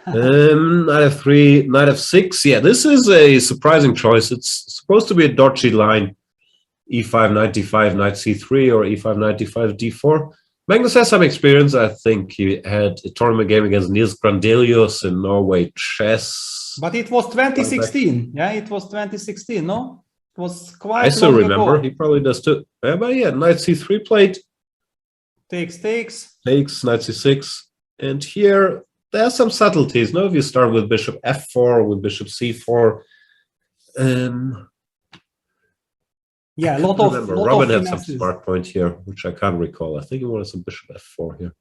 Knight f3, knight f6. Yeah, this is a surprising choice. It's supposed to be a dodgy line. e5, knight d5, knight c3, or e5, knight d5, d4. Magnus has some experience. I think he had a tournament game against Niels Grandelius in Norway chess. But it was 2016. Yeah, it was 2016, no? It was quite I still remember. ago. He probably does too. But yeah, knight c3 played. Takes. Takes, knight c6. And here, there are some subtleties. No, if you start with bishop f4, with bishop c4. Yeah, Robin had some smart point here, which I can't recall. I think he wanted some bishop f4 here.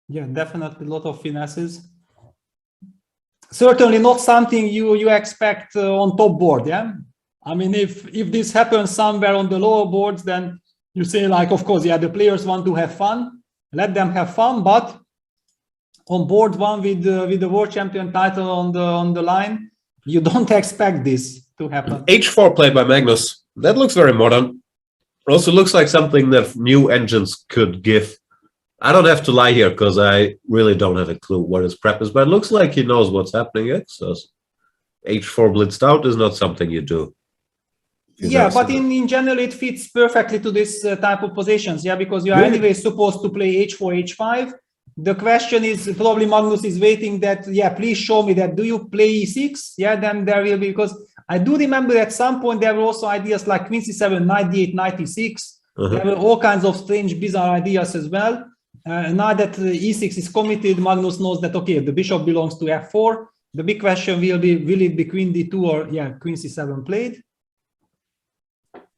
Yeah, definitely a lot of finesses. Certainly not something you expect on top board. Yeah, I mean, if this happens somewhere on the lower boards, then you say like, of course, yeah, the players want to have fun. Let them have fun, but on board 1 with the world champion title on the line, you don't expect this to happen. H4 played by Magnus. That looks very modern. It also looks like something that new engines could give. I don't have to lie here because I really don't have a clue what his prep is, but it looks like he knows what's happening. So h4 blitzed out is not something you do. Yeah, but in general, it fits perfectly to this type of positions. Yeah, because you are anyway supposed to play h4, h5. The question is, probably Magnus is waiting that, yeah, please show me that. Do you play e6? Yeah, then there will be, because I do remember at some point there were also ideas like queen c7, knight d8, knight e6. There were all kinds of strange, bizarre ideas as well. Now that e6 is committed, Magnus knows that, okay, the bishop belongs to f4. The big question will be, will it be queen d2 or, yeah, queen c7 played?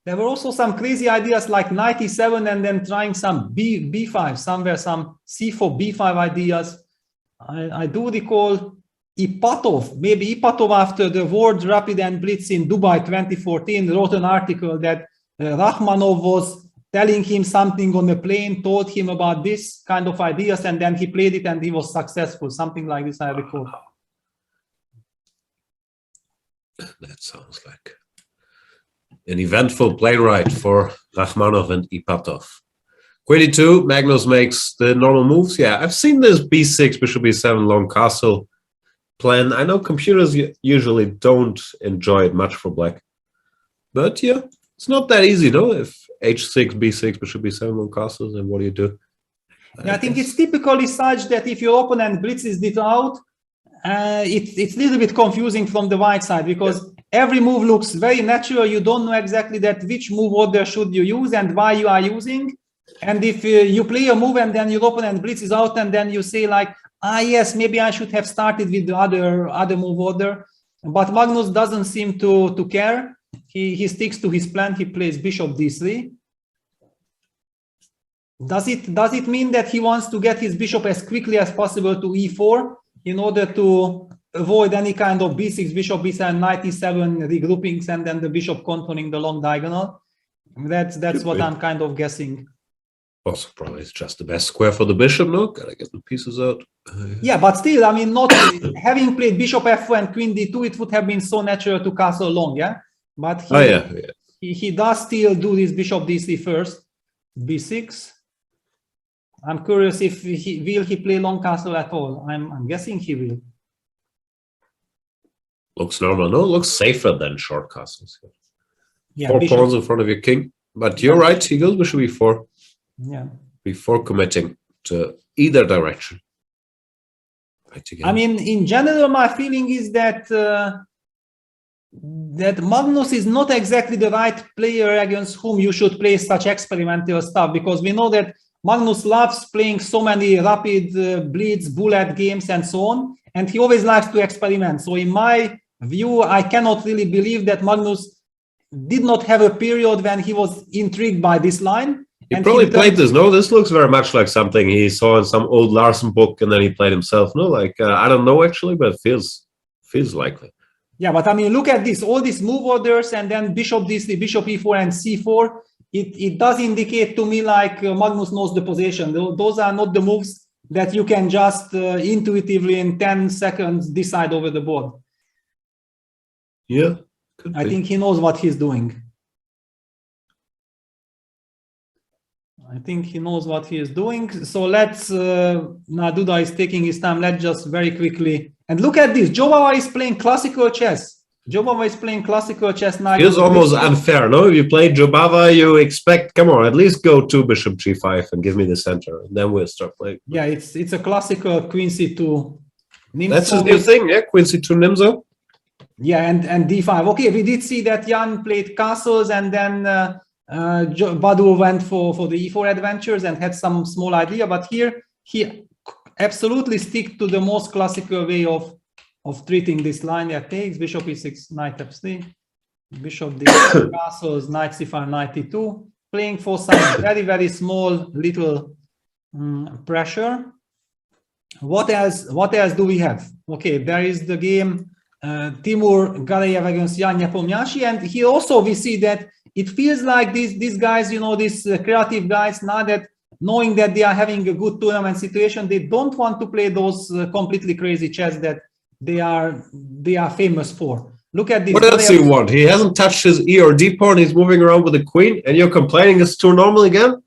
There were also some crazy ideas like knight e7 and then trying some b5, somewhere some c4, b5 ideas. I do recall Ipatov, maybe Ipatov after the World Rapid and Blitz in Dubai 2014 wrote an article that Rachmanov was telling him something on the plane, told him about this kind of ideas, and then he played it and he was successful. Something like this, I recall. That sounds like an eventful plane ride for Rachmanov and Ipatov. Queen e2, Magnus makes the normal moves. Yeah, I've seen this b6, bishop b7, long castle plan. I know computers usually don't enjoy it much for black. But yeah, it's not that easy, no? If h6, b6, bishop b7, long castles, then what do you do? Yeah, I think it's typically such that if your opponent blitzes it out, it's a little bit confusing from the white side, because every move looks very natural. You don't know exactly that which move order should you use and why you are using. And if you play a move and then your opponent blitzes out and then you say like, ah, yes, maybe I should have started with the other move order. But Magnus doesn't seem to care. He sticks to his plan. He plays bishop d3. Does it mean that he wants to get his bishop as quickly as possible to e4 in order to avoid any kind of b6, bishop b7, knight e7 regroupings and then the bishop controlling the long diagonal? That's what I'm kind of guessing. Also, probably it's just the best square for the bishop, no? Gotta get the pieces out. Yeah, but still, I mean, not having played bishop f4 and queen d2, it would have been so natural to castle long, yeah? But he does still do this bishop d3 first, b6. I'm curious if will he play long castle at all. I'm guessing he will. Looks normal, no? Looks safer than short castles. Yeah, 4 pawns in front of your king. But you're right, he goes bishop e4. Yeah. Before committing to either direction. I mean, in general, my feeling is that that Magnus is not exactly the right player against whom you should play such experimental stuff, because we know that Magnus loves playing so many rapid blitz, bullet games and so on, and he always likes to experiment. So in my view, I cannot really believe that Magnus did not have a period when he was intrigued by this line. He probably played this, no? This looks very much like something he saw in some old Larsen book and then he played himself, no? Like, I don't know actually, but it feels likely. Yeah, but I mean, look at this, all these move orders and then bishop d3, bishop e4 and c4. It does indicate to me like Magnus knows the position. Those are not the moves that you can just intuitively in 10 seconds decide over the board. Yeah. I think he knows what he's doing. I think he knows what he is doing. So let's, now Duda is taking his time. Let's just very quickly, and look at this. Jobava is playing classical chess. Jobava is playing classical chess. Now feels almost unfair, no? If you play Jobava, you expect, come on, at least go to bishop g5 and give me the center. And then we'll start playing. Yeah, it's a classical queen c2. Nimzo. That's his new thing, yeah? Queen c2 Nimzo. Yeah, and d5. Okay, we did see that Jan played castles and then Badu went for the e4 adventures and had some small idea, but here he absolutely stick to the most classical way of treating this line. That takes bishop e6, knight f3, bishop d4, castles, knight c5, knight e2, playing for some very small little pressure. What else do we have? Okay, there is the game Timur Galeyev against Jan Nepomniachtchi, and here also we see that it feels like these guys, you know, these creative guys, now that knowing that they are having a good tournament situation, they don't want to play those completely crazy chess that they are famous for. Look at this. What else do you want? He hasn't touched his E or D pawn. He's moving around with the queen, and you're complaining it's too normal again?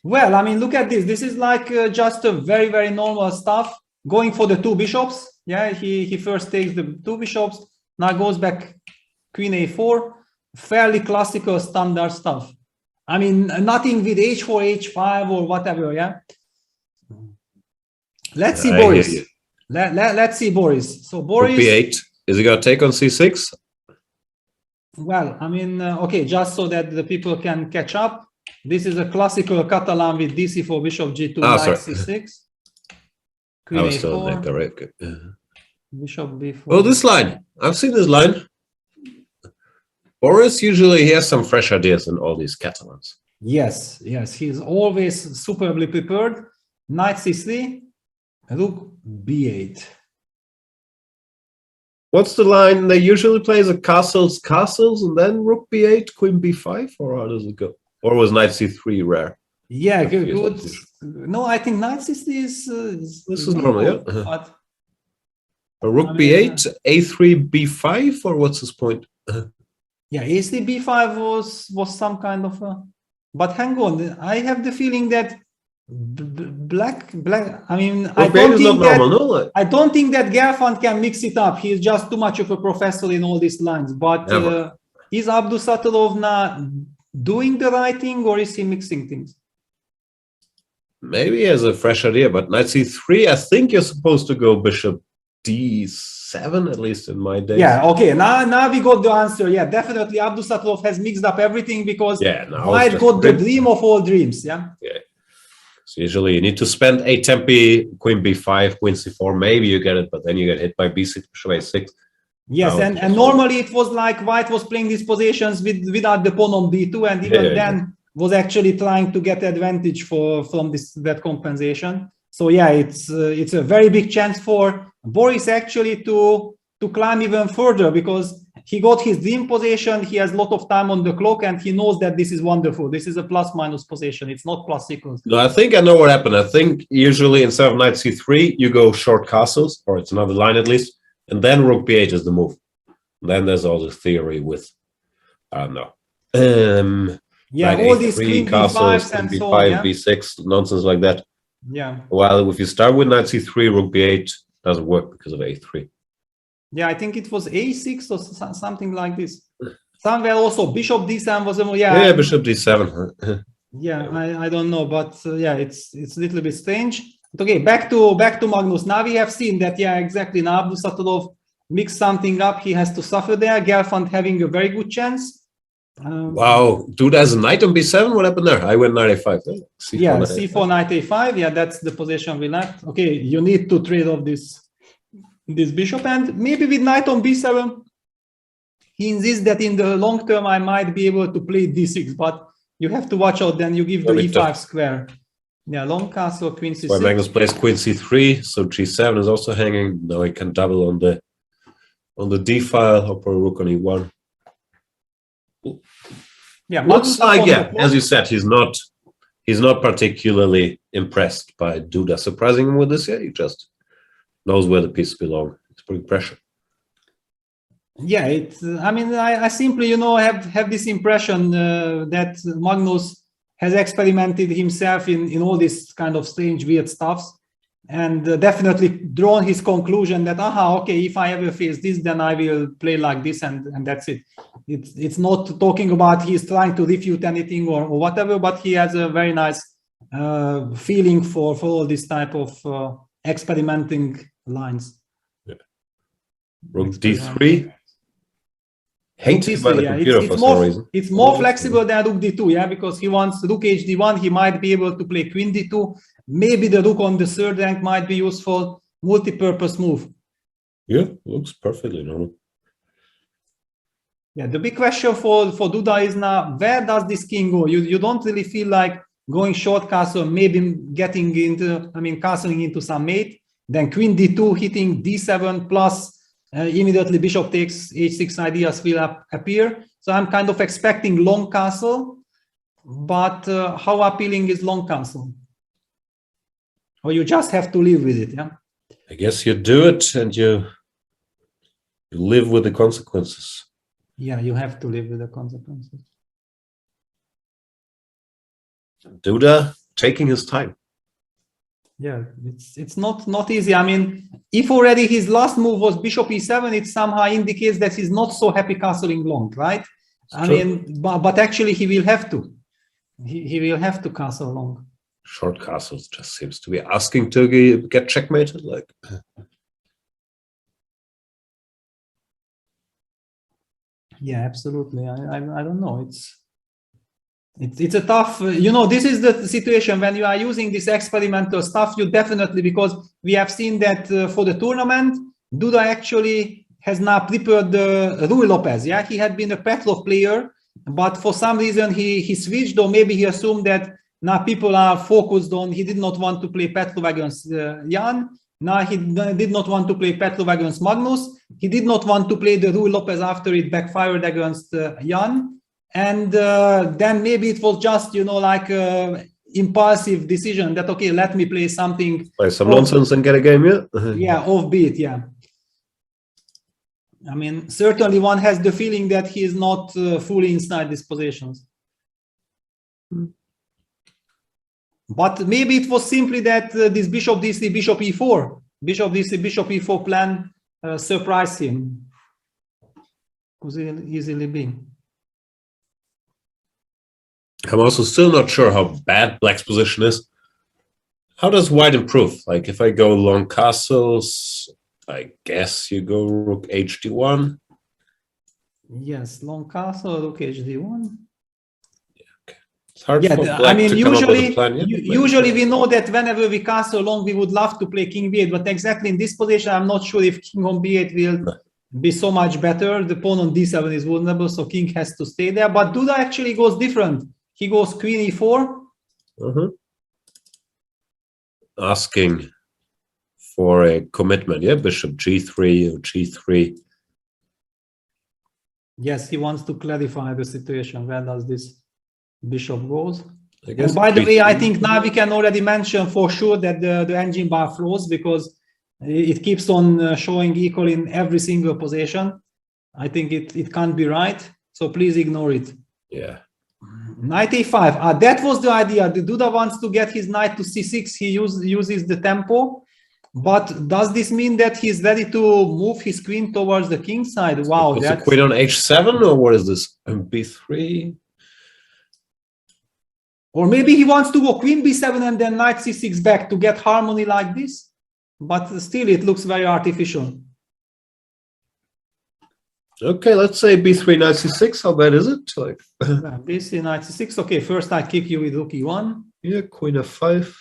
Well, I mean, look at this. This is like just a very normal stuff. Going for the two bishops. Yeah, he first takes the two bishops. Now goes back queen a4, fairly classical standard stuff. I mean, nothing with h4, h5 or whatever, yeah? Let's see Boris. Let's see Boris. So Boris... Rook b8. Is he going to take on c6? Well, I mean, okay, just so that the people can catch up. This is a classical Catalan with dc4, bishop g2, knight c6. Queen I was a4, still in there, right? Okay. bishop b4. Oh, this line. I've seen this line. Boris usually he has some fresh ideas in all these Catalans. Yes, yes, he's always superbly prepared. Knight c3, rook b8. What's the line? They usually play the castles, and then rook b8, queen b5, or how does it go? Or was knight c3 rare? Yeah, good. No, I think knight c3 is... this is normal, yeah. But, a rook b8, a3, b5, or what's his point? Yeah, a3, b5 was some kind of a... But hang on, I have the feeling that black. I mean, I don't think that Gelfand can mix it up. He's just too much of a professor in all these lines. But is Abdusattorov now doing the right thing, or is he mixing things? Maybe he has a fresh idea, but knight c3, I think you're supposed to go bishop d7, at least in my days. Yeah, okay, now we got the answer. Yeah, definitely Abdusattorov has mixed up everything because White got the dream of all dreams. Yeah. So usually you need to spend a tempi, queen b5, queen c4, maybe you get it, but then you get hit by b6, bishop a6. Yes, and normally it was like White was playing these positions without the pawn on d2, and even then was actually trying to get advantage from that compensation. So yeah, it's a very big chance for Boris actually to climb even further, because he got his dream position, he has a lot of time on the clock, and he knows that this is wonderful. This is a plus-minus position. It's not plus equals. No, I think I know what happened. I think usually instead of knight c3, you go short castles, or it's another line at least, and then rook b8 is the move. Then there's all the theory with, I don't know. Yeah, all these queen b5s and so on, yeah? b6, nonsense like that. Yeah. Well, if you start with knight c3, rook b8 doesn't work because of a3. Yeah, I think it was a6 or something like this. Somewhere also bishop d7 was yeah, bishop d7. Yeah, I don't know, but yeah, it's a little bit strange. But okay, back to Magnus. Now we have seen that, yeah, exactly. Now Abdusattorov mixed something up. He has to suffer there. Gelfand having a very good chance. Wow, dude has a knight on b7. What happened there? I went knight a5. C4, yeah, c4, knight a5. Yeah, that's the position we left. Okay, you need to trade off this bishop, and maybe with knight on b7 he insists that in the long term I might be able to play d6, but you have to watch out. Then you give the e5 square. Yeah, long castle, queen c6. Well, Magnus plays queen c3, so g7 is also hanging. Now he can double on the d file, or rook on e1. Yeah, looks like, yeah, as you said, he's not particularly impressed by Duda surprising him with this. Yeah, he just knows where the pieces belong. It's putting pressure. Yeah, I mean, I simply, have this impression that Magnus has experimented himself in all this kind of strange, weird stuffs, and definitely drawn his conclusion that, okay, if I ever face this, then I will play like this, and that's it. It's not talking about he's trying to refute anything or whatever, but he has a very nice feeling for all this type of experimenting lines. Yeah. Rook d3. Hated by the computer for some reason. It's more flexible than rook d2, yeah, because he wants rook hd1. He might be able to play queen d2. Maybe the rook on the third rank might be useful. Multi-purpose move. Yeah, looks perfectly normal. Yeah, the big question for Duda is now, where does this king go? You don't really feel like going short castle, maybe getting into, castling into some mate, then queen d2 hitting d7 plus immediately bishop takes h6 ideas will appear. So I'm kind of expecting long castle, but how appealing is long castle? Or you just have to live with it, yeah? I guess you do it and you live with the consequences. Yeah, you have to live with the consequences. Duda taking his time. Yeah, it's not easy. I mean, if already his last move was bishop e7, it somehow indicates that he's not so happy castling long, right? I mean, but actually he will have to. He will have to castle long. Short castles just seems to be asking to get checkmated. Like, yeah, absolutely. I don't know. It's a tough. You know, this is the situation when you are using this experimental stuff. You definitely, because we have seen that for the tournament, Duda actually has now prepared Rui Lopez. Yeah, he had been a Petrov player, but for some reason he switched, or maybe he assumed that now people are focused on. He did not want to play Petrov against Jan. Now he did not want to play Petrov against Magnus. He did not want to play the Rui Lopez after it backfired against Jan. And then maybe it was just, you know, like impulsive decision that, okay, let me play something. Play some nonsense and get a game, yeah? Yeah, offbeat, yeah. I mean, certainly one has the feeling that he is not fully inside these positions. But maybe it was simply that this bishop d3, bishop e4, bishop d3, bishop e4 plan surprised him. Could easily be. I'm also still not sure how bad Black's position is. How does White improve? Like, if I go long castles, I guess you go rook hd1. Yes, long castle, rook hd1. It's hard for Black I mean, to come up with a plan. usually we know that whenever we castle long, we would love to play king b8, but exactly in this position, I'm not sure if king on b8 will be so much better. The pawn on d7 is vulnerable, so king has to stay there. But Duda actually goes different. He goes queen e4. Asking for a commitment, yeah? Bishop g3 or g3. Yes, he wants to clarify the situation. Where does this bishop goes? And by the way, I think now we can already mention for sure that the engine bar froze because it keeps on showing equal in every single position. I think it can't be right. So please ignore it. Yeah. Knight a5. That was the idea. The Duda wants to get his knight to c6. He uses the tempo. But does this mean that he's ready to move his queen towards the king side? Wow. That's a queen on h7, or what is this? b3? Or maybe he wants to go queen b7 and then knight c6 back to get harmony like this. But still, it looks very artificial. Okay, let's say b3 knight c6. How bad is it? Like b3 knight c6. Okay, first I kick you with rook e1. Yeah, queen f5.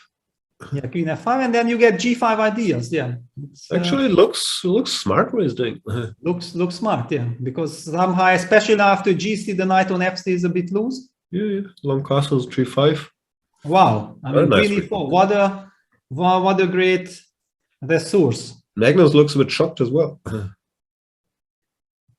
Yeah, queen f5, and then you get g5 ideas. Yeah, actually looks smart what he's doing. looks smart. Yeah, because somehow, especially after g3, the knight on f3 is a bit loose. Yeah. Long castles g5. Wow, I mean, nice queen e4. What a great resource. Magnus looks a bit shocked as well.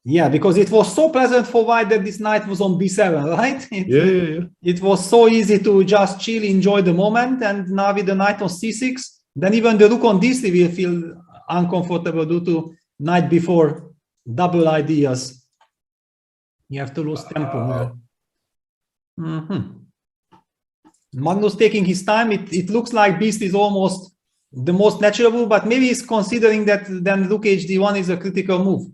Yeah, because it was so pleasant for White that this knight was on b7, right? Yeah. It was so easy to just chill, enjoy the moment, and now with the knight on c6, then even the rook on d3 will feel uncomfortable due to knight before double ideas. You have to lose tempo. Magnus taking his time. It looks like beast is almost the most natural move, but maybe he's considering that then rook hd1 is a critical move.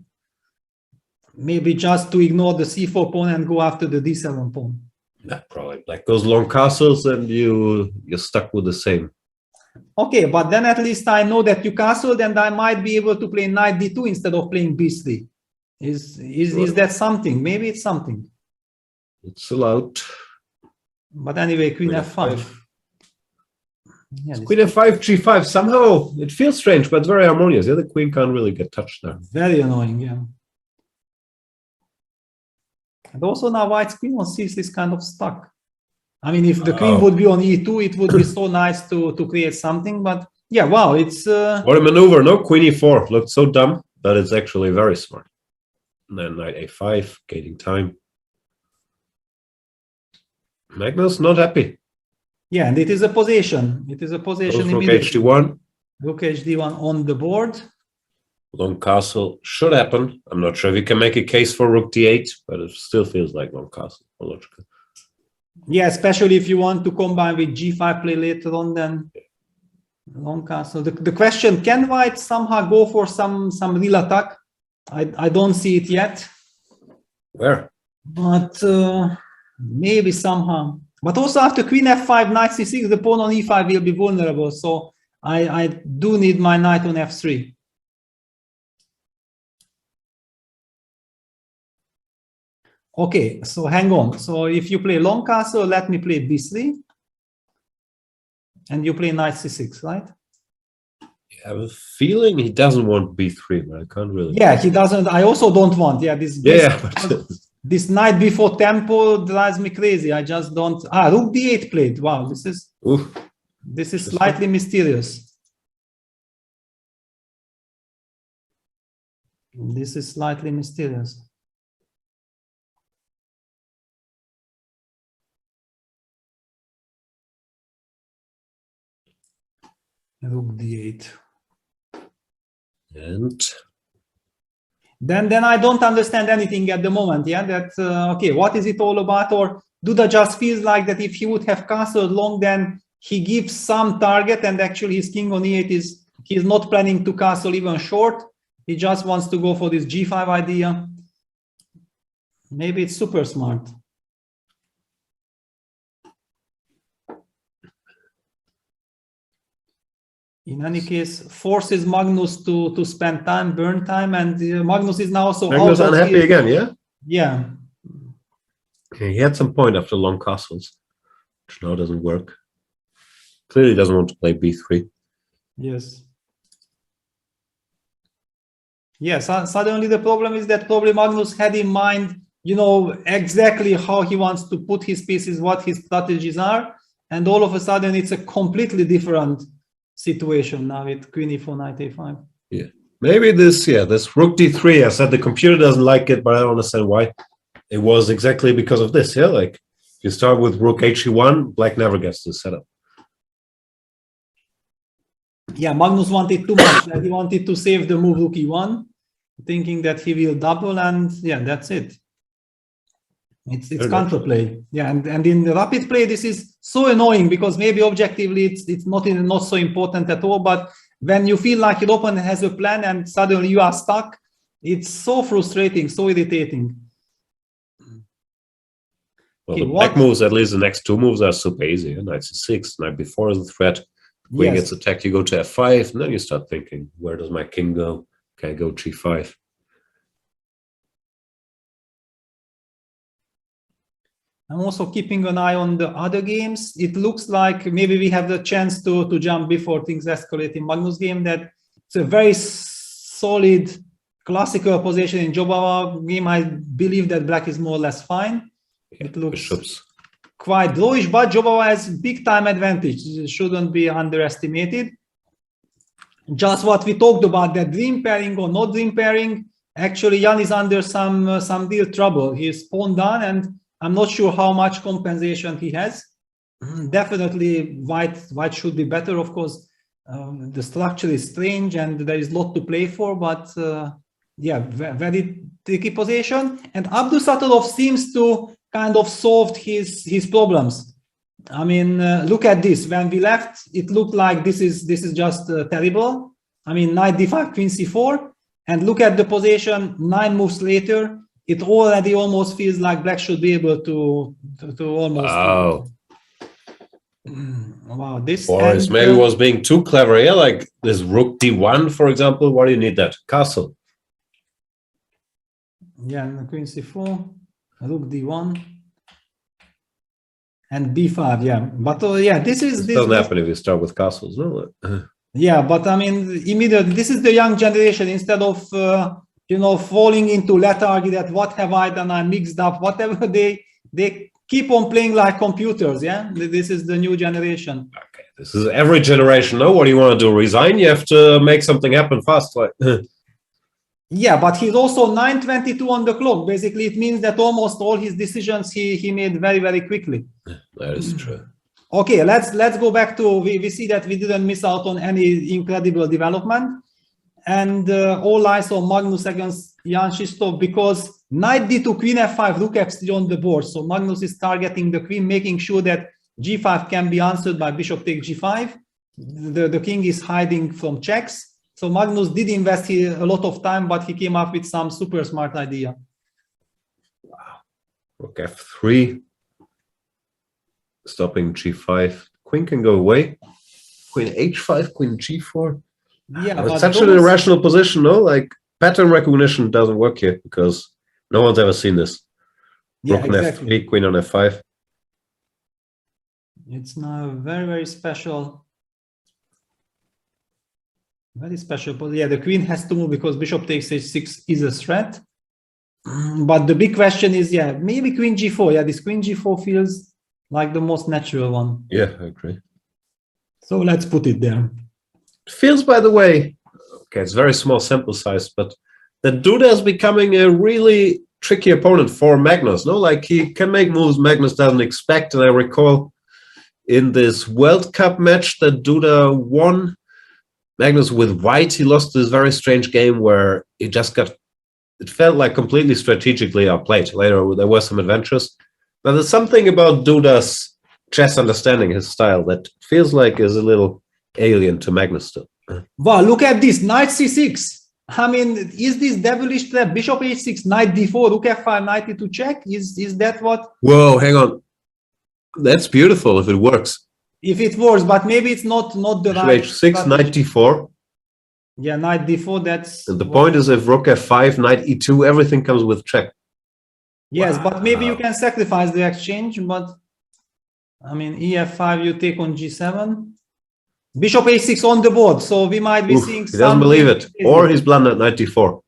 Maybe just to ignore the c4 pawn and go after the d7 pawn. Yeah, probably. Black goes long castles and you're stuck with the same. Okay, but then at least I know that you castled and I might be able to play knight d2 instead of playing b3. Is that something? Maybe it's something. It's allowed. But anyway, queen f5. Yeah, queen f5, g5. Somehow it feels strange, but very harmonious. Yeah, the queen can't really get touched there. Very annoying, yeah. And also now White's queen on c6 is kind of stuck. I mean, if the queen would be on e2, it would be so nice to create something. But yeah, wow, it's... What a maneuver, no? Queen e4 looked so dumb, but it's actually very smart. And then knight a5, gating time. Magnus not happy. Yeah, and it is a position. It is a position. Rook hd1. Rook hd1 on the board. Long castle should happen. I'm not sure if you can make a case for rook d8, but it still feels like long castle. Long castle. The question, can white somehow go for some real attack? I don't see it yet. Where? But maybe somehow. But also after queen f5, knight c6, the pawn on e5 will be vulnerable. So I do need my knight on f3. Okay, so hang on. So if you play long castle, let me play b3. And you play knight c6, right? I have a feeling he doesn't want b3, but I can't really. Yeah, he doesn't. I also don't want. Yeah, this knight b4 tempo drives me crazy. I just don't. Rook d8 played. Wow, this is slightly mysterious. This is slightly mysterious. Rook d8. And then I don't understand anything at the moment. Yeah, that okay, what is it all about? Or Duda just feels like that if he would have castled long, then he gives some target, and actually his king on e8 he's not planning to castle even short. He just wants to go for this g5 idea. Maybe it's super smart. In any case, forces Magnus to spend time, burn time, and Magnus is now so Magnus unhappy again, yeah? Yeah. Okay, he had some point after long castles, which now doesn't work. Clearly doesn't want to play b3. Yes. Yes, suddenly the problem is that probably Magnus had in mind, you know, exactly how he wants to put his pieces, what his strategies are, and all of a sudden it's a completely different situation now with queen e4, knight a5. Yeah, maybe this rook d3. I said the computer doesn't like it, but I don't understand why. It was exactly because of this. Yeah, like you start with rook he1, black never gets this setup. Yeah, Magnus wanted too much. He wanted to save the move rook e1, thinking that he will double, and yeah, that's it. It's counterplay. Yeah, and in the rapid play, this is so annoying because maybe objectively it's not so important at all. But when you feel like your opponent has a plan and suddenly you are stuck, it's so frustrating, so irritating. Well, the black moves, at least the next two moves, are super easy. Knight c6, knight b4 is a threat. Queen gets attacked, you go to f5, and then you start thinking, where does my king go? Can I go g5? I'm also keeping an eye on the other games. It looks like maybe we have the chance to jump before things escalate in Magnus' game. That it's a very solid classical position in Jobava game. I believe that black is more or less fine. Yeah, it looks bishops. Quite drawish, but Jobava has big time advantage. It shouldn't be underestimated. Just what we talked about, that dream pairing or not dream pairing. Actually, Jan is under some real trouble. He's pawn down, and I'm not sure how much compensation he has. Definitely, white should be better. Of course, the structure is strange, and there is a lot to play for. But yeah, very tricky position. And Abdusattorov seems to kind of solved his problems. I mean, look at this. When we left, it looked like this is just terrible. I mean, knight d5, queen c4, and look at the position 9 moves later. It already almost feels like black should be able to almost. Wow. Wow, this Boris maybe was being too clever. Yeah, like this rook d1, for example. Why do you need that? Castle. Yeah, and queen c4. Rook d1 and b5. Yeah, but yeah, this doesn't happen if you start with castles, no? Yeah, but I mean, immediately this is the young generation. Instead of you know, falling into lethargy that what have I done, I mixed up, whatever, they keep on playing like computers. Yeah, this is the new generation. Okay, this is every generation. No, what do you want to do? Resign? You have to make something happen fast. Like. Yeah, but he's also 9:22 on the clock. Basically, it means that almost all his decisions he made very, very quickly. That is true. Okay, let's go back to, we see that we didn't miss out on any incredible development. And all eyes on Magnus against Jan Krzysztof, because knight d2, queen f5, rook f3 on the board. So Magnus is targeting the queen, making sure that g5 can be answered by bishop take g5. the king is hiding from checks. So Magnus did invest here a lot of time, but he came up with some super smart idea. Rook f3. Stopping g5. Queen can go away. Queen h5, queen g4. Yeah, it's but such an irrational position, no? Like, pattern recognition doesn't work here because no one's ever seen this. Yeah, Rook on exactly. f3, queen on f5. It's now very, very special. Very special. But yeah, the queen has to move because bishop takes h6 is a threat. But the big question is, yeah, maybe queen g4. Yeah, this queen g4 feels like the most natural one. Yeah, I agree. So let's put it there. It feels, by the way, okay, it's very small sample size, but that Duda is becoming a really tricky opponent for Magnus, no? Like, he can make moves Magnus doesn't expect, and I recall in this World Cup match that Duda won, Magnus with white, he lost this very strange game where he just got, it felt like completely strategically outplayed. Later, there were some adventures. Now, there's something about Duda's chess understanding, his style, that feels like is a little alien to Magnus still. Wow, look at this, knight c6. I mean, is this devilish trap? Bishop h6, knight d4, rook f5, knight e2 check? Is that what? Whoa, hang on. That's beautiful if it works. If it works, but maybe it's not the Bishop right. h6, knight d4. Yeah, knight d4, that's... And the point is, if rook f5, knight e2, everything comes with check. Yes, but maybe you can sacrifice the exchange, but... I mean, ef5, you take on g7. Bishop a6 on the board, so we might be seeing he doesn't believe it. Or he's blundered knight d4.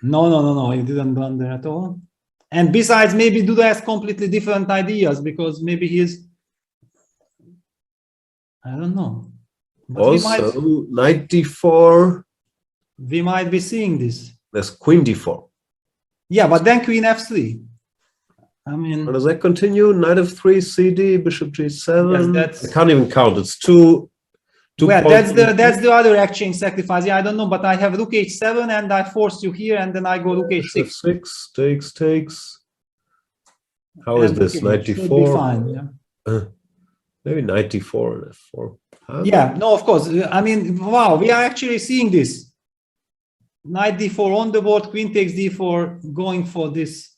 No, he didn't blunder at all. And besides, maybe Duda has completely different ideas, because maybe he's... I don't know. But also, knight d4. We might be seeing this. There's queen d4. Yeah, but then queen f3. I mean... How does that continue? Knight f3, cd, bishop g7. Yes, I can't even count. It's two. Well, that's the other exchange sacrifice. Yeah, I don't know, but I have rook h7 and I force you here, and then I go rook h6. 6 takes. How is this? Knight d4. Fine, yeah. Maybe knight d4 and f4. Yeah, no, of course. I mean, wow, we are actually seeing this. Knight d4 on the board, queen takes d4, going for this.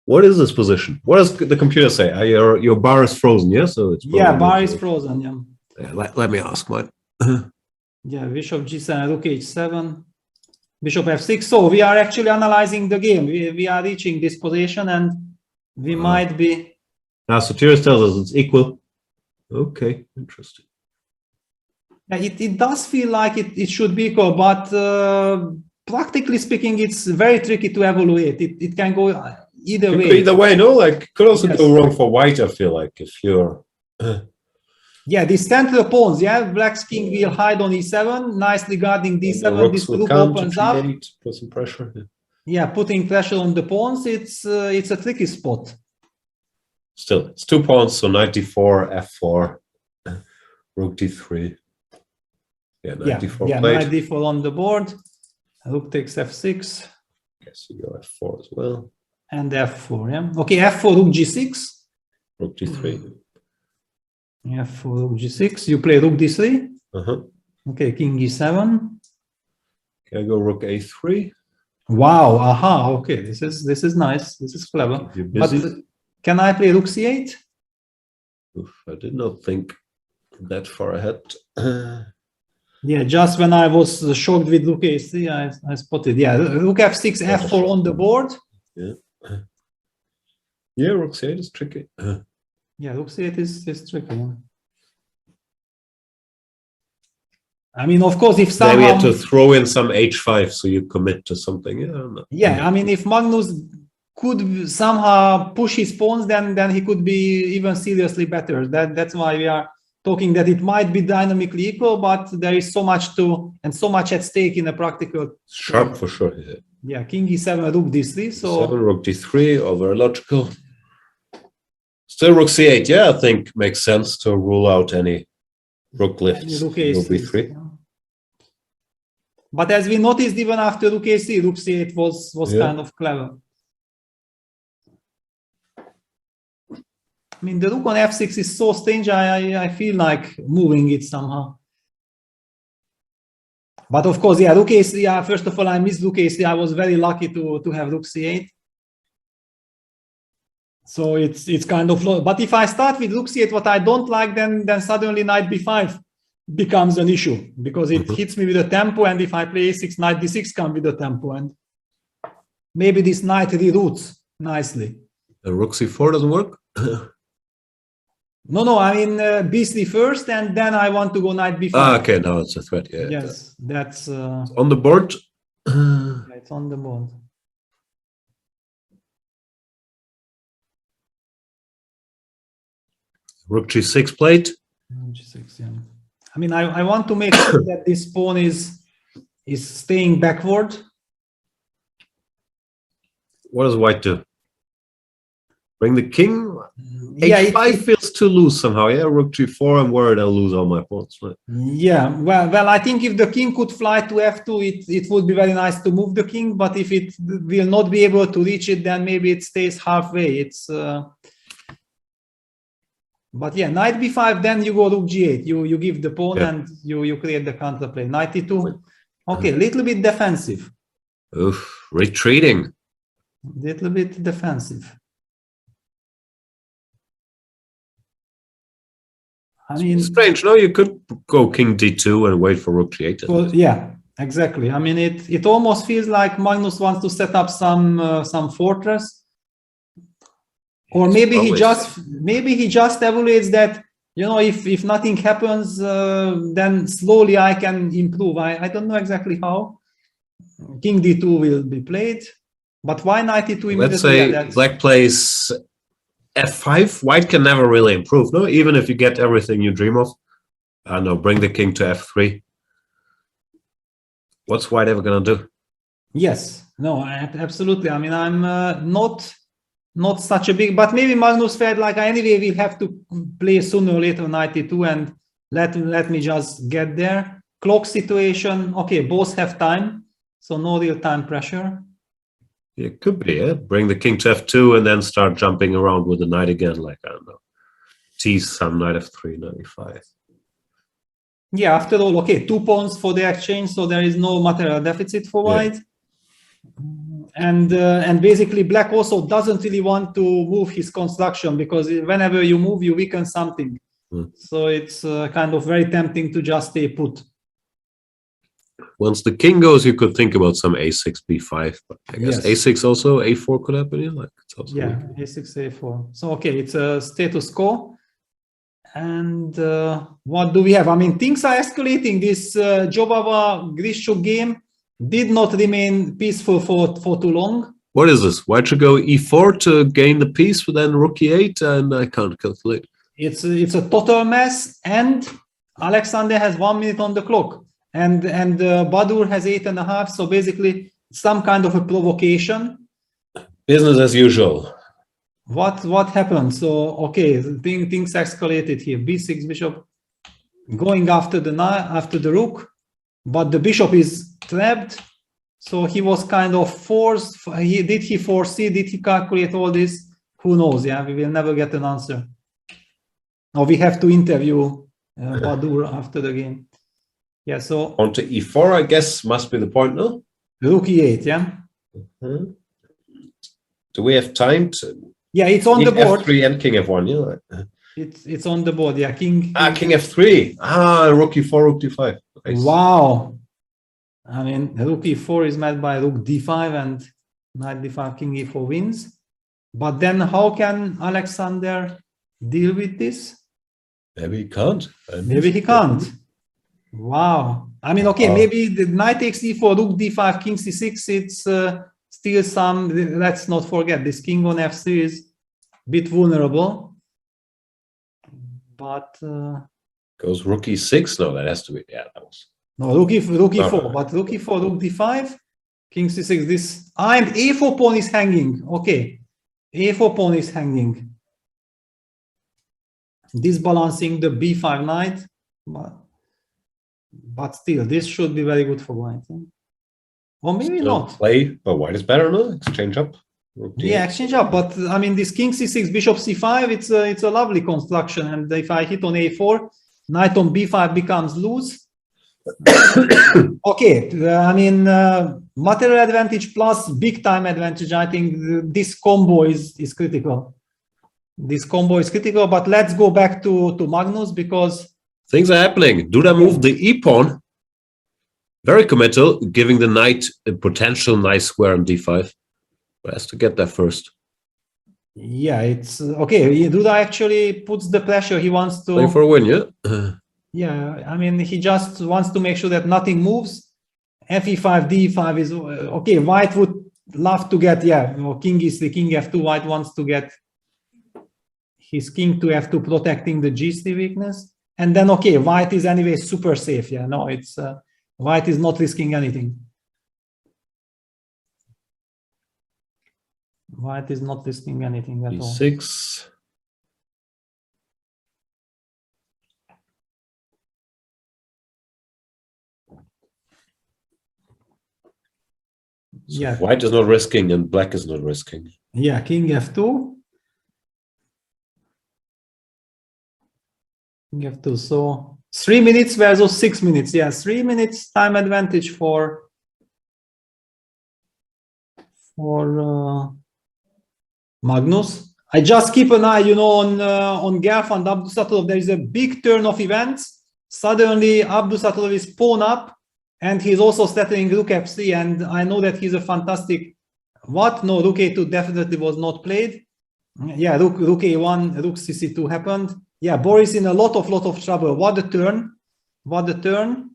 What is this position? What does the computer say? Your bar is frozen, yeah? So it's bar is frozen, yeah. Let me ask mine. Yeah, bishop g7, rook h7, bishop f6. So we are actually analyzing the game. We are reaching this position, and we might be... Now, Sotiris tells us it's equal. Okay, interesting. Yeah, it does feel like it should be equal, but practically speaking, it's very tricky to evaluate. It can go either way. Either way, no? Like, could also go wrong for white, I feel like, if you're... Yeah, the central pawns, yeah, black's king will hide on e7, nicely guarding d7, this rook opens up. Put some pressure. Yeah, putting pressure on the pawns, it's a tricky spot. Still, it's 2 pawns, so knight d4, f4, rook d3. Yeah, knight d4 yeah, played. knight d4 on the board, rook takes f6. Guess you go f4 as well. And f4, yeah. Okay, f4, rook g6. Rook g3. F4, rook g6. You play rook d3. Okay, king e7. Can I go rook a3? Wow, aha, okay, this is nice. This is clever. But can I play rook c8? Oof, I did not think that far ahead. Yeah, just when I was shocked with rook a3, I spotted. Yeah, rook f6, f4 on the board. Yeah. Yeah, rook c8 is tricky. Yeah, rook c8 is tricky. Yeah. I mean, of course, if somehow... Maybe you have to throw in some h5 so you commit to something. Yeah, I don't know. Yeah, I mean, if Magnus could somehow push his pawns, then he could be even seriously better. That's why we are talking that it might be dynamically equal, but there is so much so much at stake in a practical... Sharp for sure. Yeah, king e7, rook d3. So 7, rook d3, all very logical. Still rook c8, yeah, I think makes sense to rule out any rook lifts. Rook b3. Yeah. But as we noticed, even after rook a3, rook c8 was kind of clever. I mean, the rook on f6 is so strange. I feel like moving it somehow. But of course, yeah, rook a3. Yeah, first of all, I missed rook a3. I was very lucky to have rook c8. So it's kind of low. But if I start with rook c8, what I don't like, then suddenly knight b5 becomes an issue because it hits me with a tempo, and if I play a6, knight d6 comes with a tempo, and maybe this knight reroutes nicely. The rook c4 doesn't work? No, I mean b3 first, and then I want to go knight b5. Ah, okay, now it's a threat, yeah. Yes, that's... on the board? Yeah, it's on the board. Rook g6 played? G6, yeah. I mean, I want to make sure that this pawn is staying backward. What does white do? Bring the king? Yeah, h5 feels too loose somehow, yeah? Rook g4, I'm worried I'll lose all my pawns. Right? Yeah, well, I think if the king could fly to f2, it would be very nice to move the king, but if it will not be able to reach it, then maybe it stays halfway. It's... But yeah, knight b5, then you go rook g8. You give the pawn, and you create the counterplay. Knight e2. Okay, a little bit defensive. Oof, retreating. Little bit defensive. I mean, strange. No, you could go king d2 and wait for rook g8. Well, yeah, exactly. I mean, it almost feels like Magnus wants to set up some fortress. Or maybe he just evaluates that, you know, if nothing happens, then slowly I can improve. I don't know exactly how. King d2 will be played, but why knight e2 immediately? Let's say black plays f5. White can never really improve, no? Even if you get everything you dream of. I don't know, bring the king to f3. What's white ever gonna do? Yes, no, absolutely. I mean, I'm not such a big, but maybe Magnus felt like anyway we'll have to play sooner or later knight e2, and let me just get there. Clock situation, okay, both have time, so no real time pressure. It could be, yeah. Bring the king to f2 and then start jumping around with the knight again, like, I don't know, tease some knight f3, knight e5. Yeah, after all, okay, 2 pawns for the exchange, so there is no material deficit for white. And basically black also doesn't really want to move his construction, because whenever you move, you weaken something. So it's kind of very tempting to just stay put. Once the king goes, you could think about some a6, b5, but I guess a6 also, a4 could happen, yeah? Like, it's also weak. A6, a4. So, okay, it's a status quo. And what do we have? I mean, things are escalating. This Jobava-Grishuk game did not remain peaceful for too long. What is this? White should go e4 to gain the piece, but then rook e8, and I can't calculate. It's a total mess, and Alexander has 1 minute on the clock, and Badur has 8.5. So basically, some kind of a provocation. Business as usual. What happened? So okay, things escalated here. B6 bishop going after the rook, but the bishop is trapped. So he was kind of forced. Did he foresee? Did he calculate all this? Who knows? Yeah, we will never get an answer. Or we have to interview Badur after the game. Yeah. So on to e4, I guess, must be the point, no? Rook e8. Yeah. Do we have time to? Yeah, it's on the board. F3 and king f1. Yeah. It's on the board. Yeah, king f3. Rook e4, rook d5. Nice. Wow. I mean, rook e4 is met by rook d5, and knight d5, king e4 wins. But then how can Alexander deal with this? Maybe he can't. Maybe he can't. Wow. I mean, okay, maybe the knight takes e4, rook d5, king c6, it's still some, let's not forget, this king on f3 is a bit vulnerable. But... goes rook e6? No, that has to be, yeah, that was... No, rook e4, but rook e4, rook d5, king c6, this... and a4 pawn is hanging, okay. a4 pawn is hanging. Disbalancing the b5 knight, but still, this should be very good for white. Or maybe not. Play, but white is better, no? Exchange up. Yeah, exchange up. But I mean, this king c6, bishop c5, it's a lovely construction. And if I hit on a4, knight on b5 becomes loose. Okay, I mean, material advantage plus big time advantage. I think this combo is critical. This combo is critical, but let's go back to Magnus because things are happening. Duda moved the e-pawn. Very committal, giving the knight a potential nice square on d5. But has to get there first. Yeah, it's okay. Duda actually puts the pressure. He wants to play for a win, yeah? Yeah, I mean, he just wants to make sure that nothing moves. Fe5, d5 is okay. White would love to get, yeah, king is the king f2. White wants to get his king to f2, protecting the g3 weakness. And then, okay, white is anyway super safe. Yeah, no, it's white is not risking anything. White is not risking anything at all. e6. So yeah, white is not risking and black is not risking. Yeah, king f2. King f2. So 3 minutes versus 6 minutes. Yeah, 3 minutes time advantage for Magnus. I just keep an eye, you know, on Gerf and Abdusatulov. There is a big turn of events. Suddenly, Abdusatulov is pawn up. And he's also settling rook f3, and I know that he's a fantastic. What? No, rook a2 definitely was not played. Yeah, rook a1, rook cc2 happened. Yeah, Boris in a lot of trouble. What a turn! What a turn!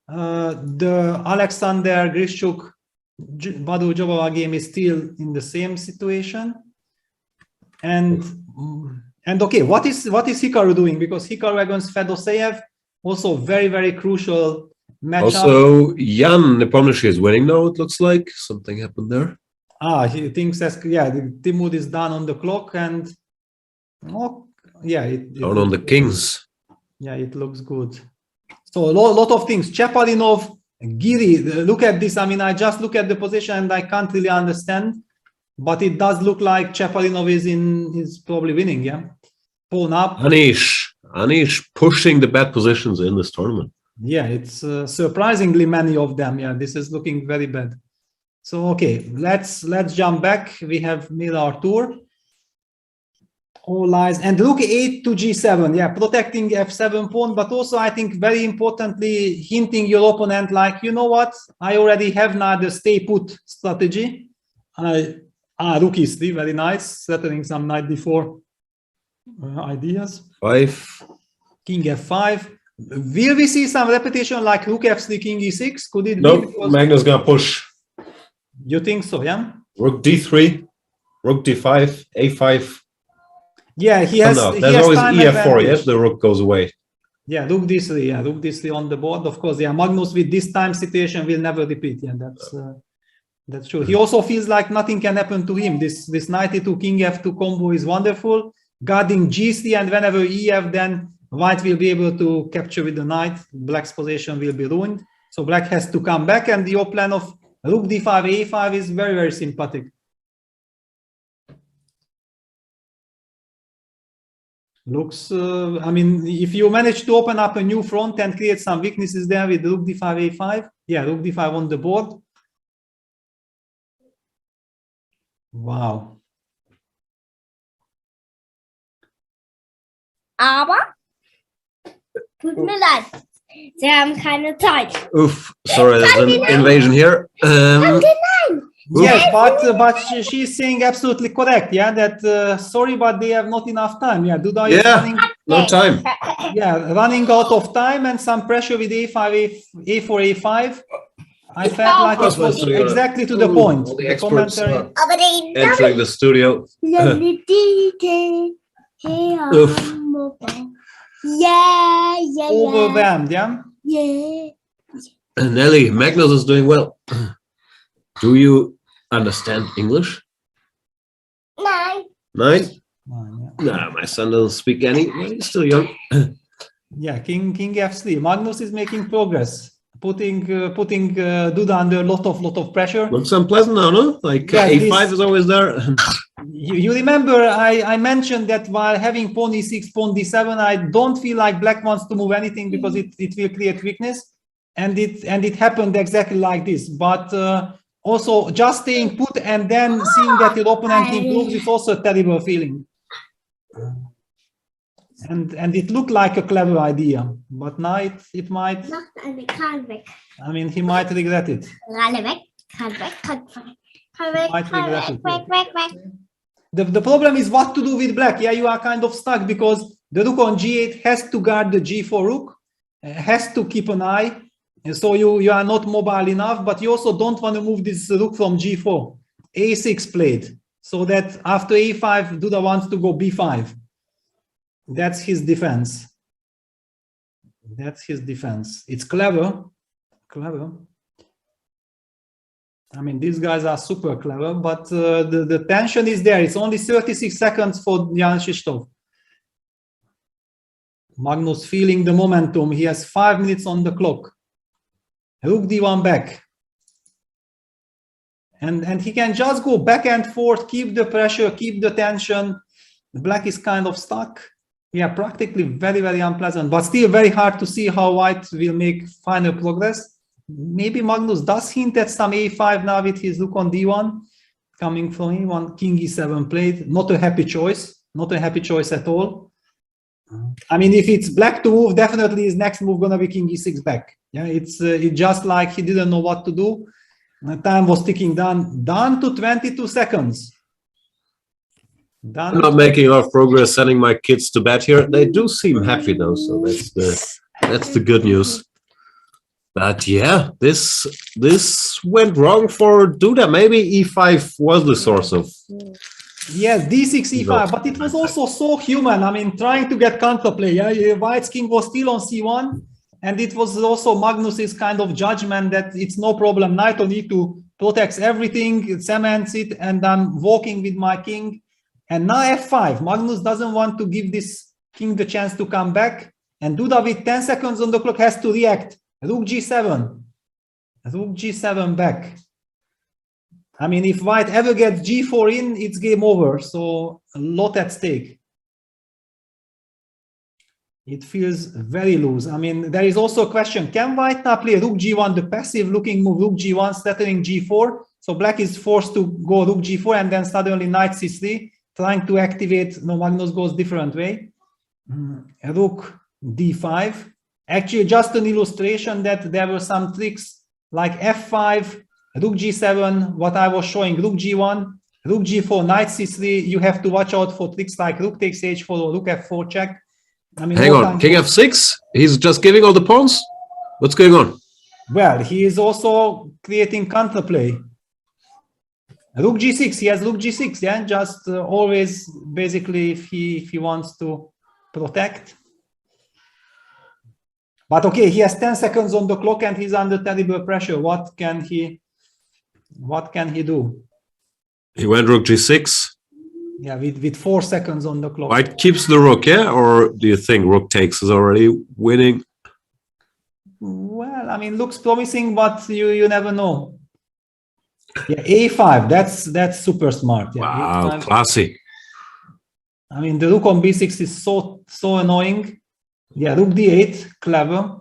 The Alexander Grishuk Badu Jobava game is still in the same situation. And okay, what is Hikaru doing? Because Hikaru against Fedoseev also very crucial. Also, Jan Nepomniachtchi is winning now, it looks like. Something happened there. He thinks, yeah, the Timur is done on the clock, and yeah. Down on the kings. Yeah, it looks good. So a lot of things. Chepalinov, Giri, look at this. I mean, I just look at the position and I can't really understand, but it does look like Chepalinov is probably winning, yeah? Pawn up. Anish pushing the bad positions in this tournament. Yeah, it's surprisingly many of them. Yeah, this is looking very bad. So okay, let's jump back. We have made our tour. All lies and rook 8 to g7. Yeah, protecting f7 pawn, but also I think very importantly hinting your opponent like, you know what? I already have now the stay put strategy. Rook e3, very nice. Settling some knight d4 ideas. 5. King f5. Will we see some repetition like rook f3, king e6? Could it be? Because... Magnus gonna push. You think so, yeah? Rook d3, rook d5, a5. Yeah, he has. There's always ef4, yes, the rook goes away. Yeah, rook d3, yeah, rook d3 on the board. Of course, yeah, Magnus with this time situation will never repeat. Yeah, that's true. He also feels like nothing can happen to him. This knight e2, king f2 combo is wonderful. Guarding g3, and whenever ef, then white will be able to capture with the knight. Black's position will be ruined. So black has to come back, and your plan of rook d5, a5 is very sympathetic. Looks, I mean, if you manage to open up a new front and create some weaknesses there with rook d5, a5, yeah, rook d5 on the board. Wow. Aber tut mir leid, Sie haben keine Zeit. Oof, sorry, there's an invasion here. Yes, but she's saying absolutely correct. Yeah, that sorry, but they have not enough time. Yeah, Duda is running, no time. Yeah, running out of time and some pressure with a5, a4, a5. I felt like it was exactly to the point. All the experts commentary. Entering the studio. Overwhelmed, yeah? Yeah. Nelly, Magnus is doing well. Do you understand English? Nine. 9? No, my son doesn't speak any. He's still young. Yeah, king f3. Magnus is making progress. putting Duda under a lot of pressure. Looks unpleasant now, no? Like Yeah, A5 is always there. You remember I mentioned that while having pawn E6, pawn D7, I don't feel like black wants to move anything because it will create weakness, and it happened exactly like this. But also just staying put and then seeing that your opponent improves is also a terrible feeling. And it looked like a clever idea, but now it might. I mean, he might regret it. The problem is what to do with black. Yeah, you are kind of stuck because the rook on G8 has to guard the G4 rook, has to keep an eye. And so you are not mobile enough, but you also don't want to move this rook from G4. A6 played, so that after A5, Duda wants to go B5. That's his defense. That's his defense. It's clever. Clever. I mean, these guys are super clever, but the tension is there. It's only 36 seconds for Jan Krzysztof. Magnus feeling the momentum. He has 5 minutes on the clock. Rook D1 back. And he can just go back and forth, keep the pressure, keep the tension. The black is kind of stuck. Yeah, practically very, very unpleasant, but still very hard to see how white will make final progress. Maybe Magnus does hint at some A5 now with his rook on D1 coming from E1, King E7 played. Not a happy choice, not a happy choice at all. I mean, if it's black to move, definitely his next move gonna be King E6 back. Yeah, it's just like he didn't know what to do. The time was ticking down to 22 seconds. I'm not making a lot of progress sending my kids to bed here. They do seem happy though, so that's the good news. But yeah, this went wrong for Duda. Maybe E5 was the source of. Yes, D6, E5, but it was also so human. I mean, trying to get counterplay. Yeah, White's king was still on C1, and it was also Magnus's kind of judgment that it's no problem. Knight on E2 protects everything, it cements it, and I'm walking with my king. And now F5. Magnus doesn't want to give this king the chance to come back, and Duda with 10 seconds on the clock has to react. Rook G7. Rook G7 back. I mean, if white ever gets G4 in, it's game over. So a lot at stake. It feels very loose. I mean, there is also a question. Can white now play Rook G1, the passive looking move, Rook G1, threatening G4? So black is forced to go Rook G4 and then suddenly Knight C3, trying to activate. No, Magnus goes different way. Rook D5. Actually, just an illustration that there were some tricks like F5, Rook G7, what I was showing, Rook G1, Rook G4, Knight C3. You have to watch out for tricks like Rook takes H4 or Rook F4 check. I mean, hang on, King F6? He's just giving all the pawns? What's going on? Well, he is also creating counterplay. Rook G6, he has Rook G6, yeah, just always basically if he wants to protect. But okay, he has 10 seconds on the clock and he's under terrible pressure. What can he do? He went Rook G6. Yeah, with 4 seconds on the clock. White keeps the rook, yeah? Or do you think Rook takes is already winning? Well, I mean, looks promising, but you never know. Yeah, A5, that's super smart. Yeah, wow, A5. classy. I mean, the rook on B6 is so annoying. Yeah, Rook D8, clever,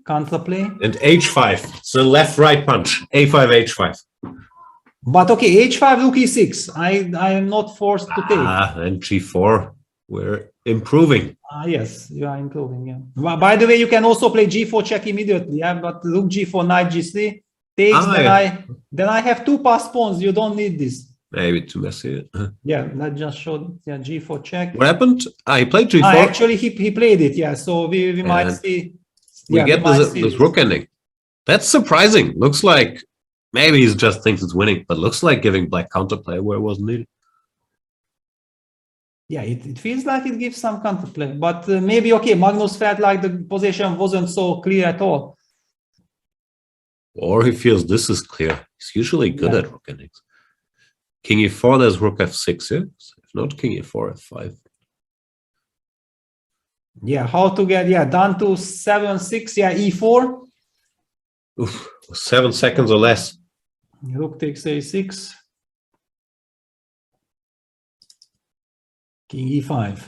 counterplay. And H5, so left-right punch. A5, H5. But okay, H5, Rook E6. I am not forced to take. And G4, we're improving. Yes, you are improving. Yeah. By the way, you can also play G4 check immediately. Yeah, but Rook G4, Knight G3 takes. Then I have 2 passed pawns. You don't need this. Maybe too messy. Yeah, that just showed. Yeah, G4 check. What happened? He played G4. Actually, he played it. Yeah, so we might see. We get this rook ending. That's surprising. Looks like maybe he just thinks it's winning, but looks like giving black counterplay where it wasn't needed. Yeah, it feels like it gives some counterplay, but maybe okay. Magnus felt like the position wasn't so clear at all. Or he feels this is clear. He's usually good at rook endings. King E4, there's Rook F6, yeah? If not, King E4, F5. Yeah, how to get, down to 7-6, yeah, E4. Oof, 7 seconds or less. Rook takes a6. King e5.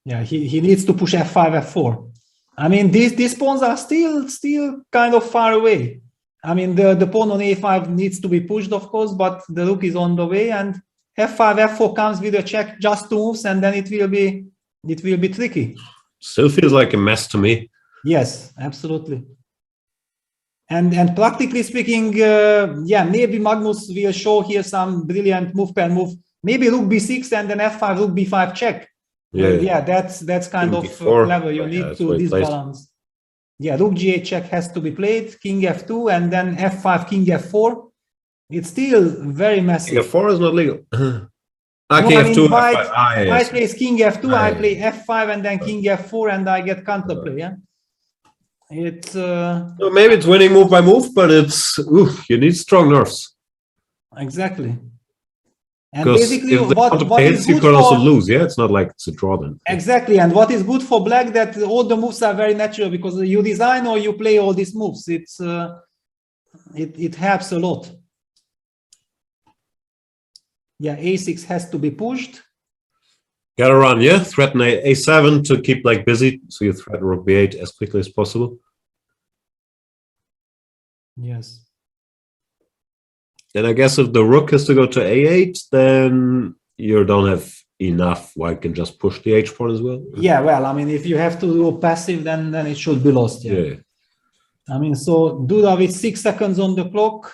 Yeah, he needs to push f5, f4. I mean, these pawns are still kind of far away. I mean, the pawn on a5 needs to be pushed, of course, but the rook is on the way, and f5, f4 comes with a check, just 2 moves, and then it will be tricky. Still feels like a mess to me. Yes, absolutely. And practically speaking, yeah, maybe Magnus will show here some brilliant move per move. Maybe rook b6 and then f5, rook b5 check. Yeah, that's kind of clever. You need to disbalance. Yeah, rook g8 check has to be played, king f2, and then f5, king f4. It's still very messy. King f4 is not legal. No, king I mean, f2, white, f5. white plays king f2, I play f5, and then king f4, and I get counterplay. Yeah, it's so maybe it's winning move by move, but it's you need strong nerves. Exactly. And because basically, if they want to what play is it, you good could also for lose. Yeah, it's not like it's a draw then. exactly, and what is good for black that all the moves are very natural because you design or you play all these moves. It's it helps a lot. Yeah, a6 has to be pushed. Gotta run, yeah. Threaten a7 to keep like busy, so you threaten rook b8 as quickly as possible. Yes. And I guess if the rook has to go to a8, then you don't have enough. White can just push the h pawn as well. Yeah, well, I mean, if you have to do passive, then it should be lost. Yeah. I mean, so Duda with 6 seconds on the clock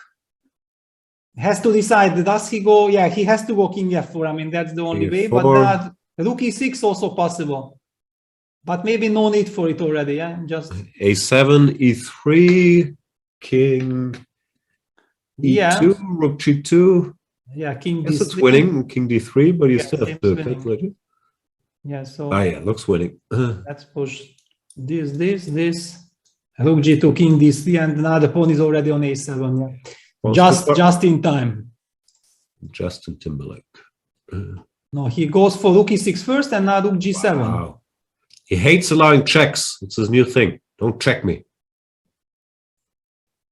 has to decide. Does he go? Yeah, he has to go king f4. I mean, that's the only way. But that rook e6 also possible. But maybe no need for it already. Yeah, just a7, e3, king e2, rook g2. Yeah, king d3. Yes, d3. it's winning, king d3, but you still have to calculate it. Yeah, so yeah, looks winning. Let's push this. Rook g2, king d3, and now the pawn is already on a7. Yeah, just in time. Justin Timberlake. No, he goes for rook e6 first, and now rook g7. Wow. He hates allowing checks. It's his new thing. Don't check me.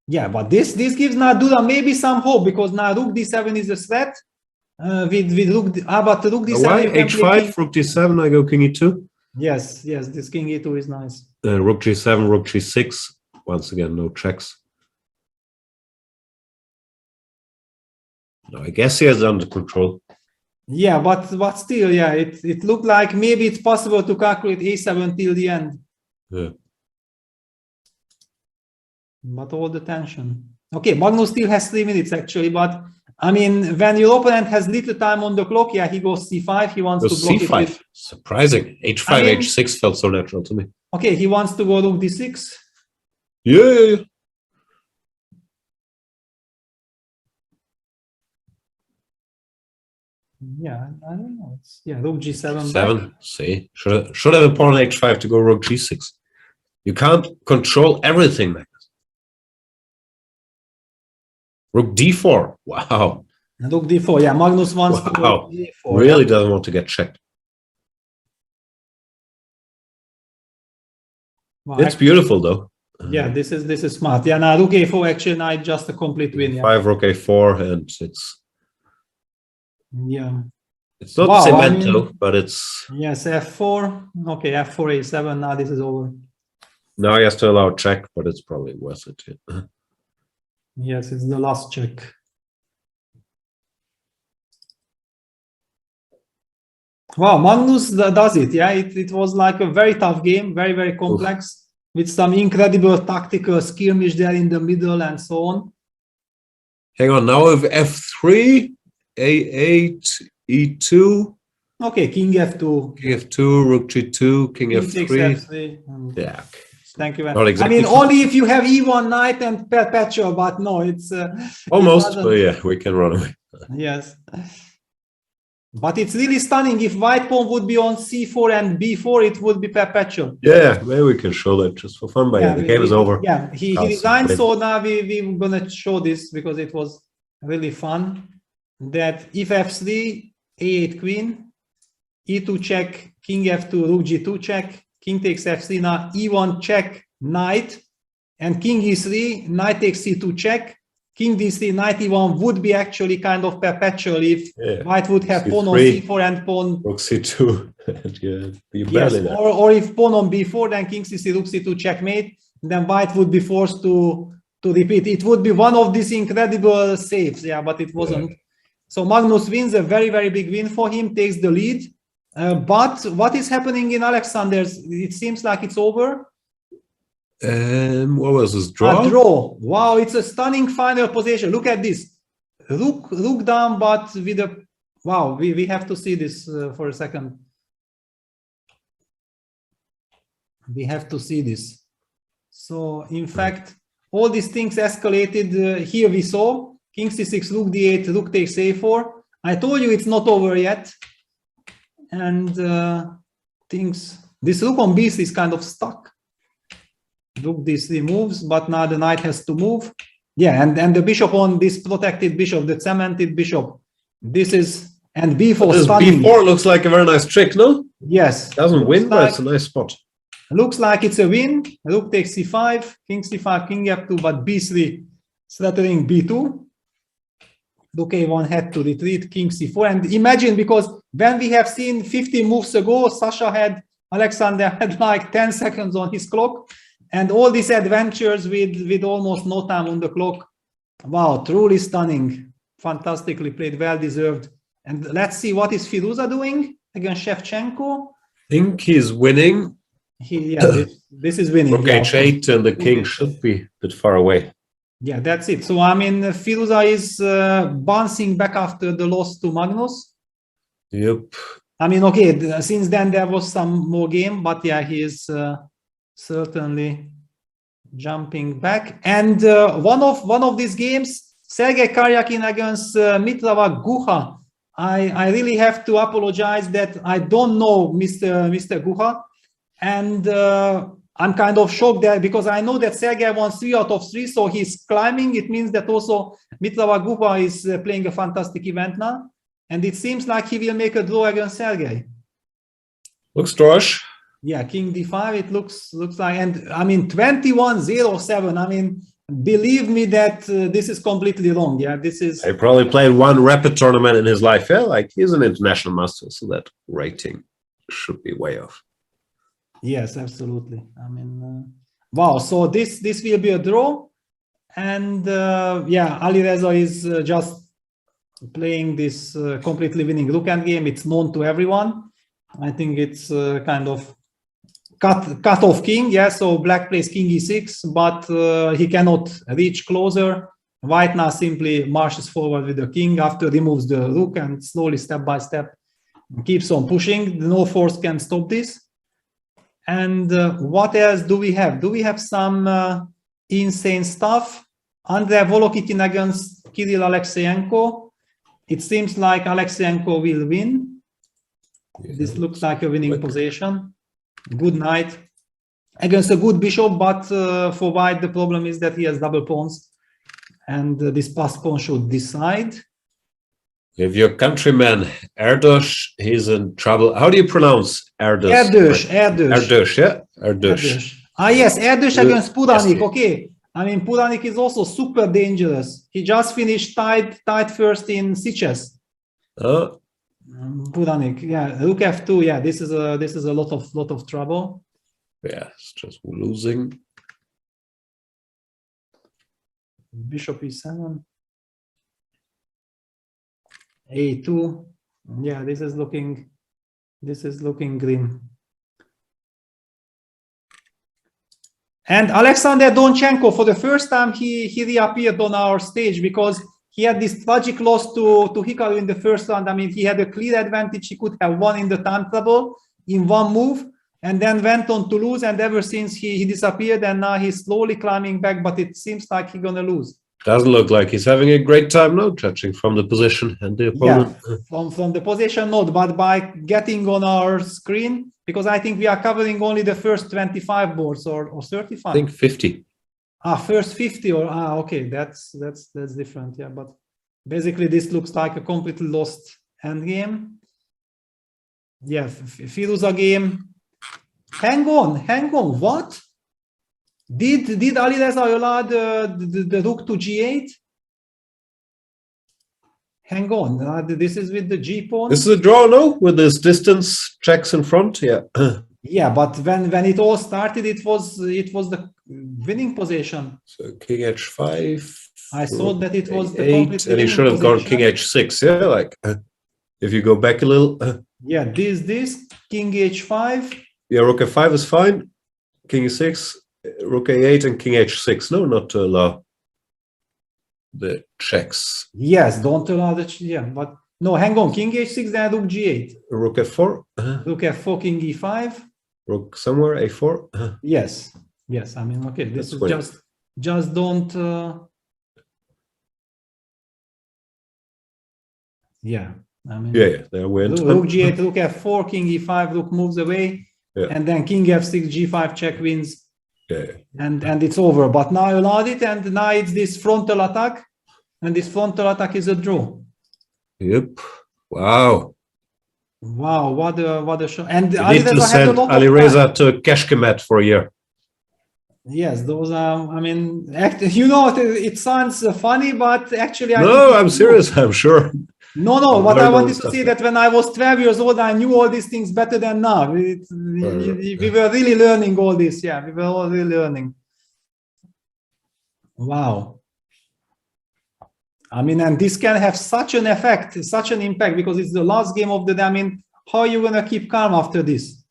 Yeah, but this gives Duda maybe some hope because now rook d7 is a threat. With rook, but rook d7. Why h5, rook d7? I go king e2. Yes, this king e2 is nice. Rook g7, rook g6. Once again, no checks. No, I guess he has it under control. Yeah, but still, yeah, it looked like maybe it's possible to calculate a7 till the end. Yeah. But all the tension. Okay, Magnus still has 3 minutes actually, but I mean, when your opponent has little time on the clock, yeah, he goes c5. He wants to block c5. it. Surprising. h5, h6 felt so natural to me. Okay, he wants to go rook d6. Yeah. Yeah, I don't know. Rook g7. 7. See, should have a pawn on h5 to go rook g6. You can't control everything, Magnus. Rook d4. Wow. Rook d4. Yeah, Magnus wants to go d4. Really doesn't want to get checked. Well, it's beautiful though. Yeah, this is smart. Yeah, now rook a4 actually now it's just a complete win. Yeah. 5 rook a4 and it's it's not cemento, but it's yes, f4. Okay, f4 a7. Now this is over. Now he has to allow check, but it's probably worth it. Yeah. Yes, it's the last check. Wow, Magnus does it. Yeah, it was like a very tough game, very complex, with some incredible tactical skirmish there in the middle and so on. Hang on, now with f3, a8, e2. Okay, king f2. King f2, rook g2, king f3. F3. Yeah. Thank you very much. Exactly. I mean, only if you have e1 knight and perpetual, but no, it's almost. But yeah, we can run away. Yes, but it's really stunning. If white pawn would be on c4 and b4, it would be perpetual. Yeah, maybe we can show that just for fun. But yeah, the game is over. Yeah, he designed. So now we're gonna show this because it was really fun. That if f3, a8 queen, e2 check, king f2, rook g2 check. King takes f3 now, e1 check, knight, and king e3, knight takes c2 check, king d3, knight e1 would be actually kind of perpetual if white would have pawn on c4 and pawn rook c2. Yes, or if pawn on b4, then king c3, rook c2 checkmate, then white would be forced to repeat. It would be one of these incredible saves, but it wasn't. So Magnus wins, a very, very big win for him, takes the lead. But what is happening in Alexander's? It seems like it's over. What was this, draw? A draw. Wow, it's a stunning final position. Look at this. Rook down, but with a... Wow, we have to see this for a second. We have to see this. So, in fact, all these things escalated. Here we saw king c6, rook d8, rook takes a4. I told you it's not over yet. And this rook on b3 is kind of stuck. Rook d3 moves, but now the knight has to move. Yeah, and the bishop on this protected bishop, the cemented bishop. This is, and b4 this stunning. b4 looks like a very nice trick, no? Yes. Doesn't win, but it's a nice spot. Looks like it's a win. Rook takes c5, king c5, king f2, but b3 threatening b2. Rook a1 had to retreat, king c4. And imagine, because when we have seen 15 moves ago, Alexander had like 10 seconds on his clock. And all these adventures with almost no time on the clock. Wow, truly stunning. Fantastically played, well deserved. And let's see what is Firuza doing against Shevchenko. I think he's winning. This is winning. Rook h8 and the king should be a bit far away. Yeah, that's it. So, I mean, Firuza is bouncing back after the loss to Magnus. Yep. I mean, okay, since then there was some more game, but yeah, he is certainly jumping back. And one of these games, Sergei Karyakin against Mitrava Guha. I really have to apologize that I don't know Mr. Guha. And I'm kind of shocked there because I know that Sergei won 3 out of 3, so he's climbing. It means that also Mitrava Guha is playing a fantastic event now. And it seems like he will make a draw against Sergei. Looks drawish. Yeah, king d5, it looks like, and I mean 21-07. I mean, believe me that this is completely wrong. Yeah, this is. He probably played one rapid tournament in his life. Yeah, like he's an international master, so that rating should be way off. Yes, absolutely. I mean, wow. So this will be a draw, and yeah, Alireza is just playing this completely winning rook endgame. It's known to everyone. I think it's kind of cut off king. Yeah, so black plays king e6, but he cannot reach closer. White now simply marches forward with the king after removes the rook and slowly, step by step, keeps on pushing. No force can stop this. And what else do we have? Do we have some insane stuff? Andrei Volokitin against Kirill Alexeyenko. It seems like Alexeyenko will win. Yeah, this looks like a winning position. Good knight against a good bishop, but for white the problem is that he has double pawns, and this passed pawn should decide. If your countryman Erdos, he's in trouble. How do you pronounce Erdos? Erdos, yeah? Erdos. Ah, yes, Erdos against Puranik. Okay. I mean, Puranik is also super dangerous. He just finished tied first in Sitges. Puranik, yeah. Rook f2, yeah. This is a lot of trouble. Yeah, it's just losing. Bishop e7. a2. Yeah, this is looking grim. And Alexander Donchenko, for the first time, he reappeared on our stage because he had this tragic loss to Hikaru in the first round. I mean, he had a clear advantage. He could have won in the time trouble in one move, and then went on to lose. And ever since he disappeared, and now he's slowly climbing back. But it seems like he's gonna lose. Doesn't look like he's having a great time now, judging from the position and the opponent. Yeah, from the position, not, but by getting on our screen, because I think we are covering only the first 25 boards or 35. I think 50. First 50 or okay, that's different. Yeah, but basically this looks like a completely lost endgame. Yeah, Firuza game. Hang on, what? Did Alireza allow the rook to g8? Hang on, this is with the g pawn. This is a draw, no? With this distance checks in front, yeah. Yeah, but when it all started, it was the winning position. So king h5. I thought that it was the eight, completely and he winning should have gone position. king h6. Yeah, like if you go back a little. Yeah, this king h5. Yeah, rook f5 is fine. King e6, rook a8, and king h6. No, not to allow the checks. Yes, don't allow the but no, hang on. King h6, then rook g8. Rook f4. Rook f4, king e5. Rook somewhere a4. Yes, yes. I mean, okay. This That's is winning. just don't. Yeah, I mean. Yeah, there went. Rook g8, rook f4, king e5, rook moves away, and then king f6, g5 check wins. Yeah. And it's over. But now you allowed it, and now it's this frontal attack, and this frontal attack is a draw. Yep. Wow. Wow, what a show! And You need to send Alireza to Keshkemet for a year. Yes, those are. I mean, you know, it sounds funny, but actually, I'm serious. I'm sure. No. What I wanted to say that when I was 12 years old, I knew all these things better than now. We were really learning all this. Yeah, we were all really learning. Wow. I mean, and this can have such an effect, such an impact, because it's the last game of the day. I mean, how are you going to keep calm after this?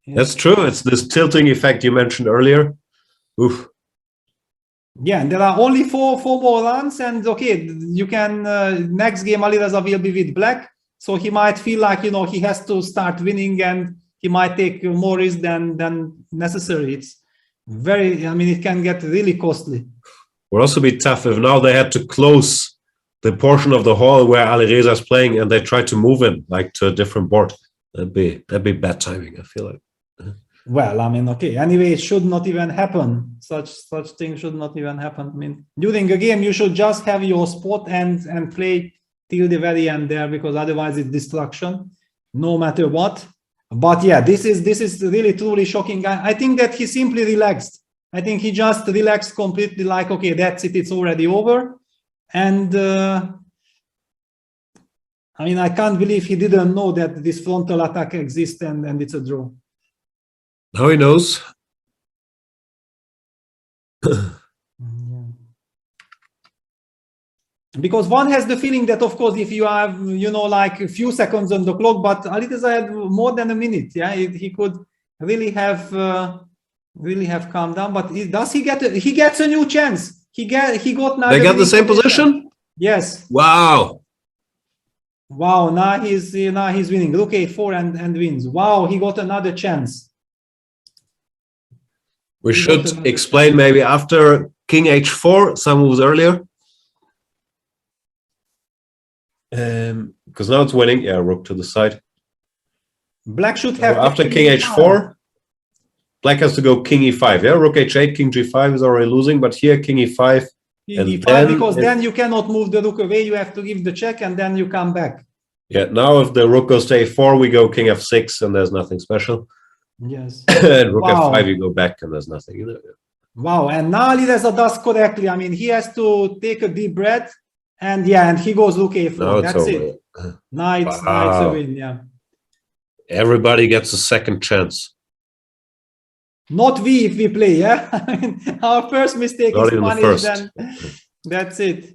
Yeah. That's true. It's this tilting effect you mentioned earlier. Oof. Yeah, and there are only four more runs, and okay, you can next game Alireza will be with black, so he might feel like, you know, he has to start winning, and he might take more risk than necessary. It's very, I mean, it can get really costly. Would also be tough if now they had to close the portion of the hall where Alireza is playing, and they try to move him like to a different board. That'd be bad timing, I feel like. Well, I mean, okay. Anyway, it should not even happen. Such things should not even happen. I mean, during a game, you should just have your spot and play till the very end there, because otherwise it's destruction, no matter what. But yeah, this is really truly shocking. I think that he simply relaxed. I think he just relaxed completely, like, okay, that's it, it's already over. And I mean, I can't believe he didn't know that this frontal attack exists and it's a draw. Now he knows. Because one has the feeling that, of course, if you have, you know, like a few seconds on the clock, but Alireza had more than a minute. Yeah, he could really have calmed down. But he gets a new chance. He got now. They got the same position? Yes. Wow. Wow. Now he's winning. Rook a4 and wins. Wow. He got another chance. We should explain maybe after king h4, some moves earlier. Because now it's winning. Yeah, rook to the side. Black should have. After king h4, black has to go king e5. Yeah, rook h8, king g5 is already losing, but here king e5. King e5, because then you cannot move the rook away. You have to give the check, and then you come back. Yeah, now if the rook goes to a4, we go king f6, and there's nothing special. Yes. And rook f5, you go back, and there's nothing either. Wow, and now Alireza does correctly. I mean, he has to take a deep breath, and yeah, and he goes rook a4. Now That's over. it. Now it's a win. Yeah. Everybody gets a second chance. Not we if we play. Yeah. I mean, our first mistake Not is even the punished. first. Then that's it.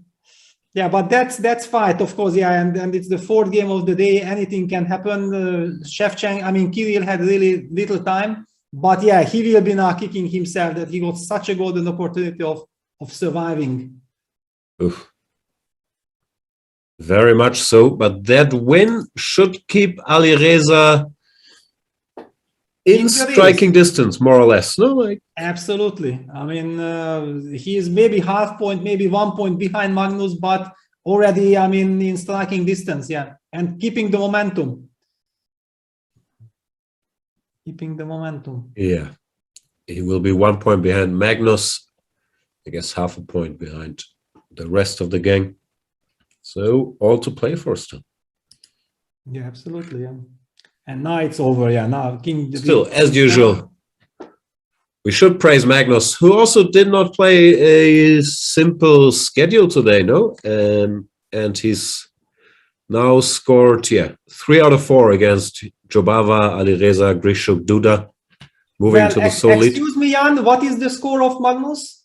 Yeah, but that's fight, of course. Yeah, and it's the fourth game of the day. Anything can happen. Shevchenko, I mean, Kirill had really little time, but yeah, he will be now kicking himself that he got such a golden opportunity of surviving. Oof. Very much so, but that win should keep Alireza in striking distance, more or less. No, like absolutely. I mean, he is maybe half point, maybe 1 point behind Magnus, but already, I mean, in striking distance, yeah, and keeping the momentum. Keeping the momentum. Yeah, he will be 1 point behind Magnus. I guess half a point behind the rest of the gang. So all to play for still. Yeah, absolutely. Yeah. And now it's over. Yeah, now King. Still, as usual, We should praise Magnus, who also did not play a simple schedule today, no? And he's now scored, 3 out of 4 against Jobava, Alireza, Grishuk, Duda, moving to the sole lead. Excuse me, Jan, what is the score of Magnus?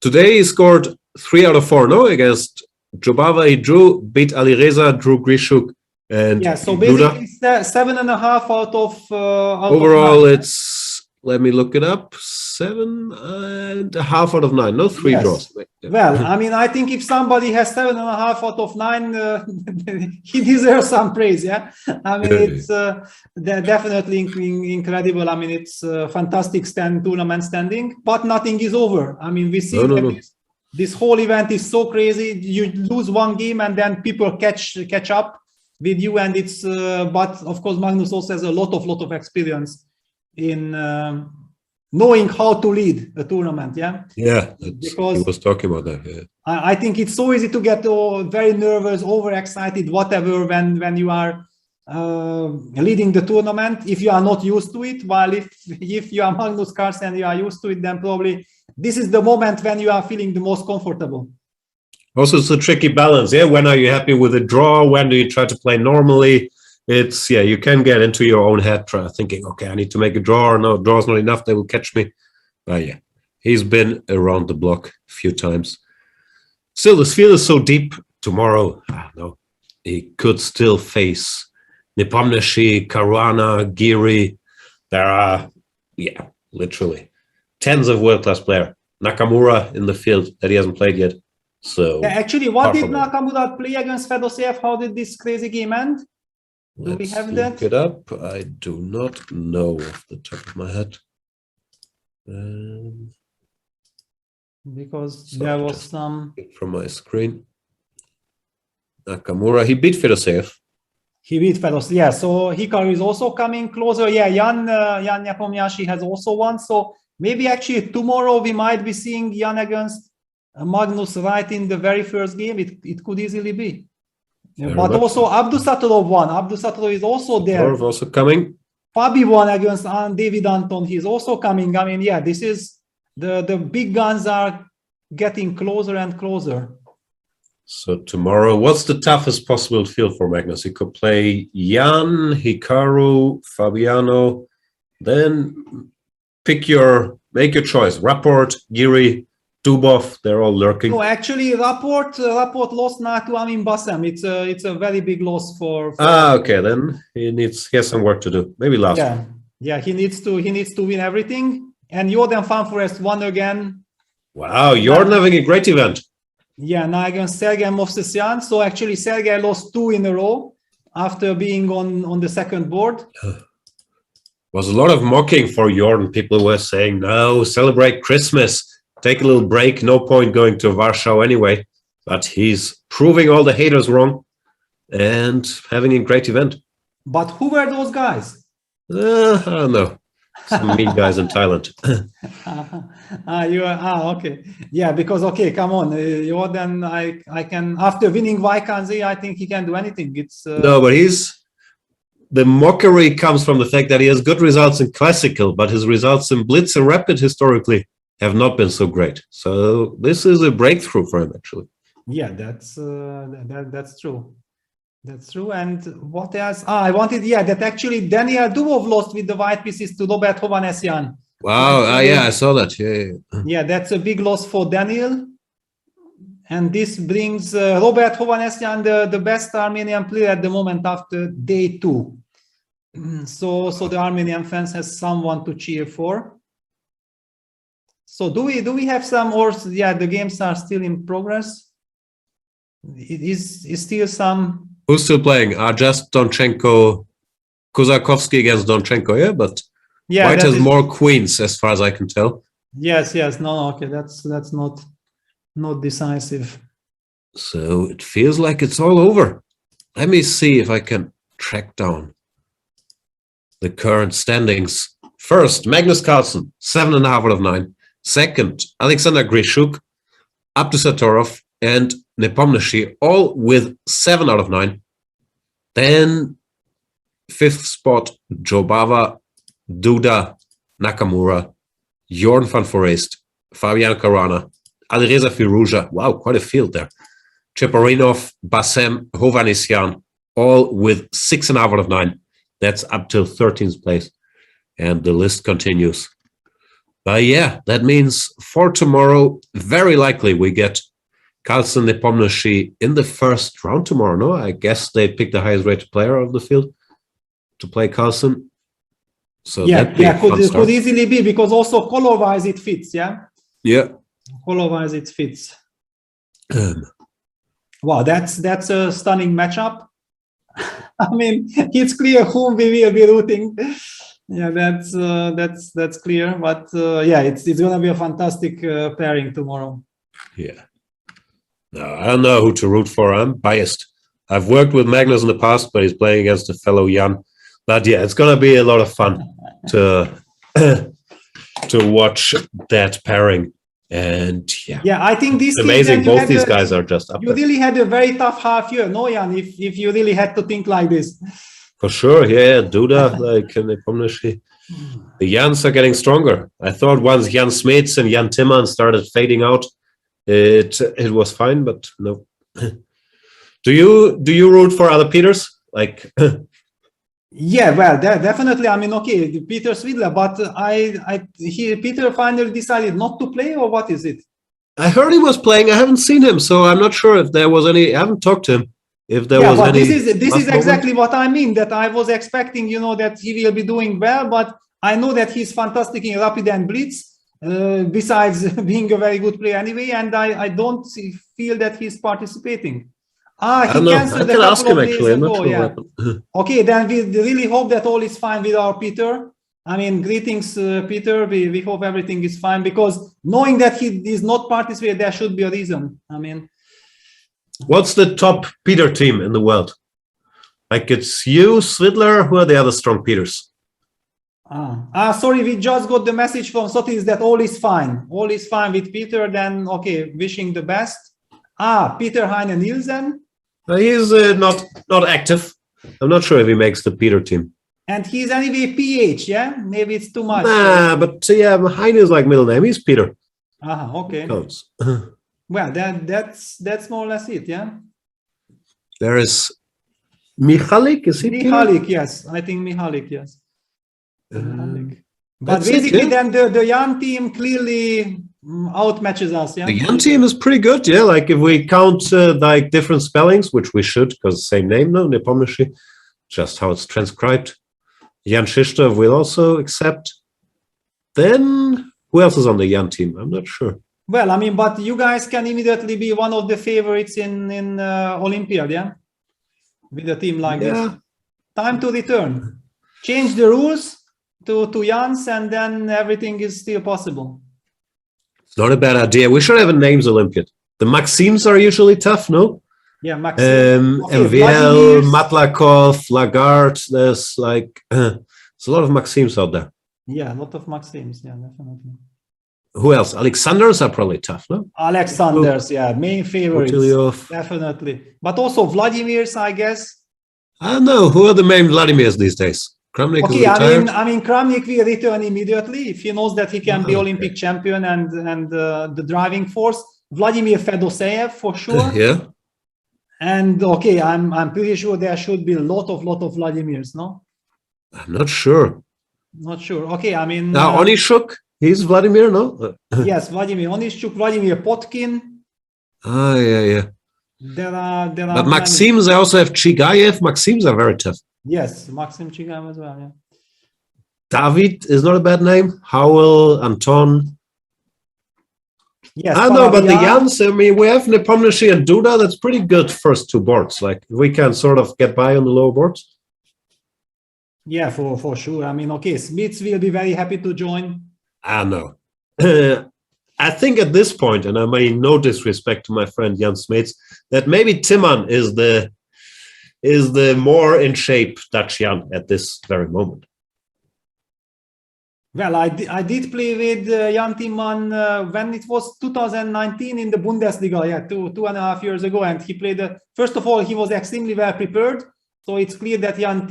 Today he scored 3 out of 4, no? Against Jobava, he beat Alireza, drew Grishuk, and so Duda. basically 7.5 out of Overall, it's, let me look it up, 7.5 out of 9, no 3 draws. Well, I mean, I think if somebody has 7.5 out of 9, he deserves some praise, yeah? I mean, it's definitely incredible. I mean, it's a fantastic tournament standing, but nothing is over. I mean, we see this whole event is so crazy. You lose one game and then people catch up with you, and it's but of course Magnus also has a lot of experience in knowing how to lead a tournament. Because he was talking about that. I think it's so easy to get very nervous, overexcited, whatever, when you are leading the tournament, if you are not used to it. While if you are Magnus Carlsen, you are used to it, then probably this is the moment when you are feeling the most comfortable. Also, it's a tricky balance. When are you happy with a draw? When do you try to play normally? It's, you can get into your own head thinking, okay, I need to make a draw, or no, draw's not enough, they will catch me. But he's been around the block a few times. Still, this field is so deep. Tomorrow, he could still face Nepomniachtchi, Caruana, Giri. There are, literally tens of world-class players. Nakamura in the field that he hasn't played yet. So actually, what did Nakamura play against Fedoshev? How did this crazy game end? Do we have that? Look it up. I do not know off the top of my head. Because there was some from my screen. Nakamura, he beat Fedoshev. He beat Fedoshev. So Hikaru is also coming closer. Jan Nepomniachtchi has also won. So maybe actually tomorrow we might be seeing Jan against Magnus right in the very first game. It could easily be. But also Abdusattorov won. Abdusattorov is also there. Also coming. Fabi won against David Anton. He's also coming. I mean, this is the big guns are getting closer and closer. So tomorrow, what's the toughest possible field for Magnus? He could play Jan, Hikaru, Fabiano. Then make your choice. Rapport, Giri, Dubov, they're all lurking. No, actually, Rapport lost now to Amin Bassem. It's a very big loss for okay, then he has some work to do. Maybe last. He needs to win everything. And Jordan Fanforest won again. Wow, Jordan having a great event. Now against Sergei Movsesyan. So actually, Sergei lost 2 in a row after being on the second board. Was a lot of mocking for Jordan. People were saying, no, celebrate Christmas. Take a little break, no point going to Warsaw anyway. But he's proving all the haters wrong and having a great event. But who were those guys? I don't know. Some mean guys in Thailand. Okay. Because, come on. Jordan, I can, after winning Vaikanzi, I think he can do anything. No, but the mockery comes from the fact that he has good results in classical, but his results in blitz and rapid historically have not been so great. So this is a breakthrough for him, actually. That's true. That's true. And what else? I wanted, that actually Daniel Dubov lost with the white pieces to Robert Hovhannisyan. Wow. I saw that. Yeah. That's a big loss for Daniel. And this brings Robert Hovhannisyan, the best Armenian player at the moment after day 2. So the Armenian fans has someone to cheer for. So do we have some, or the games are still in progress? It is still some. Who's still playing? Just Donchenko, Kozakovsky against Donchenko, but White has more queens as far as I can tell. Yes. No, okay, that's not decisive. So it feels like it's all over. Let me see if I can track down the current standings. First, Magnus Carlsen, 7.5 out of 9. Second, Alexander Grishuk, Abdusattorov, and Nepomniachtchi, all with 7 out of 9. Then, 5th spot, Jobava, Duda, Nakamura. Jorn van Foreest, Fabian Caruana, Alireza Firouzja. Wow, quite a field there. Cheparinov, Bassem, Hovhannisyan, all with 6.5 out of 9. That's up till 13th place. And the list continues. But yeah, that means for tomorrow, very likely we get Carlsen Nepomniachtchi in the first round tomorrow. No, I guess they picked the highest rated player of the field to play Carlsen. So could easily be, because also color-wise it fits, yeah? Yeah. Color-wise it fits. Wow, that's a stunning matchup. I mean, it's clear whom we will be rooting. Yeah, that's clear. But yeah, it's gonna be a fantastic pairing tomorrow. Yeah. No, I don't know who to root for. I'm biased. I've worked with Magnus in the past, but he's playing against a fellow Jan. But yeah, it's gonna be a lot of fun to watch that pairing. And yeah, I think this amazing. Both these guys are just up there. You really had a very tough half year, no, Jan? If you really had to think like this. For sure, yeah, Duda, like Nepomniachtchi. The Jans are getting stronger. I thought once Jan Smets and Jan Timman started fading out, it was fine, but no. Do you root for other Peters? Like yeah, well, definitely. I mean, okay, Peter Svidler, but Peter finally decided not to play, or what is it? I heard he was playing. I haven't seen him, so I'm not sure if there was any. I haven't talked to him. If there was any. This is exactly what I mean. That I was expecting, that he will be doing well, but I know that he's fantastic in rapid and blitz. Besides being a very good player anyway, and I don't feel that he's participating. He canceled a couple of days ago. Yeah. Okay, then we really hope that all is fine with our Peter. I mean, greetings, Peter. We hope everything is fine, because knowing that he is not participating, there should be a reason. I mean, what's the top Peter team in the world? Like, it's you, Svidler. Who are the other strong Peters? Sorry, we just got the message from Sotis that all is fine. All is fine with Peter. Then okay, wishing the best. Peter Heine Nielsen. He's not active. I'm not sure if he makes the Peter team. And he's anyway PH, yeah? Maybe it's too much. But yeah, Heine is like middle name. He's Peter. Okay. Counts. Well, that's more or less it, yeah? There is Michalik, is he Michalik, Peter? Yes. I think Michalik, yes. But basically, then the Jan team clearly outmatches us. Yeah, the Jan team is pretty good. Yeah, like if we count like different spellings, which we should, because same name, no, Nepomniachtchi, just how it's transcribed. Jan Shishter will also accept. Then who else is on the Jan team? I'm not sure. Well, I mean, but you guys can immediately be one of the favorites in Olympiad, yeah, with a team like this. Time to return. Change the rules to Jans, and then everything is still possible. It's not a bad idea. We should have a names Olympiad. The Maxims are usually tough, no? Yeah, Maxim. MVL, Matlakov, Lagarde. There's like there's a lot of Maxims out there. Yeah, a lot of Maxims. Yeah, definitely. Who else? Alexanders are probably tough, no? Alexanders, yeah, main favorites. Otilyov. Definitely. But also Vladimirs, I guess. I don't know. Who are the main Vladimirs these days? Kramnik okay, is retired. I mean, Kramnik will return immediately if he knows that he can be Olympic champion and the driving force. Vladimir Fedoseev for sure. Yeah. And okay, I'm pretty sure there should be a lot of Vladimirs, no? I'm not sure. Not sure. Okay, I mean. Onishuk, he's Vladimir, no? Yes, Vladimir Onishuk, Vladimir Potkin. Yeah. There are. But Maxims, I also have Chigayev. Maxims are very tough. Yes, Maxim Chigayev as well. Yeah. David is not a bad name. Howell, Anton. Yes, I know, but the Jans, I mean, we have Nepomniachtchi and Duda. That's pretty good first two boards. Like, we can sort of get by on the lower boards. Yeah, for sure. I mean, okay, Smits will be very happy to join. I know. I think at this point, and I mean no disrespect to my friend Jan Smets, that maybe Timman is the more in shape Dutch Jan at this very moment. Well, I did play with Jan Timman when it was 2019 in the Bundesliga, yeah, 2.5 years ago, and he played. First of all, he was extremely well prepared, so it's clear that Jan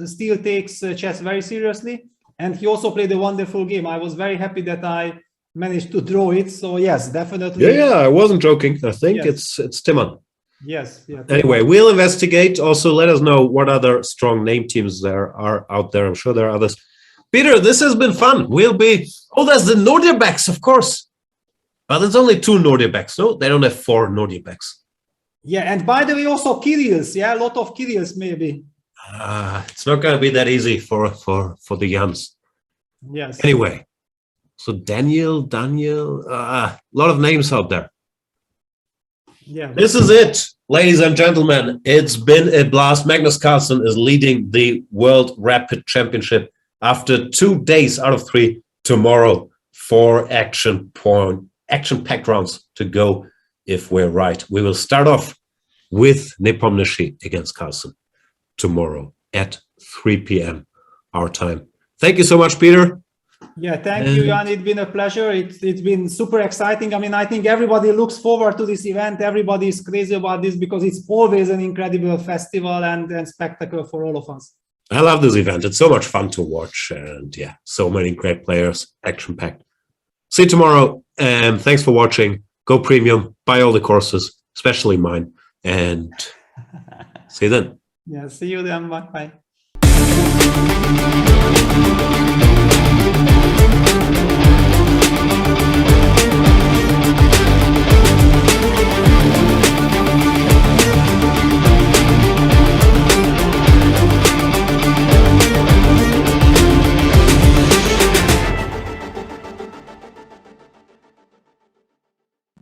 still takes chess very seriously. and he also played a wonderful game. I was very happy that I managed to draw it. So yes, definitely. Yeah, I wasn't joking. I think Yes. it's Timon. Yes. Yeah. Anyway, we'll investigate. Also, let us know what other strong name teams there are out there. I'm sure there are others. Peter, this has been fun. We'll be... Oh, there's the Nordiabacks, of course. But there's only 2 Nordiabacks, no? They don't have 4 Nordiabacks. Yeah, and by the way, also Kyrills. Yeah, a lot of Kyrills maybe. It's not going to be that easy for the Jans. Yes. Anyway, so Daniel, a lot of names out there. Yeah. This is it, ladies and gentlemen. It's been a blast. Magnus Carlsen is leading the World Rapid Championship after 2 days out of 3 tomorrow. 4 action-packed rounds to go if we're right. We will start off with Nepomniachtchi against Carlsen tomorrow at 3 p.m. our time. Thank you so much, Peter. Yeah, thank you, Jan. It's been a pleasure. It's been super exciting. I mean, I think everybody looks forward to this event. Everybody is crazy about this because it's always an incredible festival and spectacle for all of us. I love this event. It's so much fun to watch. And yeah, so many great players, action-packed. See you tomorrow. And thanks for watching. Go premium. Buy all the courses, especially mine. And see you then. Yeah, see you then. Bye.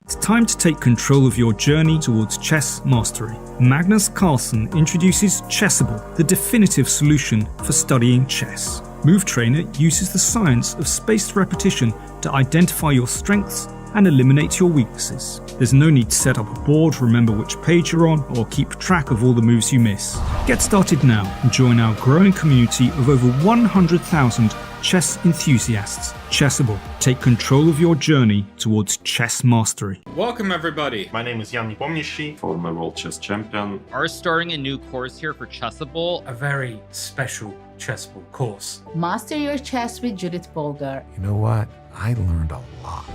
It's time to take control of your journey towards chess mastery. Magnus Carlsen introduces Chessable, the definitive solution for studying chess. Move Trainer uses the science of spaced repetition to identify your strengths and eliminate your weaknesses. There's no need to set up a board, remember which page you're on, or keep track of all the moves you miss. Get started now and join our growing community of over 100,000 chess enthusiasts. Chessable. Take control of your journey towards chess mastery. Welcome, everybody. My name is Jan Nepomniachtchi, former world chess champion. Are starting a new course here for Chessable. A very special Chessable course. Master your chess with Judith Polgar. You know what? I learned a lot.